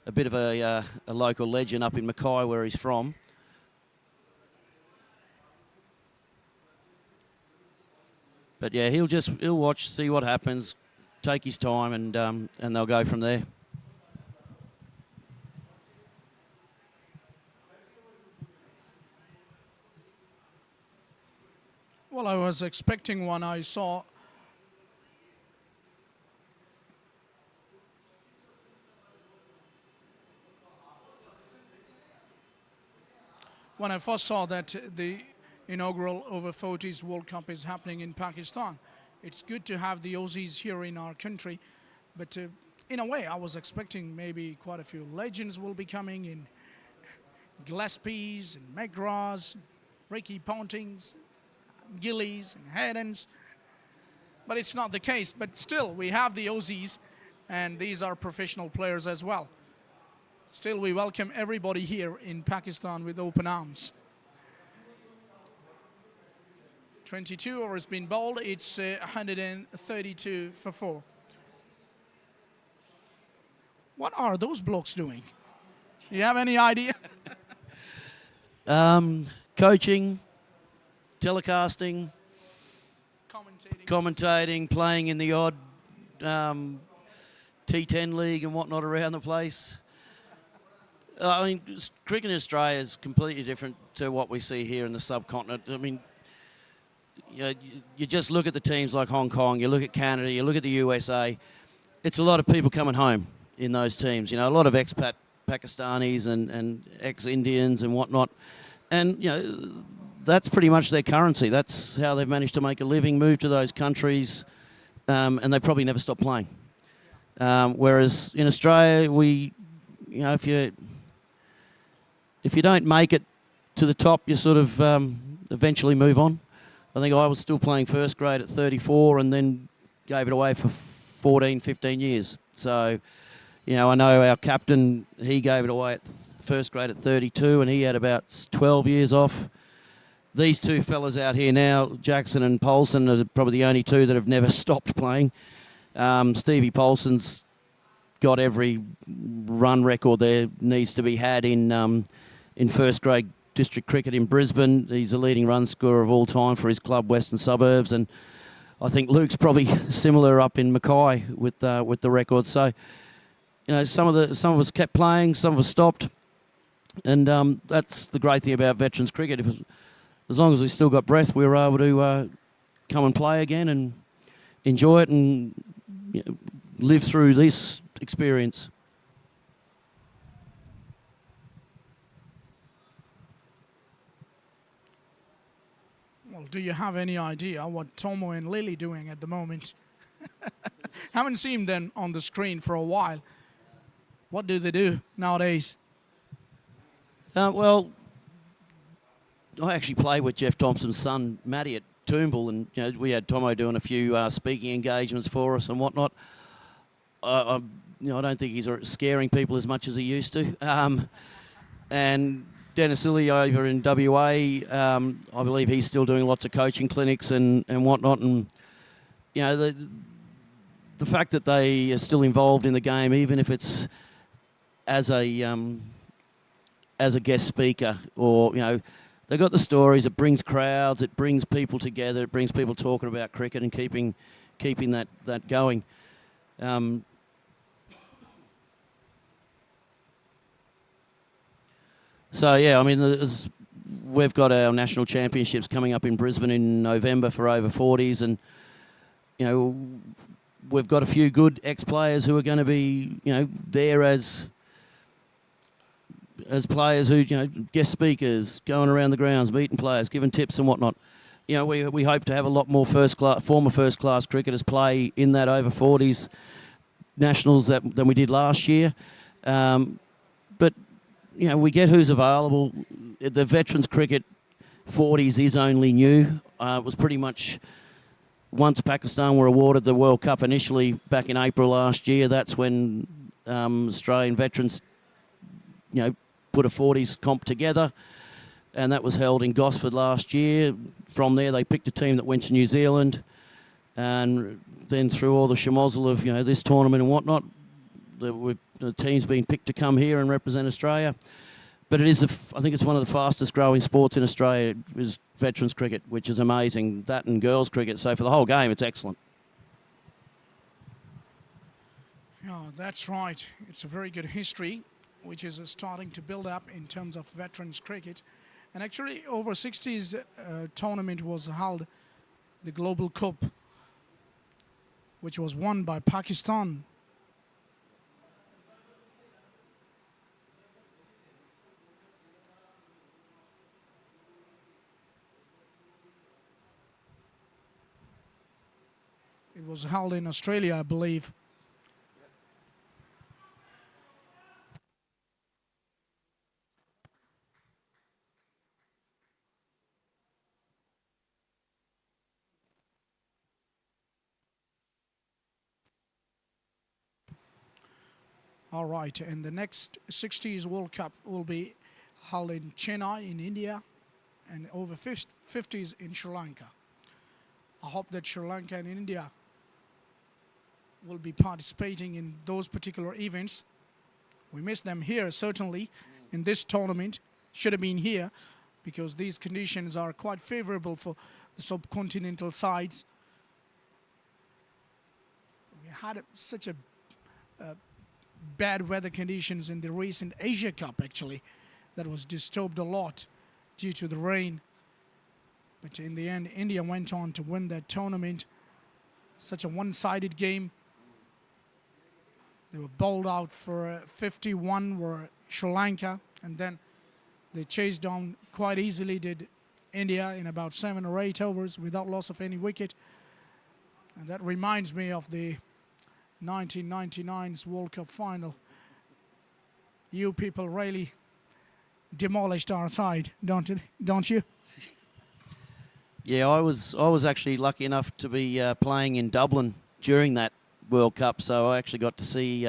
a bit of a local legend up in Mackay, where he's from. But yeah, he'll watch, see what happens, take his time, and they'll go from there. Well, I was expecting one. I saw when I first saw that the inaugural over 40s World Cup is happening in Pakistan. It's good to have the Aussies here in our country, but in a way I was expecting maybe quite a few legends will be coming in. Gillespies and McGraths, Ricky Pontings, Gillies and Haddons, but it's not the case. But still, we have the Aussies, and these are professional players as well. Still, we welcome everybody here in Pakistan with open arms. 22 overs been bowled. It's 132 for 4. What are those blokes doing? You have any idea? Coaching, telecasting, commentating, playing in the odd T10 league and whatnot around the place. I mean, cricket in Australia is completely different to what we see here in the subcontinent. I mean, you just look at the teams like Hong Kong, you look at Canada, you look at the USA. It's a lot of people coming home in those teams. A lot of expat Pakistanis and ex-Indians and whatnot. And, that's pretty much their currency. That's how they've managed to make a living, move to those countries, and they probably never stop playing. Whereas in Australia, if you don't make it to the top, you sort of eventually move on. I think I was still playing first grade at 34 and then gave it away for 14, 15 years. So, I know our captain, he gave it away at first grade at 32 and he had about 12 years off. these two fellas out here now, Jackson and Polson, are probably the only two that have never stopped playing. Stevie Polson's got every run record there needs to be had in first grade district cricket in Brisbane. He's the leading run scorer of all time for his club, Western Suburbs, and I think Luke's probably similar up in Mackay with the record. So, some of us kept playing, some of us stopped, and that's the great thing about veterans cricket. As long as we still got breath, we were able to come and play again and enjoy it and live through this experience. Well, do you have any idea what Tomo and Lily doing at the moment? Haven't seen them on the screen for a while. What do they do nowadays? Well, I actually played with Jeff Thompson's son, Matty, at Toombul, and we had Tomo doing a few speaking engagements for us and whatnot. I don't think he's scaring people as much as he used to. And Dennis Lilly over in WA, I believe he's still doing lots of coaching clinics and whatnot. And the fact that they are still involved in the game, even if it's as a guest speaker, or they've got the stories. It brings crowds. It brings people together. It brings people talking about cricket and keeping that going. So yeah, I mean, we've got our national championships coming up in Brisbane in November for over 40s, and we've got a few good ex-players who are going to be there as players who, guest speakers, going around the grounds, meeting players, giving tips and whatnot. We hope to have a lot more former first-class cricketers play in that over 40s nationals than we did last year. But, we get who's available. The veterans cricket 40s is only new. It was pretty much once Pakistan were awarded the World Cup initially back in April last year. That's when Australian veterans, put a 40s comp together, and that was held in Gosford last year. From there, they picked a team that went to New Zealand, and then through all the schmozzle of this tournament and whatnot, the team's been picked to come here and represent Australia. But it is, I think it's one of the fastest growing sports in Australia is veterans cricket, which is amazing. That and girls cricket. So for the whole game, it's excellent. Yeah, that's right. It's a very good history, which is starting to build up in terms of veterans cricket. And actually, over 60s tournament was held, the Global Cup, which was won by Pakistan. It was held in Australia, I believe. All right, and the next 60s World Cup will be held in Chennai in India and over 50s in Sri Lanka. I hope that Sri Lanka and India will be participating in those particular events. We miss them here, certainly, in this tournament. Should have been here because these conditions are quite favorable for the subcontinental sides. We had such a bad weather conditions in the recent Asia Cup, actually, that was disturbed a lot due to the rain. But in the end, India went on to win that tournament. Such a one-sided game. They were bowled out for 51 were Sri Lanka, and then they chased down quite easily, did India in about 7 or 8 overs without loss of any wicket. And that reminds me of the 1999's World Cup final. You people really demolished our side, don't you? Yeah, I was actually lucky enough to be playing in Dublin during that World Cup, so I actually got to see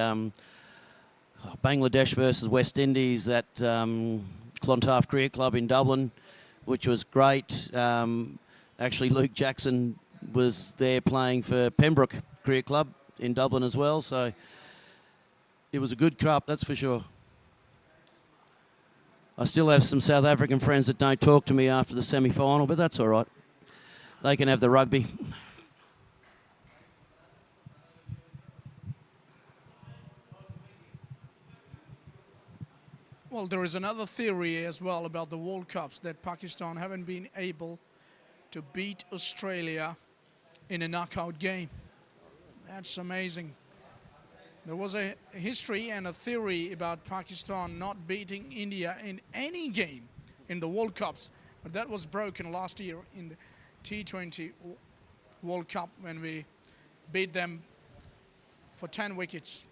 Bangladesh versus West Indies at Clontarf Cricket Club in Dublin. which was great. Actually, Luke Jackson was there playing for Pembroke Cricket Club in Dublin as well, so it was a good cup, that's for sure. I still have some South African friends that don't talk to me after the semi-final, but that's all right. They can have the rugby. Well, there is another theory as well about the World Cups, that Pakistan haven't been able to beat Australia in a knockout game. That's amazing. There was a history and a theory about Pakistan not beating India in any game in the World Cups, but that was broken last year in the T20 World Cup when we beat them for 10 wickets.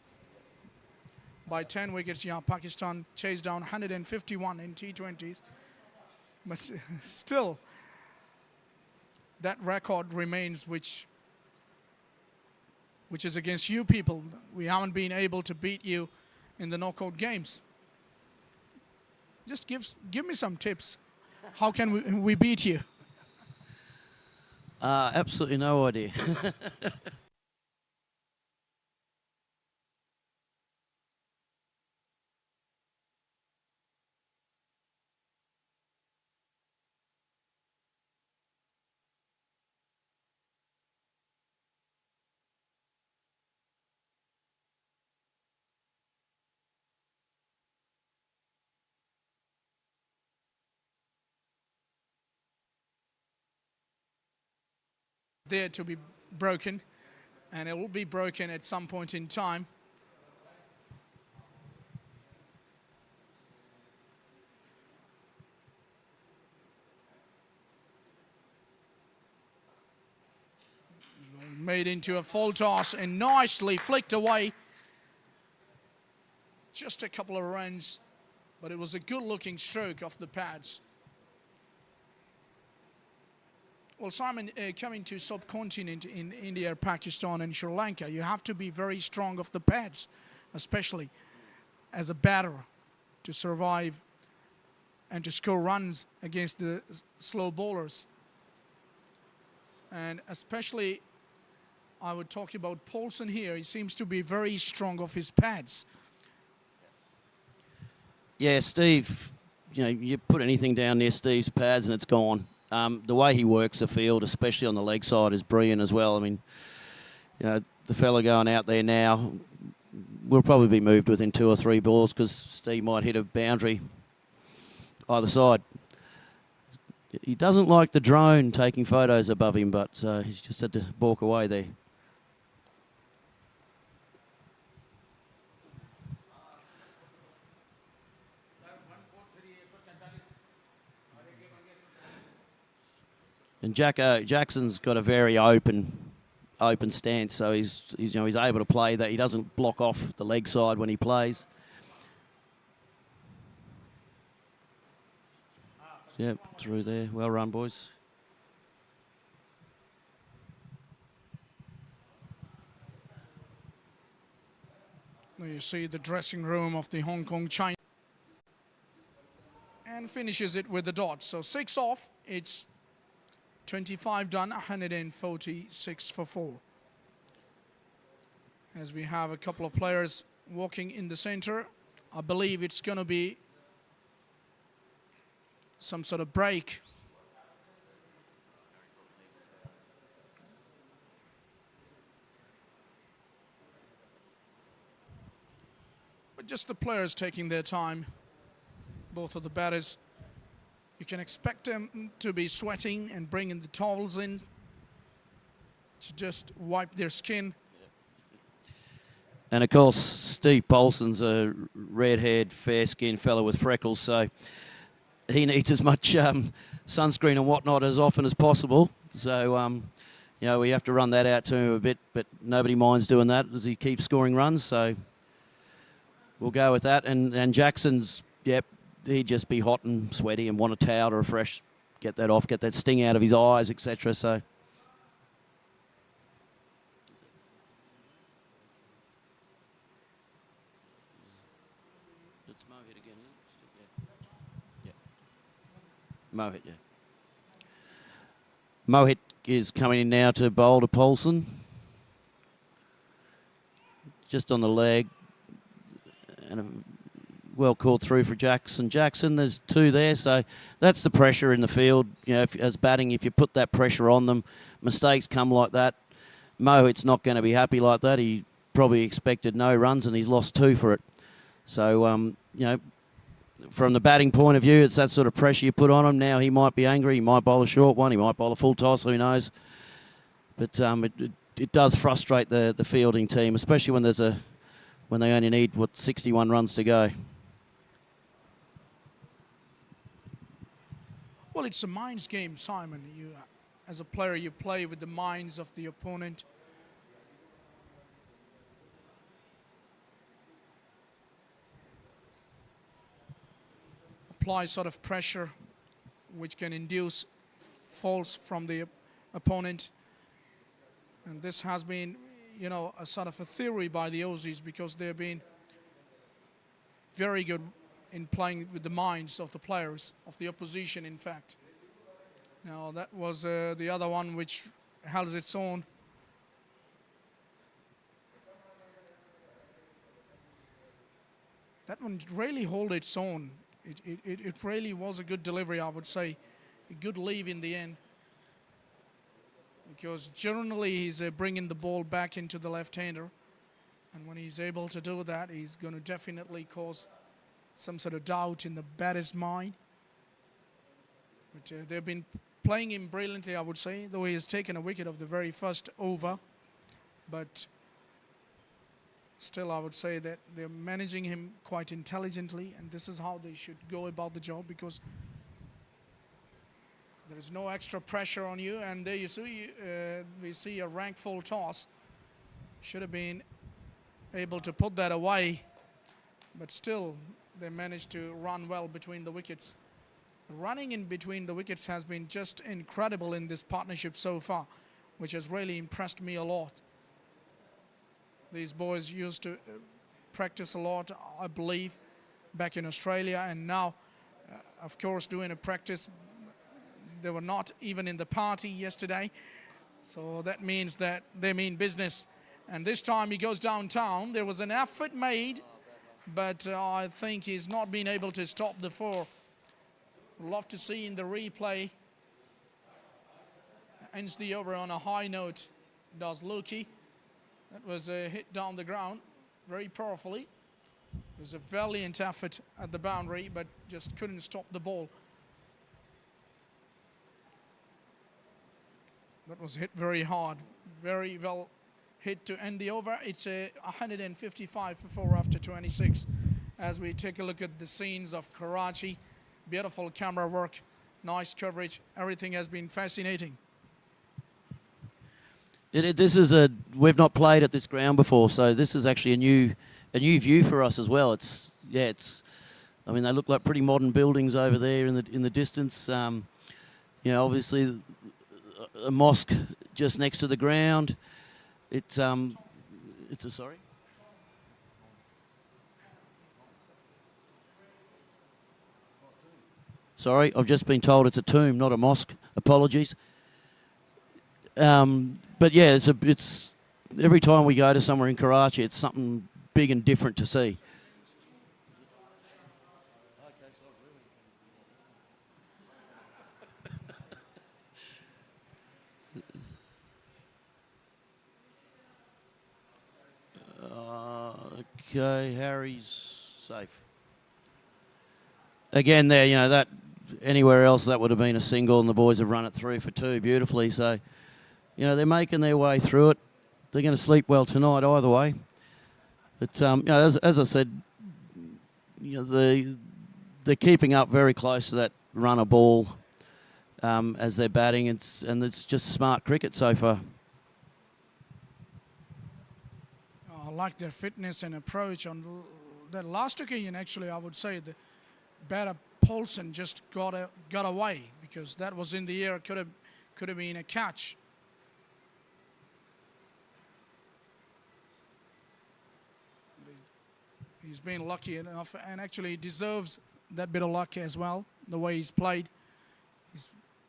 By 10 wickets, yeah, Pakistan chased down 151 in T20s, but still that record remains, which is against you people. We haven't been able to beat you in the knockout games. Just give me some tips. How can we beat you? Absolutely no idea. There to be broken, and it will be broken at some point in time. Made into a full toss and nicely flicked away. Just a couple of runs, but it was a good looking stroke off the pads. Well, Simon, coming to subcontinent in India, Pakistan and Sri Lanka, you have to be very strong off the pads, especially as a batter, to survive and to score runs against the slow bowlers. And especially, I would talk about Paulson here. He seems to be very strong off his pads. Yeah, Steve, you put anything down near Steve's pads and it's gone. The way he works the field, especially on the leg side, is brilliant as well. I mean, the fella going out there now will probably be moved within 2 or 3 balls because Steve might hit a boundary either side. He doesn't like the drone taking photos above him, but he's just had to walk away there. And Jackson's got a very open stance, so he's able to play that. He doesn't block off the leg side when he plays. Yep, through there. Well run, boys. Now you see the dressing room of the Hong Kong China, and finishes it with the dot. So 6 off. It's 25 done, 146 for 4. As we have a couple of players walking in the center, I believe it's going to be some sort of break. But just the players taking their time, both of the batters. You can expect them to be sweating and bringing the towels in to just wipe their skin. And of course, Steve Paulson's a red-haired, fair-skinned fellow with freckles, so he needs as much sunscreen and whatnot as often as possible. So, we have to run that out to him a bit, but nobody minds doing that as he keeps scoring runs. So we'll go with that. And Jackson's, yep, he'd just be hot and sweaty and want a towel to refresh, get that off, get that sting out of his eyes, etc. So. Mohit, yeah. Mohit is coming in now to bowl to Paulson. Just on the leg. And a well called through for Jackson. There's 2 there, so that's the pressure in the field. You know, as batting, if you put that pressure on them, mistakes come like that. Mohit's not going to be happy like that. He probably expected no runs, and he's lost 2 for it. So, you know, from the batting point of view, it's that sort of pressure you put on him. Now he might be angry. He might bowl a short one. He might bowl a full toss. Who knows? But it does frustrate the fielding team, especially when they only need 61 runs to go. Well, it's a minds game, Simon. You, as a player, you play with the minds of the opponent. Apply sort of pressure which can induce faults from the opponent. And this has been, you know, a sort of a theory by the Aussies, because they've been very good in playing with the minds of the players, of the opposition, in fact. Now, that was the other one which held its own. That one really held its own. It really was a good delivery, I would say. A good leave in the end. Because generally he's bringing the ball back into the left-hander. And when he's able to do that, he's going to definitely cause some sort of doubt in the batter's mind. But they've been playing him brilliantly, I would say, though he has taken a wicket of the very first over. But still, I would say that they're managing him quite intelligently, and this is how they should go about the job, because there is no extra pressure on you. And there you see, we see a rank full toss. Should have been able to put that away, but still they managed to run well between the wickets. Running in between the wickets has been just incredible in this partnership so far, which has really impressed me a lot. These boys used to practice a lot, I believe, back in Australia, and now, of course, doing a practice. They were not even in the party yesterday, so that means that they mean business. And this time he goes downtown. There was an effort made, but I think he's not been able to stop the 4. Love to see in the replay. Ends the over on a high note, does Lukey. That was a hit down the ground very powerfully. It was a valiant effort at the boundary, but just couldn't stop the ball. That was hit very hard, very well hit to end the over. It's a 155 for 4 after 26. As we take a look at the scenes of Karachi, beautiful camera work, nice coverage. Everything has been fascinating. We've not played at this ground before, so this is actually a new view for us as well. I mean, they look like pretty modern buildings over there in the distance. You know, obviously a mosque just next to the ground. It's a sorry. Sorry, I've just been told it's a tomb, not a mosque. Apologies. But yeah, it's every time we go to somewhere in Karachi, it's something big and different to see. Okay, Harry's safe. Again, there, you know, that anywhere else that would have been a single, and the boys have run it through for 2 beautifully. So, you know, they're making their way through it. They're going to sleep well tonight either way. But you know, as I said, you know, they're keeping up very close to that runner ball as they're batting. And it's just smart cricket so far. I like their fitness and approach. On that last occasion, actually, I would say the batter Paulson just got away, because that was in the air. Could have been a catch. He's been lucky enough, and actually deserves that bit of luck as well, the way he's played.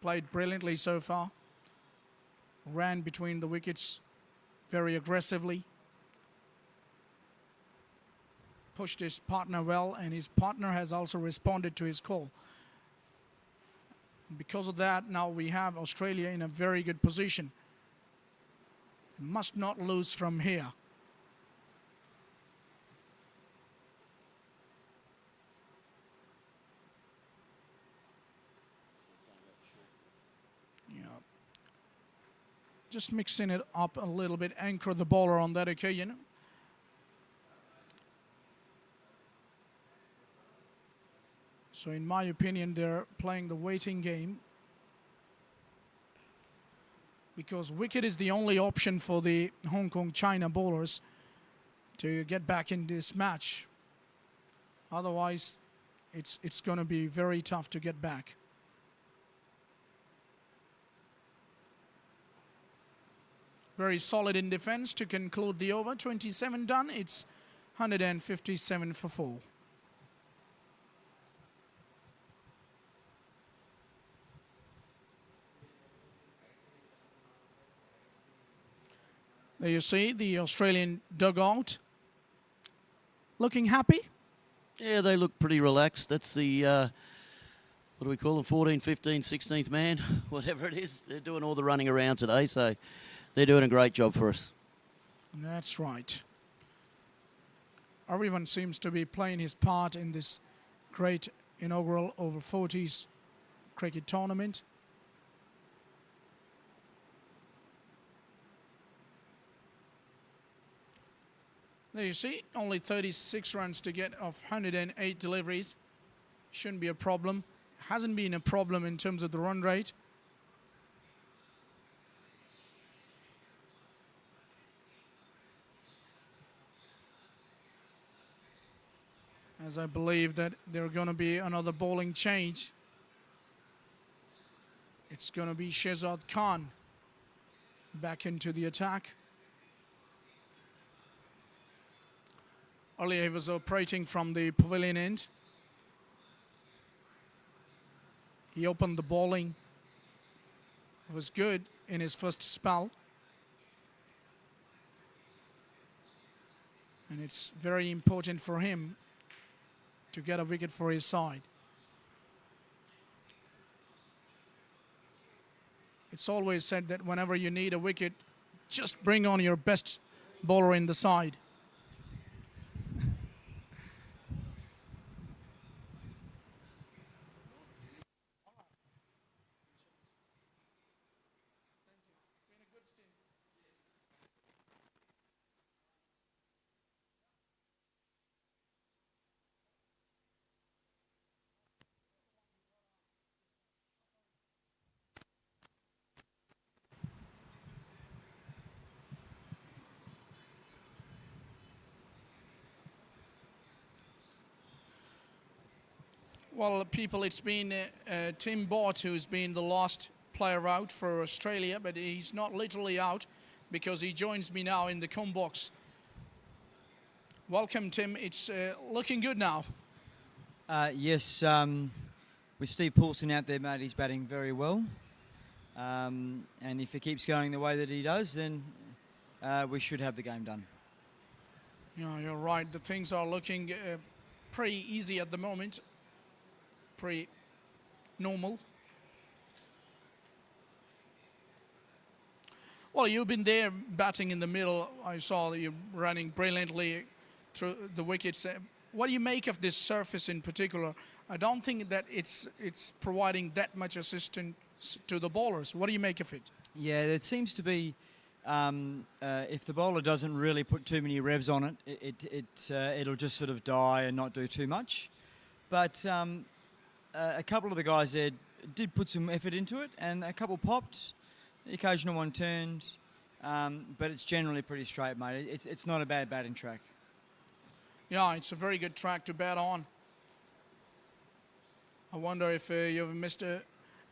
played brilliantly so far. Ran between the wickets very aggressively. Pushed his partner well, and his partner has also responded to his call. Because of that, now we have Australia in a very good position. Must not lose from here. Yeah. Just mixing it up a little bit, anchor the bowler on that occasion. So in my opinion, they're playing the waiting game, because wicket is the only option for the Hong Kong-China bowlers to get back in this match. Otherwise, it's going to be very tough to get back. Very solid in defense to conclude the over. 27 done. It's 157 for 4. There you see the Australian dugout looking happy. Yeah, they look pretty relaxed. That's the, what do we call them, 14th, 15th, 16th man, whatever it is. They're doing all the running around today, so they're doing a great job for us. That's right. Everyone seems to be playing his part in this great inaugural over 40s cricket tournament. There you see, only 36 runs to get of 108 deliveries. Shouldn't be a problem. Hasn't been a problem in terms of the run rate. As I believe that there's going to be another bowling change. It's going to be Shehzad Khan back into the attack. Earlier he was operating from the pavilion end. He opened the bowling. It was good in his first spell. And it's very important for him to get a wicket for his side. It's always said that whenever you need a wicket, just bring on your best bowler in the side. Well, people, it's been Tim Bott who's been the last player out for Australia, but he's not literally out because he joins me now in the com box. Welcome, Tim. It's looking good now. Yes, with Steve Paulson out there, mate, he's batting very well. And if he keeps going the way that he does, then we should have the game done. Yeah, you're right. The things are looking pretty easy at the moment. Pretty normal. Well, you've been there batting in the middle. I saw you running brilliantly through the wickets. What do you make of this surface in particular? I don't think that it's providing that much assistance to the bowlers. What do you make of it? Yeah, it seems to be, if the bowler doesn't really put too many revs on it, it'll just sort of die and not do too much. But a couple of the guys there did put some effort into it, and a couple popped. The occasional one turned, but it's generally pretty straight, mate. It's not a bad batting track. Yeah, it's a very good track to bat on. I wonder if you've missed an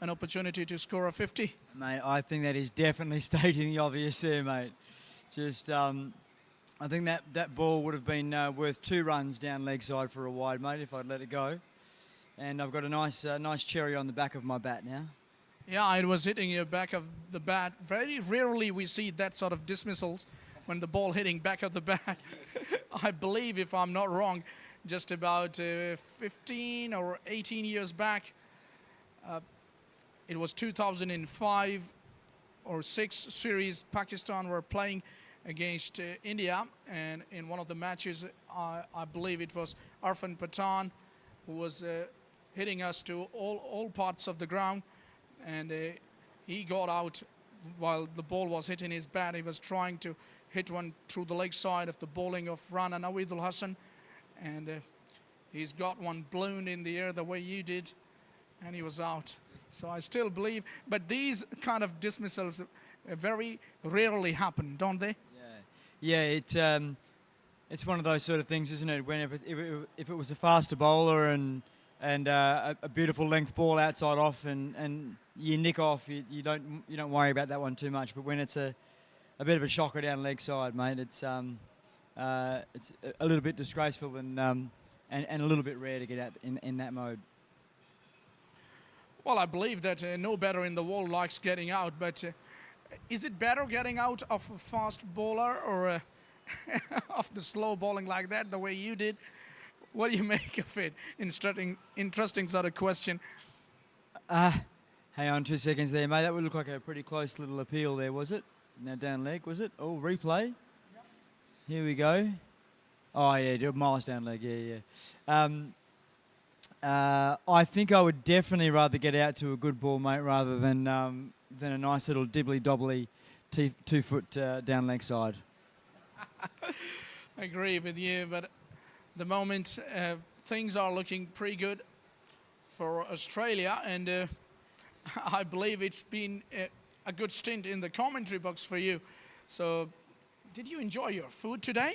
opportunity to score a 50. Mate, I think that is definitely stating the obvious there, mate. Just, I think that ball would have been worth 2 runs down leg side for a wide, mate, if I'd let it go. And I've got a nice cherry on the back of my bat now. Yeah, it was hitting your back of the bat. Very rarely we see that sort of dismissals when the ball hitting back of the bat. I believe, if I'm not wrong, just about 15 or 18 years back, it was 2005 or 6 series. Pakistan were playing against India, and in one of the matches, I believe it was Arfan Pathan who was hitting us to all parts of the ground, and he got out while the ball was hitting his bat. He was trying to hit one through the leg side of the bowling of Rana Naweedul Hassan, and he's got one blown in the air the way you did, and he was out. So I still believe, but these kind of dismissals very rarely happen, don't they? Yeah, it's one of those sort of things, isn't it? Whenever if it was a faster bowler and a beautiful length ball outside off and you nick off, you don't worry about that one too much. But when it's a bit of a shocker down leg side, mate, it's a little bit disgraceful and a little bit rare to get out in that mode. Well, I believe that no batter in the world likes getting out, but is it better getting out of a fast bowler or of the slow bowling like that, the way you did? What do you make of it? Interesting sort of question. Hang on 2 seconds there, mate. That would look like a pretty close little appeal there, was it? Now down leg, was it? Oh, replay. Yep. Here we go. Oh, yeah, miles down leg, yeah. I think I would definitely rather get out to a good ball, mate, rather than a nice little dibbly-dobbly 2 foot down leg side. I agree with you, but at the moment things are looking pretty good for Australia, and I believe it's been a good stint in the commentary box for you. So did you enjoy your food today?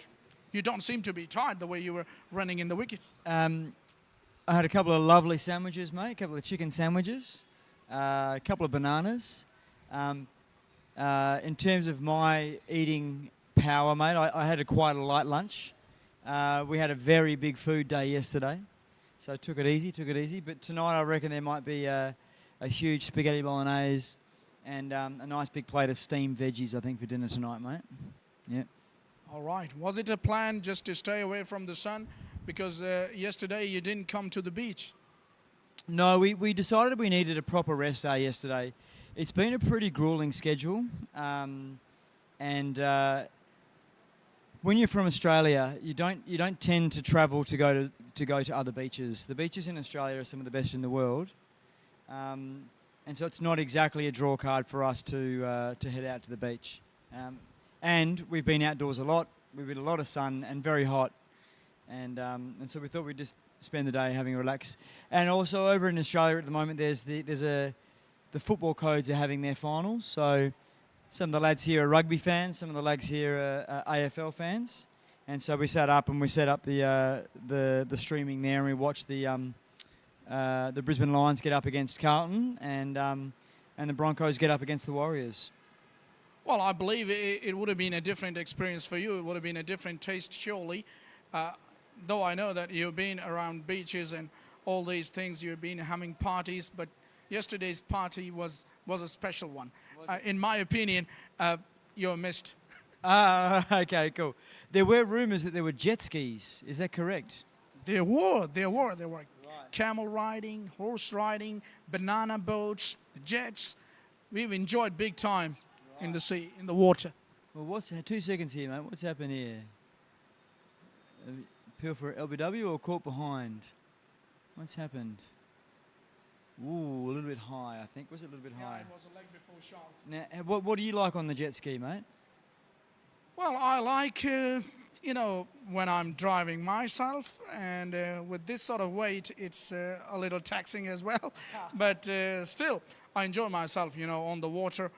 You don't seem to be tired the way you were running in the wickets. I had a couple of lovely sandwiches, mate, a couple of chicken sandwiches, a couple of bananas. In terms of my eating power, mate, I had quite a light lunch. We had a very big food day yesterday, so I took it easy. But tonight I reckon there might be a huge spaghetti bolognese and a nice big plate of steamed veggies, I think, for dinner tonight, mate. Yeah. All right. Was it a plan just to stay away from the sun? Because yesterday you didn't come to the beach. No, we decided we needed a proper rest day yesterday. It's been a pretty grueling schedule, and when you're from Australia, you don't tend to travel to go to other beaches. The beaches in Australia are some of the best in the world, and so it's not exactly a draw card for us to head out to the beach. And we've been outdoors a lot. We've had a lot of sun and very hot. And so we thought we'd just spend the day having a relax. And also over in Australia at the moment, the football codes are having their finals. So some of the lads here are rugby fans, some of the lads here are AFL fans. And so we set up the streaming there, and we watched the Brisbane Lions get up against Carlton, and the Broncos get up against the Warriors. Well, I believe it would have been a different experience for you. It would have been a different taste, surely. Though I know that you've been around beaches and all these things, you've been having parties, but yesterday's party was a special one. In my opinion, you missed. Okay, cool. There were rumours that there were jet skis. Is that correct? There were right. Camel riding, horse riding, banana boats, jets. We've enjoyed big time in the sea, in the water. Well, 2 seconds here, mate. What's happened here? Appeal for LBW or caught behind? What's happened? Ooh, a little bit high, I think. Was it a little bit high? Yeah, it was a leg before shot. Now, what do you like on the jet ski, mate? Well, I like, when I'm driving myself, and with this sort of weight, it's a little taxing as well. But still, I enjoy myself, on the water.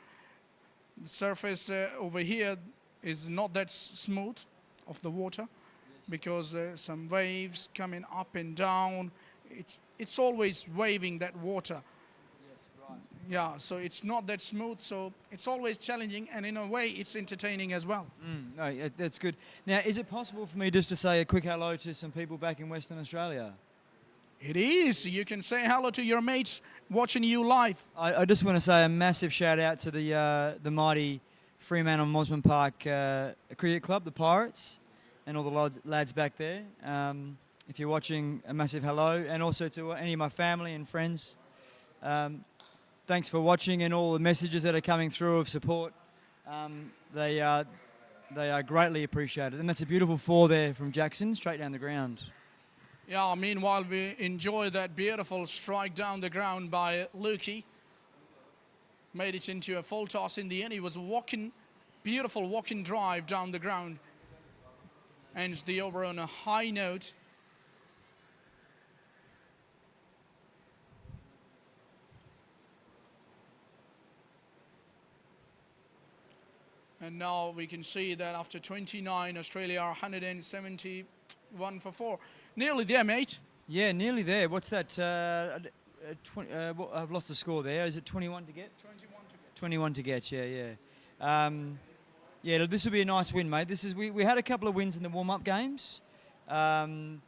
The surface over here is not that smooth of the water. Because some waves coming up and down, it's always waving that water. Yes, right. Yeah, so it's not that smooth, so it's always challenging, and in a way, it's entertaining as well. No, that's good. Now, is it possible for me just to say a quick hello to some people back in Western Australia? It is. You can say hello to your mates watching you live. I just want to say a massive shout out to the mighty Fremantle Mosman Park Cricket Club, the Pirates, and all the lads back there. If you're watching, a massive hello, and also to any of my family and friends. Thanks for watching and all the messages that are coming through of support. They are greatly appreciated, and that's a beautiful 4 there from Jackson, straight down the ground. Yeah, meanwhile, we enjoy that beautiful strike down the ground by Lukey. Made it into a full toss in the end. He was beautiful walking drive down the ground. Ends the over on a high note. And now we can see that after 29, Australia are 171 for 4. Nearly there, mate. Yeah, nearly there. What's that? I've lost the score there. Is it 21 to get? 21 to get, yeah. Yeah, this will be a nice win, mate. We had a couple of wins in the warm-up games. And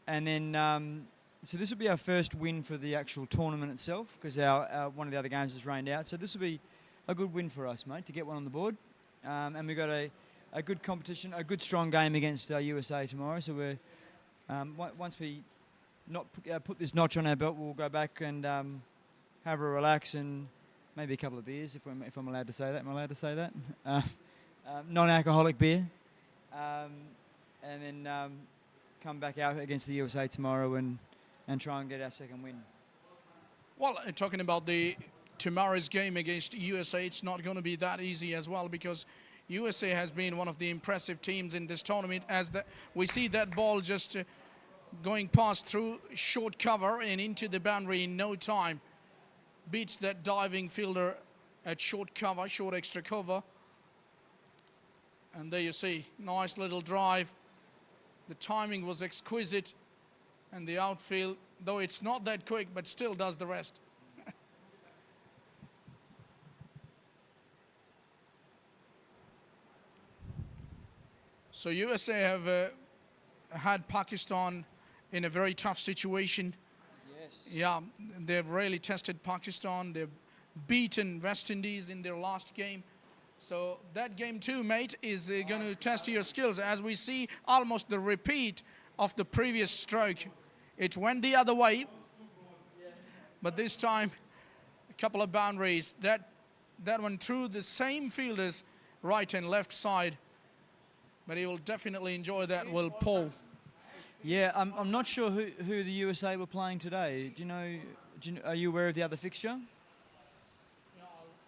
then, so this will be our first win for the actual tournament itself, because our one of the other games has rained out. So this will be a good win for us, mate, to get one on the board. And we've got a good competition, a good strong game against USA tomorrow. So we're once we put this notch on our belt, we'll go back and have a relax and maybe a couple of beers, if I'm allowed to say that. Am I allowed to say that? Non-alcoholic beer. And then come back out against the USA tomorrow and try and get our second win. Well, talking about tomorrow's game against USA, it's not going to be that easy as well, because USA has been one of the impressive teams in this tournament, as we see that ball just going past through short cover and into the boundary in no time. Beats that diving fielder at short cover, short extra cover. And there you see, nice little drive. The timing was exquisite, and the outfield, though it's not that quick, but still does the rest. So USA have had Pakistan in a very tough situation. Yes. Yeah, they've really tested Pakistan. They've beaten West Indies in their last game. So that game too, mate, is going to test your skills. As we see almost the repeat of the previous stroke. It went the other way, but this time a couple of boundaries. That one through the same fielders, right and left side. But he will definitely enjoy that, will Paul. Yeah, I'm not sure who the USA were playing today. Are you aware of the other fixture?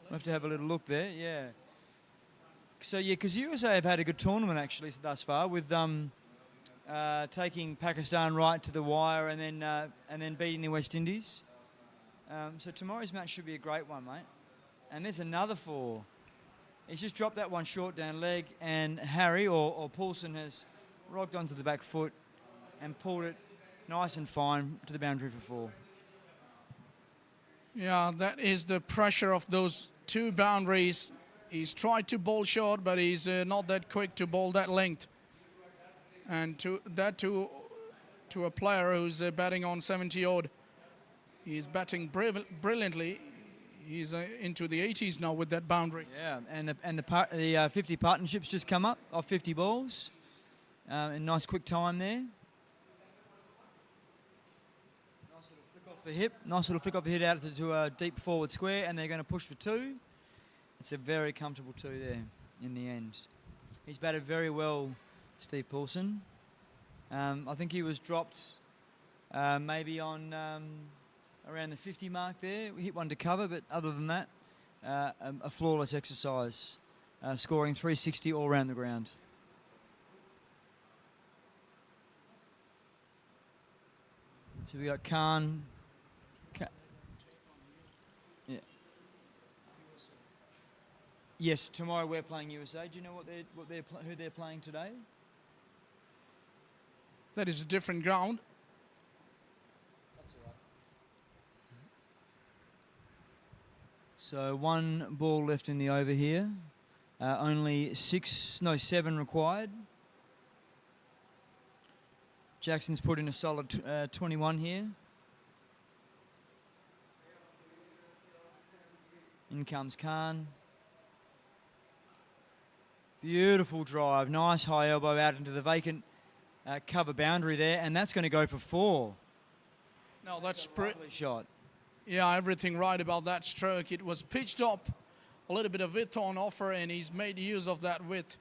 We'll have to have a little look there, yeah. So, yeah, because USA have had a good tournament, actually, thus far, with taking Pakistan right to the wire and then beating the West Indies. So tomorrow's match should be a great one, mate. And there's another 4. He's just dropped that one short down leg, and Harry, or Paulson, has rocked onto the back foot and pulled it nice and fine to the boundary for 4. Yeah, that is the pressure of those 2 boundaries. He's tried to bowl short, but he's not that quick to bowl that length. And to a player who's batting on 70-odd. He's batting brilliantly. He's into the 80s now with that boundary. Yeah, and the 50 partnerships just come up off 50 balls. A nice quick time there. Nice little flick off the hip. Nice little flick off the hip out to a deep forward square, and they're going to push for 2. It's a very comfortable 2 there in the end. He's batted very well, Steve Paulson. I think he was dropped maybe on around the 50 mark there. We hit one to cover, but other than that, a flawless exercise, scoring 360 all around the ground. So we got Khan. Yeah. Yes, tomorrow we're playing USA. Do you know who they're playing today? That is a different ground. That's all right. So 1 ball left in the over here. Only 7 required. Jackson's put in a solid 21 here. In comes Khan. Beautiful drive. Nice high elbow out into the vacant cover boundary there, and that's going to go for 4. No, that's Lovely shot. yeah, everything right about that stroke. It was pitched up, a little bit of width on offer, and he's made use of that width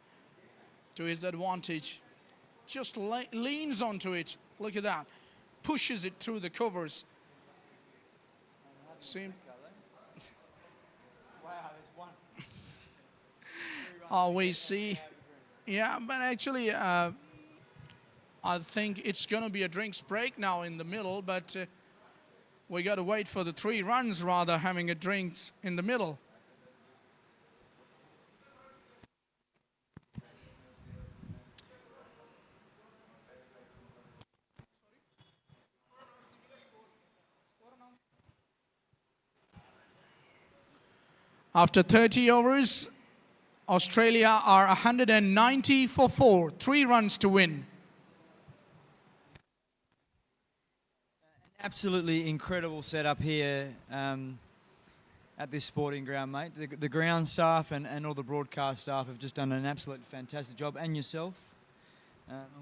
to his advantage. Just leans onto it. Look at that. Pushes it through the covers. See? Wow, there's one. Oh, we see. Yeah, but actually, I think it's going to be a drinks break now in the middle, but we got to wait for the 3 runs rather having a drinks in the middle. After 30 overs, Australia are 190 for 4, 3 runs to win. Absolutely incredible setup here at this sporting ground, mate. The ground staff and all the broadcast staff have just done an absolute fantastic job, and yourself.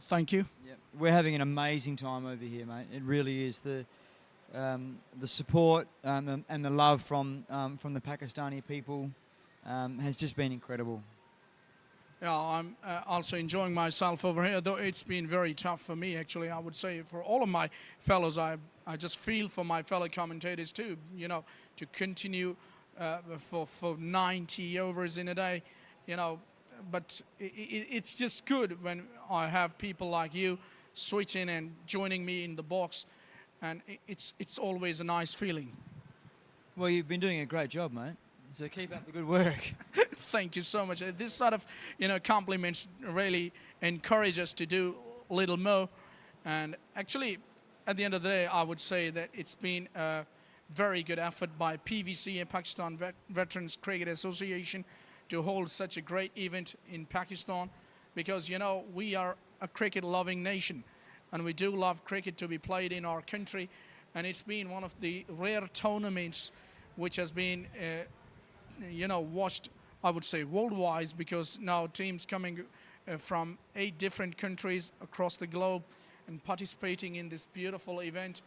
Thank you. Yep. We're having an amazing time over here, mate. It really is. The support and the love from the Pakistani people has just been incredible. Yeah, I'm also enjoying myself over here, though it's been very tough for me, actually. I would say for all of my fellows, I just feel for my fellow commentators too, you know, to continue for 90 overs in a day, you know. But it's just good when I have people like you switching and joining me in the box, and it's always a nice feeling. Well, you've been doing a great job, mate. So keep up the good work. Thank you so much. This sort of, you know, compliments really encourage us to do a little more. And actually, at the end of the day, I would say that it's been a very good effort by PVCA, Pakistan Veterans Cricket Association, to hold such a great event in Pakistan, because, you know, we are a cricket-loving nation, and we do love cricket to be played in our country. And it's been one of the rare tournaments which has been you know, watched, I would say, worldwide, because now teams coming from 8 different countries across the globe and participating in this beautiful event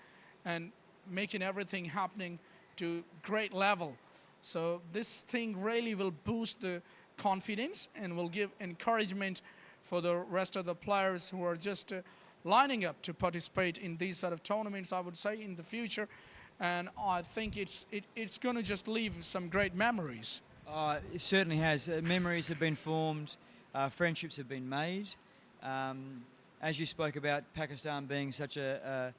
and making everything happening to great level. So this thing really will boost the confidence and will give encouragement for the rest of the players who are just lining up to participate in these sort of tournaments, I would say, in the future. And I think it's going to just leave some great memories. It certainly has. Memories have been formed, friendships have been made. As you spoke about Pakistan being such a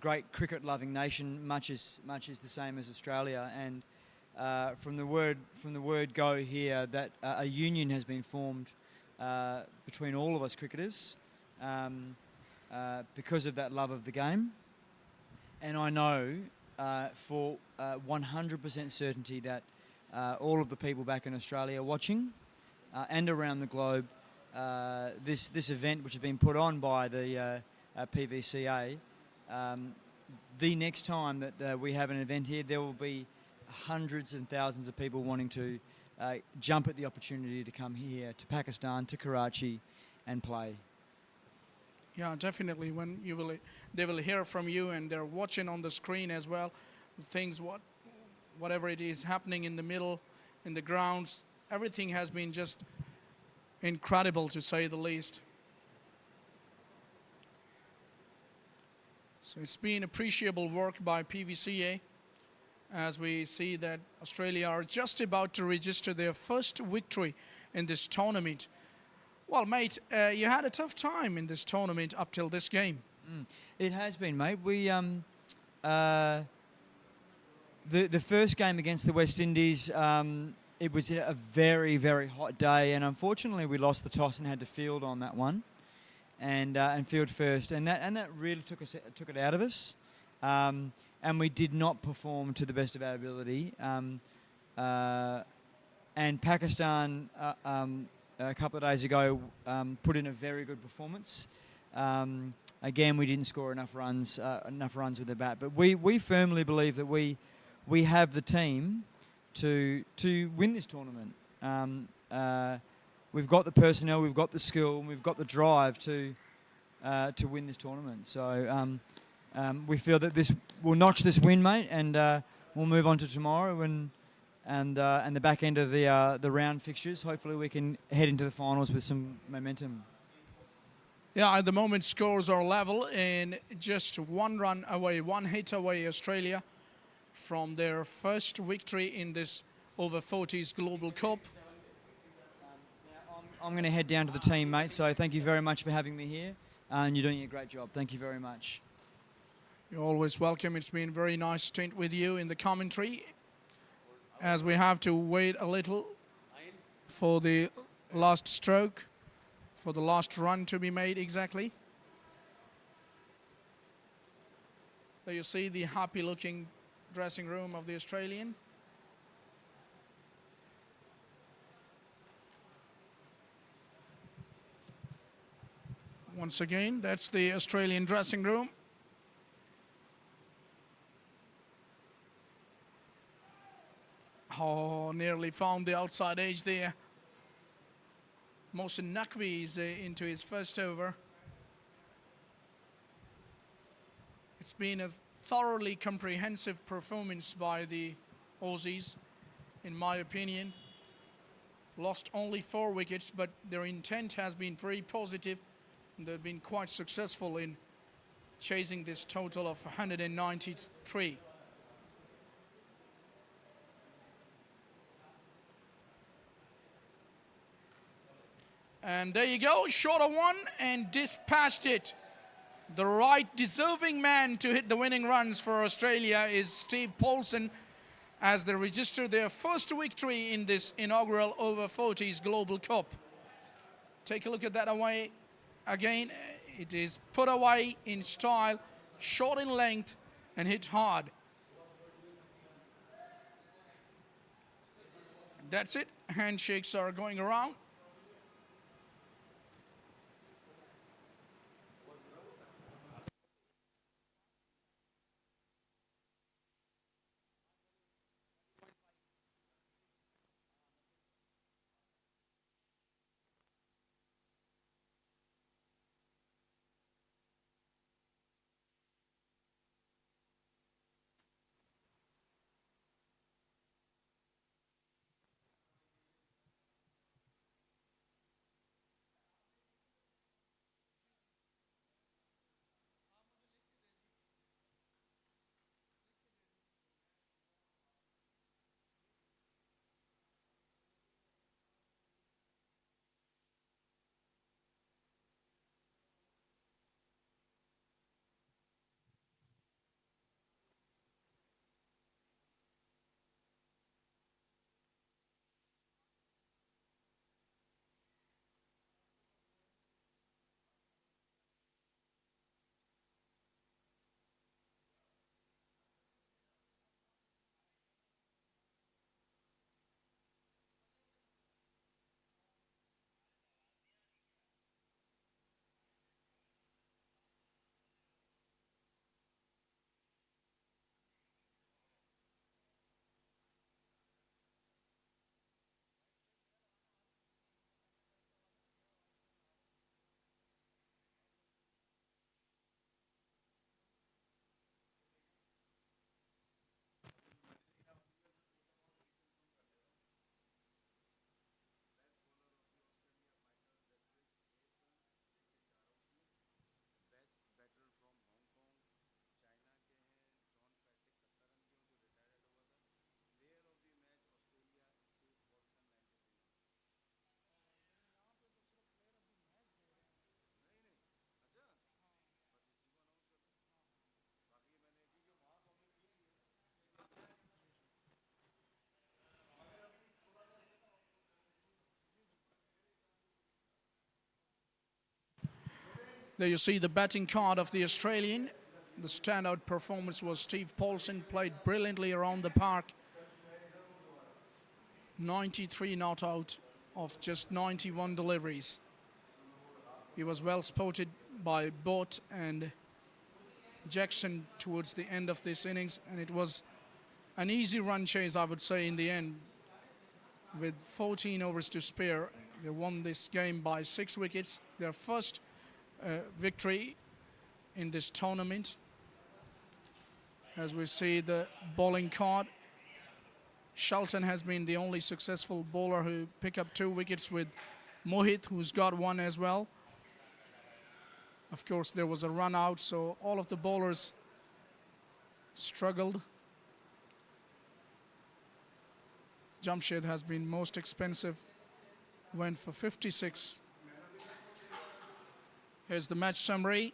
great cricket-loving nation, much is the same as Australia. And from the word go here, that a union has been formed between all of us cricketers because of that love of the game. And I know for 100% certainty that all of the people back in Australia watching and around the globe, this event, which has been put on by the PVCA, the next time that we have an event here, there will be hundreds and thousands of people wanting to jump at the opportunity to come here to Pakistan, to Karachi, and play. Yeah, definitely. When they will hear from you, and they're watching on the screen as well, things, whatever it is happening in the middle, in the grounds, everything has been just incredible, to say the least. So it's been appreciable work by PVCA, as we see that Australia are just about to register their first victory in this tournament. Well, mate, you had a tough time in this tournament up till this game. It has been, mate. We the first game against the West Indies, it was a very, very hot day, and unfortunately we lost the toss and had to field on that one, and field first, and that really took it out of us, and we did not perform to the best of our ability. And Pakistan a couple of days ago put in a very good performance. Again, we didn't score enough runs with the bat, but we firmly believe that we have the team to win this tournament. We've got the personnel, we've got the skill, and we've got the drive to win this tournament. So we feel that this will notch this win, mate, and we'll move on to tomorrow and the back end of the round fixtures. Hopefully, we can head into the finals with some momentum. Yeah, at the moment scores are level and just one run away, one hit away, Australia from their first victory in this over 40s Global Cup. I'm going to head down to the team, mate, so thank you very much for having me here, and you're doing a great job. Thank you very much. You're always welcome. It's been a very nice stint with you in the commentary, as we have to wait a little for the last stroke, for the last run to be made exactly. There you see the happy-looking dressing room of the Australian. Once again, that's the Australian dressing room. Oh, nearly found the outside edge there. Mohsin Naqvi is into his first over. It's been a thoroughly comprehensive performance by the Aussies, in my opinion. Lost only 4 wickets, but their intent has been very positive. And they've been quite successful in chasing this total of 193. And there you go, short of one and dispatched it. The right deserving man to hit the winning runs for Australia is Steve Paulson, as they register their first victory in this inaugural over 40s Global Cup. Take a look at that away. Again, it is put away in style, short in length, and hit hard. That's it. Handshakes are going around. There you see the batting card of the Australian. The standout performance was Steve Paulson, played brilliantly around the park. 93 not out of just 91 deliveries. He was well spotted by Bott and Jackson towards the end of this innings, and it was an easy run chase, I would say, in the end. With 14 overs to spare, they won this game by 6 wickets. Their first victory in this tournament. As we see the bowling card, Shelton has been the only successful bowler who picked up 2 wickets, with Mohit, who's got 1 as well. Of course, there was a run out, so all of the bowlers struggled. Jamshed has been most expensive, went for 56. Here's the match summary.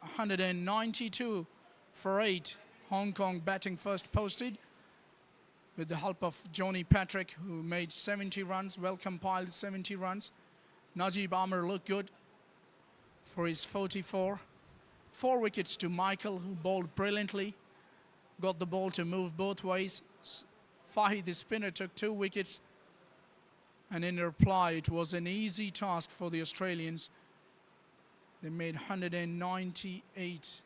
192 for 8. Hong Kong batting first posted with the help of Johnny Patrick, who made 70 runs, well compiled 70 runs. Najib Amir looked good for his 44. 4 wickets to Michael, who bowled brilliantly, got the ball to move both ways. Fahid, the spinner, took 2 wickets, and in reply it was an easy task for the Australians. They made 198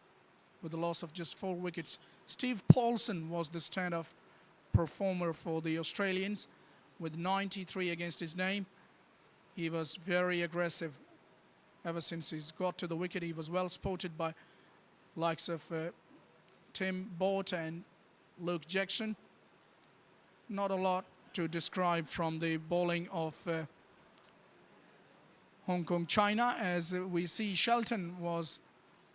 with the loss of just 4 wickets. Steve Paulson was the standoff performer for the Australians with 93 against his name. He was very aggressive ever since he's got to the wicket. He was well spotted by likes of Tim Bort and Luke Jackson. Not a lot to describe from the bowling of Hong Kong China, as we see Shelton was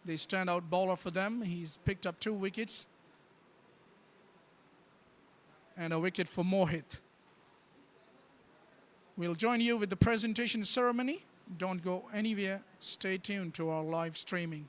the standout bowler for them. He's picked up 2 wickets and a wicket for Mohit. We'll join you with the presentation ceremony. Don't go anywhere. Stay tuned to our live streaming.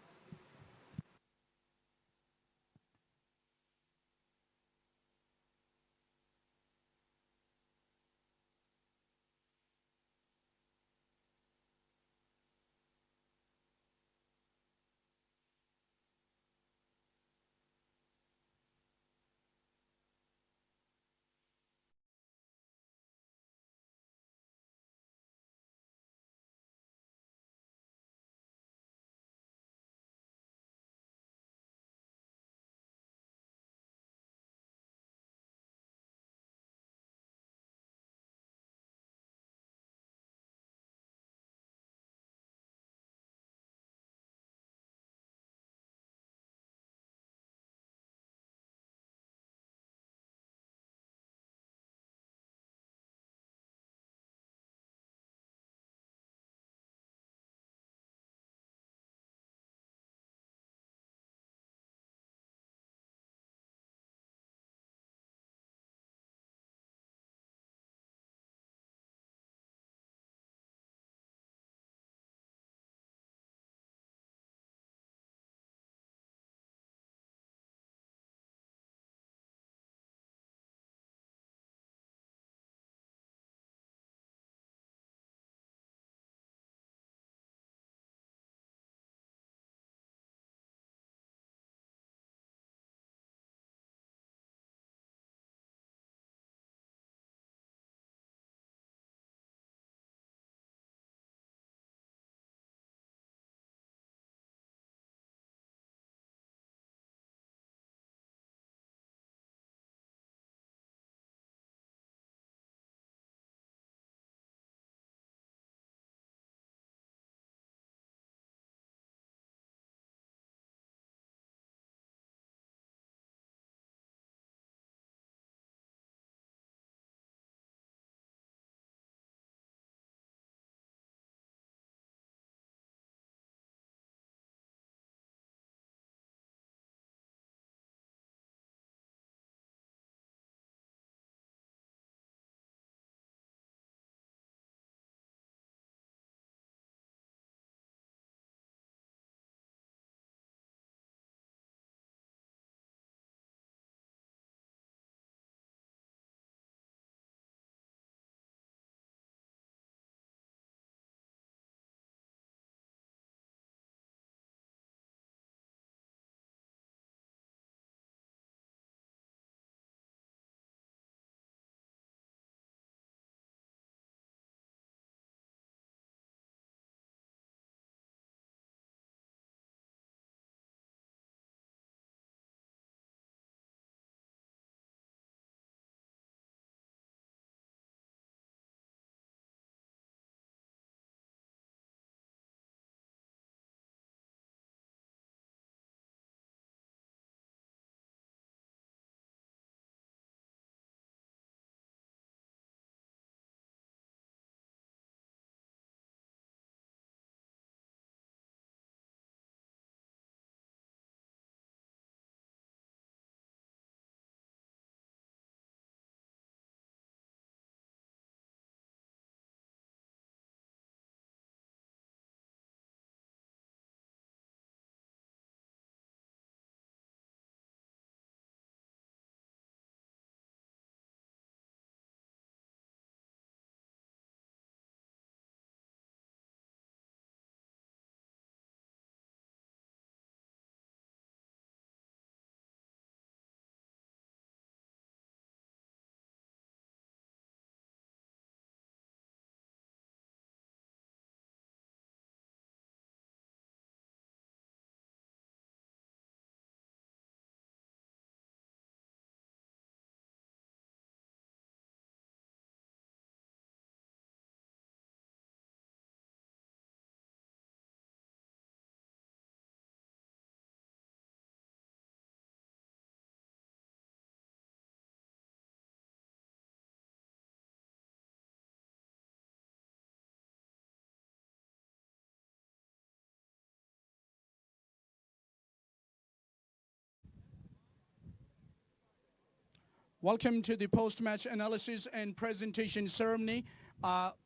Welcome to the post-match analysis and presentation ceremony.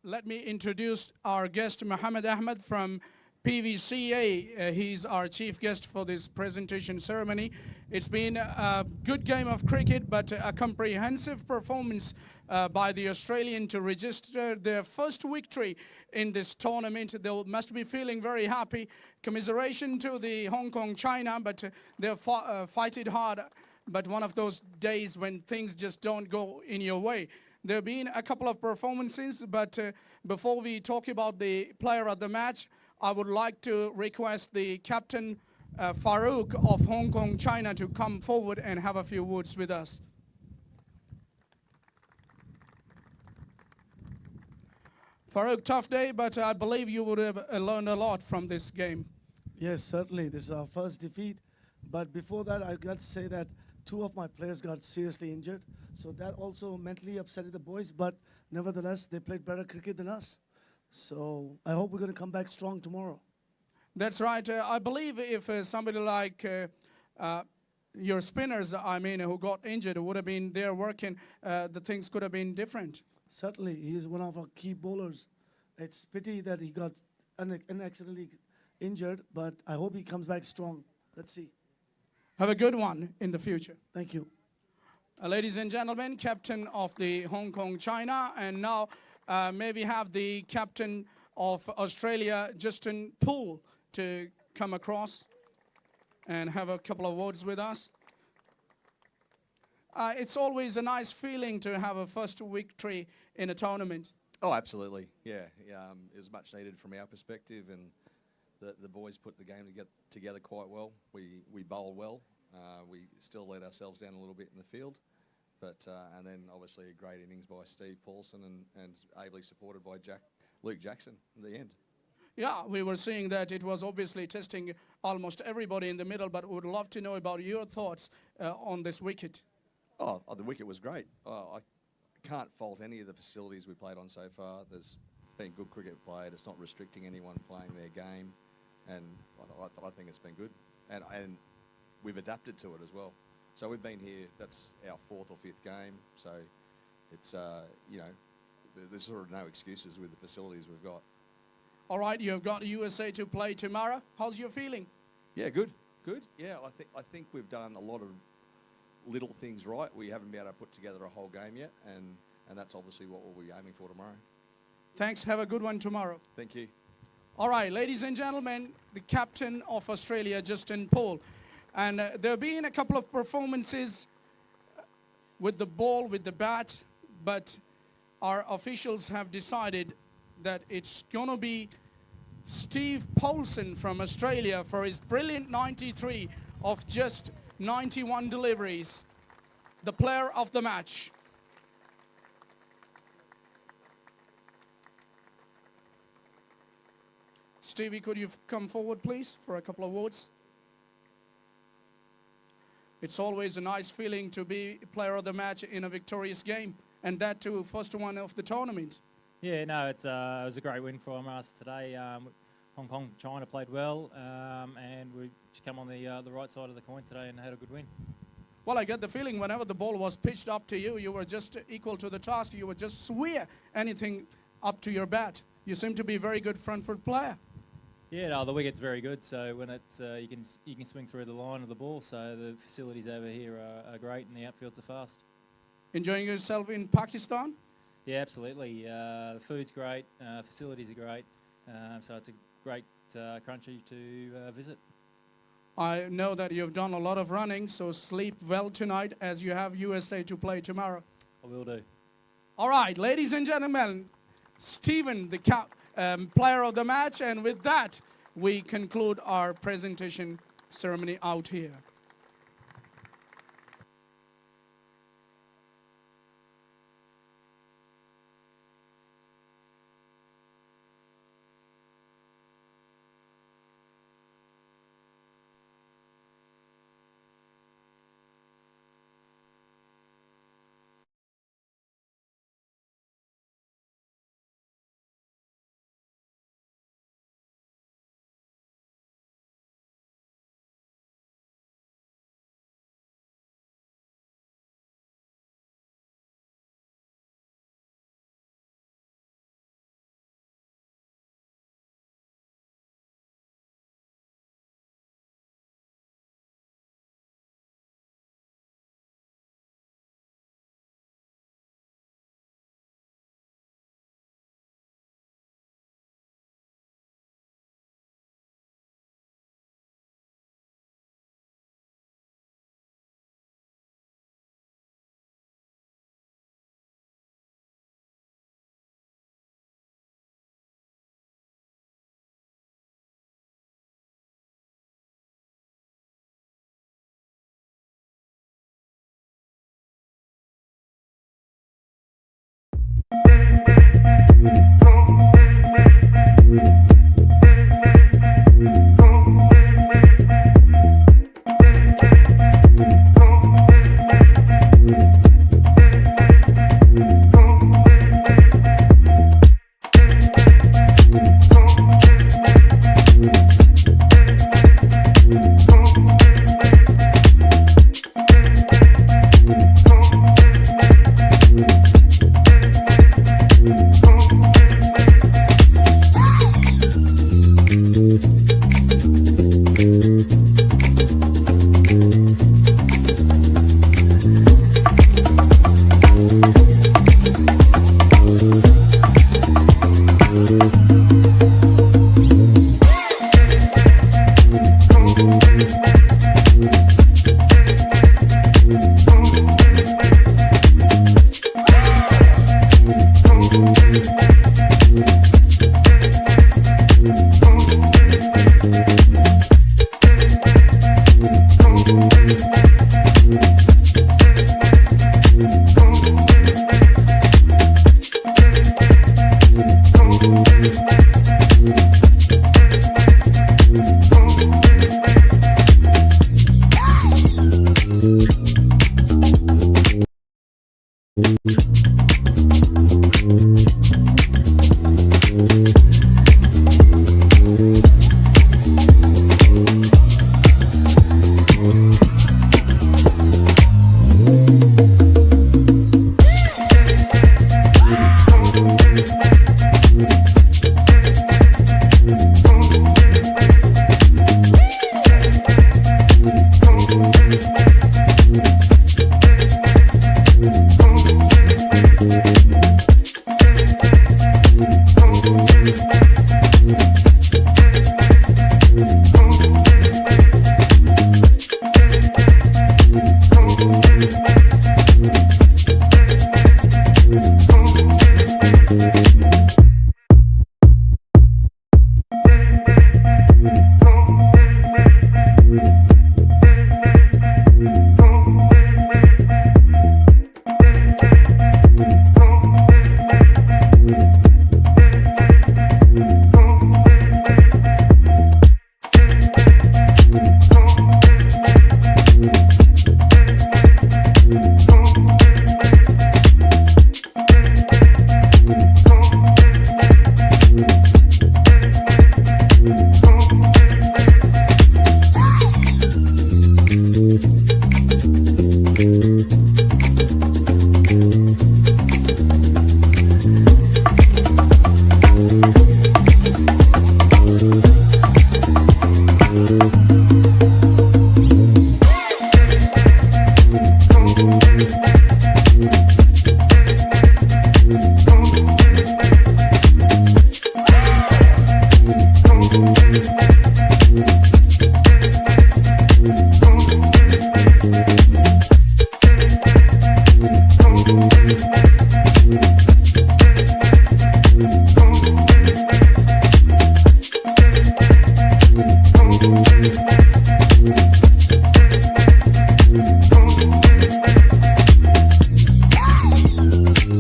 Let me introduce our guest, Mohammed Ahmed from PVCA. He's our chief guest for this presentation ceremony. It's been a good game of cricket, but a comprehensive performance by the Australian to register their first victory in this tournament. They must be feeling very happy. Commiseration to the Hong Kong China, but they're fighting hard. But one of those days when things just don't go in your way. There have been a couple of performances, but before we talk about the player of the match, I would like to request the captain, Farouk of Hong Kong China, to come forward and have a few words with us. Farouk, tough day, but I believe you would have learned a lot from this game. Yes, certainly. This is our first defeat. But before that, I got to say that 2 of my players got seriously injured. So that also mentally upset the boys. But nevertheless, they played better cricket than us. So I hope we're going to come back strong tomorrow. That's right. I believe if somebody like your spinners, who got injured, would have been there working, the things could have been different. Certainly, he is one of our key bowlers. It's pity that he got unaccidentally injured, but I hope he comes back strong. Let's see. Have a good one in the future. Thank you. Ladies and gentlemen, captain of the Hong Kong China, and now may we have the captain of Australia, Justin Poole, to come across and have a couple of words with us. It's always a nice feeling to have a first victory in a tournament. Oh, absolutely. Yeah, it was much needed from our perspective, and the boys put the game together quite well. We bowled well. We still let ourselves down a little bit in the field, but and then obviously a great innings by Steve Paulson and ably supported by Luke Jackson in the end. Yeah, we were seeing that it was obviously testing almost everybody in the middle, but would love to know about your thoughts on this wicket. Oh, the wicket was great. I can't fault any of the facilities we played on so far. There's been good cricket played. It's not restricting anyone playing their game, and I think it's been good. And we've adapted to it as well. So we've been here. That's our 4th or 5th game. So it's there's sort of no excuses with the facilities we've got. All right, you've got USA to play tomorrow. How's your feeling? Yeah, good. Yeah, I think we've done a lot of little things right. We haven't been able to put together a whole game yet, and that's obviously what we'll be aiming for tomorrow. Thanks. Have a good one tomorrow. Thank you. All right, ladies and gentlemen, the captain of Australia, Justin Poole. And there have been a couple of performances with the ball, with the bat, but our officials have decided that it's going to be Steve Paulson from Australia for his brilliant 93 of just 91 deliveries, the player of the match. Stevie, could you come forward, please, for a couple of words? It's always a nice feeling to be player of the match in a victorious game, and that too, first one of the tournament. Yeah, no, it was a great win for us today. Hong Kong, China played well, and we just come on the right side of the coin today and had a good win. Well, I get the feeling whenever the ball was pitched up to you, you were just equal to the task. You would just swear anything up to your bat. You seem to be a very good front foot player. Yeah, no, the wicket's very good. So when it's you can swing through the line of the ball. So the facilities over here are great, and the outfields are fast. Enjoying yourself in Pakistan? Yeah, absolutely. The food's great, facilities are great. So it's a great country to visit. I know that you've done a lot of running, so sleep well tonight as you have USA to play tomorrow. I will do. All right, ladies and gentlemen, Stephen, the player of the match, and with that, we conclude our presentation ceremony out here.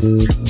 Thank you.